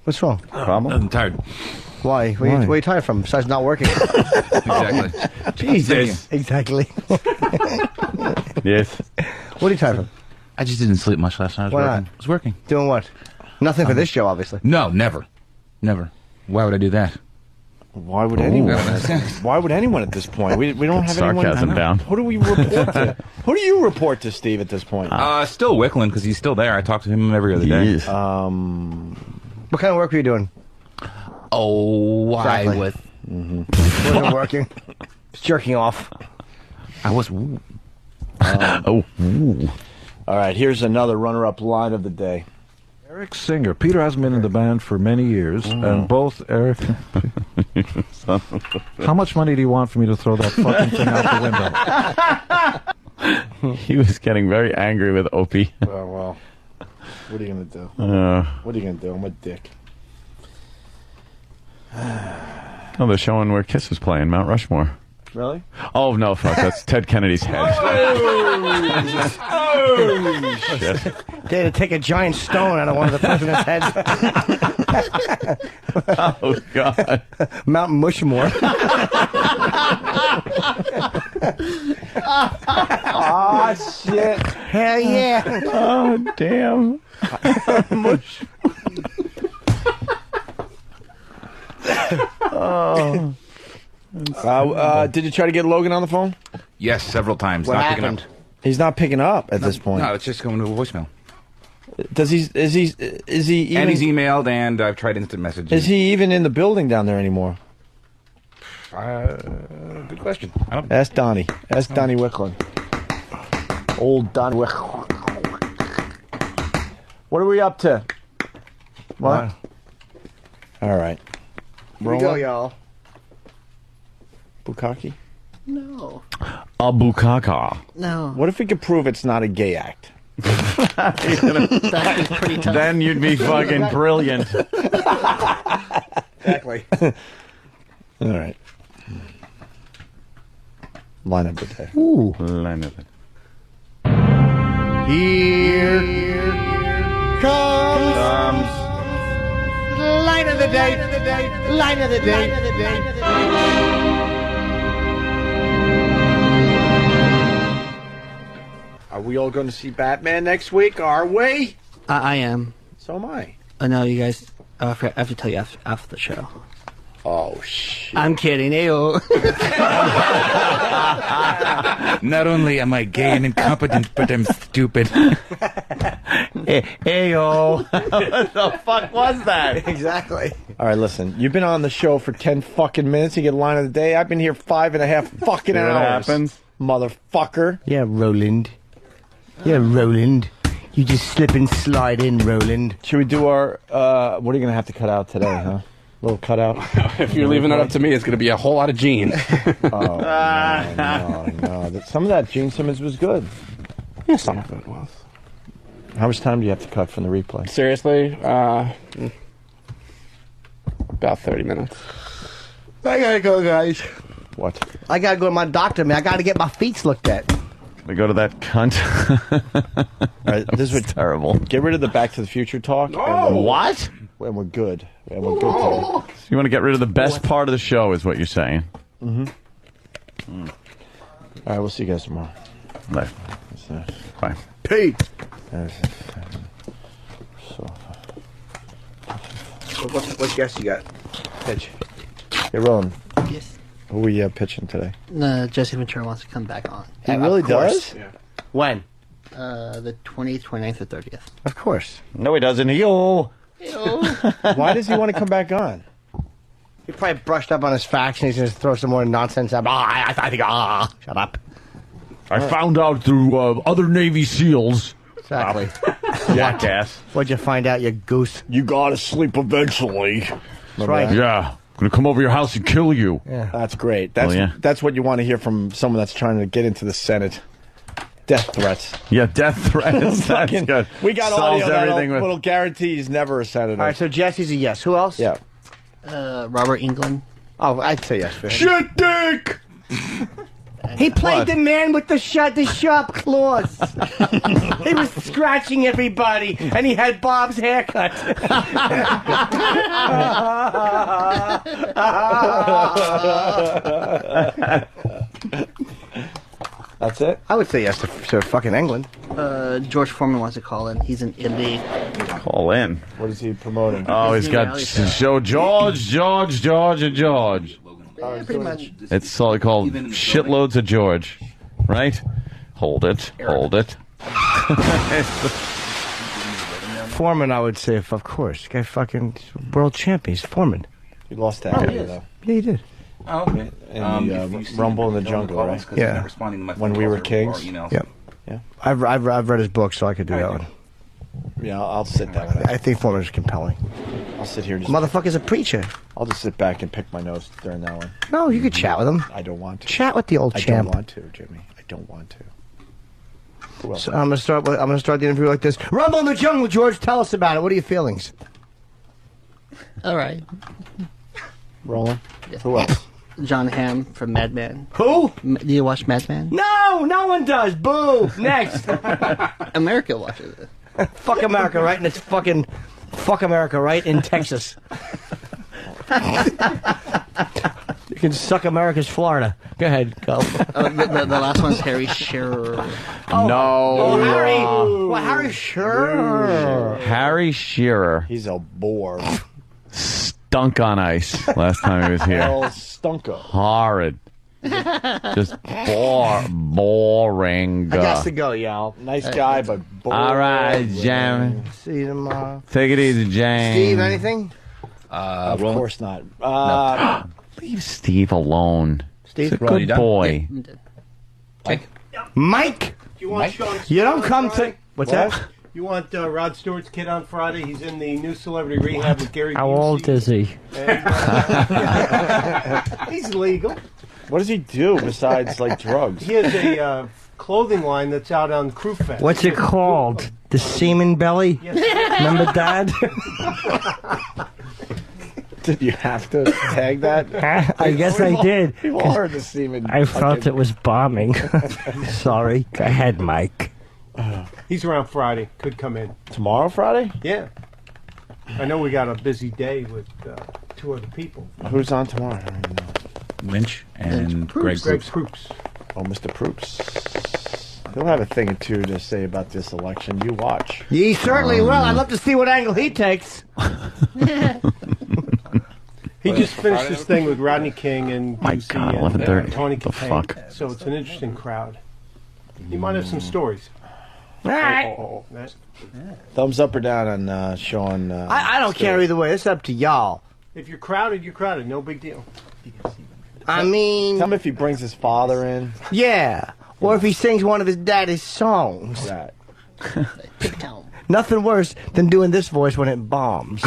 What's wrong? Problem? I'm tired. Why? Where are you tired from? Besides not working. Exactly. Jesus. Exactly. Yes. What are you tired from? I just didn't sleep much last night. I was Why working. not? I was working. Doing what? Nothing for this show, obviously. No, never. Never. Why would I do that? Why would anyone? Why would anyone at this point? We don't have anyone. Sarcasm down. Who do we report to? Who do you report to, Steve, at this point? Still Wickland, because he's still there. I talk to him every other day. Yes. What kind of work were you doing? Oh, Exactly. I was... Wasn't working. Just jerking off. I was... Ooh. All right, here's another runner-up line of the day. Eric Singer. Peter hasn't been in the band for many years, and both Eric... How much money do you want for me to throw that fucking thing out the window? He was getting very angry with Opie. Well, what are you going to do? What are you going to do? I'm a dick. Oh, they're showing where Kiss is playing, Mount Rushmore. Really? Oh, no, fuck. That's Ted Kennedy's head. Oh, shit. They had to take a giant stone out of one of the president's heads. Oh, God. Mount Mushmore. Oh, shit. Hell yeah. Oh, damn. Mush. Oh. Did you try to get Logan on the phone? Yes, several times. What Not happened? picking up. He's not picking up at this point. No, it's just going to a voicemail. Is he even? And he's emailed, and I've tried instant messaging. Is he even in the building down there anymore? Good question. I don't... Ask Donnie. Ask Donnie Wickland. Old Donnie Wickland. What are we up to? What? All right. Here we go, y'all. Bukkake? No. A bukkake. No. What if we could prove it's not a gay act? That'd be pretty tough. Then you'd be fucking brilliant. Exactly. All right. Line of the day. Ooh. Line of it. Here comes line of the day. Line of the day. Are we all going to see Batman next week? Are we? I am. So am I. I know you guys. I have to tell you after the show. Oh, shit. I'm kidding. Ayo. Not only am I gay and incompetent, but I'm stupid. Ayo. What the fuck was that? Exactly. All right, listen. You've been on the show for 10 fucking minutes. You get line of the day. I've been here 5.5 fucking hours. happens? Motherfucker. Yeah, Roland. Yeah, Roland. You just slip and slide in, Roland. Should we do our, what are you going to have to cut out today, huh? Little cutout. If you're leaving it up to me, it's going to be a whole lot of Gene. No. Some of that Gene Simmons was good. Yeah, some of it was. How much time do you have to cut from the replay? Seriously? About 30 minutes. I gotta go, guys. What? I gotta go to my doctor, man. I gotta get my feet looked at. We go to that cunt. All right, this is terrible. Get rid of the Back to the Future talk. What? And we're good. And we're good today. So you want to get rid of the best part of the show, is what you're saying? Mm-hmm. All right, we'll see you guys tomorrow. Bye. Bye. Pete. What guess you got? Pitch. Hey, Roland. Yes. Who are we pitching today? Jesse Ventura wants to come back on. He really does? Yeah. When? The 20th, 29th, or 30th. Of course. No, he doesn't. Yo. Why does he want to come back on? He probably brushed up on his facts and he's going to throw some more nonsense out. Shut up. I found out through other Navy SEALs. Exactly. Jackass. What'd you find out, you goose? You gotta sleep eventually. That's right. Yeah. I'm going to come over your house and kill you. Yeah. That's great. That's what you want to hear from someone that's trying to get into the Senate. Death threats. Yeah, death threats. That's good. We got Solves audio everything that'll guarantee he's never a senator. All right, so Jesse's a yes. Who else? Yeah. Robert Englund. Oh, I'd say yes for him. Shit dick! He played the man with the sharp claws. He was scratching everybody, and he had Bob's haircut. That's it? I would say yes to fucking England. George Foreman wants to call in. He's in Italy. Call in. What is he promoting? Oh, he's got show George, and George. Yeah, pretty much. It's all called shitloads of George, right? Hold it. Foreman, I would say, of course. Guy fucking world champion. He's Foreman. He lost that guy, though. Yeah, he did. Oh, okay. In the Rumble in the Jungle, right? Yeah. When we were kings. Yeah. Yeah. I've read his book, so I could do that one. Yeah, I'll sit that one out. I think Foreman's compelling. I'll sit here and just... Motherfucker's a preacher. I'll just sit back and pick my nose during that one. No, you could chat with him. I don't want to. Chat with the old champ. I don't want to, Jimmy. I don't want to. Who else? So I'm gonna start the interview like this. Rumble in the Jungle, George. Tell us about it. What are your feelings? All right. Rolling. Yeah. Who else? John Hamm from Mad Men. Who? Do you watch Mad Men? No, no one does. Boo. Next. America watches it. Fuck America, right? And it's fucking fuck America, right? In Texas. You can suck America's Florida. Go ahead, go. The last one's Harry Shearer. Harry. Well, Harry Shearer. Harry Shearer. He's a bore. Stunk on ice last time he was here. El Stunko. Horrid. Just boring. I got to go, y'all. Nice guy, but boring. All right, Jamie. See you tomorrow. Take it easy, James. Steve, anything? Of course not. Leave Steve alone. Steve, he's a good boy. Mike. You want Sean? You don't come to. What's that? You want Rod Stewart's kid on Friday? He's in the new celebrity rehab with Gary. How old is he? He's legal. What does he do besides like drugs? He has a clothing line that's out on Crew Fest. What's it called? The Semen Belly? Yes. Remember, Dad? Did you have to tag that? I guess I did. We've all heard the semen. I felt it was bombing. Sorry. Go ahead, Mike. He's around Friday. Could come in. Tomorrow, Friday? Yeah. I know we got a busy day with two other people. Who's on tomorrow? I don't even know. Lynch and Greg Greg Proops. Proops. Oh, Mr. Proops. He'll have a thing or two to say about this election. You watch. He certainly will. I'd love to see what angle he takes. He just finished this thing with Rodney King and My Busey God, and 11:30. Tony The Katane. fuck? So it's an interesting crowd. You might have some stories. All right. Thumbs up or down on Sean? I don't care either way. It's up to y'all. If you're crowded, you're crowded. No big deal. I mean... Tell me if he brings his father in. Yeah. Or if he sings one of his daddy's songs. Right. Nothing worse than doing this voice when it bombs.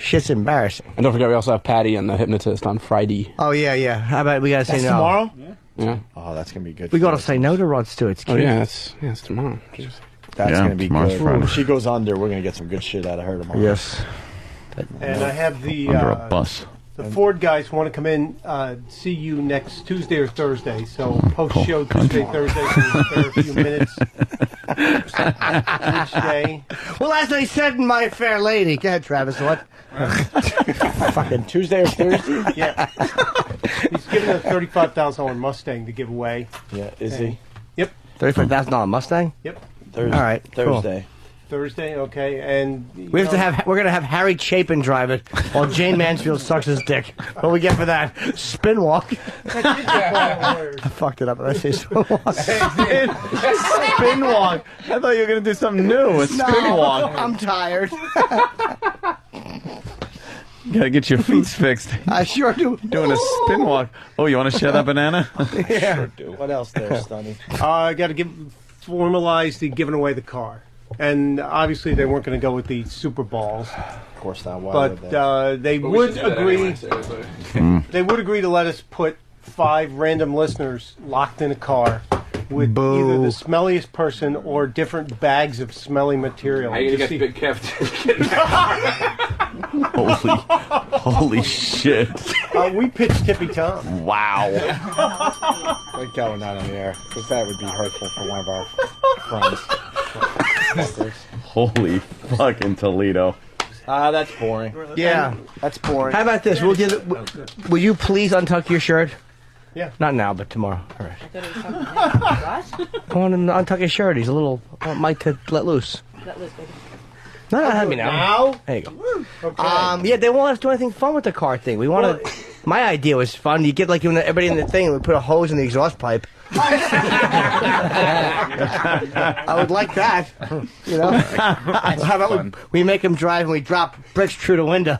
Shit's embarrassing. And don't forget, we also have Patty and the Hypnotist on Friday. Oh, yeah. How about we gotta say That's no? tomorrow? Yeah. Oh, that's going to be good. We gotta say no to Rod Stewart's kid. Oh, yeah, it's tomorrow. Jeez. That's Yeah, going to be tomorrow's good. Friday. When she goes under, we're going to get some good shit out of her tomorrow. Yes. And I have the Under a bus. the Ford guys want to come in, see you next Tuesday or Thursday. So post show Tuesday, Thursday, so we spare a few minutes each day. Well, as I said in My Fair Lady. Go ahead, Travis. What? Fucking Tuesday or Thursday? Yeah. He's giving a $35,000 Mustang to give away. Yeah, is he? Yep. $35,000 Mustang? Yep. Thursday. All right, cool. Thursday. Thursday, okay, and We're gonna have Harry Chapin drive it while Jane Mansfield sucks his dick. What do we get for that? Spin walk. I fucked it up. I say spin walk. Spin walk. I thought you were going to do something new. A spin walk. I'm tired. You got to get your feet fixed. I sure do. Doing a spin walk. Oh, you want to share that banana? Yeah. Sure do. What else there, Stunny? I got to formalize the giving away the car. And obviously they weren't going to go with the Super Balls. Of course not. Why But would they? they would agree. They would agree to let us put 5 random listeners locked in a car with either the smelliest person or different bags of smelly material. I need to Just get see- Big Kev. Holy shit. we pitched Tippy Tom. Wow. We're going out on the air because that would be hurtful for one of our friends. Holy fucking Toledo. That's boring. Yeah. That's boring. How about this? Will you please untuck your shirt? Yeah. Not now, but tomorrow. All right. Come on and untuck his shirt. He's a little Mike to let loose. No, have me now. There you go. Okay. Yeah, they won't let us do anything fun with the car thing. We want to. My idea was fun. You get like everybody in the thing, and we put a hose in the exhaust pipe. I would like that. You know. How about we make them drive and we drop bricks through the window?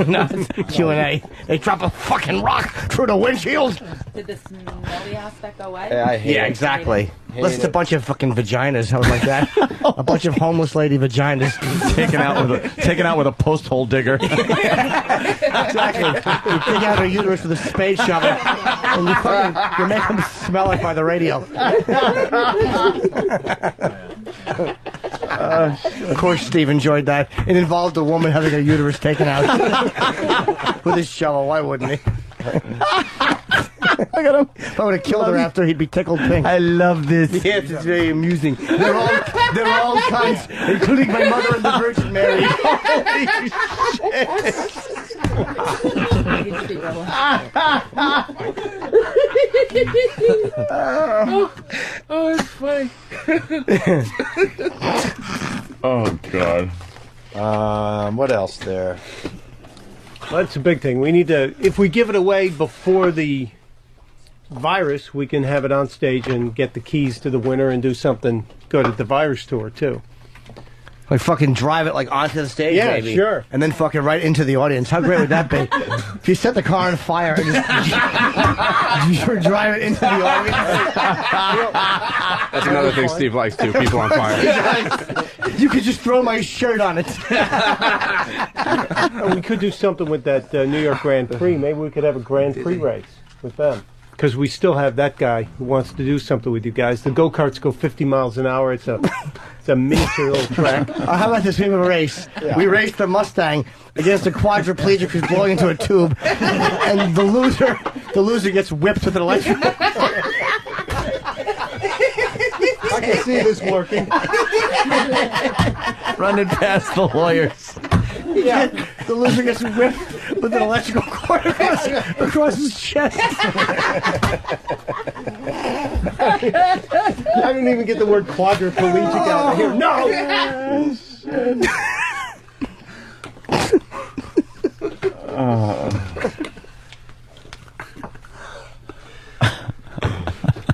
No, Q&A. They drop a fucking rock through the windshield. Did the smelly aspect go away? Yeah, I hate it. Exactly. Listen to a bunch of fucking vaginas. I was like that. A bunch of homeless lady vaginas. Taken out with a post hole digger. Exactly. You dig out her uterus with a spade shovel, and you make them smell it by the radio. Of course, Steve enjoyed that. It involved a woman having her uterus taken out with his shovel. Why wouldn't he? Look at him. If I would have killed her after, he'd be tickled pink. I love this. Yes, it's very amusing. They're all kinds, including my mother and the Virgin Mary. Holy Oh, it's funny. Oh, God. What else there? Well, that's a big thing. We need to, if we give it away before the virus, we can have it on stage and get the keys to the winner and do something good at the virus tour, too. Like fucking drive it like onto the stage, Yeah, maybe. sure. And then fucking right into the audience. How great would that be? If you set the car on fire and just drive it into the audience. That's another thing Steve likes too. People on fire. You could just throw my shirt on it. We could do something with that New York Grand Prix. Maybe we could have a Grand Prix race with them. Because we still have that guy who wants to do something with you guys. The go-karts go 50 miles an hour. It's a miniature little track. How about this? We have a race. Yeah. We race the Mustang against a quadriplegic who's blowing into a tube, and the loser gets whipped with an electric. I can see this working. Running past the lawyers. Yeah, the loser gets whipped with an electrical cord across his chest. I didn't even get the word quadriplegic out of here. No!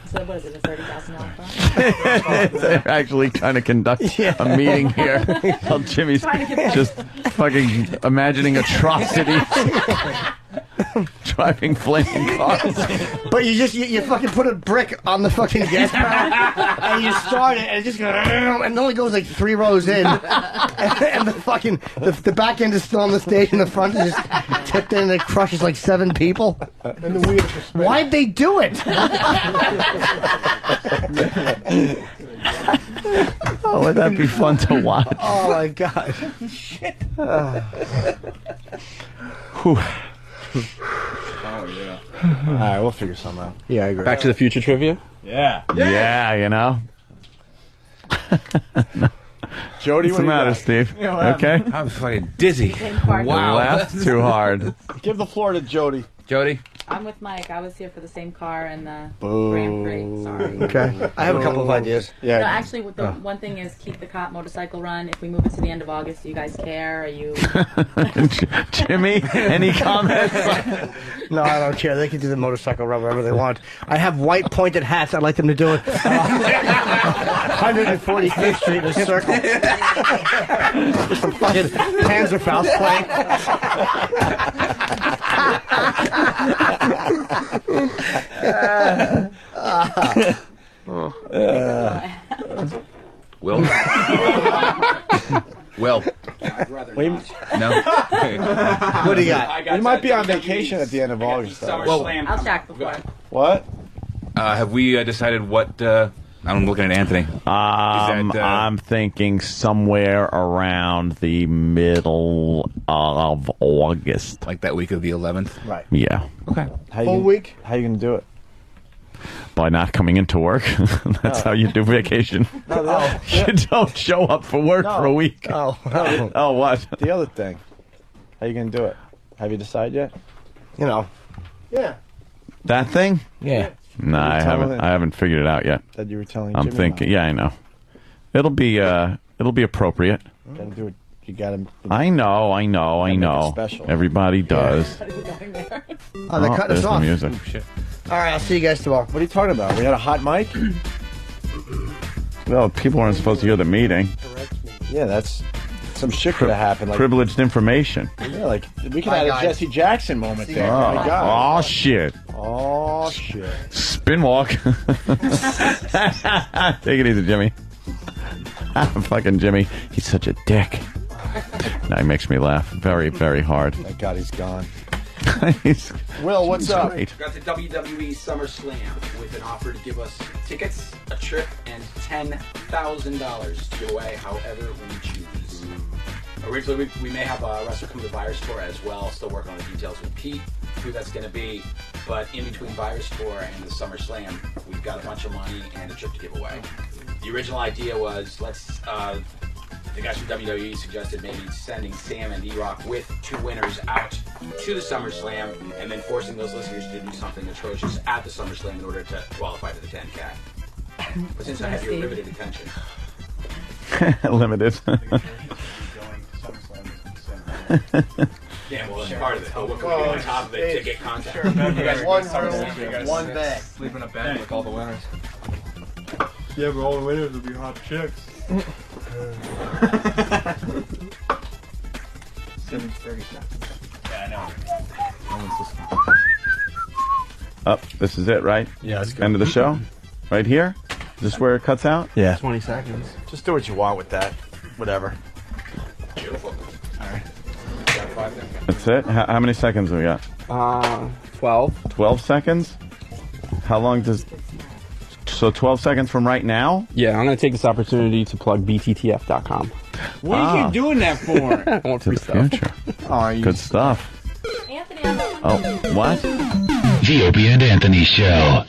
So what is it, a $30,000 fine? They're actually trying to conduct a meeting here while Jimmy's just fucking imagining atrocities. Driving flaming cars. But you fucking put a brick on the fucking gas pedal and you start it and it just goes and it only goes like 3 rows in and the fucking the back end is still on the stage and the front is just tipped in and it crushes like 7 people. And the wheels are spinning. Why'd they do it? Oh, would that be fun to watch? Oh my god. Shit. Whew. Oh, yeah. All right, we'll figure something out. Yeah, I agree. Back to the Future trivia. Yeah. Yeah, you know. Jody, what's the matter, Steve? Yeah, okay? I'm fucking dizzy. Wow. Laughed too hard. Give the floor to Jody. Jody? I'm with Mike. I was here for the same car and the Boo. Grand Prix. Sorry. Okay. I have a couple of ideas. No, actually, the one thing is keep the cop motorcycle run. If we move it to the end of August, do you guys care? Are you? Jimmy, any comments? No, I don't care. They can do the motorcycle run wherever they want. I have white pointed hats. I'd like them to do it. 145th Street in a circle. Just some fucking Panzerfaust Will? Will? No? What do you got? We might be on vacation at the end of August. Though. Well, I'll check before. What? have we decided what... I'm looking at Anthony. I'm thinking somewhere around the middle of August. Like that week of the 11th? Right. Yeah. Okay. Full week? How you going to do it? By not coming into work. That's how you do vacation. You don't show up for work for a week. Oh, what? The other thing. How you going to do it? Have you decided yet? You know. Yeah. That thing? Yeah. No, I haven't figured it out yet. That you were telling I'm Jimmy thinking. about. Yeah, I know. It'll be appropriate. Gotta do it. You gotta. I know. Special. Everybody does. Oh, they're cutting us there's the off. music. All right, I'll see you guys tomorrow. What are you talking about? We had a hot mic? Well, people weren't supposed to hear the meeting. Yeah, that's some shit could have happened. Like, privileged information. Yeah, like we could have had a Jesse Jackson moment there. Oh, My God. oh shit. Oh shit. Spin walk. Take it easy, Jimmy. Fucking Jimmy. He's such a dick. Now he makes me laugh very, very hard. Thank God he's gone. He's, Will, what's he's up? great. Got the WWE SummerSlam with an offer to give us tickets, a trip, and $10,000 to give away however we choose. Originally, we may have a wrestler come to Virus Tour as well. Still working on the details with Pete, who that's going to be. But in between Virus Tour and the SummerSlam, we've got a bunch of money and a trip to give away. The original idea was the guys from WWE suggested maybe sending Sam and E-Rock with 2 winners out to the SummerSlam and then forcing those listeners to do something atrocious at the SummerSlam in order to qualify for the 10K. But since I have your limited attention. Limited. Yeah, well, that's part of it. But what can we do on top of it to get contact? Sure, You guys are one good SummerSlam. room, You guys one sit, bed. Sleep in a bed with all the winners. Yeah, but all the winners will be hot chicks. 7:30. Yeah, I know. No one's listening. Up. This is it, right? Yeah, let's go. End of the show? Right here? Is this where it cuts out? Yeah. 20 seconds. Just do what you want with that. Whatever. Beautiful. All right. That's it? How many seconds have we got? 12. 12 seconds? How long does... So 12 seconds from right now? Yeah, I'm going to take this opportunity to plug BTTF.com. What are you doing that for? I want free To the stuff. future. Oh, Good stuff. Anthony, Oh, what? The Opie and Anthony Show.